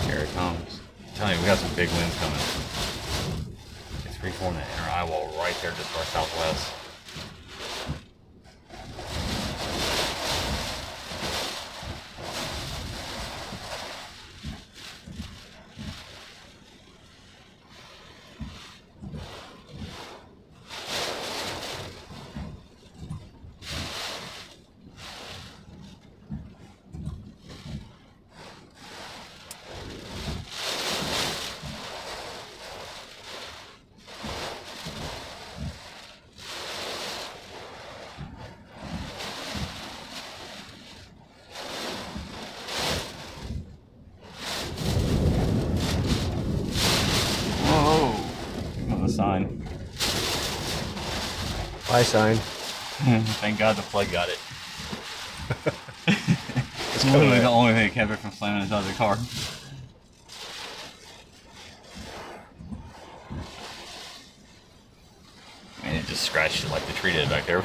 Here it comes. I'm telling you, we got some big winds coming. It's reforming that inner eye wall right there just to our southwest. Sign. Bye sign. Thank God the plug got it. It's literally the only thing that kept it from slamming inside the car. And it just scratched it like the tree did back there.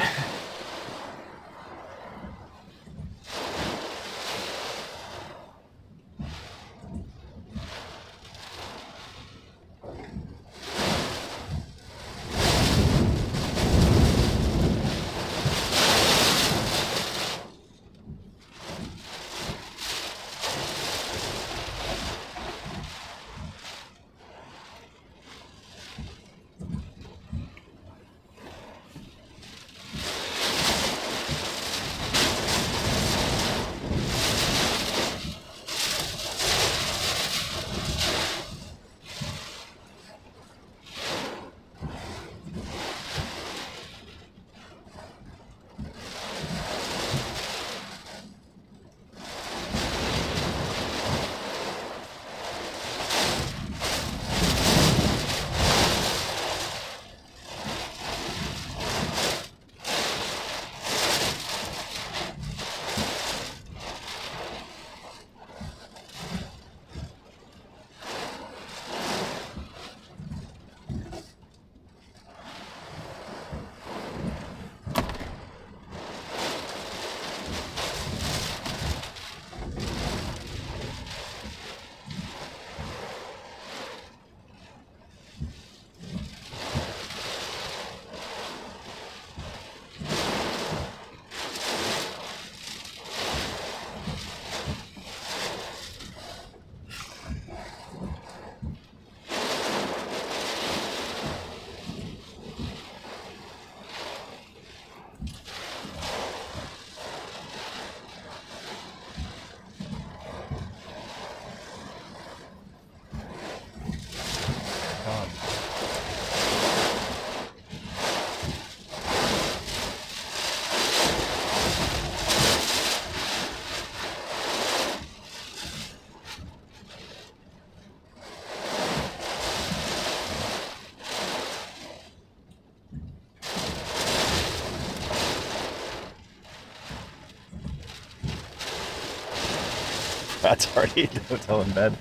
Brad's already at the hotel in bed.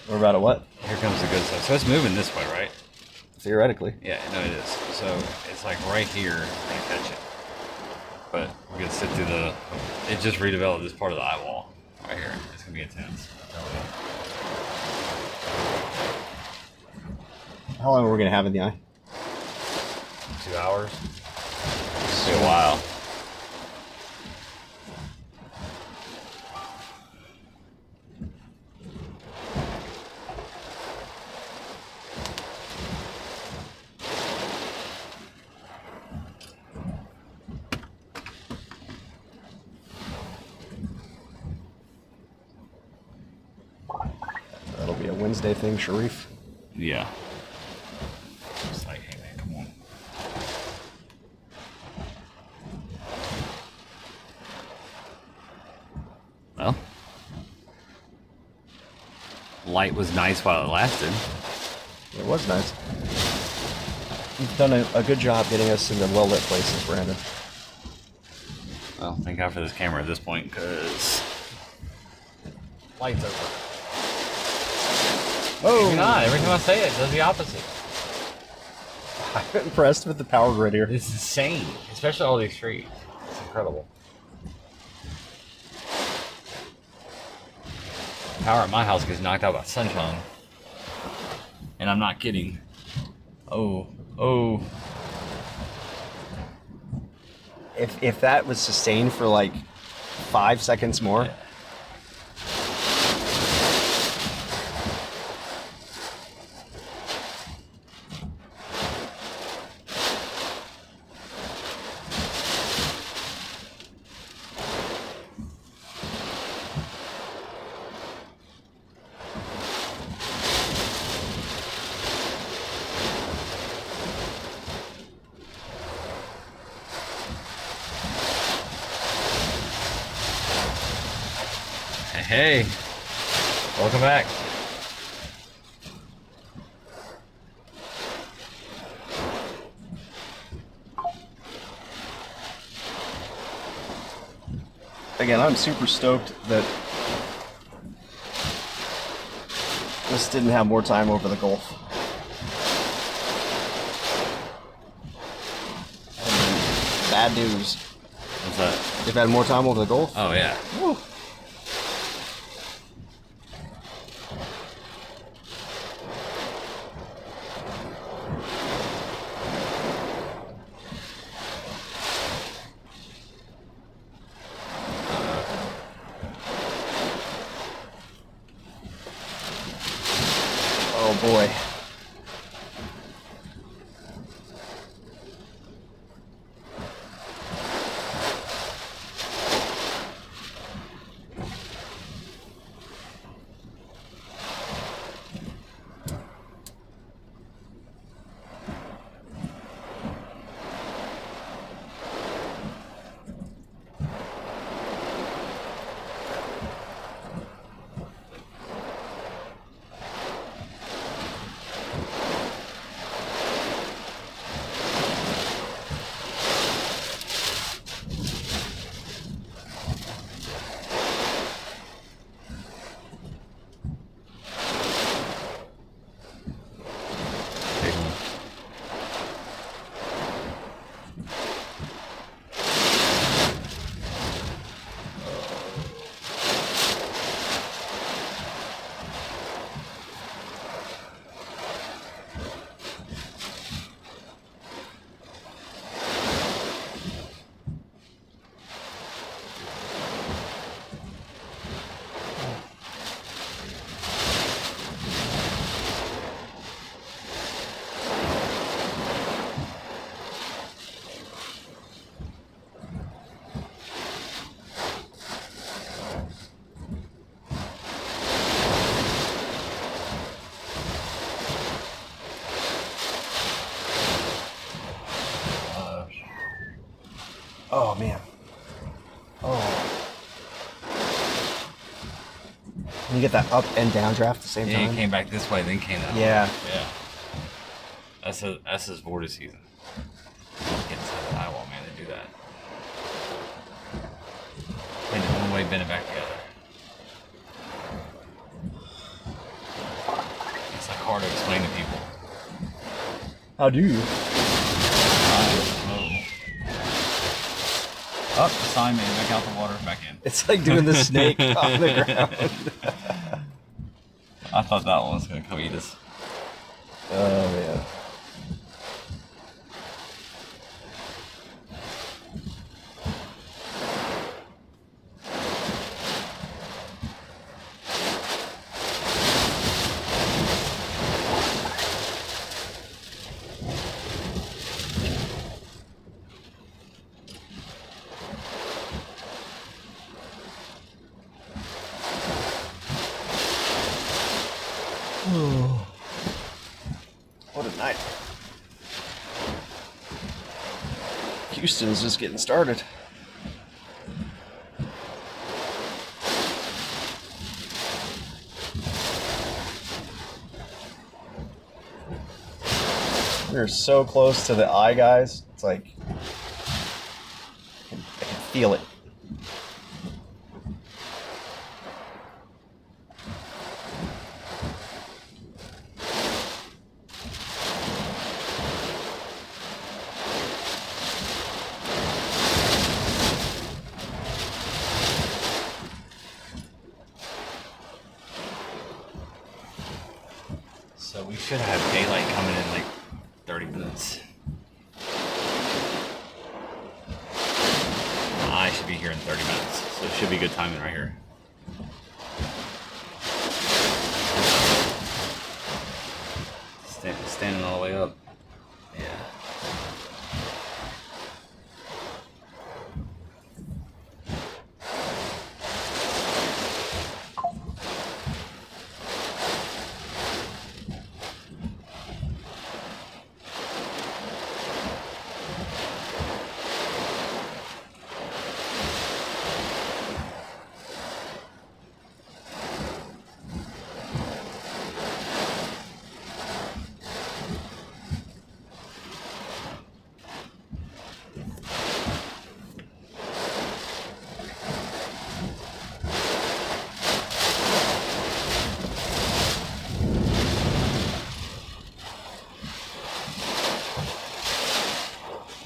We're about to what? Here comes the good stuff. So it's moving this way, right? Theoretically. Yeah, no, it is. So it's like right here, we're gonna catch it. But we're gonna sit through the. It just redeveloped this part of the eye wall right here. It's gonna be intense. How long are we gonna have in the eye? 2 hours. It's a while. That'll be a Wednesday thing, Sharif. Yeah. It's like, hey man, come on. Well, light was nice while it lasted. It was nice. You've done a good job getting us into well-lit places, Brandon. Well, thank God for this camera at this point, because light's over. Oh! Maybe not. Every time I say it, it does the opposite. I'm impressed with the power grid here. It's insane, especially all these streets. It's incredible. Power at my house gets knocked out by sunshine. And I'm not kidding. Oh. If that was sustained for like 5 seconds more. Yeah. Hey, welcome back. Again, I'm super stoked that this didn't have more time over the Gulf. And bad news. What's that? They've had more time over the Gulf. Oh, yeah. Woo. Oh boy. Oh man. Oh. You get that up and down draft at the same Yeah, time. he came back this way, then came that way. Yeah. Yeah. That's his vortices. Get inside the eyewall, man. They do that. Bend it one way, bend it back together. It's like hard to explain to people. How do you? Up the sign, man. Back out the water, back in. It's like doing the snake on the ground. I thought that one was gonna come eat us. Oh man. What a night. Houston's just getting started. We're so close to the eye, guys. It's like I can feel it. So we should have daylight coming in like 30 minutes. I should be here in 30 minutes, so it should be good timing right here. Standing all the way up. Yeah.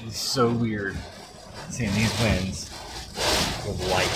It's so weird seeing these winds with light.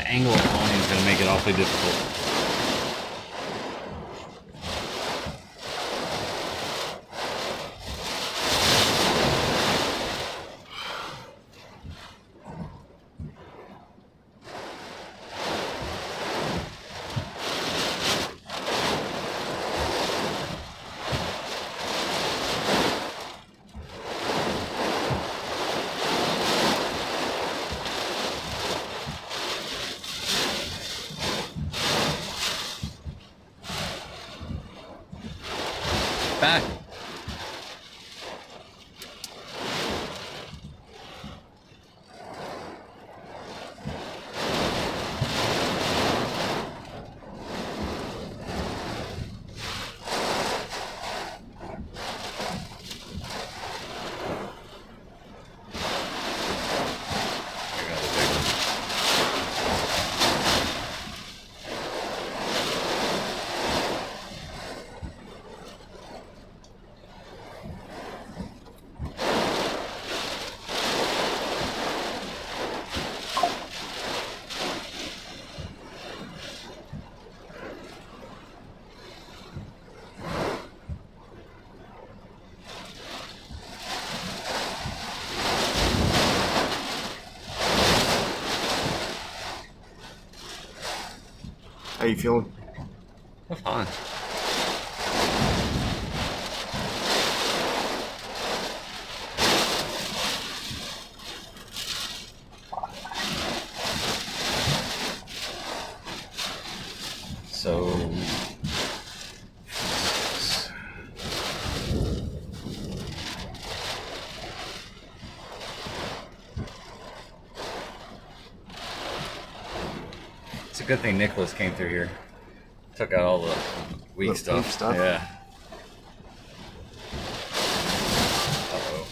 Angle of flying is going to make it awfully difficult. Back. How you feeling? I'm fine. So it's a good thing Nicholas came through here. Took out all the weak The stuff. weak stuff? Yeah. Uh-oh.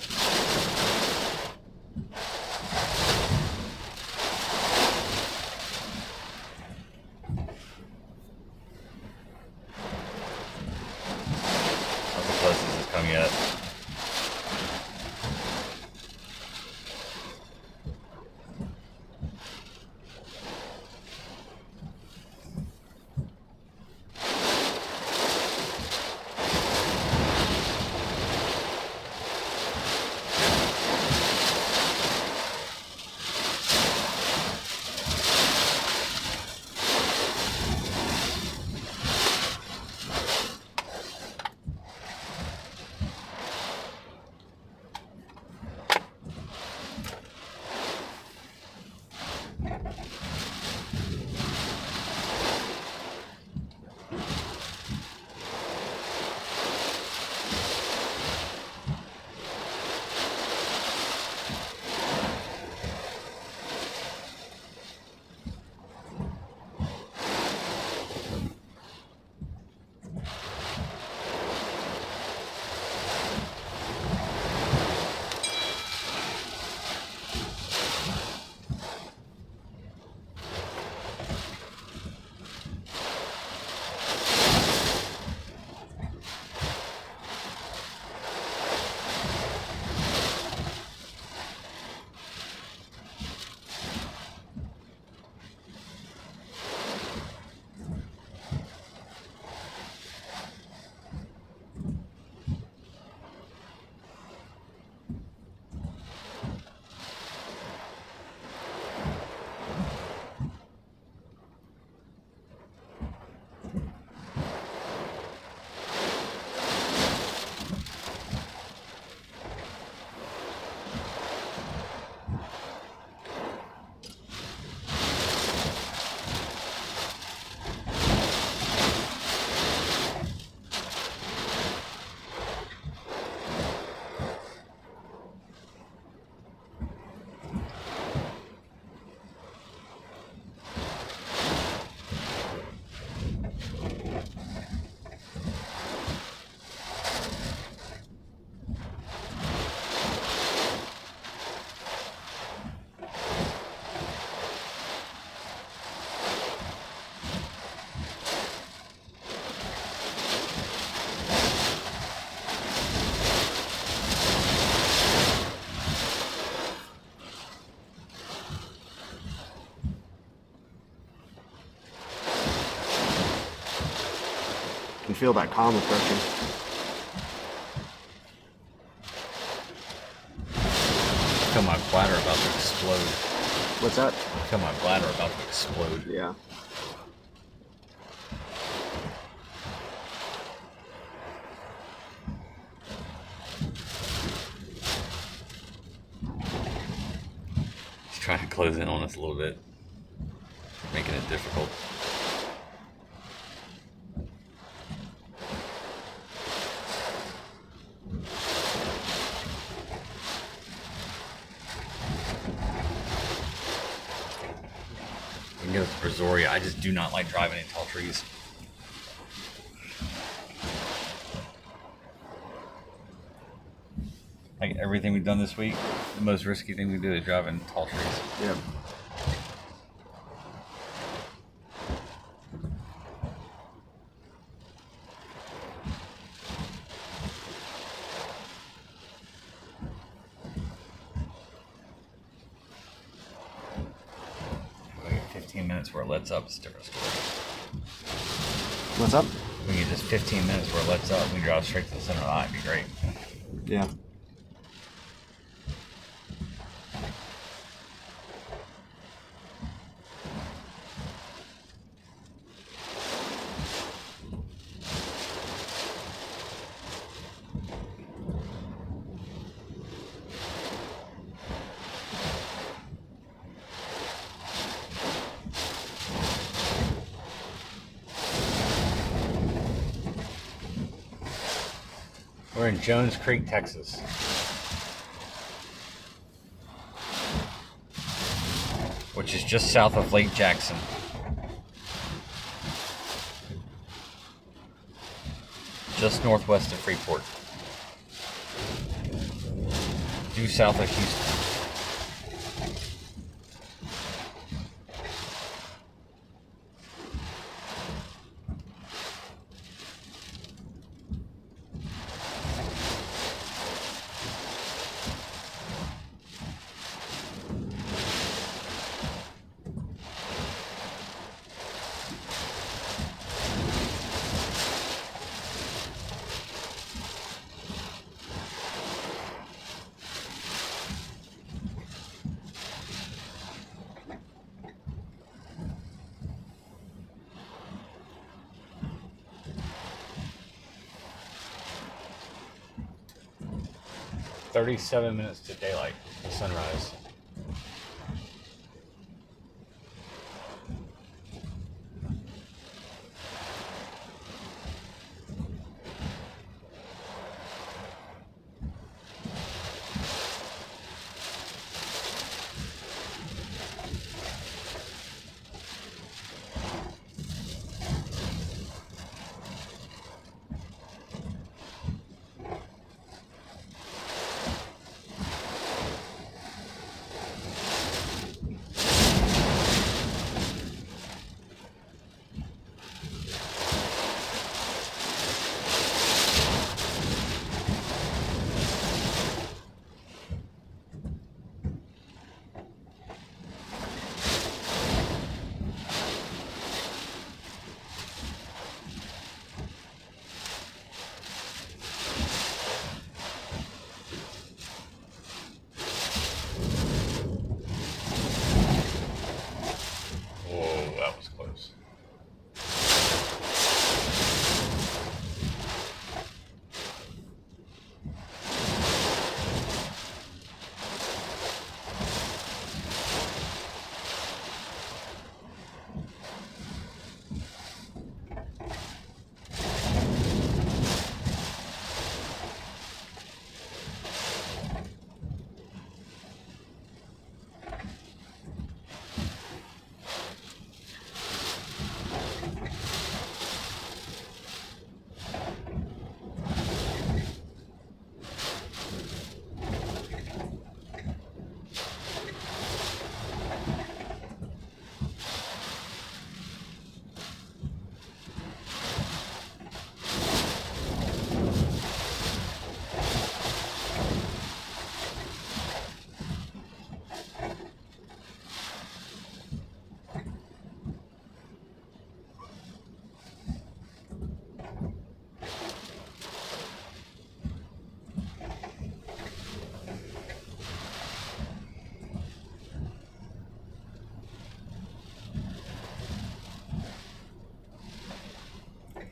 Not the closest it's come yet. You can feel that calm approaching. I feel my bladder about to explode. What's that? I feel my bladder about to explode. Yeah. He's trying to close in on us a little bit, making it difficult. We can go to Brazoria. I just do not like driving in tall trees. Like everything we've done this week, the most risky thing we do is drive in tall trees. Yeah. We get 15 minutes where it lets up. It's a different story. What's up? We get just 15 minutes where it lets up. We drive straight to the center of the line. It'd be great. Yeah. We're in Jones Creek, Texas. Which is just south of Lake Jackson. Just northwest of Freeport. Due south of Houston. "37 minutes to daylight, sunrise." Whoa, that was close.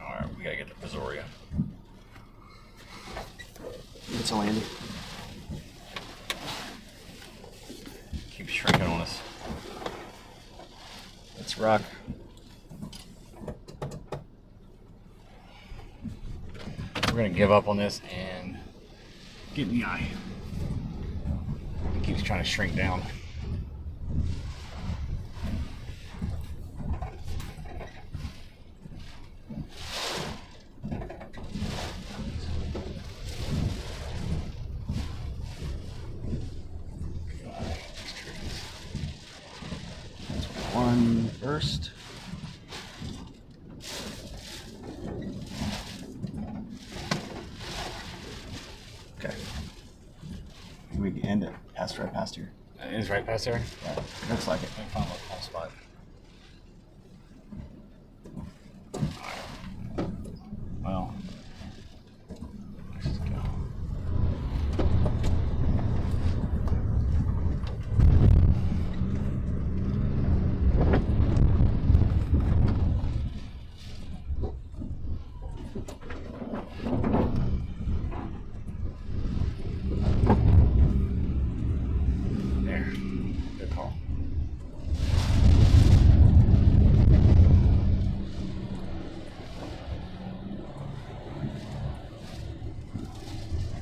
Alright, we gotta get to Brazoria. It's a landing. Keeps shrinking on us. Let's rock. We're gonna give up on this and get in the eye. It keeps trying to shrink down. One first. Okay. We can end it. Pass right past here. It is right past there. Yeah, looks like it. I found a small spot. Well, let's just go. There. Good call.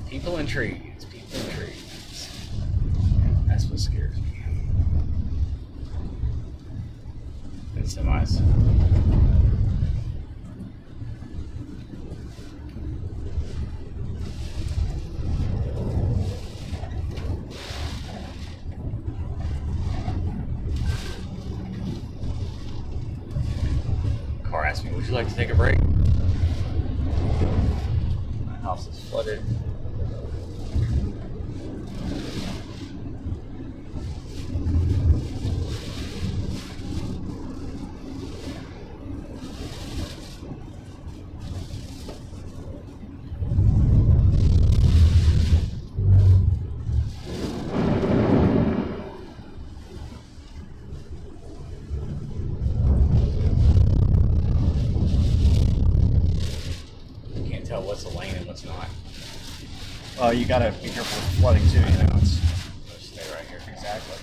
People in trees. People in trees. That's what scares me. And semis. Car asked me, would you like to take a break? My house is flooded. Tell what's a lane and what's not. You gotta be careful with flooding too, you know. It's Let's stay right here. exactly.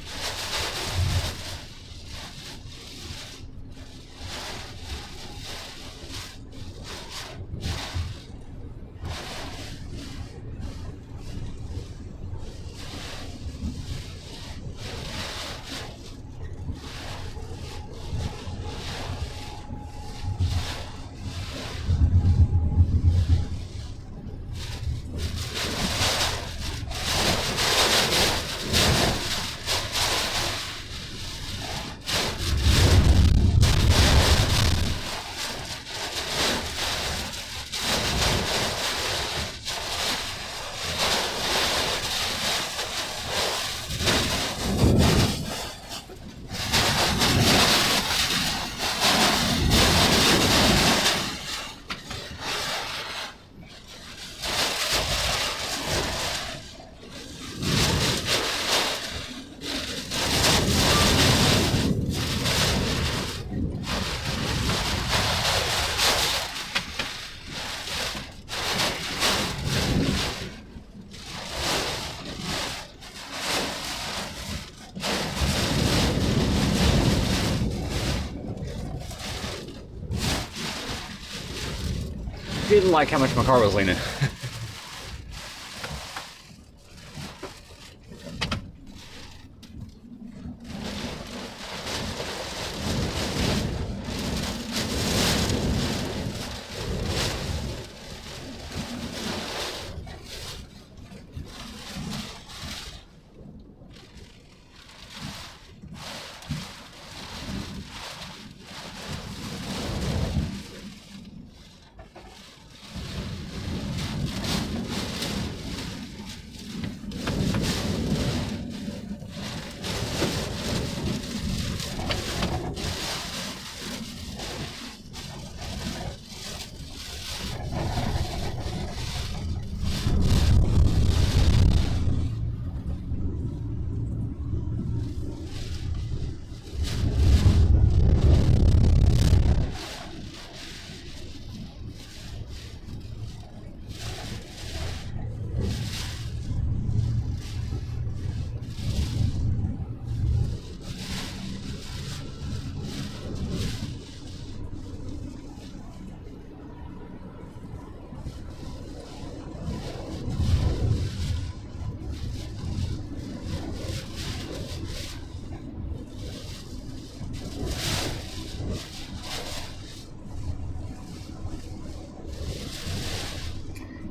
Didn't like how much my car was leaning.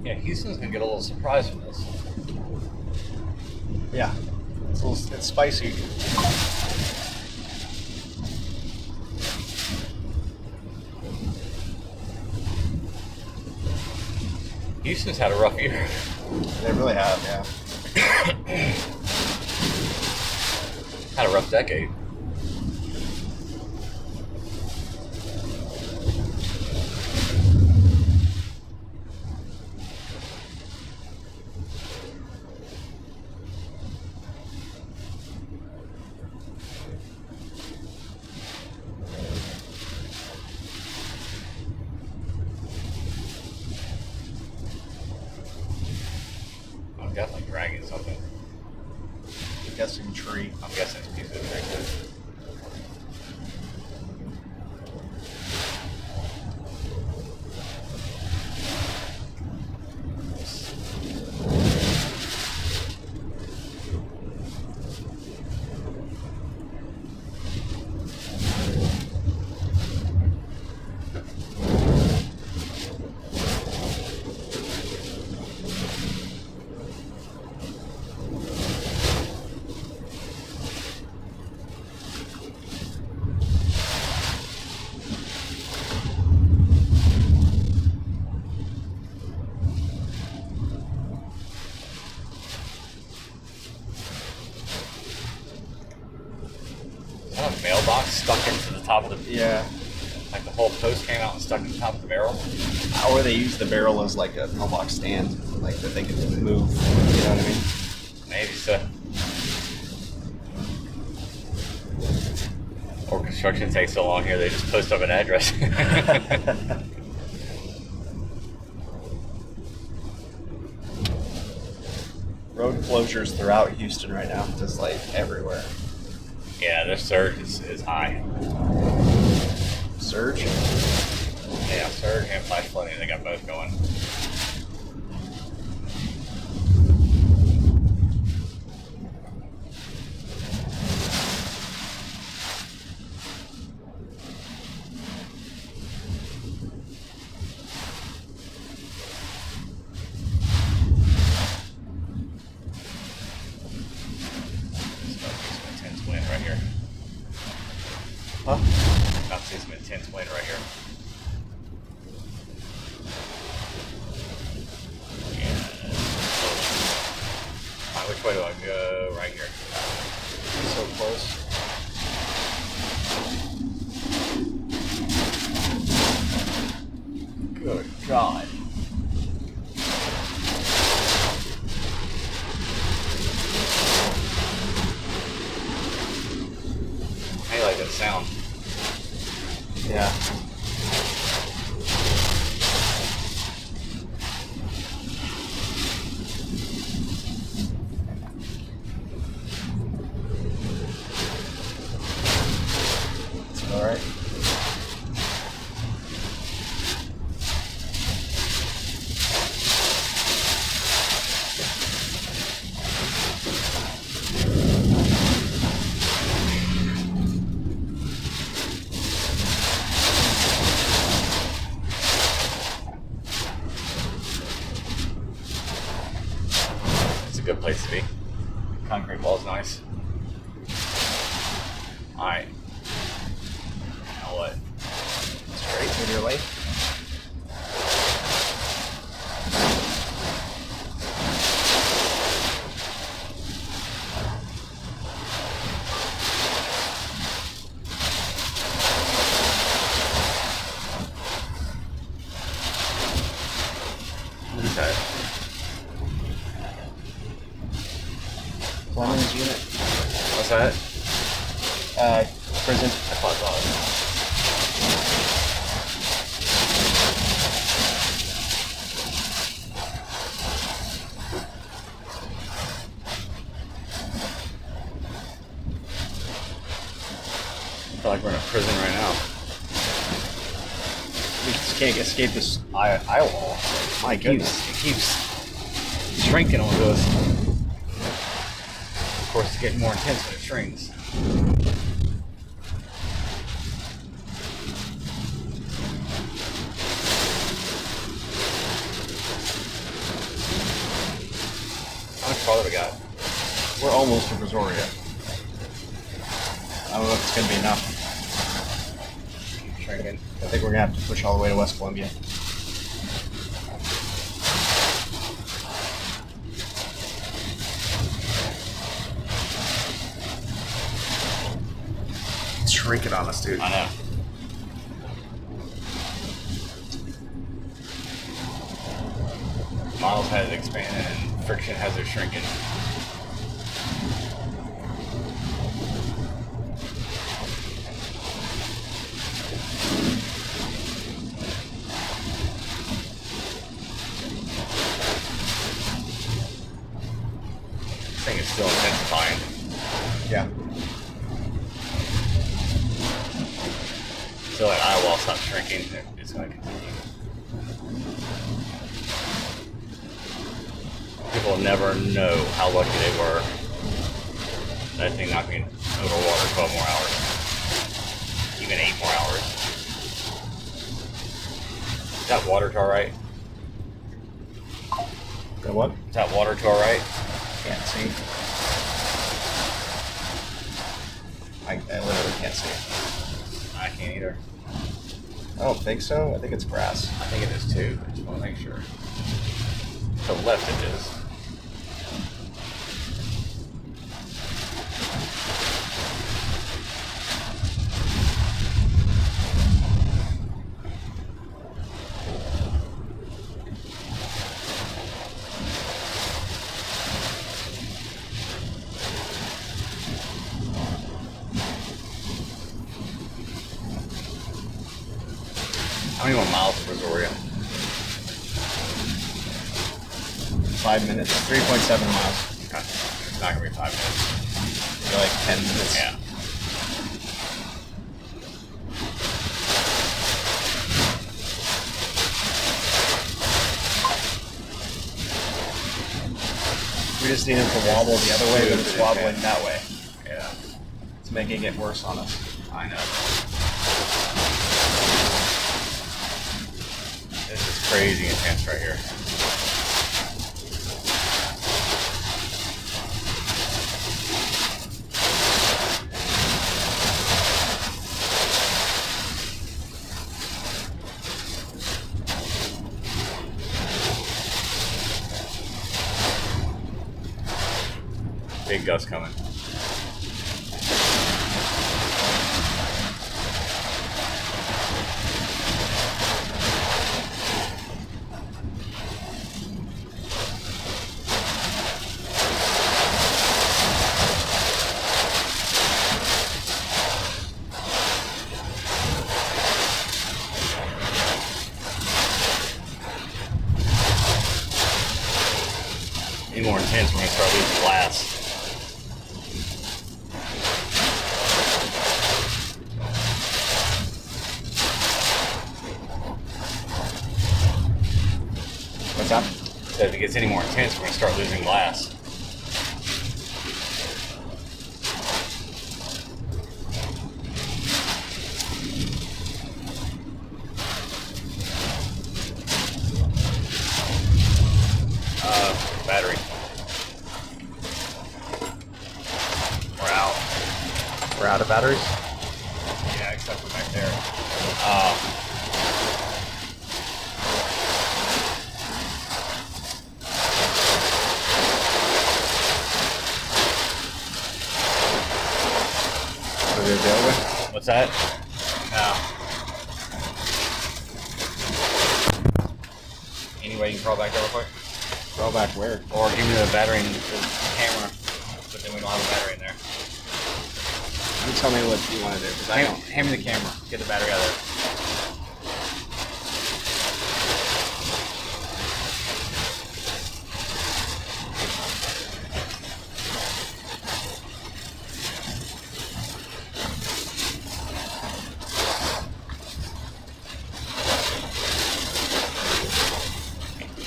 Yeah, Houston's gonna get a little surprised from this. Yeah, it's spicy. Houston's had a rough year. They really have, yeah. Had a rough decade. I'm definitely dragging something. I'm guessing tree. I'm guessing it's a piece of tree. mailbox stuck into the top of the. Yeah. Like the whole post came out and stuck in the top of the barrel. Or they use the barrel as like a mailbox stand, like that they can move. You know what I mean? Maybe so. Or construction takes so long here, they just post up an address. Road closures throughout Houston right now, just like everywhere. Yeah, their surge is high. Surge? Yeah, surge and flash flooding, they got both going. Intense wind right here. Huh? About to see some intense wind right here. Alright, which way do I go? Right here. So close. Good God. I like that sound. Yeah. It's all right. It's a good place to be. Concrete wall's nice. Alright. Now what? Straight with your leg. Who's that? Plumbing's unit. What's that? Prison. I thought that. I feel like we're in a prison right now. We just can't escape this eyewall. My goodness. It keeps shrinking on us. Of course, it's getting more intense when it shrinks. How much farther we got? We're almost to Brazoria. I don't know if it's going to be enough. Keep shrinking. I think we're going to have to push all the way to West Columbia. It's shrinking on us, dude. I know. Miles has expanded and friction has it shrinking. This thing is still intensifying. Yeah. Until that eye wall stops shrinking, it's going to continue. People will never know how lucky they were. That thing not being over water 12 more hours. Even 8 more hours. Is that water to our right? The what? Is that water to our right? Can't see. I literally can't see. I can't either. I don't think so. I think it's grass. I think it is too. I just want to make sure. To the left it is. 21 miles from Astoria. 5 minutes. 3.7 miles. Okay. It's not gonna be 5 minutes. Maybe like 10 minutes. Yeah. We just need it to wobble the other way, but it's wobbling that way. Yeah. It's making it worse on us. I know. This is crazy intense right here. Big gust coming. Any more intense, we're gonna start losing glass. What's up? So if it gets any more intense, we're gonna start losing glass. Battery. We're out. We're out of batteries. Yeah, except for back there. Are we available? What's that? No. Any way you can crawl back there real quick? Roll back where? Or give me the battery and the camera, but then we don't have a battery in there. You tell me what you want to do. 'Cause I don't. Hand me the camera. Get the battery out of there.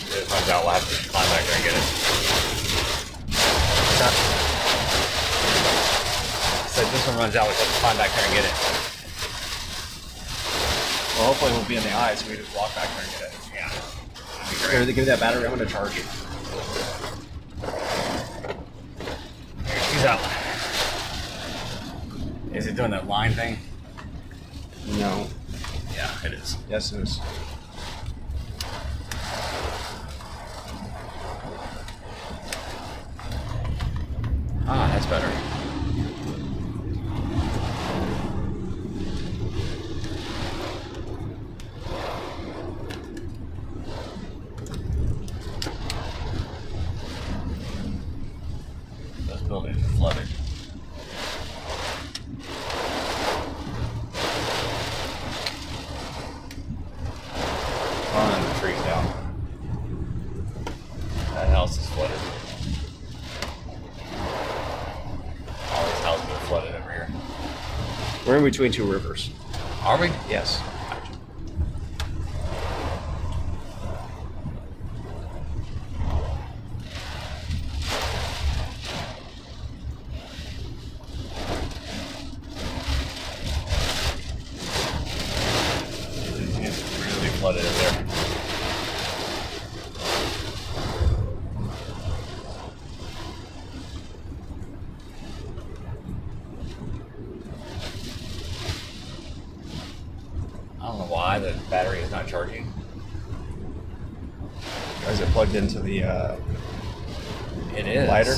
If it runs out, we'll have to climb back there and get it. So if this one runs out, we'll have to climb back there and get it. Well, hopefully we'll be in the eye, so we just walk back there and get it. Yeah. Here, give me that battery. I'm going to charge it. She's out. Is it doing that line thing? No. Yeah, it is. Yes, it is. Ah, that's better. This building is flooded. Run the trees down. That house is flooded. All these houses are flooded over here. We're in between two rivers. Are we? Yes. It's really flooded over there. I don't know why the battery is not charging. Is it plugged into the It is. lighter?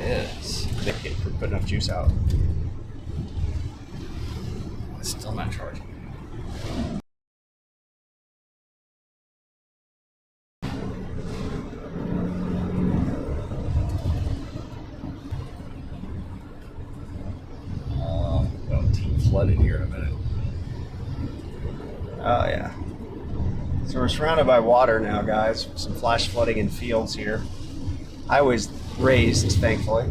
It is. They can't put enough juice out. It's still not charging. Well, team flooded here in a minute. Oh yeah. So we're surrounded by water now, guys. Some flash flooding in fields here. Highways raised, thankfully.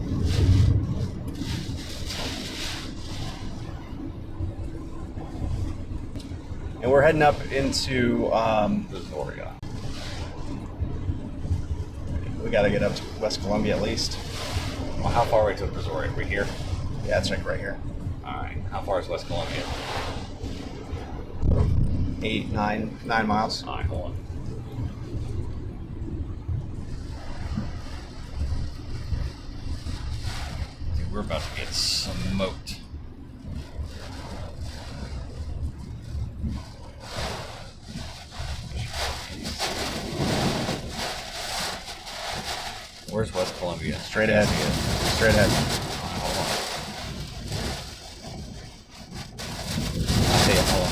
And we're heading up into Victoria. we got to get up to West Columbia at least. Well, how far away to Brazoria? We're here. Yeah, it's like right here. All right. How far is West Columbia? 9 miles. All right, hold on. Dude, we're about to get smoked. Where's West Columbia? Straight ahead. Straight ahead. All right, hold on. I'll tell you, hold on.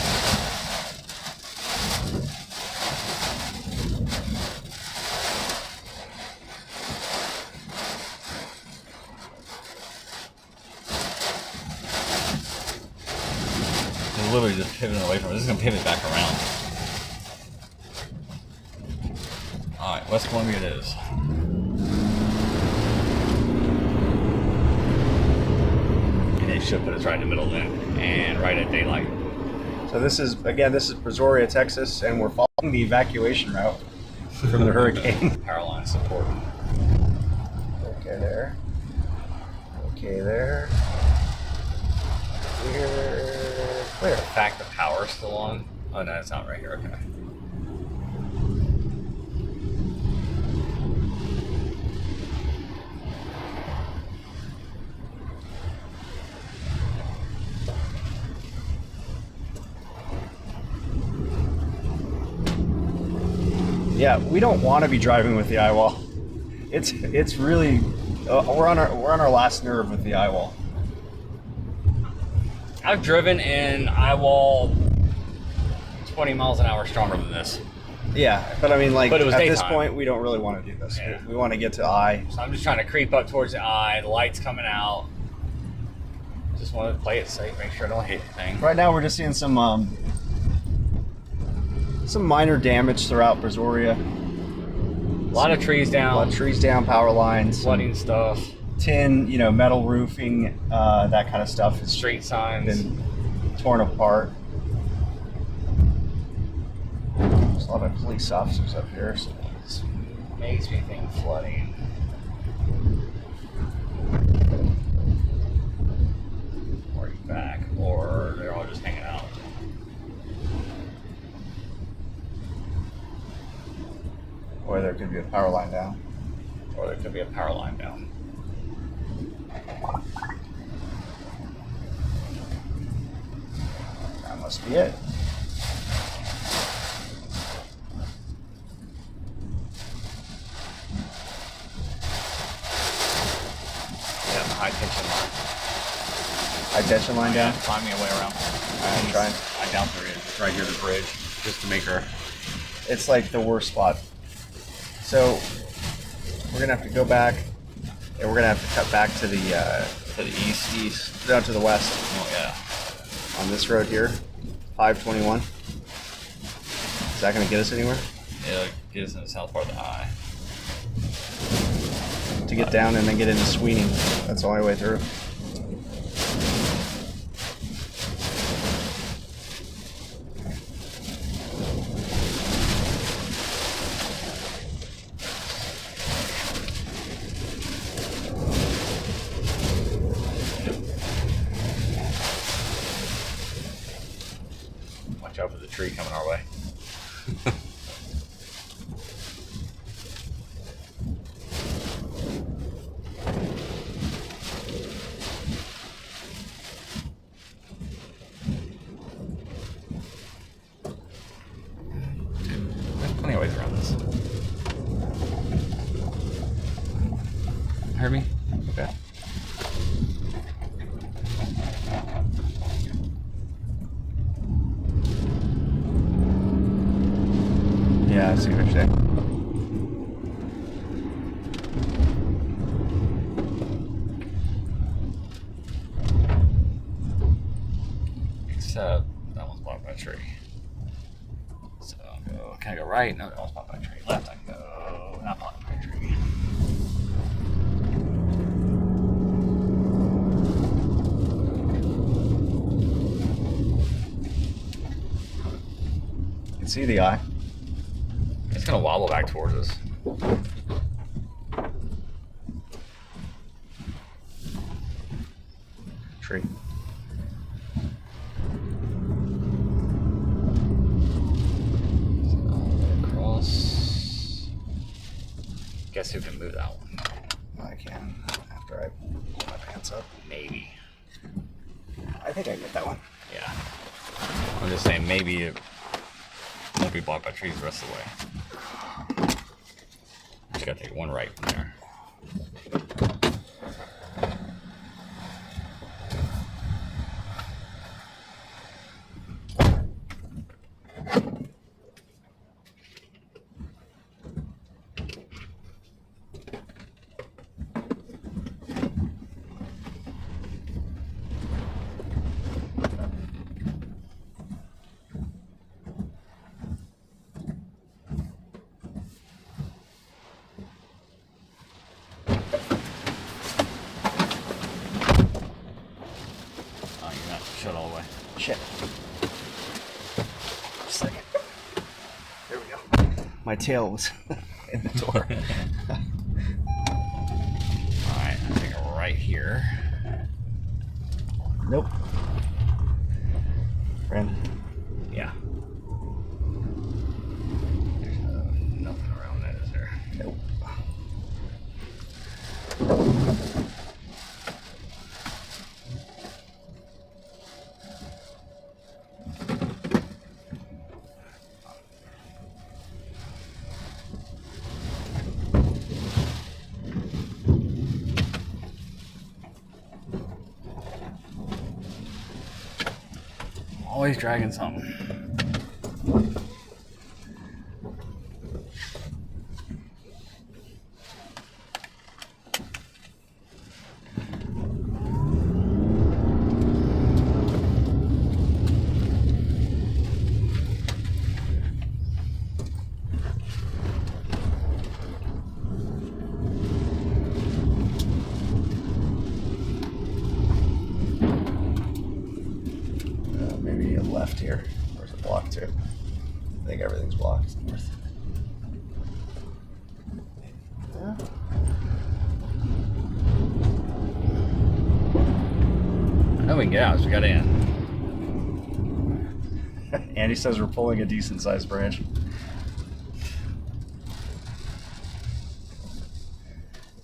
It's literally just pivoting away from it. This is going to pivot back around. Alright, West Columbia it is. And they should put us right in the middle then. And right at daylight. So this is Brazoria, Texas, and we're following the evacuation route from the hurricane. Power line support. Okay, there. Okay, there. We're clear. In fact, the power's still on. Oh no, it's not right here. Okay. Yeah, we don't want to be driving with the eyewall. It's really we're on our last nerve with the eyewall. I've driven in eyewall 20 miles an hour stronger than this. Yeah, but I mean, like, But it was at this daytime. point, we don't really want to do this. Yeah. We want to get to eye. So I'm just trying to creep up towards the eye. The light's coming out. Just want to play it safe, make sure I don't hit anything. Right now, we're just seeing some minor damage throughout Brazoria. A lot of trees A down, lot of trees down, power lines, flooding stuff, tin, metal roofing, that kind of stuff has street signs. been torn apart. There's a lot of police officers up here. So. Makes me think flooding. Or he's back, or they're all just hanging out. Or there could be a power line down. Or there could be a power line down. That must be it. Yeah, the high tension line. High tension line down. Find me a way around. I'm trying. I doubt there is. It's right here, the bridge, just to make her. It's like the worst spot. So we're gonna have to go back, and we're gonna have to cut back to the east, down to the west Oh yeah. on this road here, 521. Is that gonna get us anywhere? It'll get us in the south part of the eye. To get down and then get into Sweeney. That's the only way through. Watch out for the tree coming our way. There's plenty of ways around this. Heard me? Okay. Yeah, I see what you're saying. Except that one's blocked by a tree. So I'll go, can I go right. No, don't pop by a tree. Left, I can go. Not pop by a tree. You can see the eye. It's gonna wobble back towards us. Tree. Across. Guess who can move that one? I can after I pull my pants up. Maybe. I think I get that one. Yeah. I'm just saying maybe it won't be blocked by trees the rest of the way. Just gotta take one right from there. Shut all the way. Shit. Just a second. There we go. My tail was in the door. Alright, I think right here. Nope. Friend. Yeah. There's nothing around that, is there? Nope. Always dragging something. Maybe a left here. Or is it blocked too? I think everything's blocked. North. Yeah. I know we can get out, so we got in. Andy says we're pulling a decent sized branch.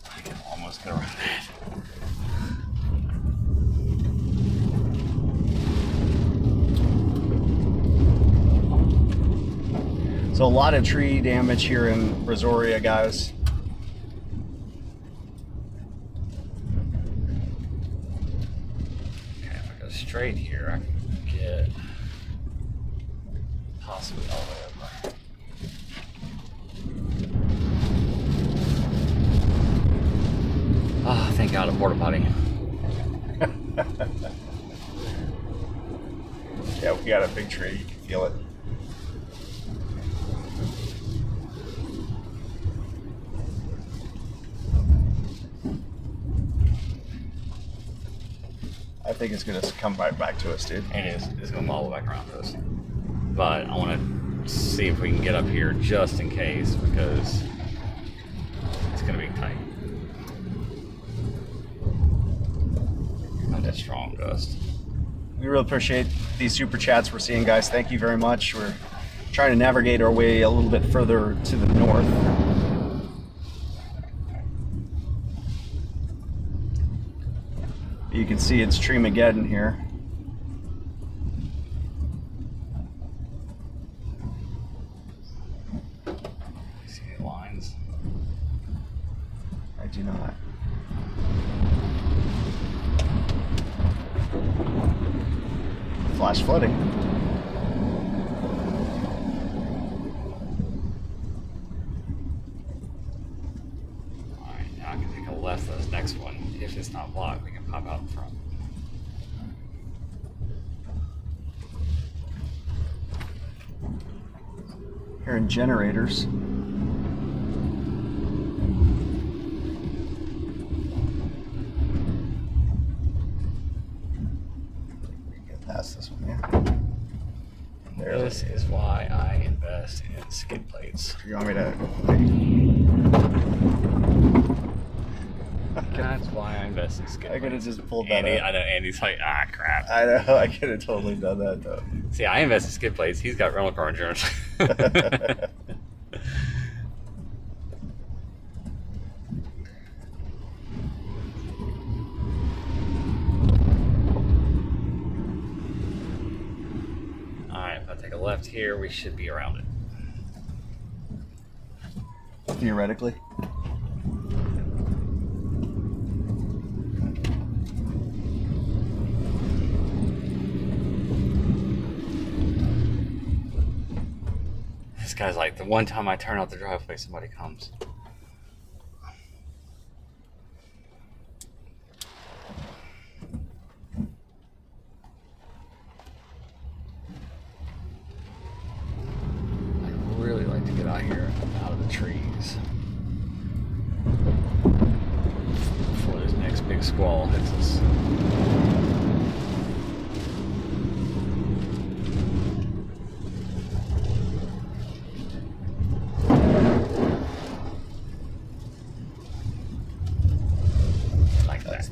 I can almost get around that. So a lot of tree damage here in Brazoria, guys. Okay, if I go straight here, I can get possibly all the way up. Ah, thank God, a porta potty. Yeah, we got a big tree. You can feel it. I think it's gonna come right back to us, dude. It is. It's going to wobble back around to us. But I want to see if we can get up here just in case, because it's going to be tight. Not that strong gust. We really appreciate these super chats we're seeing, guys. Thank you very much. We're trying to navigate our way a little bit further to the north. You can see it's Treemageddon here. See the lines? I do not. Flash flooding. Alright, now I can take a left of this next one. If it's not blocked, we can pop out in front. Hearing generators. Get past this one, yeah. This is why I invest in skid plates. You want me to? That's why I invest in skid plates. I could have just pulled that Andy, up. I know Andy's like, crap. I know. I could have totally done that though. See, I invest in skid plates. He's got rental car insurance. Alright, if I take a left here, we should be around it. Theoretically. This guy's like, the one time I turn out the driveway, somebody comes. I'd really like to get out here, out of the trees, before this next big squall hits us.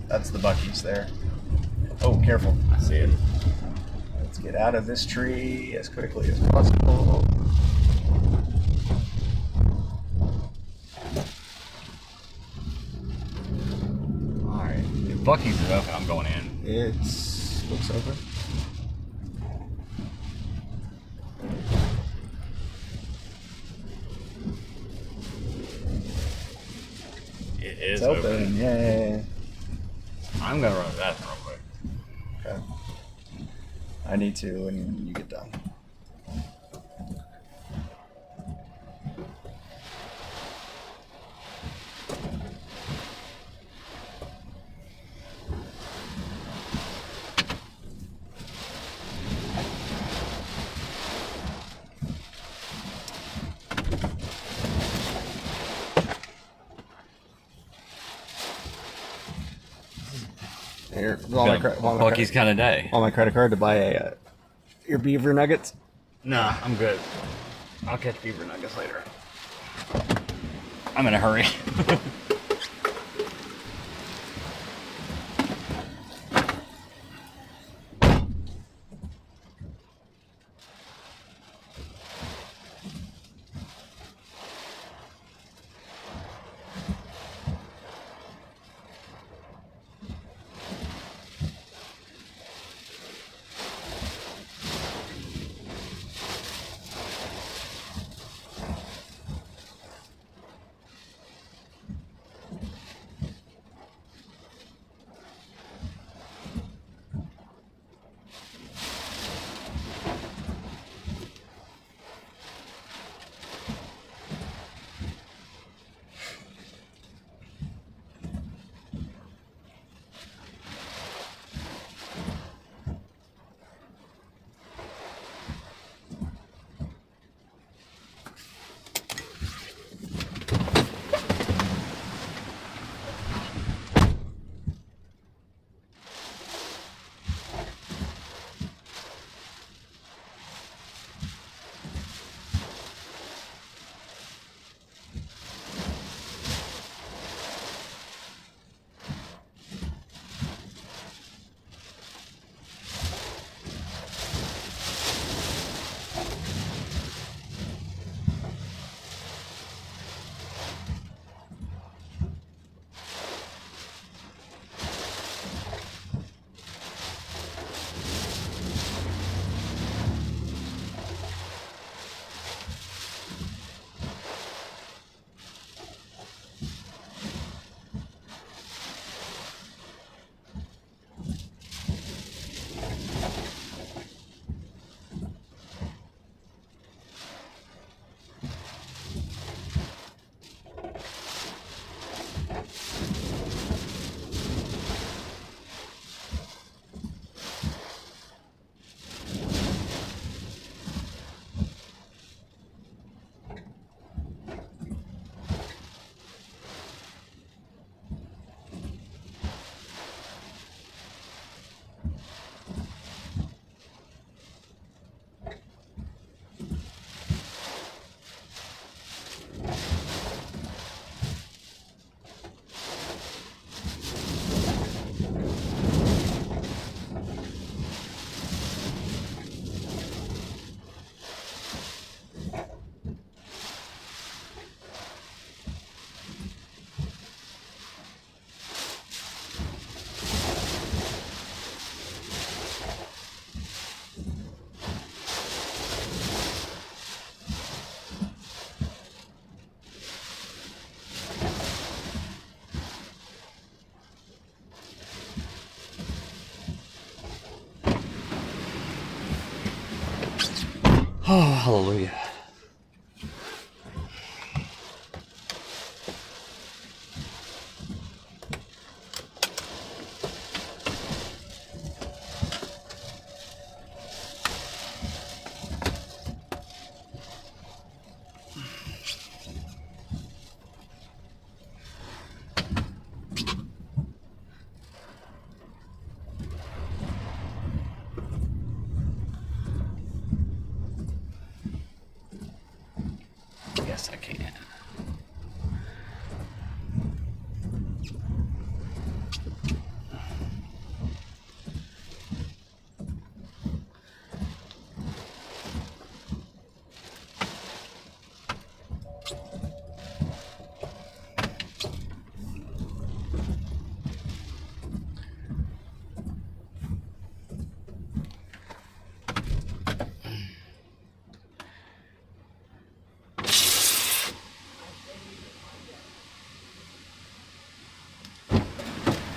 That's the Buc-ee's there. Oh, careful. I see it. Let's get out of this tree as quickly as possible. Alright, if Buc-ee's is open, I'm going in. Looks open. It is It's open. Yay. I'm gonna run to that real quick. Okay. I need to when you get done. Here, Buc-ee's kind of day. on my credit card to buy your beaver nuggets. Nah, I'm good. I'll catch beaver nuggets later. I'm in a hurry. Oh, hallelujah. Yes, I can.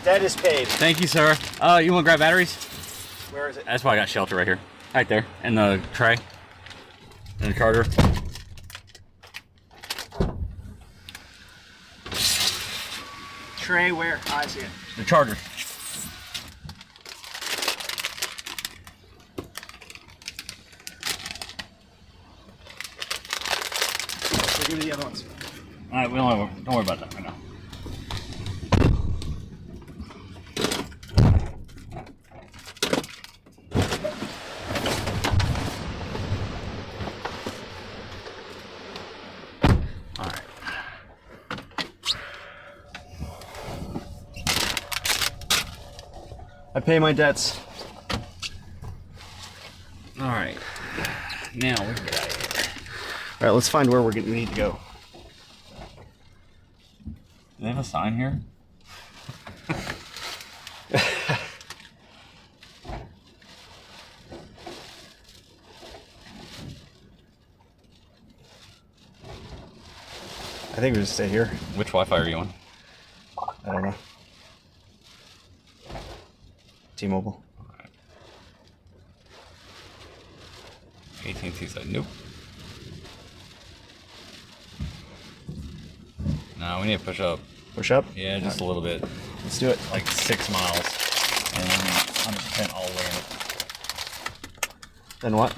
Debt is paid. Thank you, sir. You want to grab batteries? Where is it? That's why I got shelter right here. Right there. In the tray. In the charger. Tray where? Oh, I see it. The charger. So give me the other ones. Alright, don't worry about that right now. I pay my debts. Alright. Now we can get out of here. All right, let's find where we need to go. Do they have a sign here? I think we just stay here. Which Wi-Fi are you on? I don't know. T-Mobile. AT&T said nope. No, we need to push up. Push up? Yeah, just a little bit. Let's do it. Like 6 miles. And then 100% all the way in. Then what?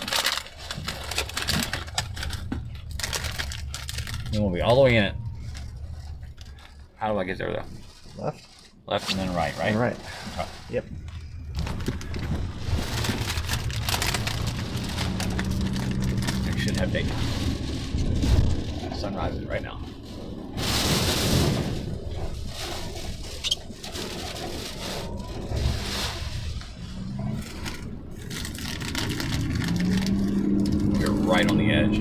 Then we'll be all the way in it. How do I get there though? Left? Left and then right, right? And right. Okay. Yep. It should have daytime. Sunrise is right now. We're right on the edge.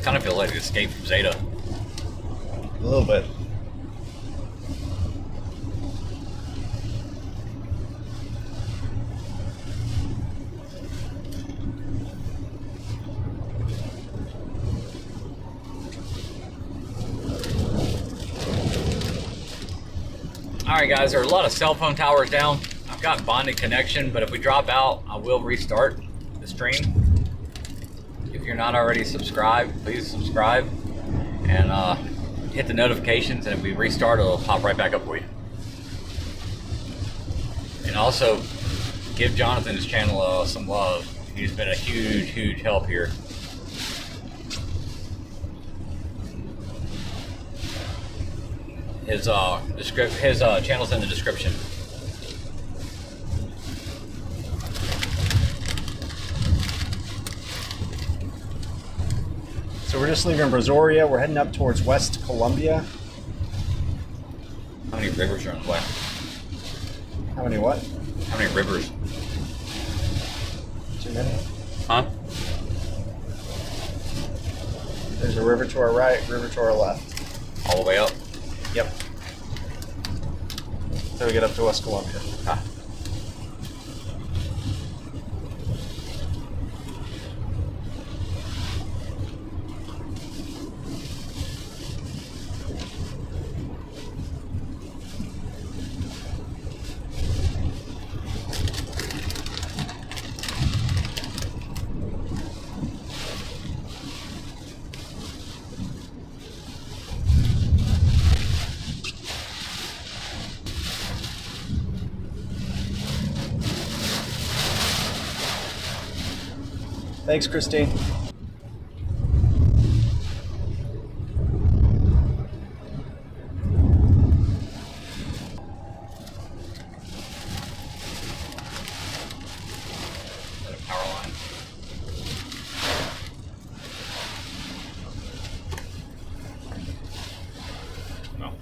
Kind of feel like an escape from Zeta. A little bit. Alright guys, there are a lot of cell phone towers down. I've got bonded connection, but if we drop out, I will restart the stream. If you're not already subscribed, please subscribe and hit the notifications, and if we restart, it'll pop right back up for you. And also, give Jonathan's channel some love. He's been a huge help here. His channel's in the description. So we're just leaving Brazoria. We're heading up towards West Columbia. How many rivers are on the way? How many what? How many rivers? Too many. Huh? There's a river to our right, river to our left. All the way up? Yep. So we get up to West Columbia. Ah. Thanks, Christine. Power line. No.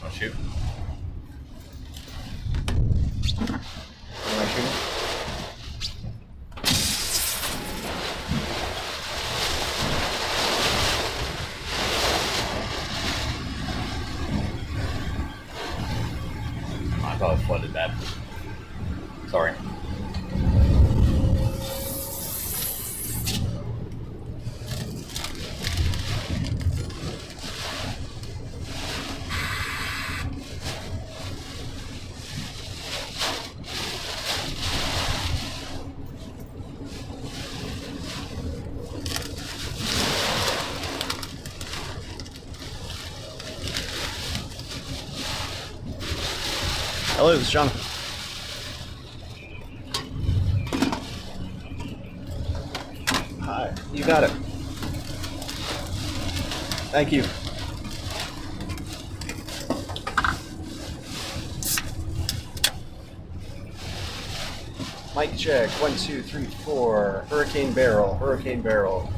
Oh shoot. Am I shooting? I thought it flooded that. Sorry. Hello, this is John. Hi, you got it. Thank you. Mic check, 1, 2, 3, 4. Hurricane Beryl, Hurricane Beryl.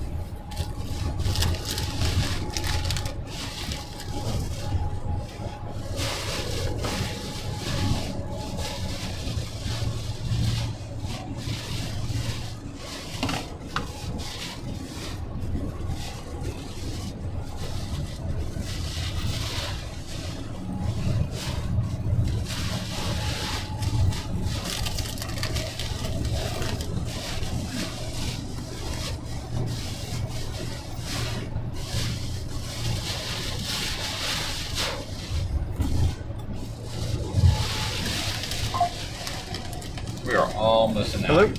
We are almost in that. Hello?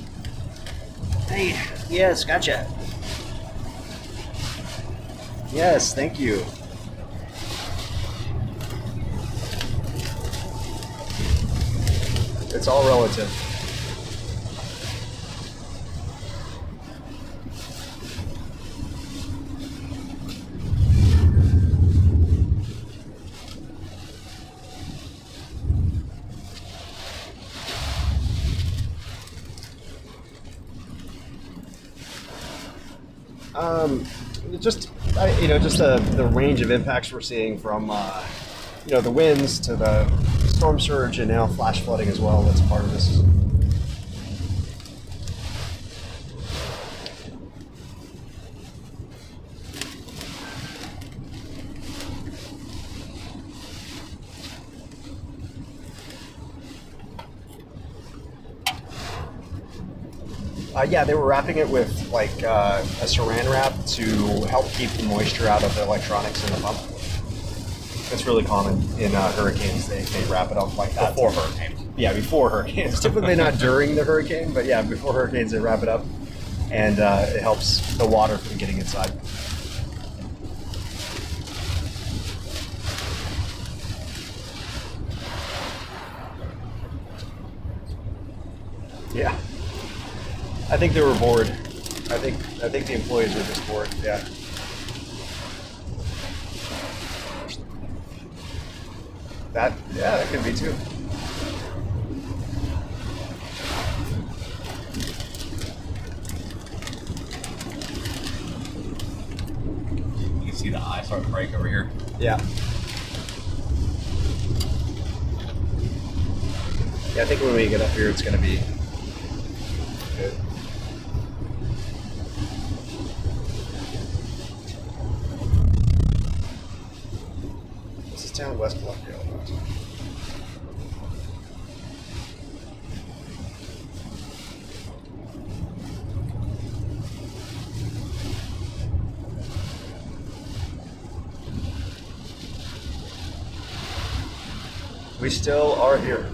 Hey, yes, gotcha. Yes, thank you. It's all relative. Just the range of impacts we're seeing from the winds to the storm surge and now flash flooding as well. That's part of this. Yeah, they were wrapping it with like a saran wrap to help keep the moisture out of the electronics in the pump. It's really common in hurricanes. They wrap it up like that. Before hurricanes. Yeah, before hurricanes. Typically not during the hurricane, but yeah, before hurricanes they wrap it up, and it helps the water from getting inside. Yeah. I think they were bored. I think the employees were just bored. Yeah. That could be too. You can see the eye start to break over here. Yeah. Yeah, I think when we get up here, it's going to be good. This is town West Columbia. We still are here.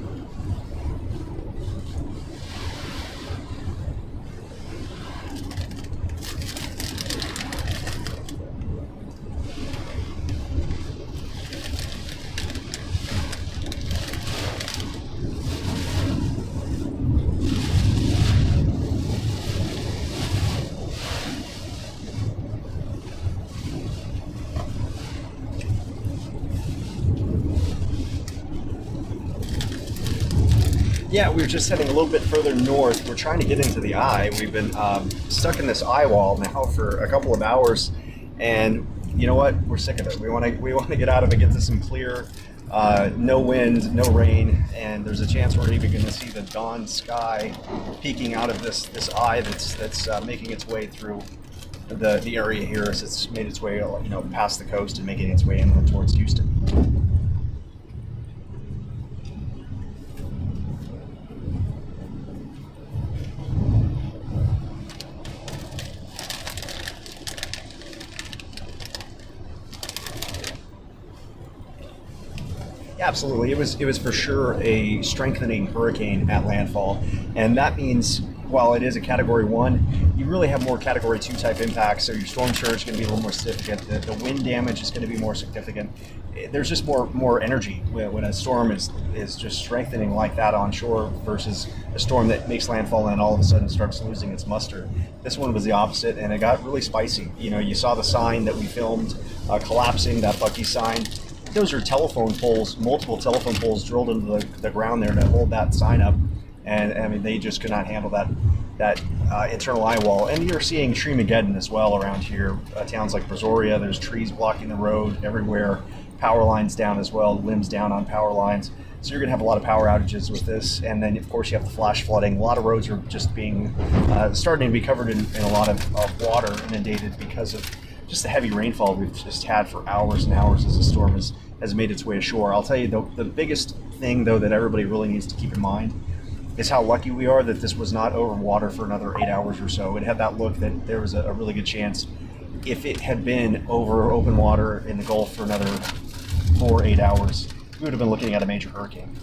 Yeah, we were just heading a little bit further north. We're trying to get into the eye. We've been stuck in this eye wall now for a couple of hours, and you know what? We're sick of it. We want to get out of it, get to some clear, no wind, no rain, and there's a chance we're even going to see the dawn sky peeking out of this eye that's making its way through the area here as it's made its way, past the coast and making its way inland towards Houston. Absolutely, it was for sure a strengthening hurricane at landfall, and that means while it is a Category 1, you really have more Category 2 type impacts. So your storm surge is going to be a little more significant. The wind damage is going to be more significant. There's just more energy when a storm is just strengthening like that onshore versus a storm that makes landfall and all of a sudden starts losing its muster. This one was the opposite, and it got really spicy. You saw the sign that we filmed collapsing, that Bucky sign. Those are telephone poles, multiple telephone poles drilled into the ground there to hold that sign up, and I mean they just could not handle that internal eye wall. And you're seeing Treemageddon as well around here. Towns like Brazoria, there's trees blocking the road everywhere, power lines down as well, limbs down on power lines. So you're going to have a lot of power outages with this, and then of course you have the flash flooding. A lot of roads are just being starting to be covered in a lot of water, inundated because of just the heavy rainfall we've just had for hours and hours as the storm has made its way ashore. I'll tell you, the biggest thing, though, that everybody really needs to keep in mind is how lucky we are that this was not over water for another 8 hours or so. It had that look that there was a really good chance if it had been over open water in the Gulf for another 4-8 hours, we would have been looking at a major hurricane.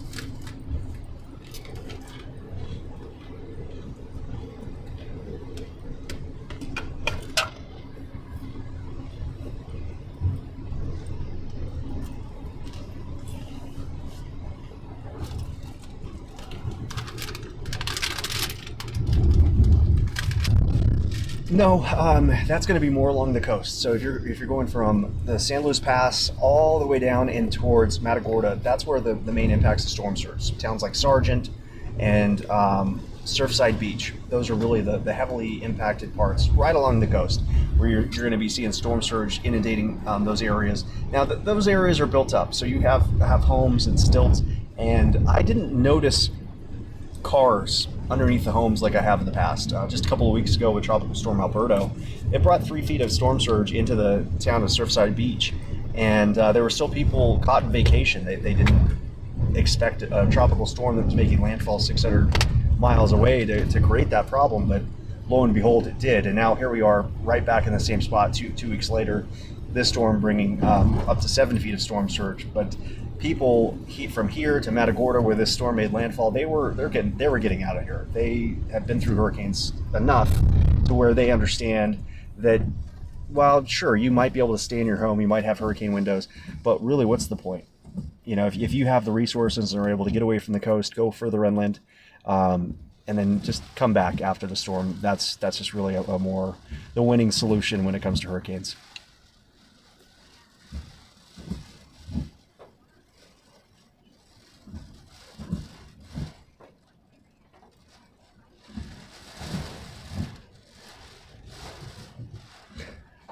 No, that's going to be more along the coast. So if you're going from the San Luis Pass all the way down in towards Matagorda, that's where the main impacts of storm surge. So towns like Sargent and Surfside Beach, those are really the heavily impacted parts right along the coast, where you're going to be seeing storm surge inundating those areas. Now those areas are built up, so you have homes and stilts, and I didn't notice cars underneath the homes like I have in the past. Just a couple of weeks ago with Tropical Storm Alberto, it brought 3 feet of storm surge into the town of Surfside Beach, and there were still people caught in vacation. They didn't expect a tropical storm that was making landfall 600 miles away to create that problem, but lo and behold, it did. And now here we are right back in the same spot 2 weeks later, this storm bringing up to 7 feet of storm surge. But people from here to Matagorda, where this storm made landfall, they were getting out of here. They have been through hurricanes enough to where they understand that while sure you might be able to stay in your home, you might have hurricane windows, but really what's the point? If you have the resources and are able to get away from the coast, go further inland, and then just come back after the storm, that's just really a more the winning solution when it comes to hurricanes.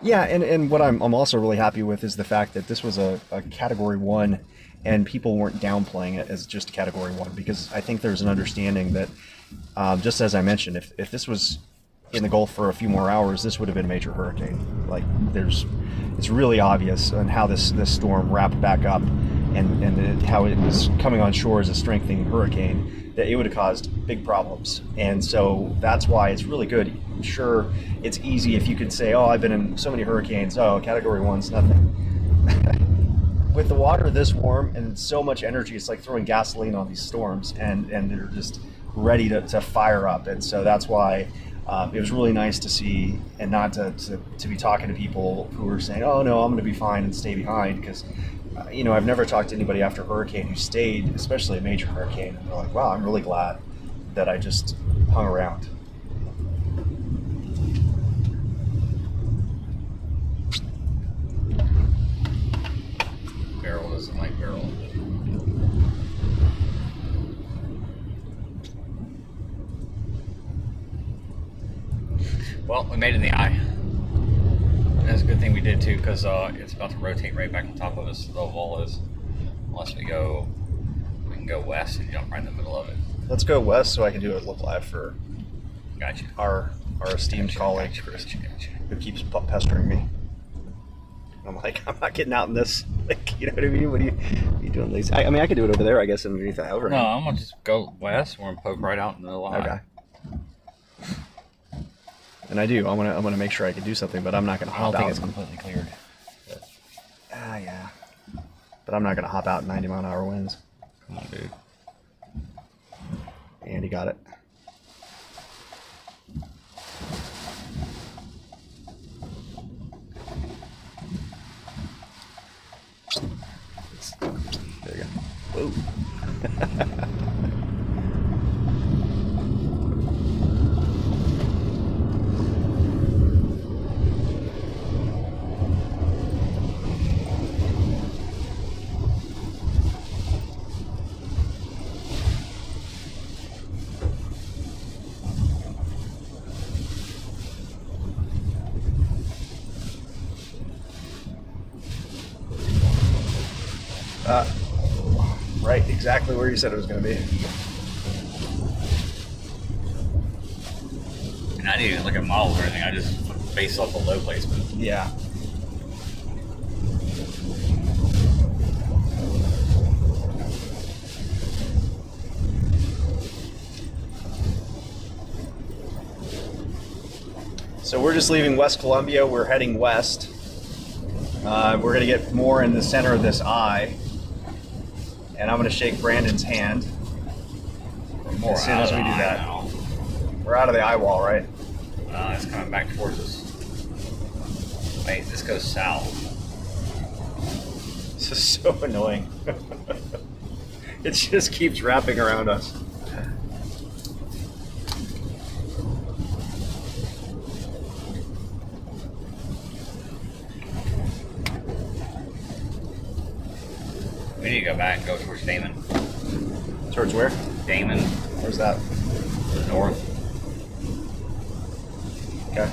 Yeah, and what I'm also really happy with is the fact that this was a Category 1 and people weren't downplaying it as just a Category 1, because I think there's an understanding that, just as I mentioned, if this was in the Gulf for a few more hours, this would have been a major hurricane. Like, it's really obvious on how this storm wrapped back up and how it was coming on shore as a strengthening hurricane, that it would have caused big problems. And so that's why it's really good. Sure, it's easy if you could say, oh, I've been in so many hurricanes, oh, Category 1's nothing. With the water this warm and so much energy, it's like throwing gasoline on these storms, and they're just ready to fire up. And so that's why it was really nice to see, and not to be talking to people who were saying, oh no, I'm going to be fine and stay behind, because I've never talked to anybody after a hurricane who stayed, especially a major hurricane, and they're like, wow, I'm really glad that I just hung around. Beryl doesn't like Beryl. Well, we made it in the eye. That's a good thing we did too, because it's about to rotate right back on top of us. The wall is. Unless we can go west and jump right in the middle of it. Let's go west so I can do a look live for Gotcha. our esteemed colleague Gotcha. who keeps pestering me. I'm like, I'm not getting out in this. Like, you know what I mean? What are you doing? These? I mean, I could do it over there, I guess, underneath the overhang. No, I'm gonna just go west. We're gonna poke right out in the line. Okay. And I do. I'm gonna make sure I can do something, but I'm not gonna I hop don't think out. it's completely cleared. Yeah. But I'm not gonna hop out in 90-mile-an-hour winds. Come on, dude. And he got it. There you go. Whoa. Right, exactly where you said it was going to be. And I didn't even look at models or anything. I just based off the low placement. Yeah. So we're just leaving West Columbia. We're heading west. We're going to get more in the center of this eye. And I'm going to shake Brandon's hand More as soon out as of we the do eye that. now. We're out of the eye wall, right? It's coming back towards us. Wait, this goes south. This is so annoying. It just keeps wrapping around us. We need to go back and go towards Damon. Towards where? Damon, Where's that? to the north. Okay.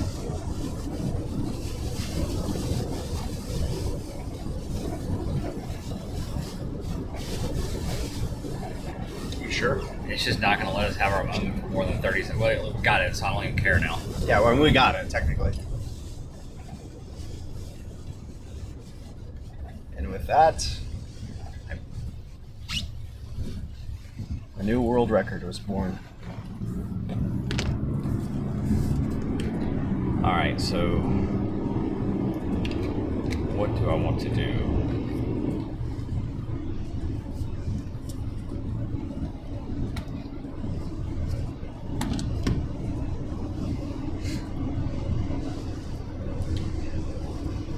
You sure? It's just not going to let us have our moment for more than 30 seconds. Well, we got it, so I don't even care now. Yeah, well, we got it, technically. And with that, a new world record was born. All right, so what do I want to do?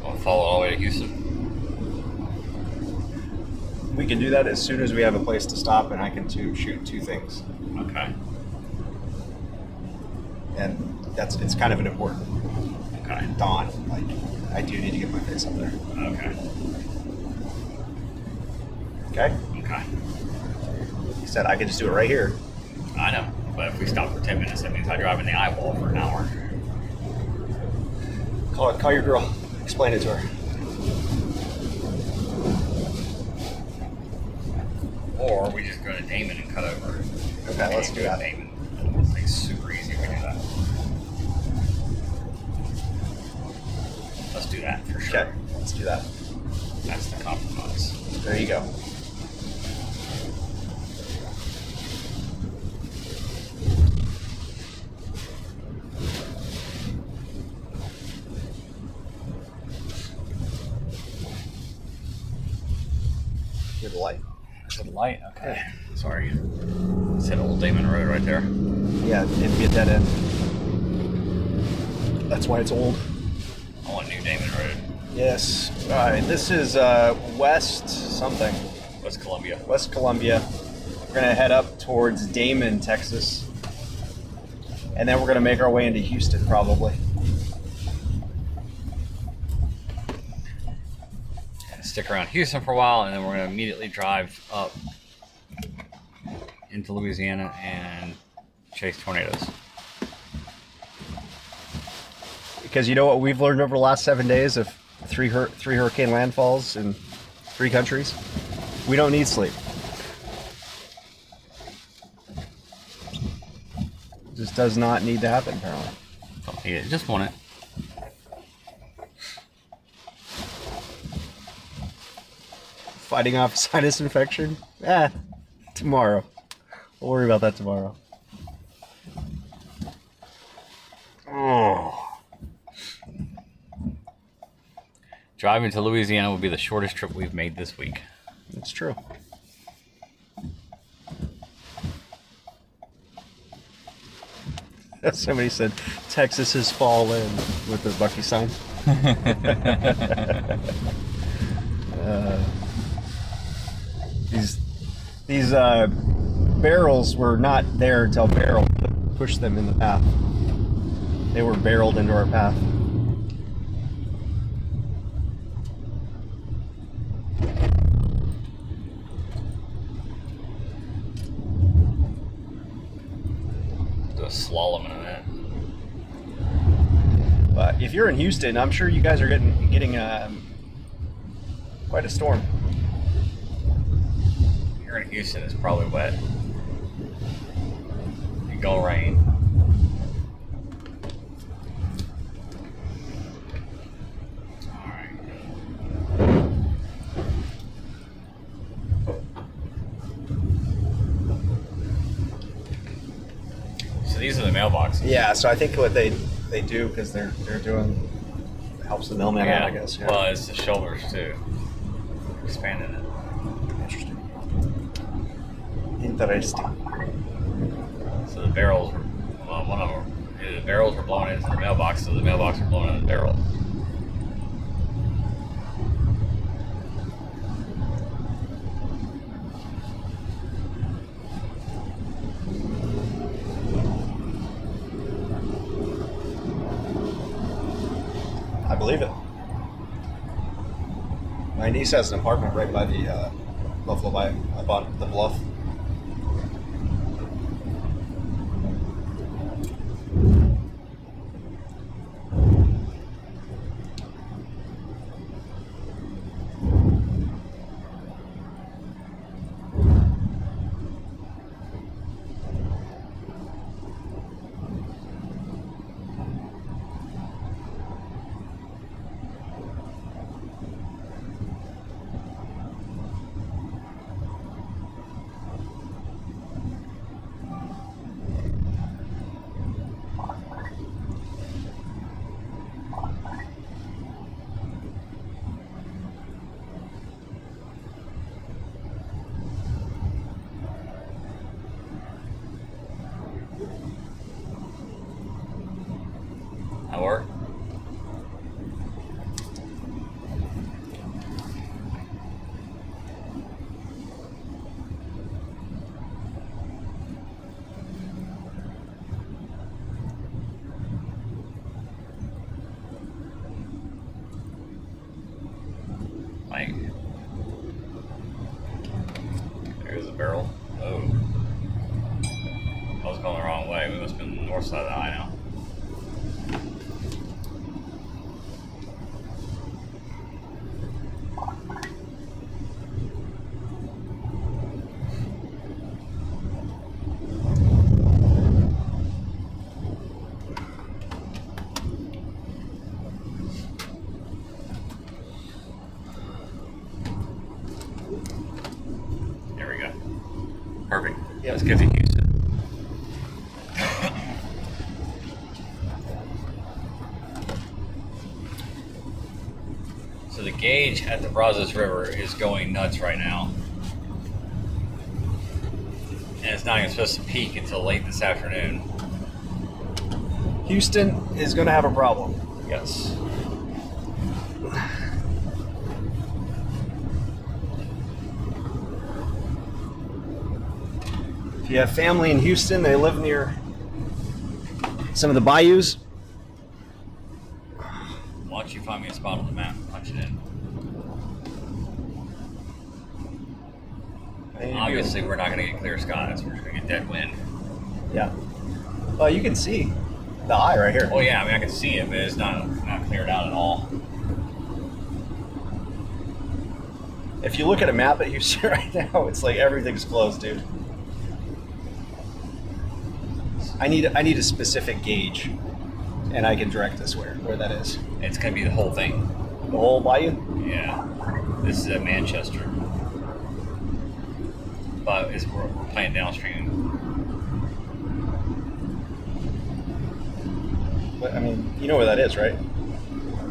I'll follow all the way to Houston. We can do that as soon as we have a place to stop and I can shoot two things. Okay. And it's kind of an important Okay. dawn. Like, I do need to get my face up there. Okay. Okay? Okay. He said I could just do it right here. I know, but if we stop for 10 minutes, that means I drive in the eye wall for an hour. Call your girl. Explain it to her. Or we just go to Damon and cut over. Okay, let's do that. Damon. It's like super easy if we do that. Let's do that for sure. Okay, let's do that. That's the compromise. There you go. Here's the light. Is it light? Okay. Sorry. It's hit Old Damon Road right there. Yeah, it'd be a dead end. That's why it's old. I want New Damon Road. Yes. All right, this is West something. West Columbia. West Columbia. We're going to head up towards Damon, Texas. And then we're going to make our way into Houston, probably. And stick around Houston for a while, and then we're going to immediately drive up into Louisiana and chase tornadoes. Because you know what we've learned over the last 7 days of three hurricane landfalls in 3 countries? We don't need sleep. Just does not need to happen, apparently. Don't need it. Just want it. Fighting off sinus infection? Tomorrow. We'll worry about that tomorrow. Oh. Driving to Louisiana will be the shortest trip we've made this week. It's true. Somebody said Texas has fallen with the Bucky sign. These barrels were not there until Beryl pushed them in the path. They were barreled into our path. Do a slalom in that. But if you're in Houston, I'm sure you guys are getting quite a storm. Here in Houston, it's probably wet. It gonna rain. So these are the mailboxes. Yeah, so I think what they do, because they're doing, helps the mailman out, I guess. Yeah. Well, it's the shoulders too. Expanding it. Interesting. Interesting. So the barrels were, well, one of them, the barrels were blown into the mailbox, so the mailbox were blown into the barrel. I believe it. My niece has an apartment right by the Buffalo by the Bluff. That work? Like, there's a barrel. Oh. I was going the wrong way. We must have been on the north side of the eye now. There we go. Perfect. Yep. Let's get to Houston. So the gauge at the Brazos River is going nuts right now. And it's not even supposed to peak until late this afternoon. Houston is going to have a problem. Yes. If you have family in Houston, they live near some of the bayous. Why don't you find me a spot on the map? Punch it in. Obviously, we're not going to get clear skies. We're just going to get dead wind. Yeah. Well, you can see. The eye right here. Oh yeah, I mean I can see it, but it's not cleared out at all. If you look at a map that you see right now, it's like everything's closed, dude. I need a specific gauge, and I can direct this where that is. It's gonna be the whole thing. The whole bayou? Yeah. This is at Manchester. But we're playing downstream. But, I mean, you know where that is, right?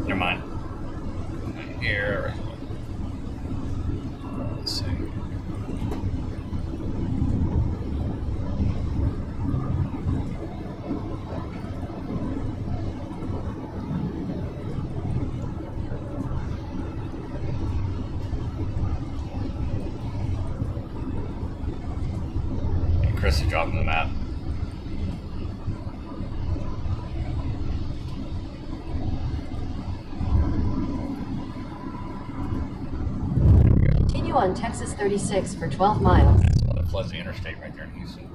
Never mind. Here. Let's see. Chris is dropping the map. Continue on Texas 36 for 12 miles. That's one that floods the interstate right there in Houston.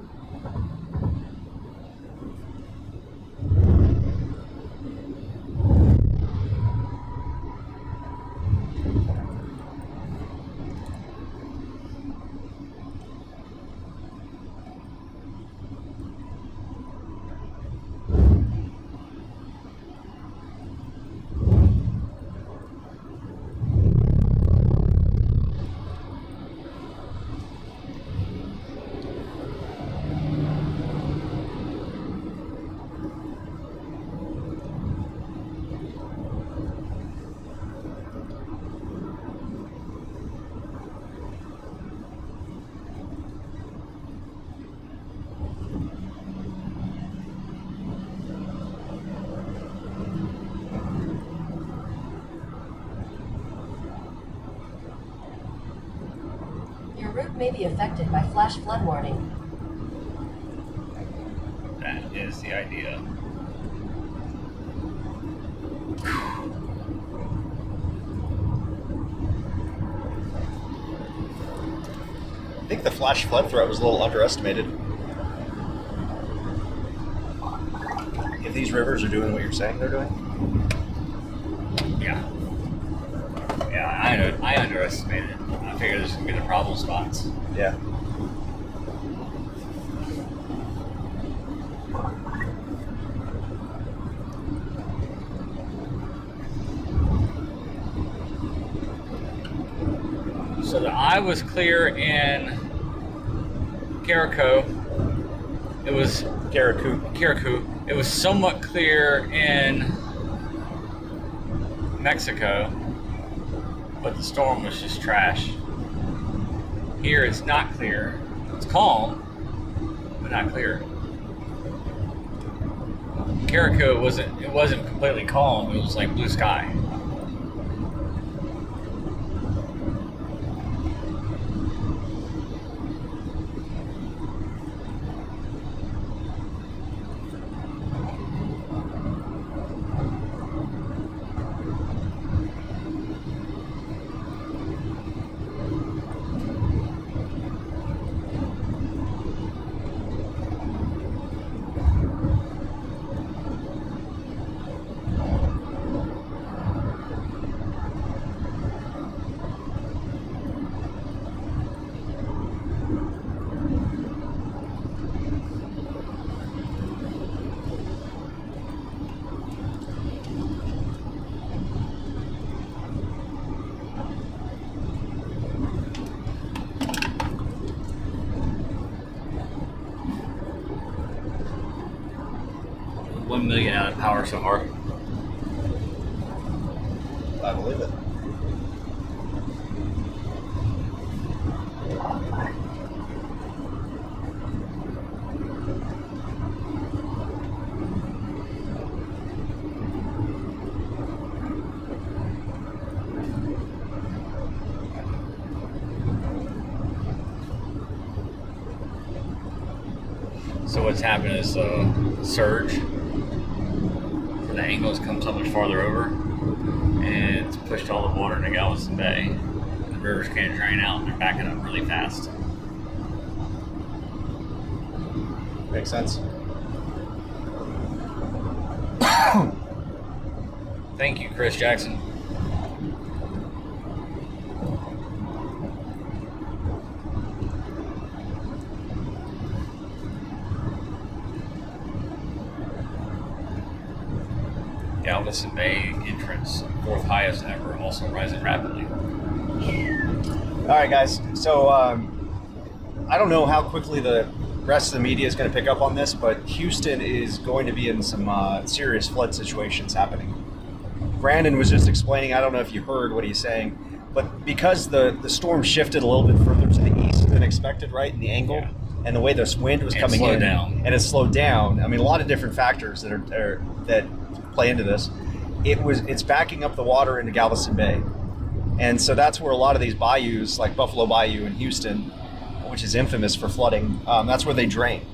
Your route may be affected by flash flood warning. That is the idea. I think the flash flood threat was a little underestimated. If these rivers are doing what you're saying they're doing. Yeah. Yeah, I underestimated it. I figured this was going to be the problem spots. Yeah. So the eye was clear in Carrico. It was Carrico. It was somewhat clear in Mexico, but the storm was just trash. Here it's not clear. It's calm, but not clear. Carrico it wasn't completely calm. It was like blue sky. $1 million out of power so far. I believe it. So what's happened is surge. The angle has come so much farther over, and it's pushed all the water into Galveston Bay. The rivers can't drain out, and they're backing up really fast. Makes sense. Thank you, Chris Jackson. Galveston Bay entrance, 4th highest ever, also rising rapidly. All right, guys. So I don't know how quickly the rest of the media is going to pick up on this, but Houston is going to be in some serious flood situations happening. Brandon was just explaining, I don't know if you heard what he's saying, but because the storm shifted a little bit further to the east than expected, right, in the angle, Yeah. and the way this wind was And coming slowed in, down. and it slowed down. I mean, a lot of different factors that play into this. It's backing up the water into Galveston Bay. And so that's where a lot of these bayous, like Buffalo Bayou in Houston, which is infamous for flooding, that's where they drain.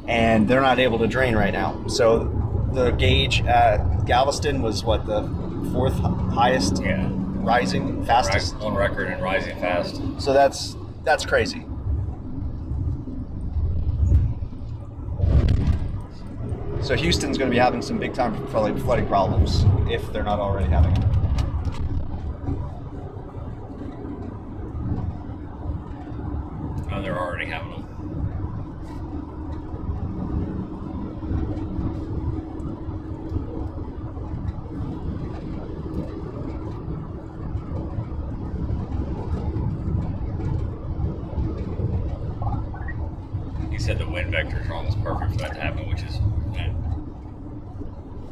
And they're not able to drain right now. So the gauge at Galveston was what, the 4th highest Yeah. rising fastest? On record and rising fast. So that's crazy. So Houston's going to be having some big time flooding problems if they're not already having it. Oh, they're already having them. He said the wind vectors are almost perfect for that to happen, which is that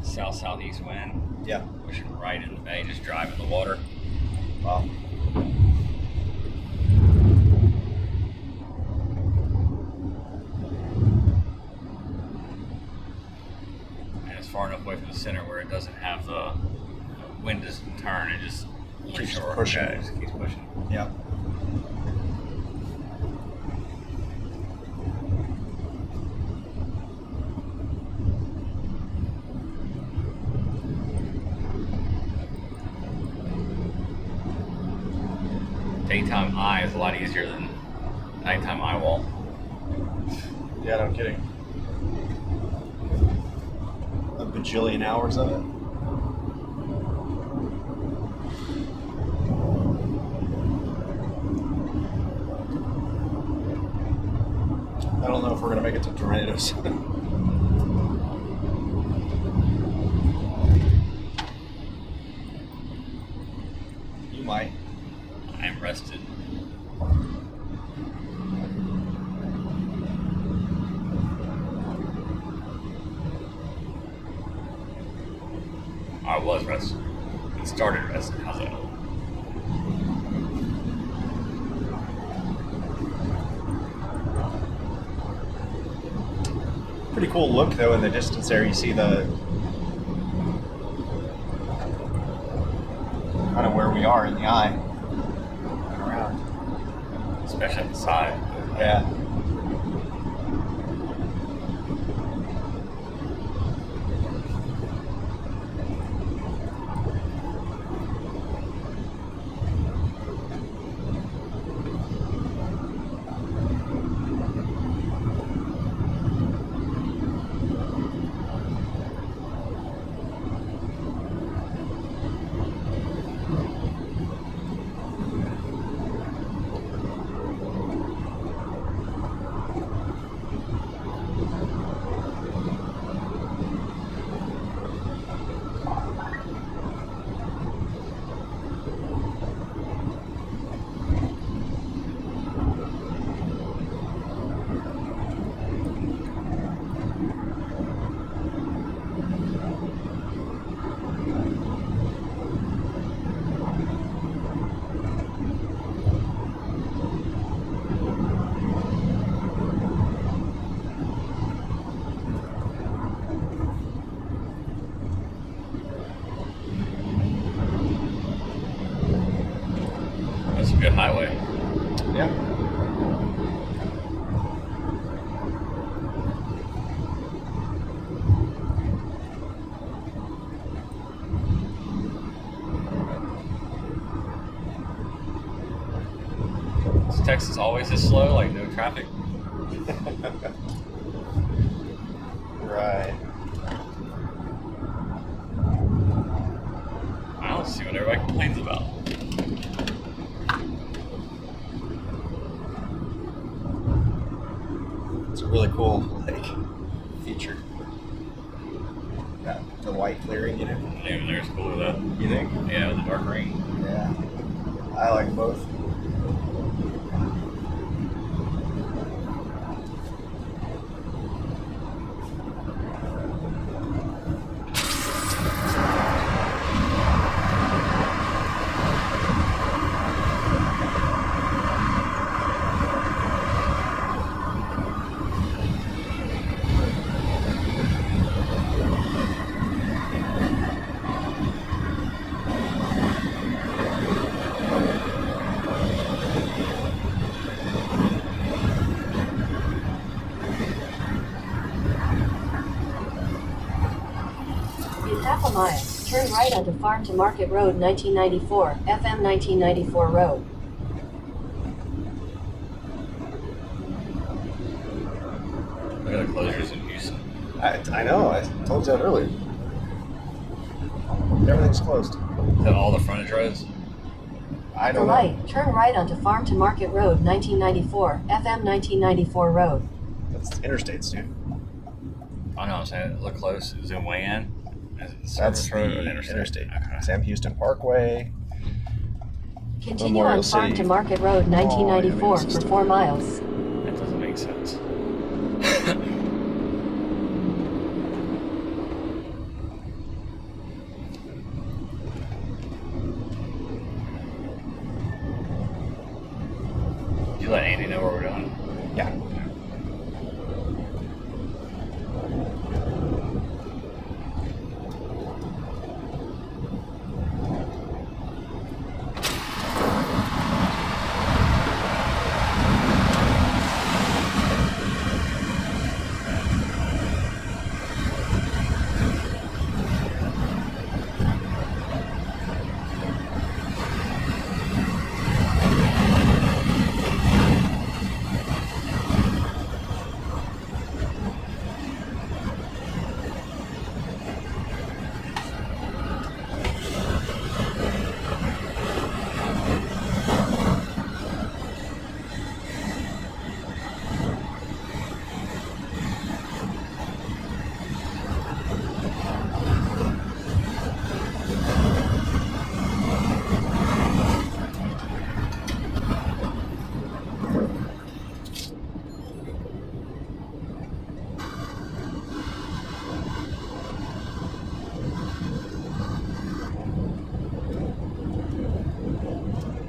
south-southeast wind, Yeah. pushing right in the bay, just driving the water. Wow. And it's far enough away from the center where it doesn't have the wind doesn't turn, it just Keeps pushing. Yeah, it just keeps pushing. Yeah. Daytime eye is a lot easier than nighttime eyewall. Yeah, no kidding. A bajillion hours of it. I don't know if we're gonna make it to tornadoes. You might. I am rested. I was rested. It started rested. How's that? Pretty cool look though in the distance there. You see the kind of where we are in the eye. And around. Especially at the side. Yeah. That's a good highway. Yeah. Is Texas always this slow, like no traffic? Right. now. See what everybody complains about. It's a really cool feature. Yeah, the white clearing, you know. Even there's cool with that. You think? Yeah, with the dark green. Yeah. I like both. In half a mile, turn right onto Farm to Market Road 1994, FM 1994 Road. Look at the closures in Houston. I know. I told you that earlier. Everything's closed. Is that all the frontage roads? I To don't know. right, turn right onto Farm to Market Road 1994, FM 1994 Road. That's interstates, dude. I know what I'm saying. Look close. Zoom way in. Is it the That's service road or the interstate? interstate. Okay. Sam Houston Parkway. Continue Memorial on Farm City. to Market Road 1994 Oh, yeah, for 4 miles. That doesn't make sense. Did you let Andy know where we're going? Yeah.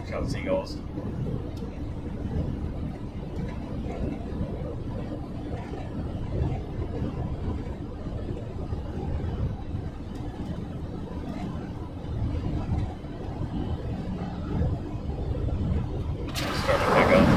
Check out the seagulls. Starting to pick up.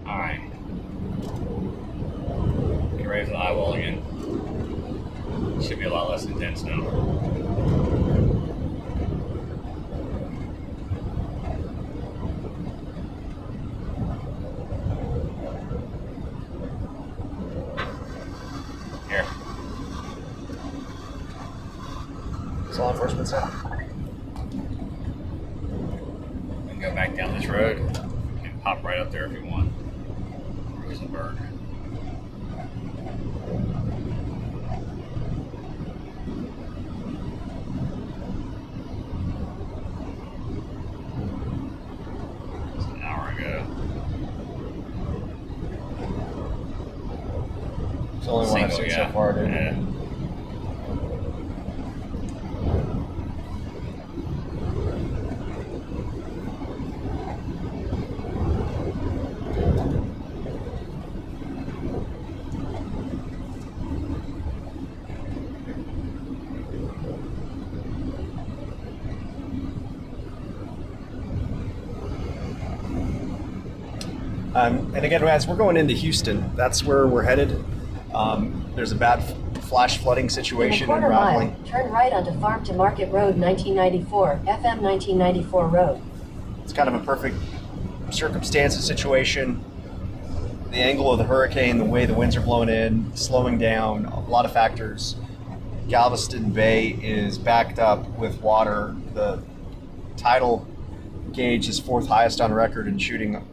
Alright. Get ready for the eye wall again. Should be a lot less intense now. Here. What's law enforcement say? We can go back down this road and pop right up there if you want. Rosenberg. It's an hour ago. It's the only one I've seen so far, dude. Yeah. And again, as we're going into Houston, that's where we're headed. There's a bad flash flooding In a situation in quarter Rattling. mile, turn right onto Farm to Market Road 1994, FM 1994 Road. It's kind of a perfect circumstance and situation. The angle of the hurricane, the way the winds are blowing in, slowing down, a lot of factors. Galveston Bay is backed up with water. The tidal gauge is 4th highest on record and shooting up.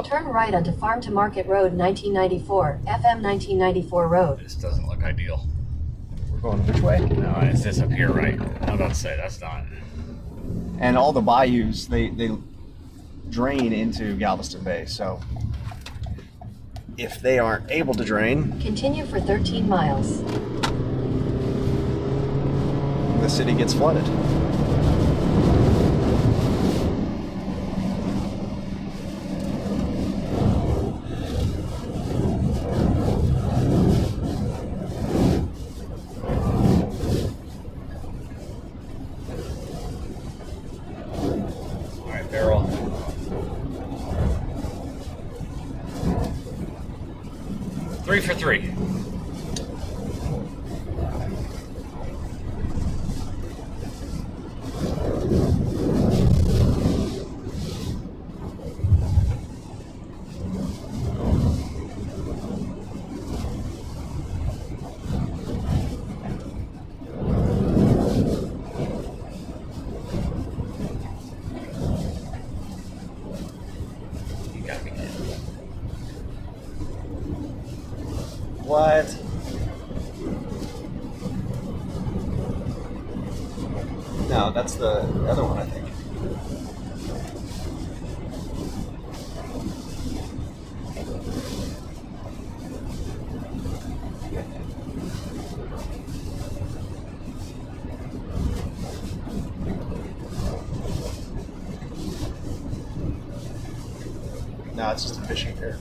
Turn right onto Farm to Market Road 1994, FM 1994 Road. This doesn't look ideal. We're going which way? No, it's this up here, right? I was about to say, that's not. And all the bayous, they drain into Galveston Bay. So if they aren't able to drain, Continue for 13 miles. the city gets flooded. All right, Beryl. Three for three. You gotta be kidding. What? No, that's the other one, I think. No, it's just a fishing pier.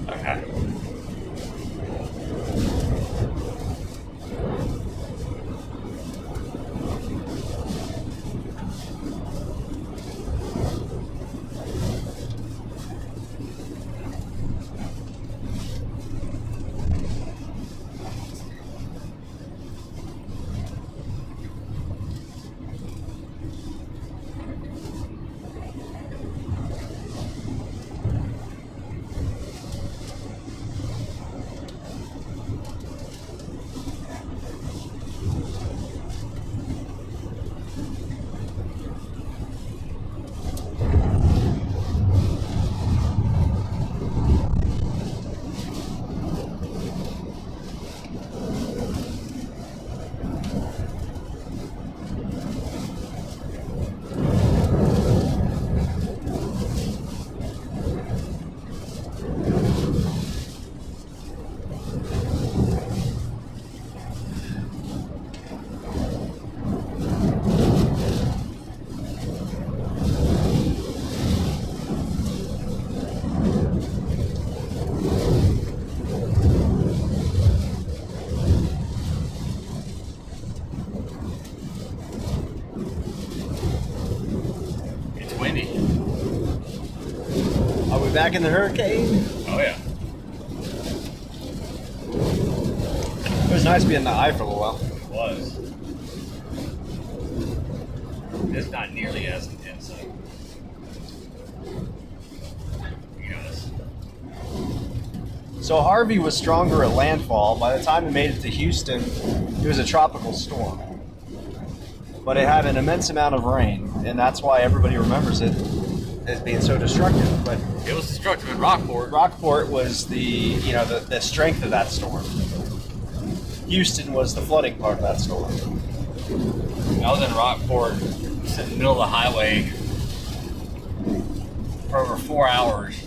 Okay. It's windy. Are we back in the hurricane? Oh yeah. It was nice being in the eye for a little while. It was. It's not nearly as intense though. You know this. So Harvey was stronger at landfall. By the time it made it to Houston, it was a tropical storm. But it had an immense amount of rain, and that's why everybody remembers it as being so destructive. But It was destructive in Rockport. Rockport was the strength of that storm. Houston was the flooding part of that storm. I was in Rockport, just in the middle of the highway for over 4 hours.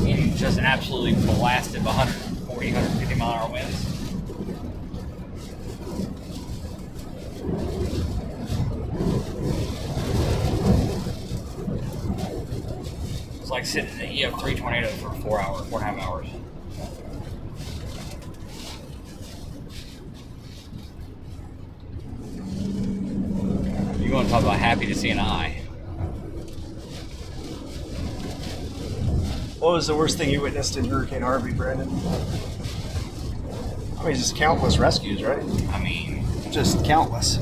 Getting just absolutely blasted by 140, 150 mile an hour winds. It's like sitting in an EF3 tornado for 4 hours, 4.5 hours. I'm talking about happy to see an eye. What was the worst thing you witnessed in Hurricane Harvey, Brandon? I mean, just countless rescues, right? I mean, Just countless.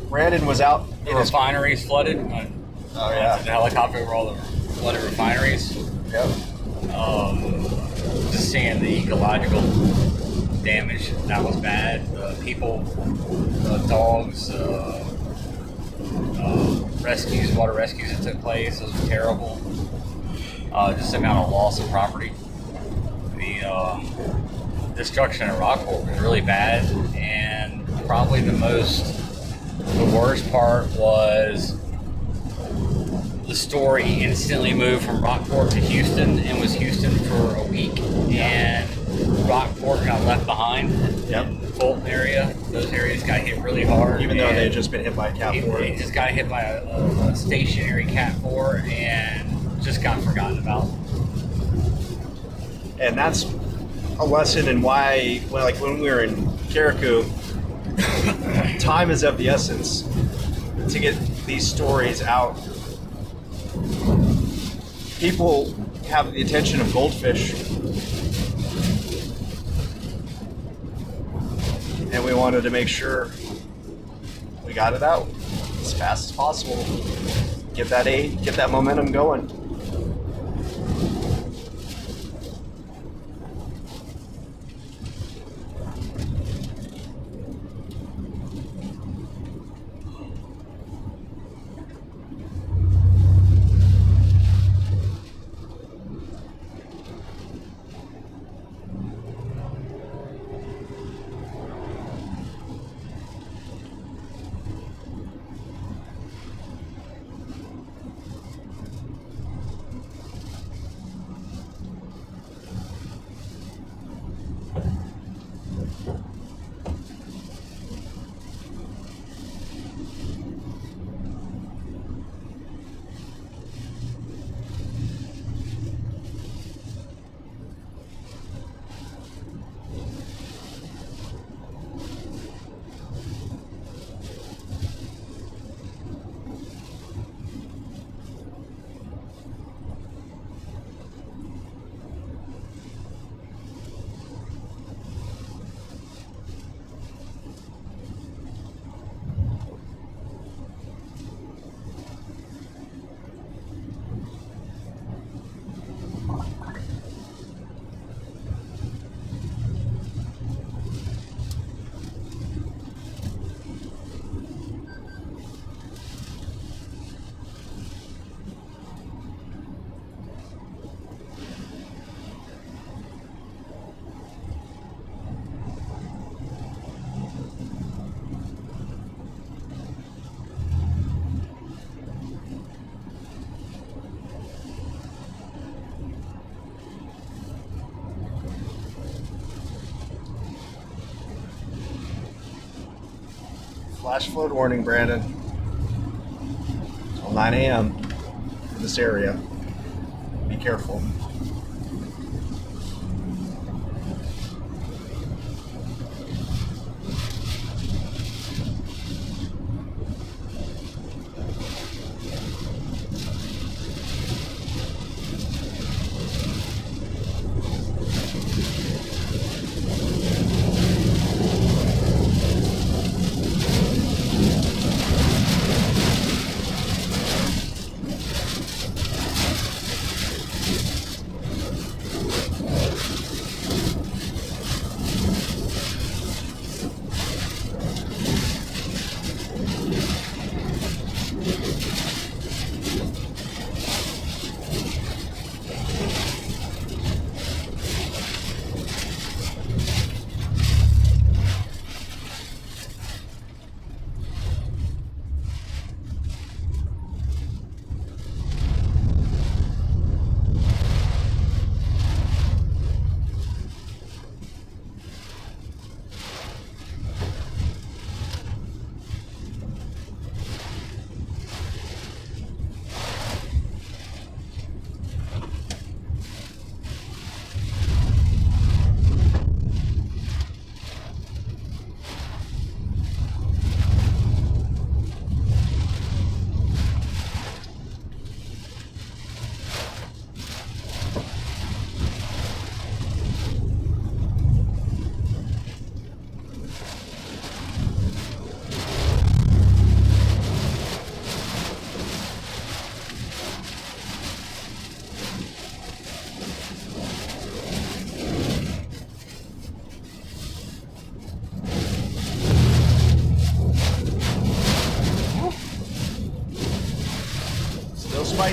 Brandon was out the in his... refineries flooded. Oh, yeah. The helicopter over all the flooded refineries. Yep. Just seeing the ecological damage, that was bad. People, dogs, rescues, water rescues that took place, those were terrible. Just the amount of loss of property. The destruction at Rockport was really bad, and probably the worst part was the story instantly moved from Rockport to Houston and was Houston for a week, and Rockport got left behind. Yep. The Fulton area, those areas got hit really hard. Even though they had just been hit by a Cat 4. It just got hit by a stationary Cat 4 and just got forgotten about. And that's a lesson in why, well, like when we were in Carriacou, time is of the essence to get these stories out. People have the attention of goldfish, and we wanted to make sure we got it out as fast as possible. Get that aid, get that momentum going. Flash flood warning, Brandon. Till 9 a.m. in this area. Be careful.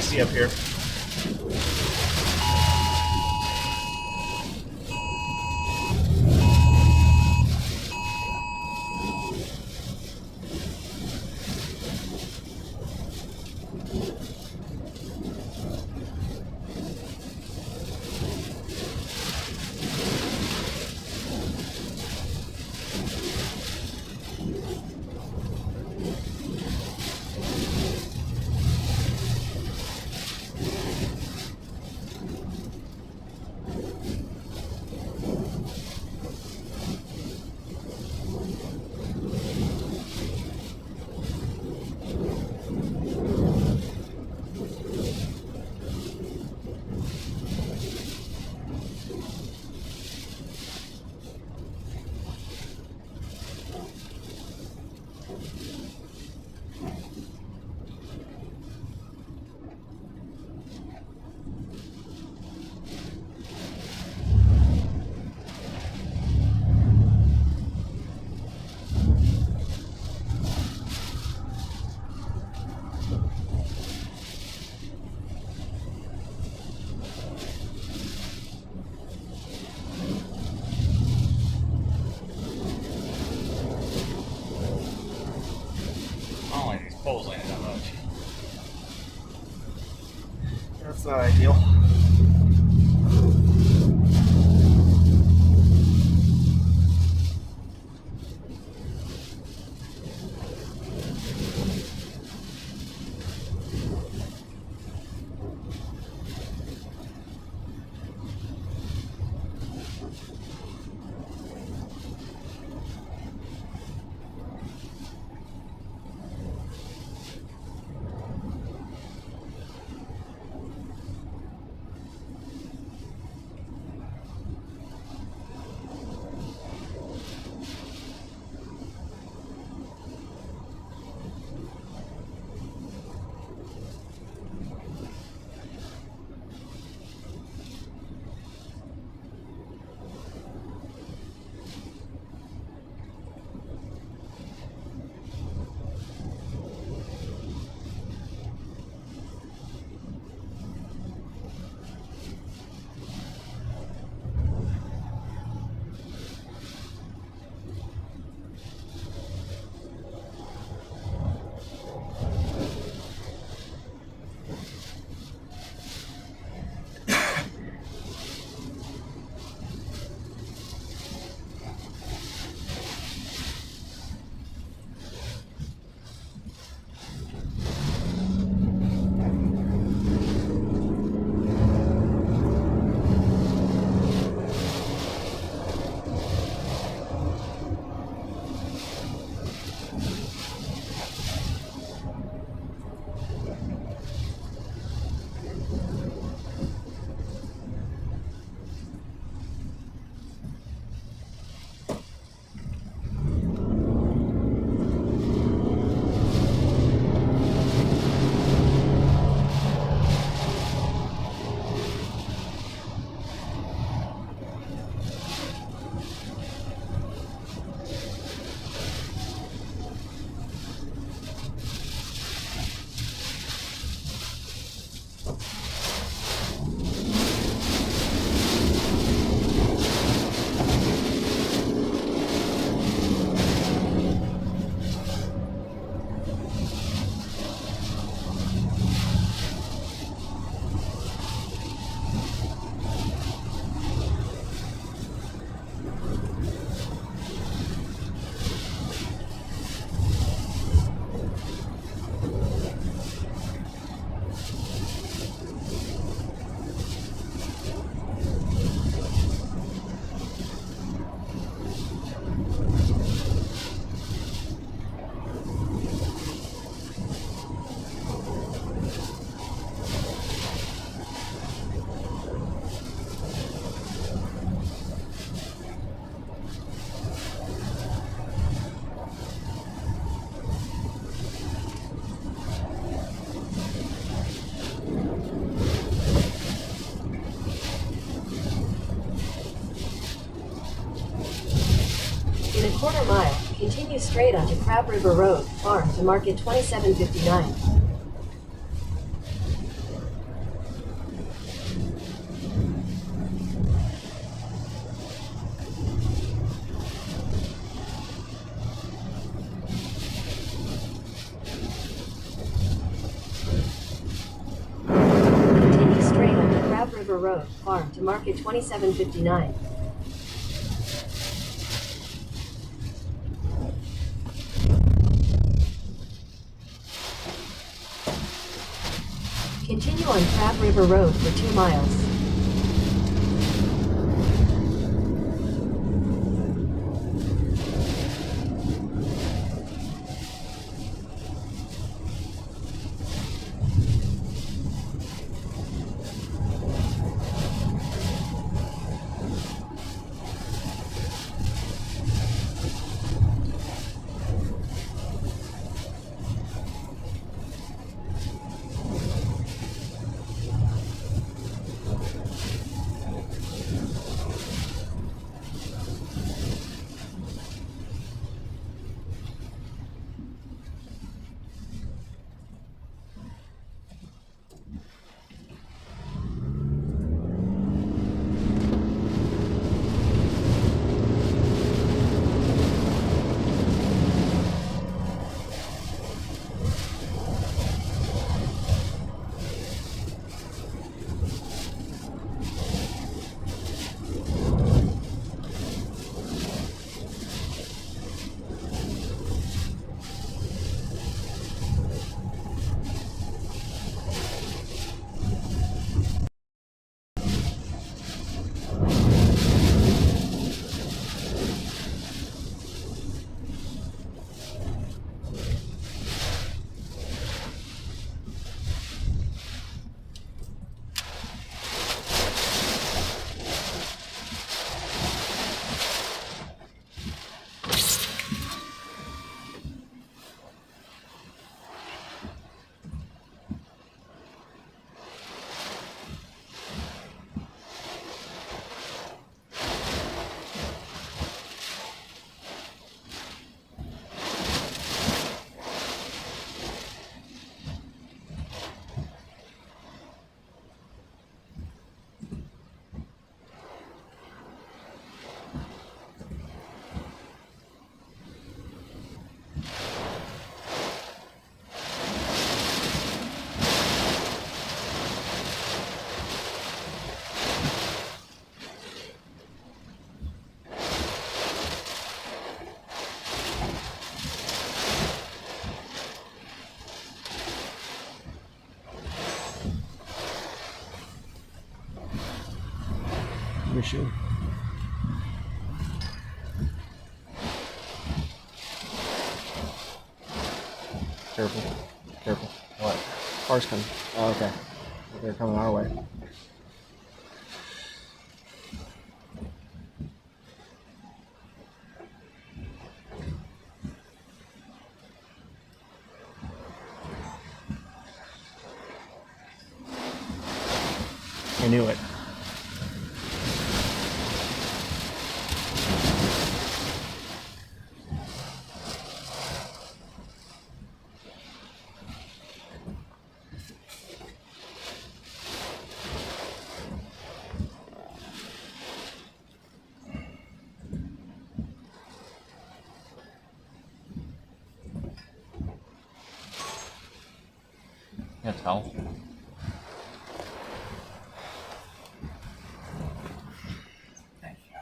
icy up here. I don't like these poles landing that much. That's not ideal. quarter mile, continue straight onto Crab River Road, farm to market 2759. to market 2759. Continue on Crab River Road for 2 miles. Machine. Careful. Careful. What? Cars coming. Oh, okay. They're coming our way. I knew it. Can't tell. Thank you.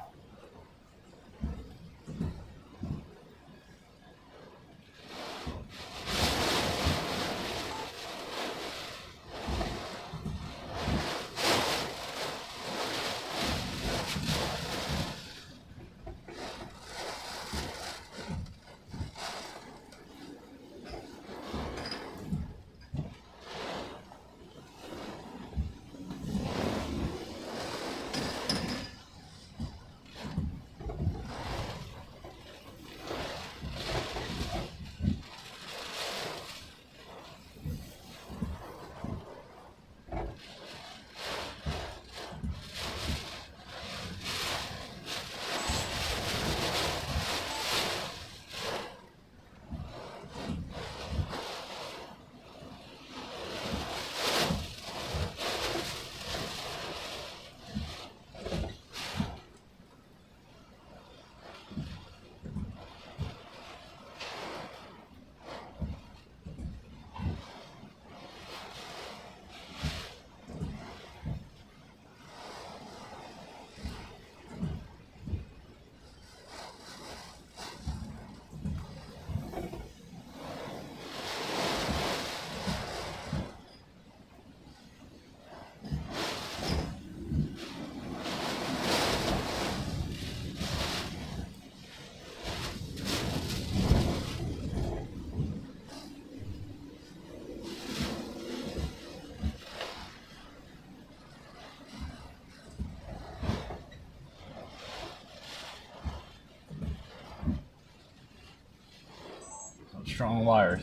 strong wires.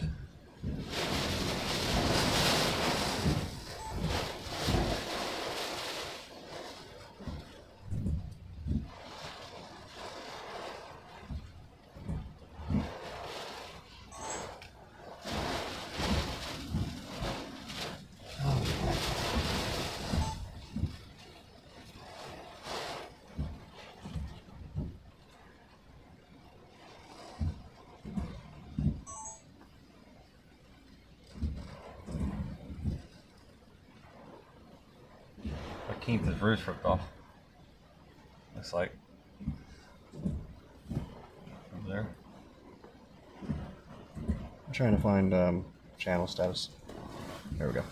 Keep this roof ripped off. Looks like over there. I'm trying to find channel status. There we go.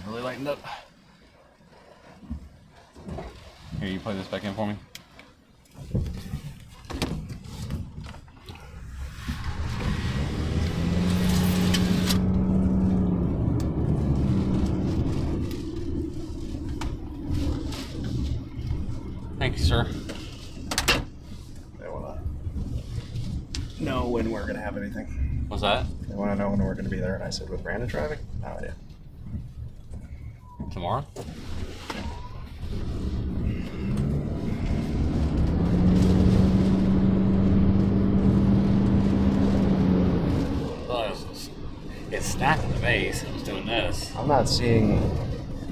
Really lightened up. Here, you plug this back in for me. Thank you, sir. They want to know when we're going to have anything. What's that? They want to know when we're going to be there, and I said, with Brandon driving? No idea. Tomorrow? Oh, it's snapping the base. I was doing this. I'm not seeing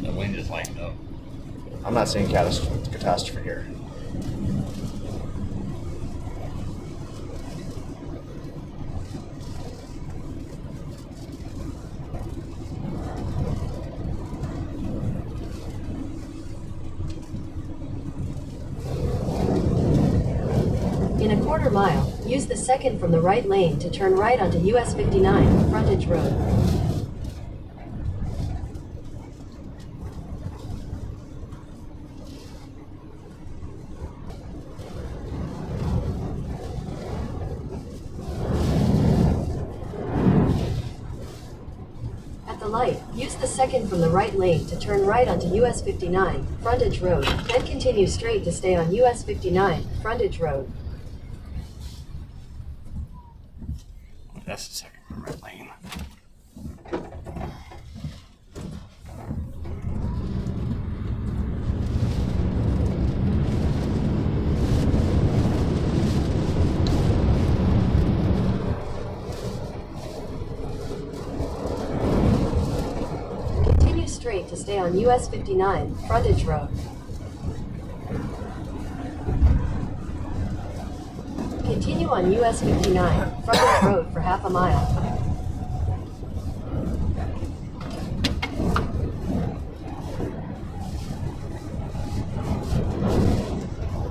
The wind just lightened up. catastrophe here. In a quarter mile, use the second from the right lane to turn right onto US 59, frontage road. At the light, use the second from the right lane to turn right onto US 59, frontage road, then continue straight to stay on US 59, frontage road. That's the second from red lane. Continue straight to stay on US 59, frontage road. Continue on US 59, frontage road for half a mile.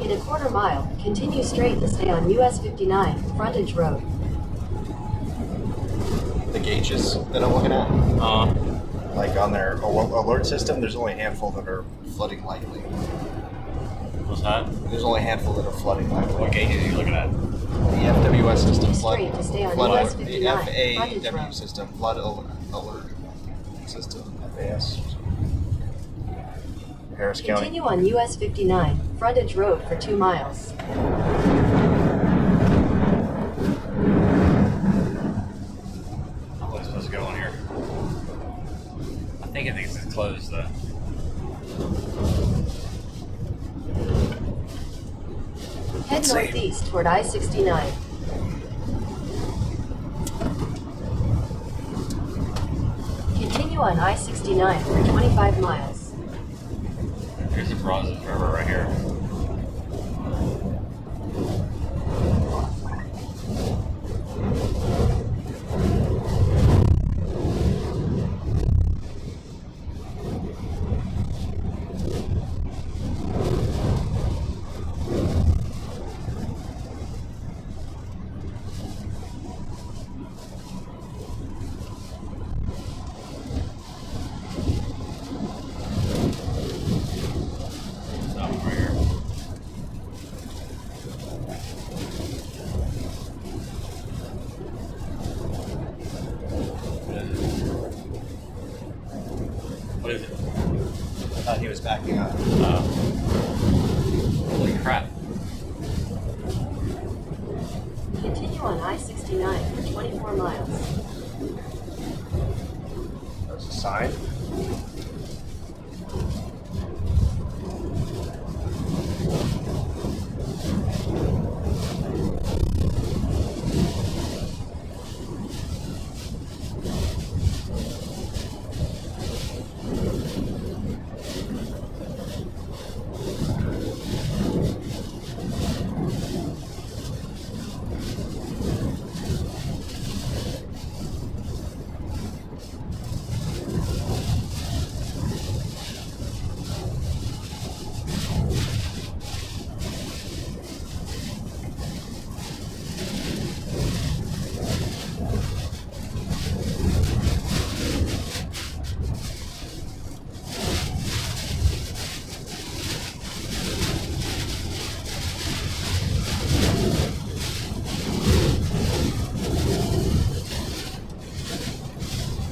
In a quarter mile, continue straight to stay on US 59, frontage road. The gauges that I'm looking at, like on their alert system, there's only a handful that are flooding lightly. What's that? There's only a handful that are flooding lightly. What gauges are you looking at? The FWS system, Straight to stay on flood US the 59, frontage FAW road. system, flood alert system, FAS. Harris County. Continue on US 59, frontage road for 2 miles. How am I supposed to go on here? I think it's closed though. Head northeast toward I-69. Continue on I-69 for 25 miles. Here's the Brazos River right here. Stop right here. What is it? I thought he was backing up. Holy crap. Continue on I-69 for 24 miles. There's a sign.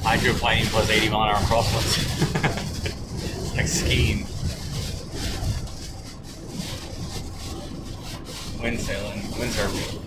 Hydroplane plus 80 mile an hour crosswinds. It's like skiing. Wind sailing, wind surfing.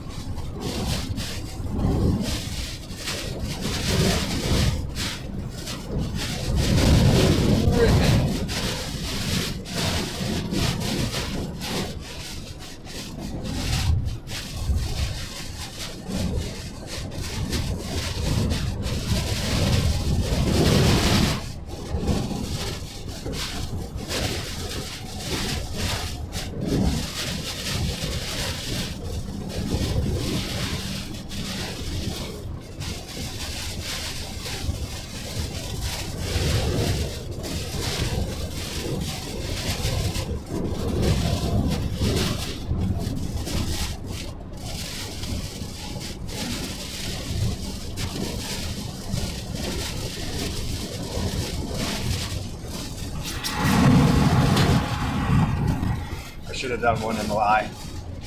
I should have done one in the eye.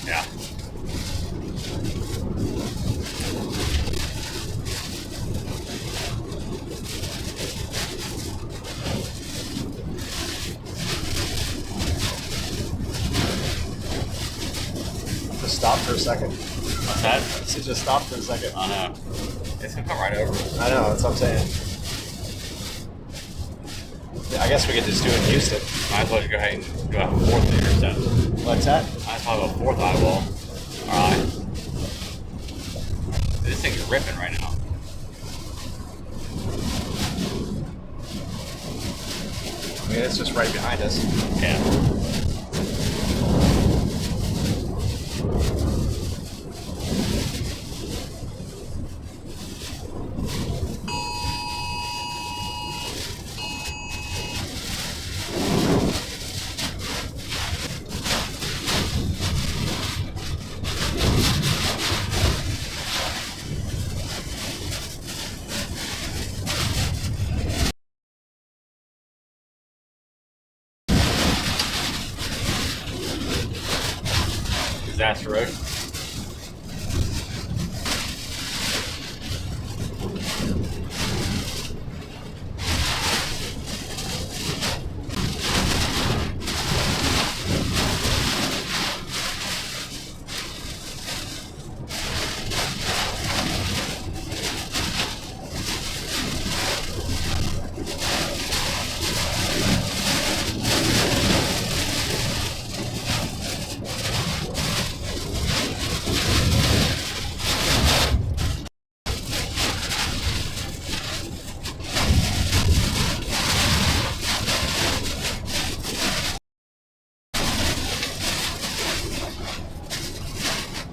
Yeah. Just stop for a second. What's that? So just stop for a second. I know. It's gonna come right over. I know, that's what I'm saying. Yeah, I guess we could just do it in Houston. Might as well go ahead and go have a fourth intercept. What's that? Might as well have a fourth eyewall. Alright. This thing's ripping right now. mean, it's just right behind us. Yeah. Disaster road.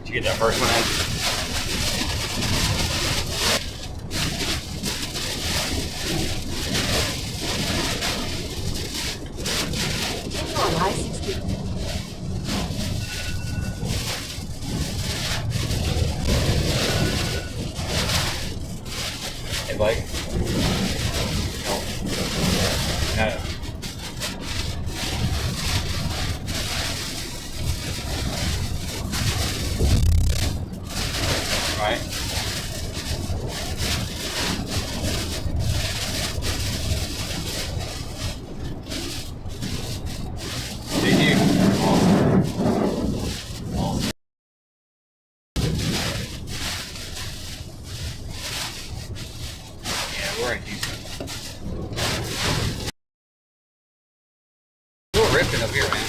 Did you get that first one in? On I-60. Hey, Blake. No. No. Right. Did you? Awesome. Awesome. Yeah, we're in Houston. We're ripping up here, man.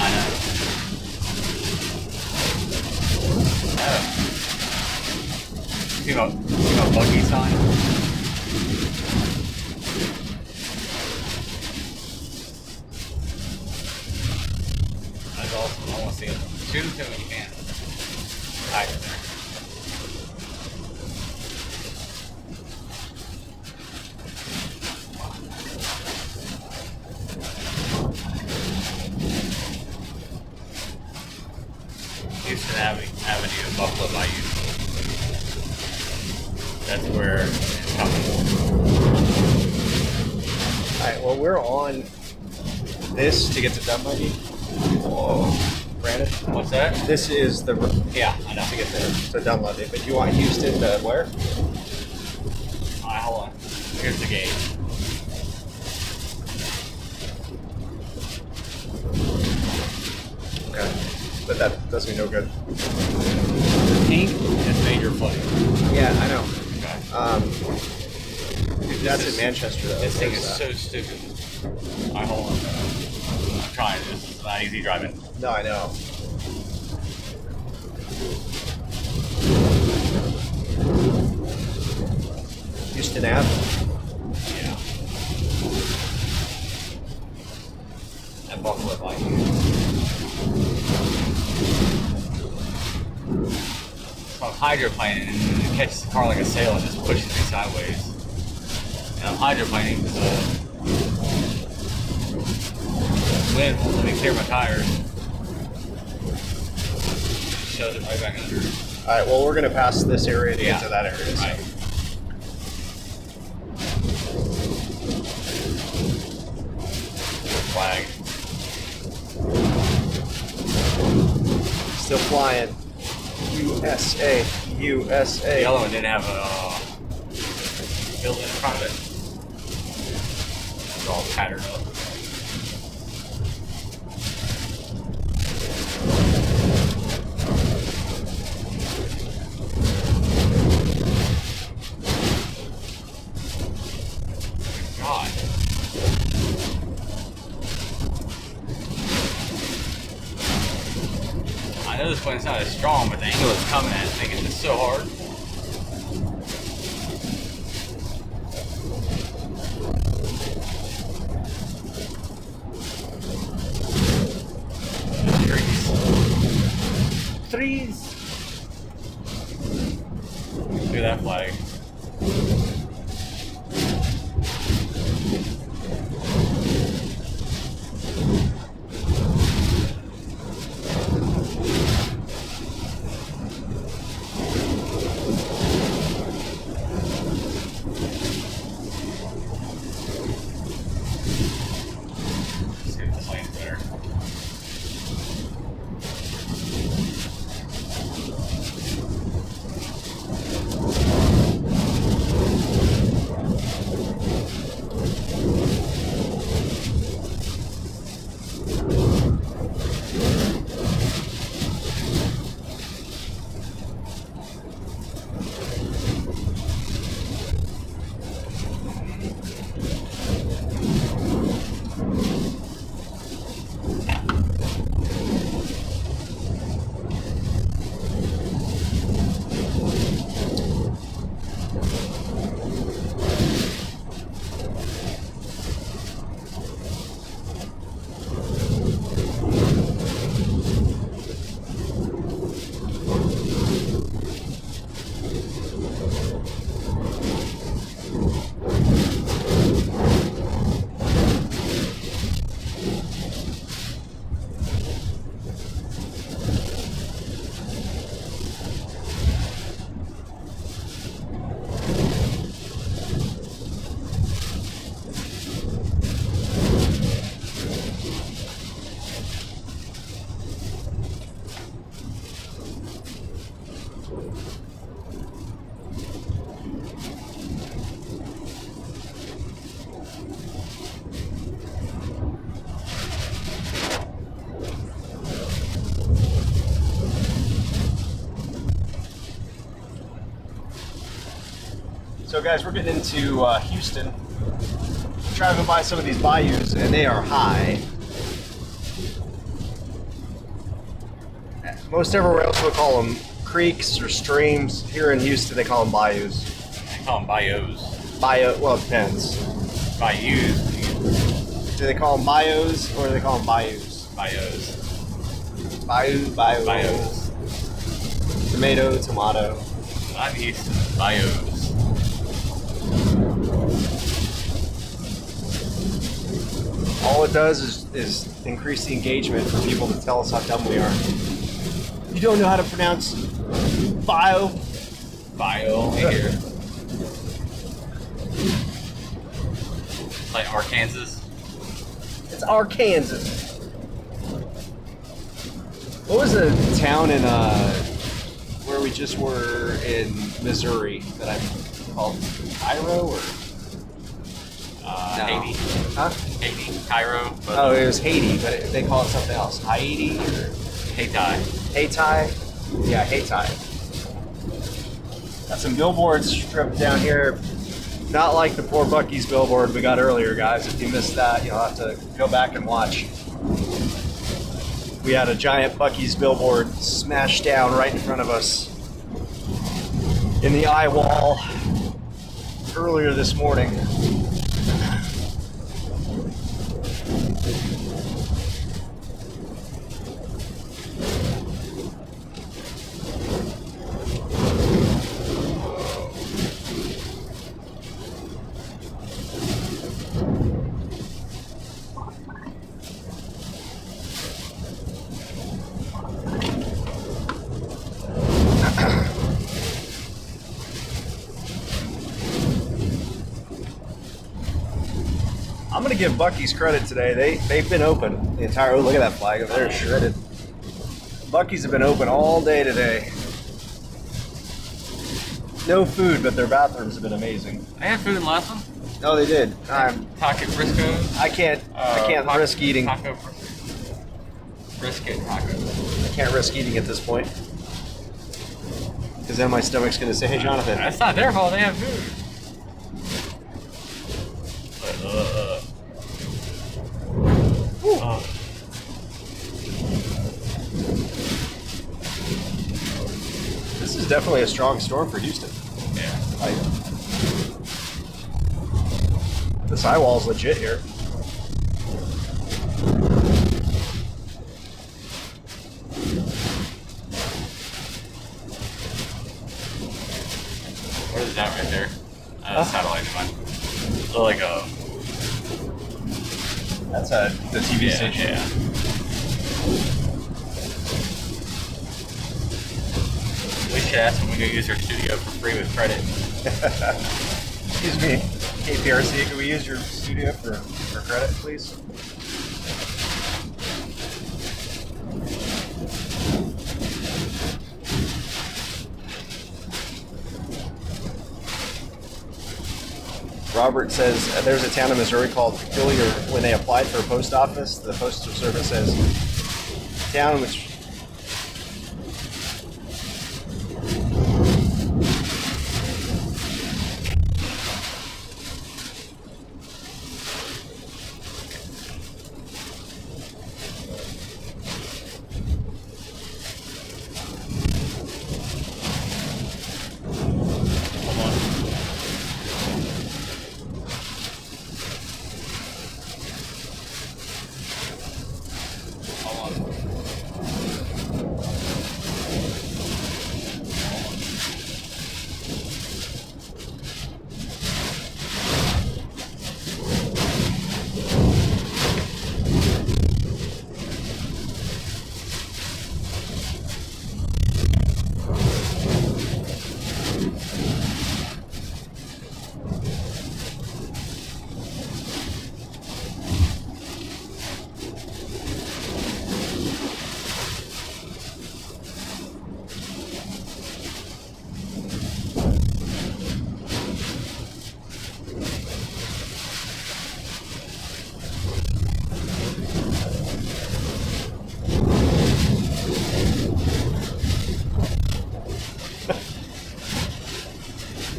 I know. Oh. See my buggy sign? That's awesome. I want to see it. Shoot him to me when you can. Alright, there. Houston Avenue, Buffalo Bayou. That's where it's coming. Alright, well, we're on this to get to Dunmuddy. Whoa. Brandon? What's that? This is the Yeah, I know. to get there to Dunmuddy, but you want Houston to where? Alright, hold on. Here's the gate. Okay. But that does me no good. Pink is major flooding. Yeah, I know. Okay. Dude, That's this in Manchester, though. This thing Where's is that? so stupid. Alright, hold on. I'm trying. This is not easy driving. No, I know. Houston Ave. Yeah. That Buffalo Bayou. So I'm hydroplaning and it catches the car like a sail and just pushes me sideways. And I'm hydroplaning because the wind won't let me clear my tires. Shoves it right back under. Alright, well, we're going to pass this area to get to that area. So. Right. Flag. Still flying. USA. USA. The other one didn't have a building in front of it. It's all tattered up. God. I know this plane's not as strong, but the angle it's coming at is making this so hard. Trees. Look at that flag. See if the plane's better. So guys, we're getting into Houston. Driving by some of these bayous, and they are high. Most everywhere else we'll call them creeks or streams. Here in Houston, they call them bayous. I call them bayous. Bayou, well, it depends. Bayous. Do they call them bayous or do they call them bayous? Bayous. Bayou, bayou. Bayous. Tomato, tomato. I'm Houston. Bayous. All it does is increase the engagement for people to tell us how dumb we are. You don't know how to pronounce bio? Bio here. Like Arkansas. It's Arkansas. What was the town in where we just were in Missouri that I called Cairo or No. Haiti. Huh? Haiti. Cairo. But Oh, it was Haiti, but they call it something else. Haiti or Haiti. Haiti? Yeah, Haiti. Got some billboards stripped down here. Not like the poor Bucky's billboard we got earlier, guys. If you missed that, you'll have to go back and watch. We had a giant Bucky's billboard smashed down right in front of us in the eye wall earlier this morning. I'm gonna give Bucky's credit today. They've been open the entire. Oh, look at that flag over there, shredded. Bucky's have been open all day today. No food, but their bathrooms have been amazing. I had food in the last one. Oh, they did. Taco Frisco. I can't risk eating. Taco Brisket taco. I can't risk eating at this point because then my stomach's gonna say, "Hey, Jonathan." That's not their fault. They have food. is definitely a strong storm for Houston. Yeah. Like, this eyewall is legit here. What is that right there? Satellite device. So like a. That's the TV station. Yeah. We should ask them we can use their studio for free with credit. Excuse me, KPRC, can we use your studio for credit, please? Robert says there's a town in Missouri called Peculiar. When they applied for a post office, the postal service says town which.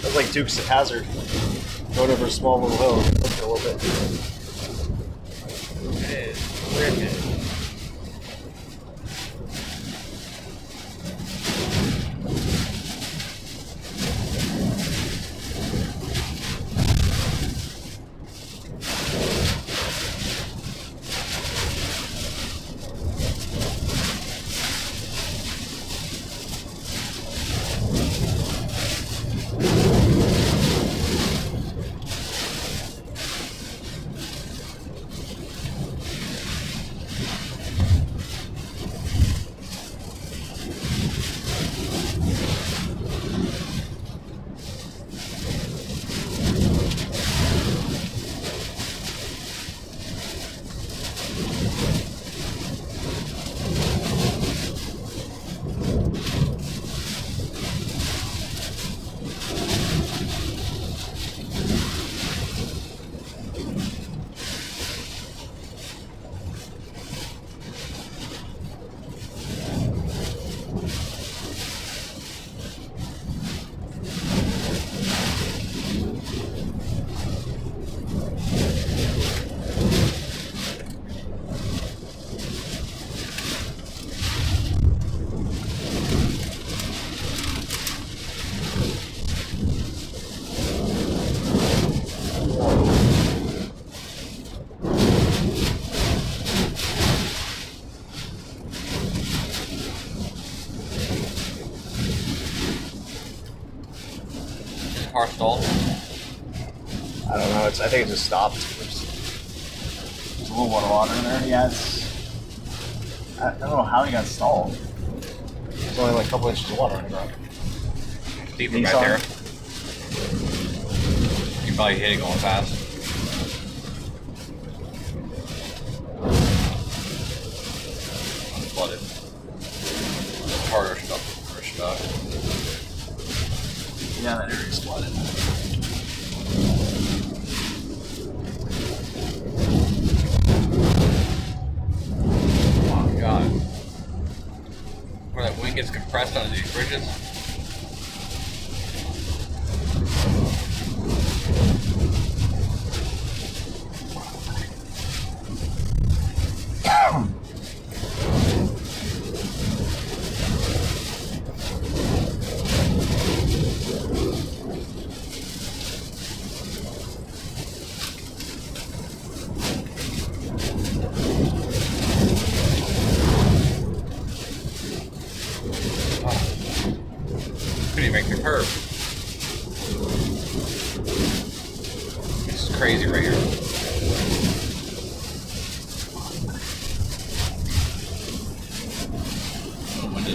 That's like Dukes of Hazzard going over a small little hill a little bit. It is. Wicked. Car stalled. I don't know. I think it just stopped. There's a little water in there. Yeah, I don't know how he got stalled. There's only like a couple inches of water on the ground. Deeper back there. You probably hit it going fast. Flooded. Harder stuff. Or stuff. Yeah, that area's flooded. Oh my god. Where that wind gets compressed onto these bridges.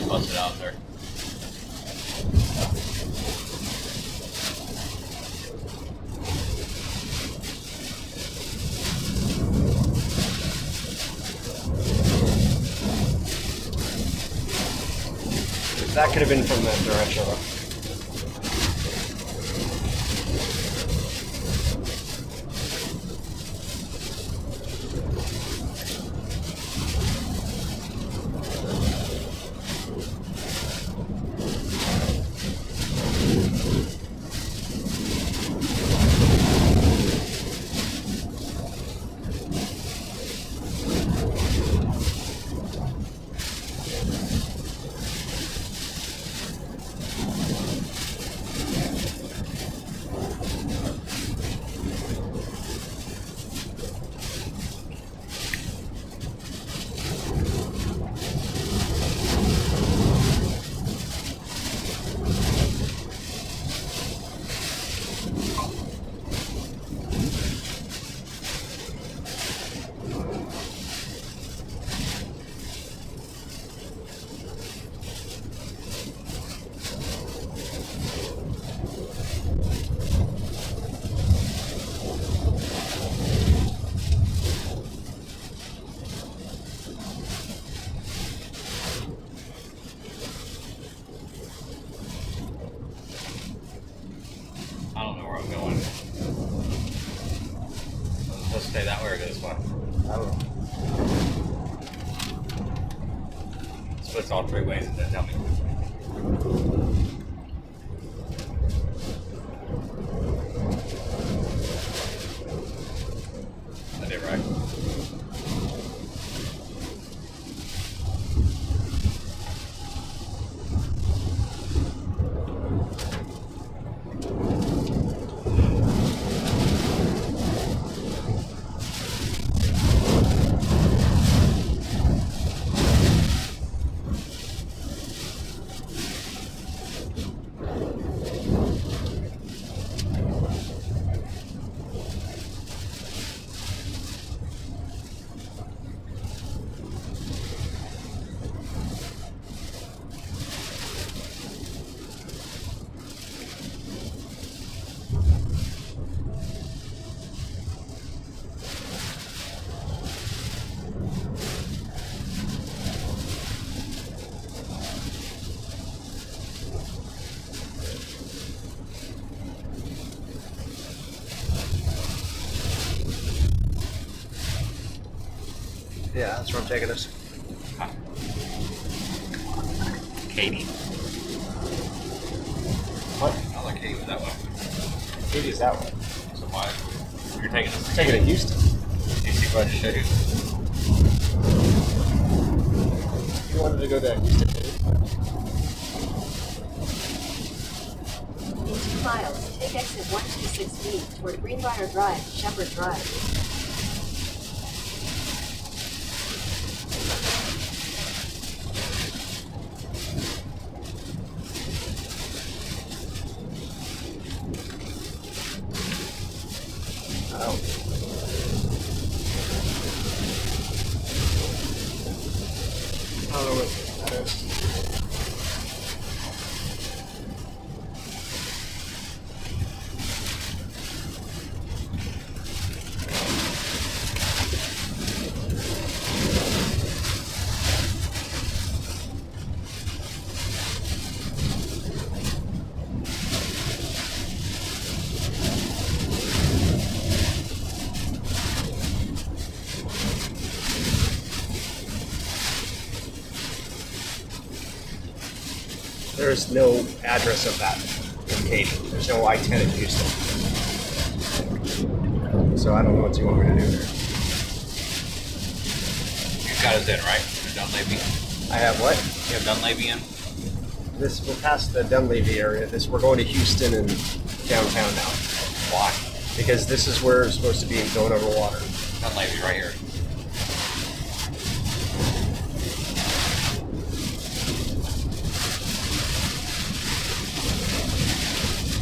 just busted out there. That could have been from that direction. I don't know where I'm going. Let's stay that way or go this way. I don't know. Splits all three ways and then tell me. I did right. Yeah, that's where I'm taking us. Katie. What? I like Katie was that way. Katie's that way. So why? You're taking us to Take it to Houston. You see what I show you? You wanted to go to Houston. In 2 miles, take exit 126B toward Greenbrier Drive, Shepherd Drive. Oh. I don't know what that is. There's no address of that in Katy. There's no I-10 in Houston. So I don't know what you want me to do there. You've got us in, right? You're Dunleavy. I have what? You have Dunleavy in? This we're past the Dunleavy area. We're going to Houston and downtown now. Why? Because this is where it's supposed to be going over water. Dunleavy right here.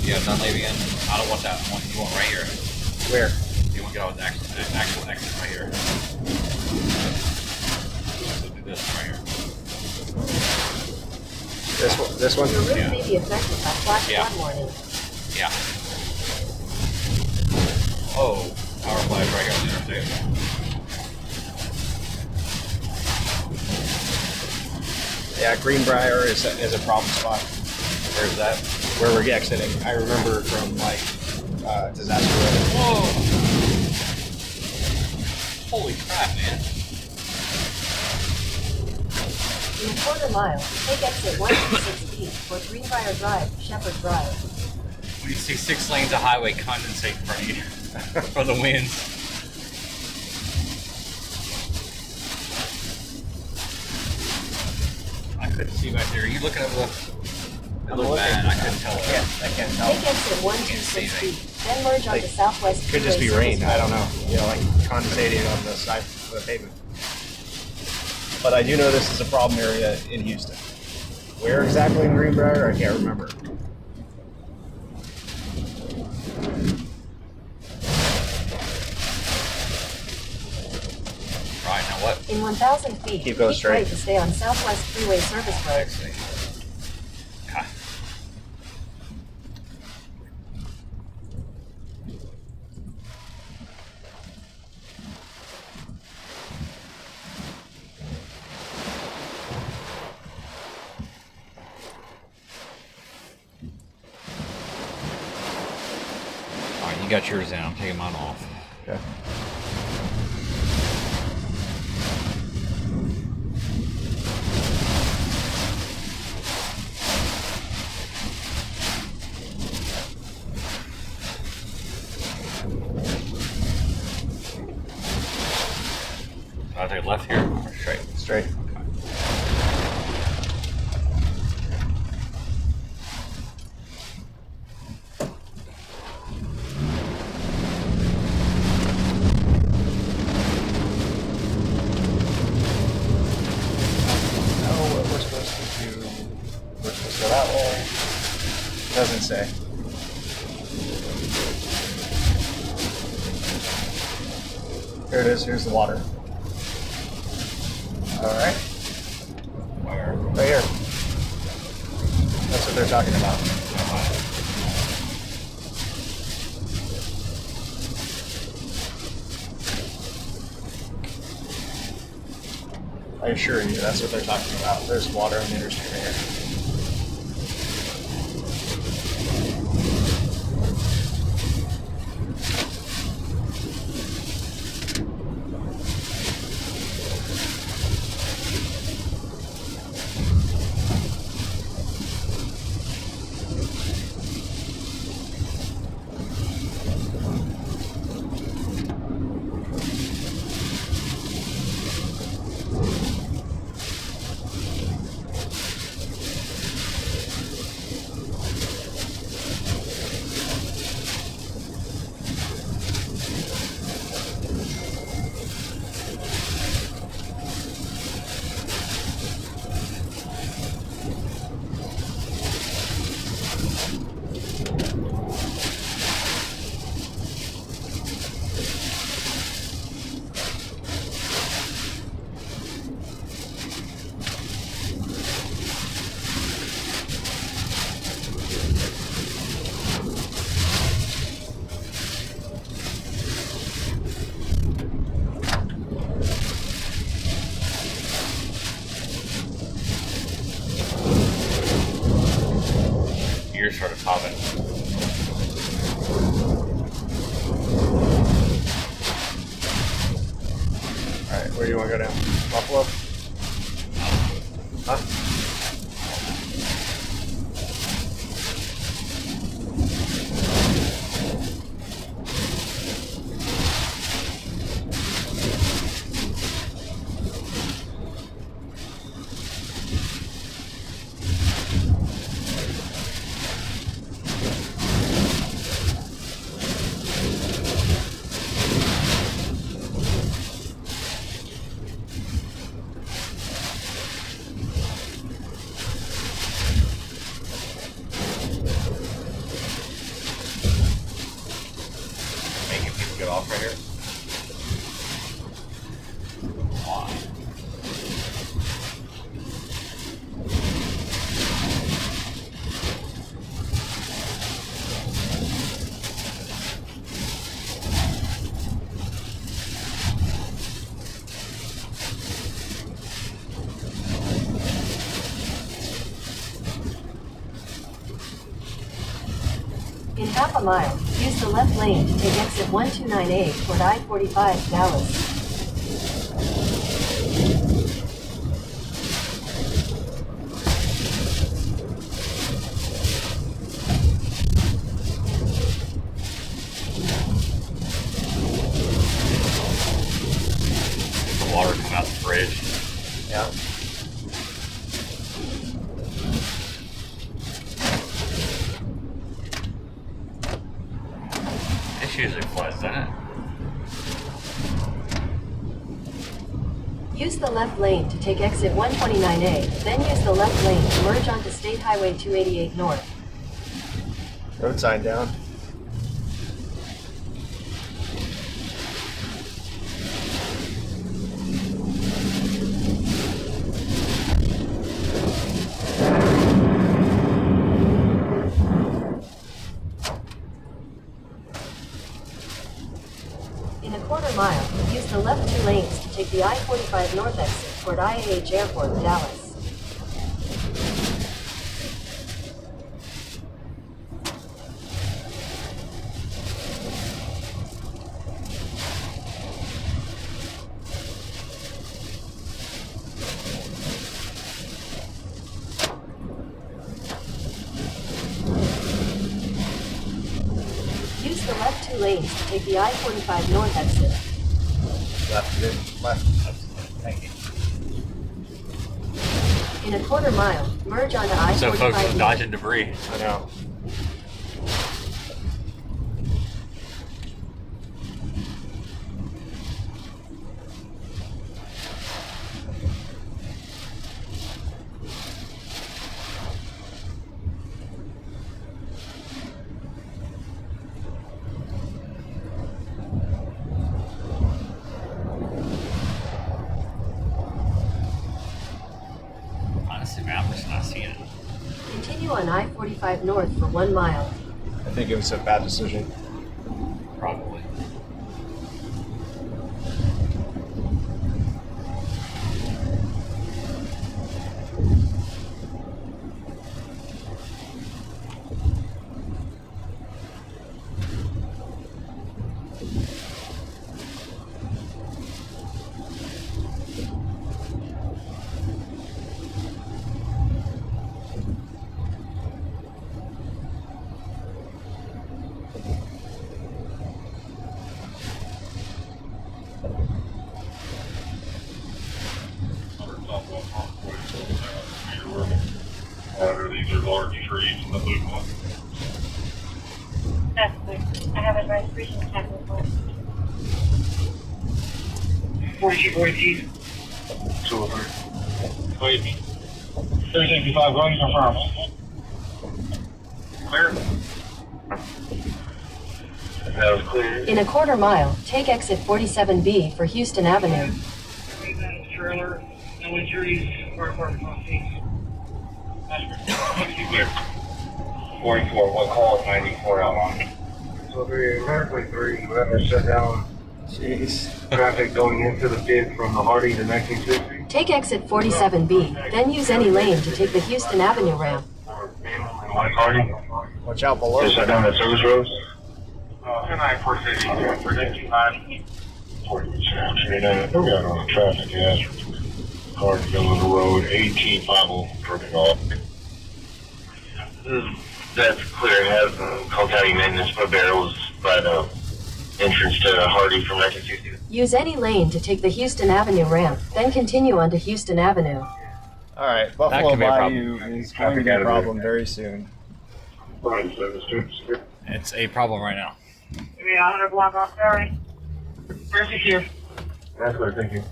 You have Dunleavy in? I don't want that. You want right here. Where? You want to get out with the actual exit right here. So do this right here. This one. Your route Yeah. may be affected by flash Yeah. flood warning. Yeah. Oh, power flash right on the interstate. Yeah, Greenbrier is a problem spot. Where's that? Where we're exiting. I remember from like disaster road. Whoa! Holy crap, man. In a quarter mile, take exit 126B for Greenbrier Drive, Shepherd Drive. When you see 6 lanes of highway condensate in front of you from the winds. I couldn't see back there. Are you looking at the... It looked bad. I couldn't tell. Yeah, I can't tell. Take exit 126B, then merge onto Southwest Could just be Freeway rain. Service I don't know. You know, like condensating on the side of the pavement. But I do know this is a problem area in Houston. Where exactly in Greenbrier? I can't remember. Right, now what? In 1,000 feet, Keep going straight. right to stay on Southwest Freeway Service Road. Actually. God. Alright, you got yours in. I'm taking mine off. Okay. I'll take left here or straight? Straight. What we're supposed to do. We're supposed to go that way. Doesn't say. Here it is. Here's the water. Alright. Where? Right here. That's what they're talking about. I assure you, that's what they're talking about. There's water on the interstate right here. You're sort of popping. Alright, where do you want to go down? Buffalo? Huh? In half a mile, use the left lane to take exit 129A toward I-45 Dallas. The water come out the fridge. Yeah. This usually floods, doesn't it? Use the left lane to take exit 129A, then use the left lane to merge onto State Highway 288 North. Road sign down. In a quarter mile, use the left 2 lanes to take the I-45 North exit toward IAH Airport, Dallas. Use the left 2 lanes to take the I-45 North exit. Left. Thank you. In a quarter mile, merge onto I-45 So folks North. dodging debris. I know. Honestly, man, I'm just not seeing it. Continue on I-45 North for 1 mile. I think it was a bad decision. Probably. These are large trees in the blue one. That's clear. I have advised breaching attack report. 42. 203. Wait. 365 going confirmed. Clear? That was clear. In a quarter mile, take exit 47B for Houston Avenue. Trailer, no injuries, fire department on scene. Clear. 44, one call at 94 out on. So the American 3, whoever shut down Jeez. traffic going into the pit from the Hardy to 1960. Take exit 47B, then use any lane to take the Houston Avenue ramp. One Hardy. Watch out below. Just shut down the service roads. 10-9-4-6, predicting 9. 40%. We're going on the traffic, yes. Car to go on the road, 1850, turning off. That's clear. Have Cole County maintenance put barrels by the entrance to Hardy from 1960. Use any lane to take the Houston Avenue ramp, then continue onto Houston Avenue. All right, Buffalo could be a Bayou is going to be a problem very soon. It's a problem right now. Maybe 100 block off, sorry. Where's it here? That's what I'm thinking.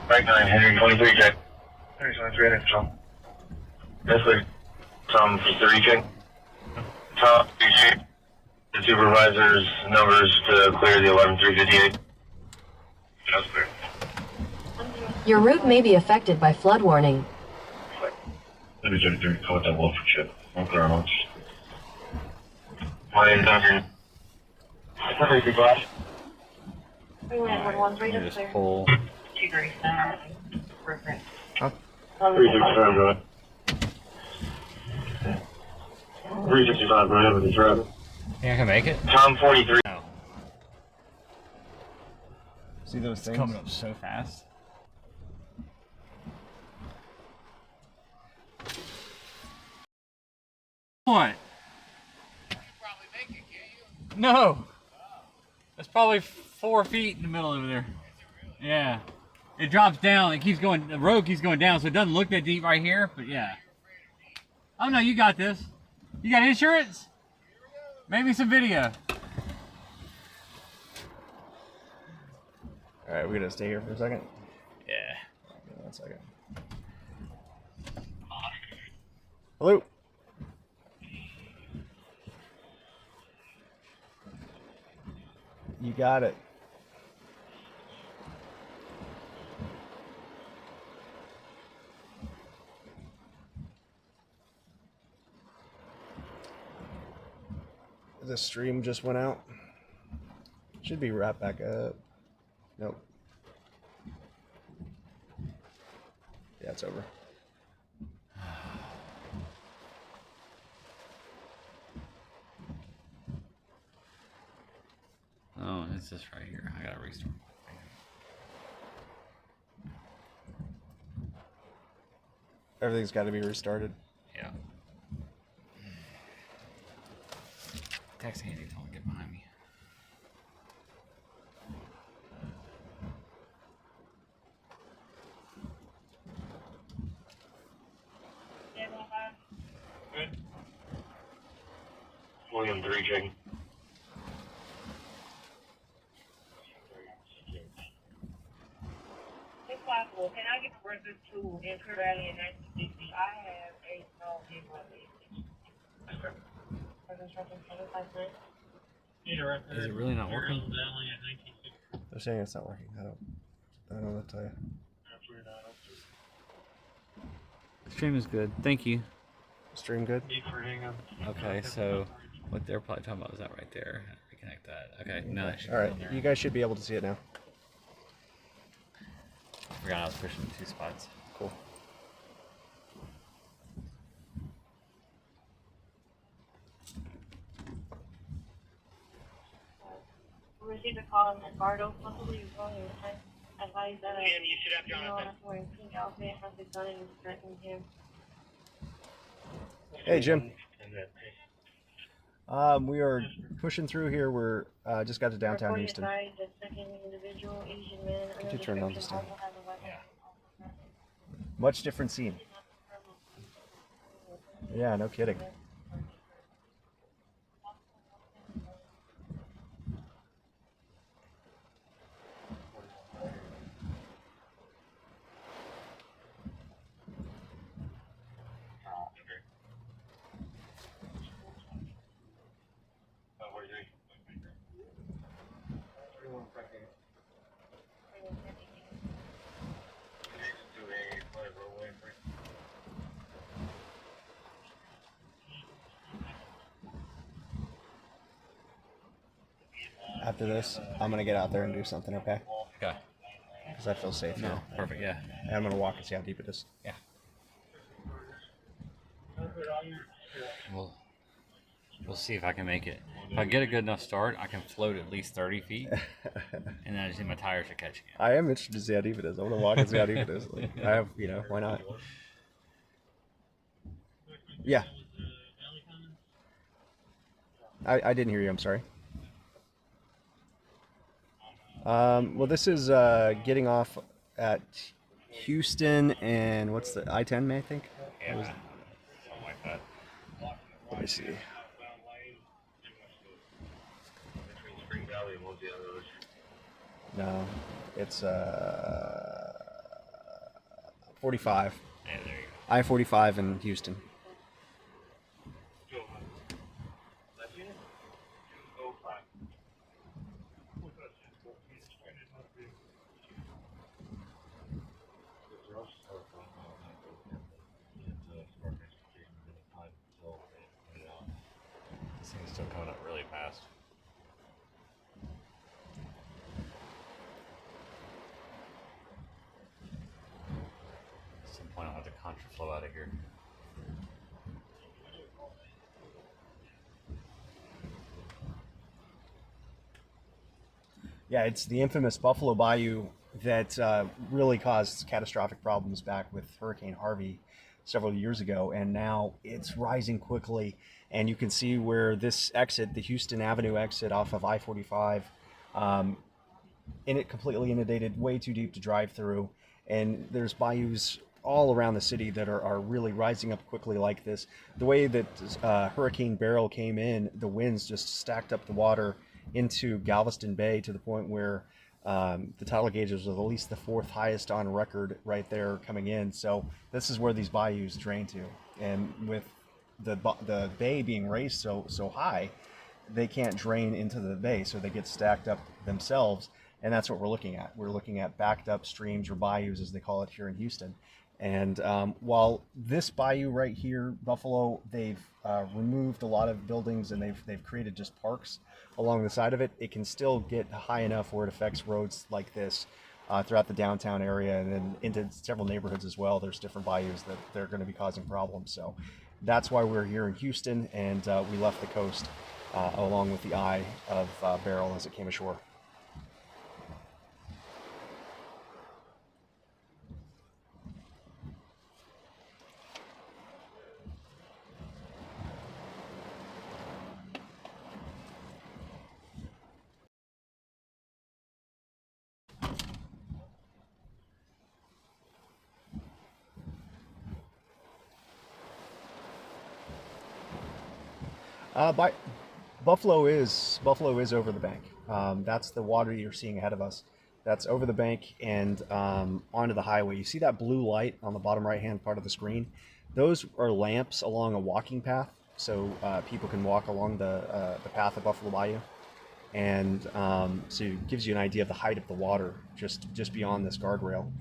Right 9, Henry 23, check. Henry 23, next Tom. That's like Tom 3, check. Tom 3, check. The supervisor's numbers to clear the 11358. That's clear. Your route may be affected by flood warning. Let me just call that wolf for chip. I'm clear on much. My name's Dr. Somebody be glad. We went 113 You to just clear. pull. 237. Perfect. Huh? 367, go ahead. 365, go ahead with the traffic. Think I can make it? Tom 43. No. See those It's things? coming up so fast. What? No. That's probably 4 feet in the middle over there. Yeah. It drops down. It keeps going. The road keeps going down, so it doesn't look that deep right here. But yeah. Oh no, you got this. You got insurance? Make me some video. All right, we're gonna stay here for a second. Yeah. Give me 1 second. Hello. You got it. The stream just went out. Should be right back up. Nope. Yeah, it's over. Oh, it's this right here. I gotta restart. Everything's got to be restarted. Yeah. Text Andy, tell him to get behind me. Good. William 3 checking. If possible, can I get the records to Enter Valley in 1960? I have a small vehicle. Is it really not working? They're saying it's not working. I don't know what to tell you. Stream is good. Thank you. Stream good? Okay, so what they're probably talking about is that right there. Reconnect that. Okay, no, that should All right, be on there. you guys should be able to see it now. I forgot I was pushing 2 spots. Cool. We received a call in Bardo, possibly wrong. Advised that Jim, you should have Jonathan. wearing pink outfit has a gun and is threatening him. Hey, Jim. We are pushing through here. We're just got to downtown Reported Houston. by the second individual, Asian man, Could you turn on this description, thing? also has a weapon. Much different scene. Yeah, no kidding. After this, I'm gonna get out there and do something, okay? Okay. Because I feel safe No, now. perfect, yeah. And I'm gonna walk and see how deep it is. Yeah. We'll see if I can make it. If I get a good enough start, I can float at least 30 feet, and then I just need my tires to catch again. I am interested to see how deep it is. I want to walk and see how deep it is. Like, I have, why not? Yeah. I didn't hear you. I'm sorry. Well, this is getting off at Houston and what's the I-10, I think? Yeah, something like that. Let me see. Between Spring Valley and what's the other? No, it's 45. Yeah, there you go. I-45 in Houston. This thing's still coming up really fast. At some point I'll have to contraflow out of here. Yeah, it's the infamous Buffalo Bayou that really caused catastrophic problems back with Hurricane Harvey several years ago, and now it's rising quickly. And you can see where this exit, the Houston Avenue exit off of I-45, in it completely inundated, way too deep to drive through. And there's bayous all around the city that are really rising up quickly like this. The way that Hurricane Beryl came in, the winds just stacked up the water into Galveston Bay to the point where the tidal gauges was at least the fourth highest on record right there coming in. So this is where these bayous drain to. And with the bay being raised so high, they can't drain into the bay, so they get stacked up themselves. And that's what we're looking at. We're looking at backed up streams, or bayous as they call it here in Houston. And while this bayou right here, Buffalo, they've removed a lot of buildings and they've created just parks along the side of it, it can still get high enough where it affects roads like this throughout the downtown area and then into several neighborhoods as well. There's different bayous that they're going to be causing problems. So that's why we're here in Houston, and we left the coast along with the eye of Beryl as it came ashore. Buffalo is over the bank. That's the water you're seeing ahead of us. That's over the bank and onto the highway. You see that blue light on the bottom right-hand part of the screen? Those are lamps along a walking path, so people can walk along the path of Buffalo Bayou. And so it gives you an idea of the height of the water just beyond this guardrail.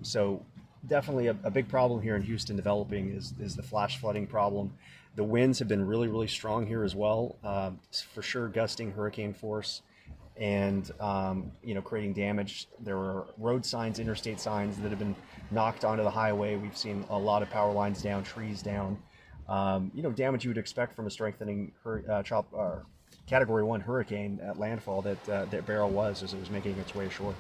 So definitely a big problem here in Houston developing is the flash flooding problem. The winds have been really, really strong here as well, for sure gusting hurricane force and creating damage. There are road signs, interstate signs that have been knocked onto the highway. We've seen a lot of power lines down, trees down, damage you would expect from a strengthening Category 1 hurricane at landfall that Beryl was as it was making its way ashore.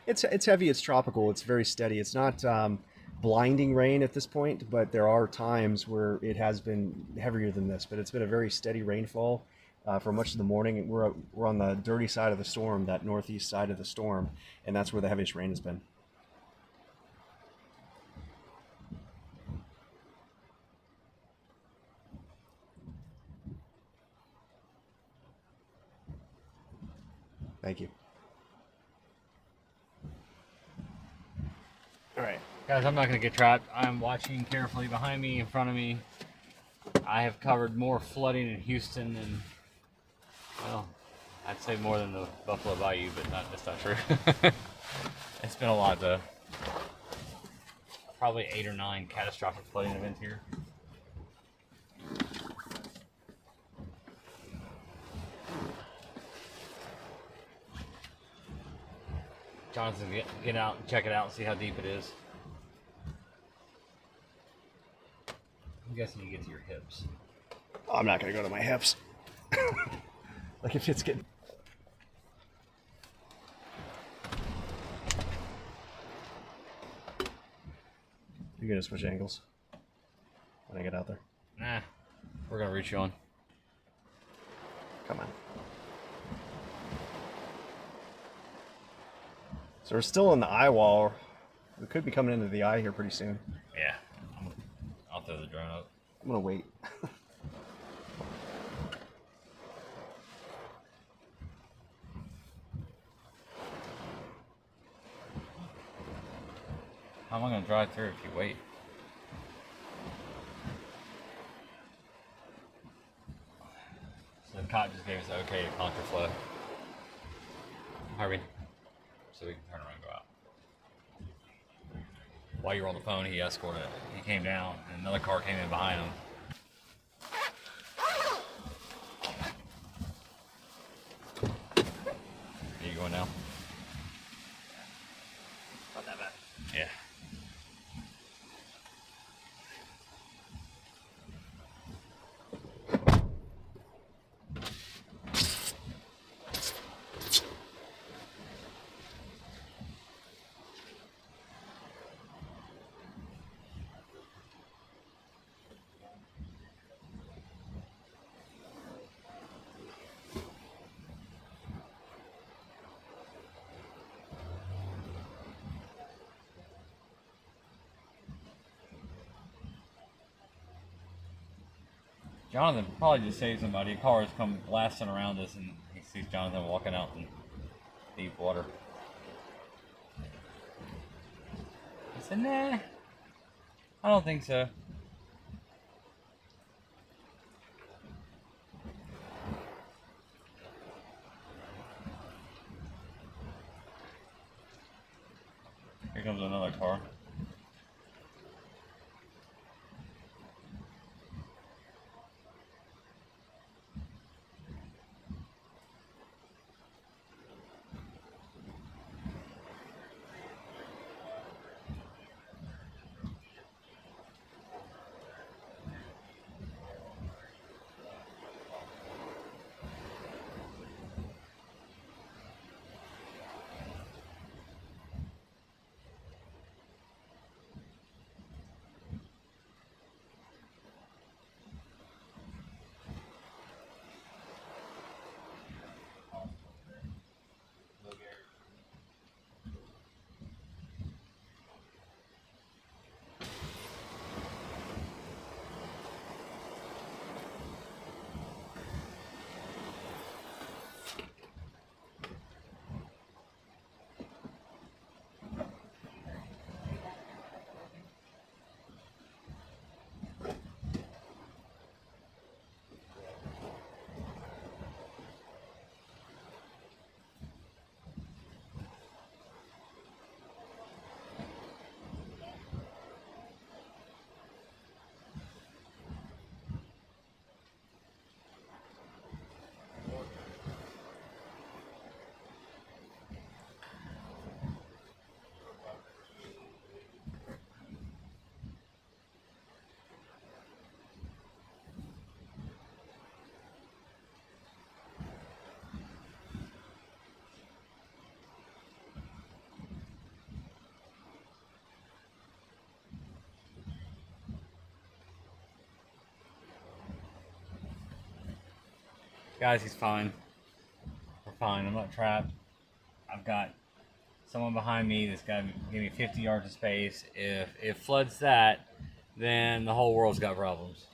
It's heavy, it's tropical, it's very steady. It's not blinding rain at this point, but there are times where it has been heavier than this. But it's been a very steady rainfall for much of the morning. We're on the dirty side of the storm, that northeast side of the storm, and that's where the heaviest rain has been. Thank you. All right. Guys, I'm not going to get trapped. I'm watching carefully behind me, in front of me. I have covered more flooding in Houston than, well, I'd say more than the Buffalo Bayou, but that's not true. It's been a lot, though. Probably 8 or 9 catastrophic flooding events here. Jonathan, get out and check it out and see how deep it is. I'm guessing you get to your hips. I'm not going to go to my hips. Like if it's getting... You're going to switch angles when I get out there? Nah, we're going to reach you on. Come on. So we're still in the eye wall. We could be coming into the eye here pretty soon. Yeah. I'll throw the drone up. I'm going to wait. How am I going to drive through if you wait? So the cop just gave us okay to contraflow. Harvey. So we can turn around and go out. While you were on the phone, he escorted it. He came down, and another car came in behind him. Are you going now? Not that bad. Yeah. Jonathan probably just saved somebody. A car has come blasting around us, and he sees Jonathan walking out in deep water. He said, nah, I don't think so. Here comes another car. Guys, he's fine. We're fine. I'm not trapped. I've got someone behind me that's got to give me 50 yards of space. If it floods that, then the whole world's got problems.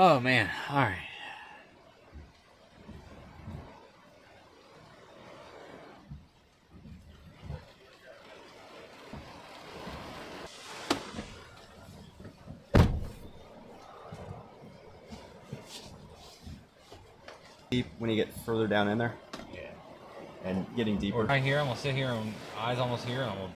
Oh man, all right. Deep when you get further down in there Yeah. and getting deeper. Right here, I'm gonna sit here and eyes almost here, and I'm gonna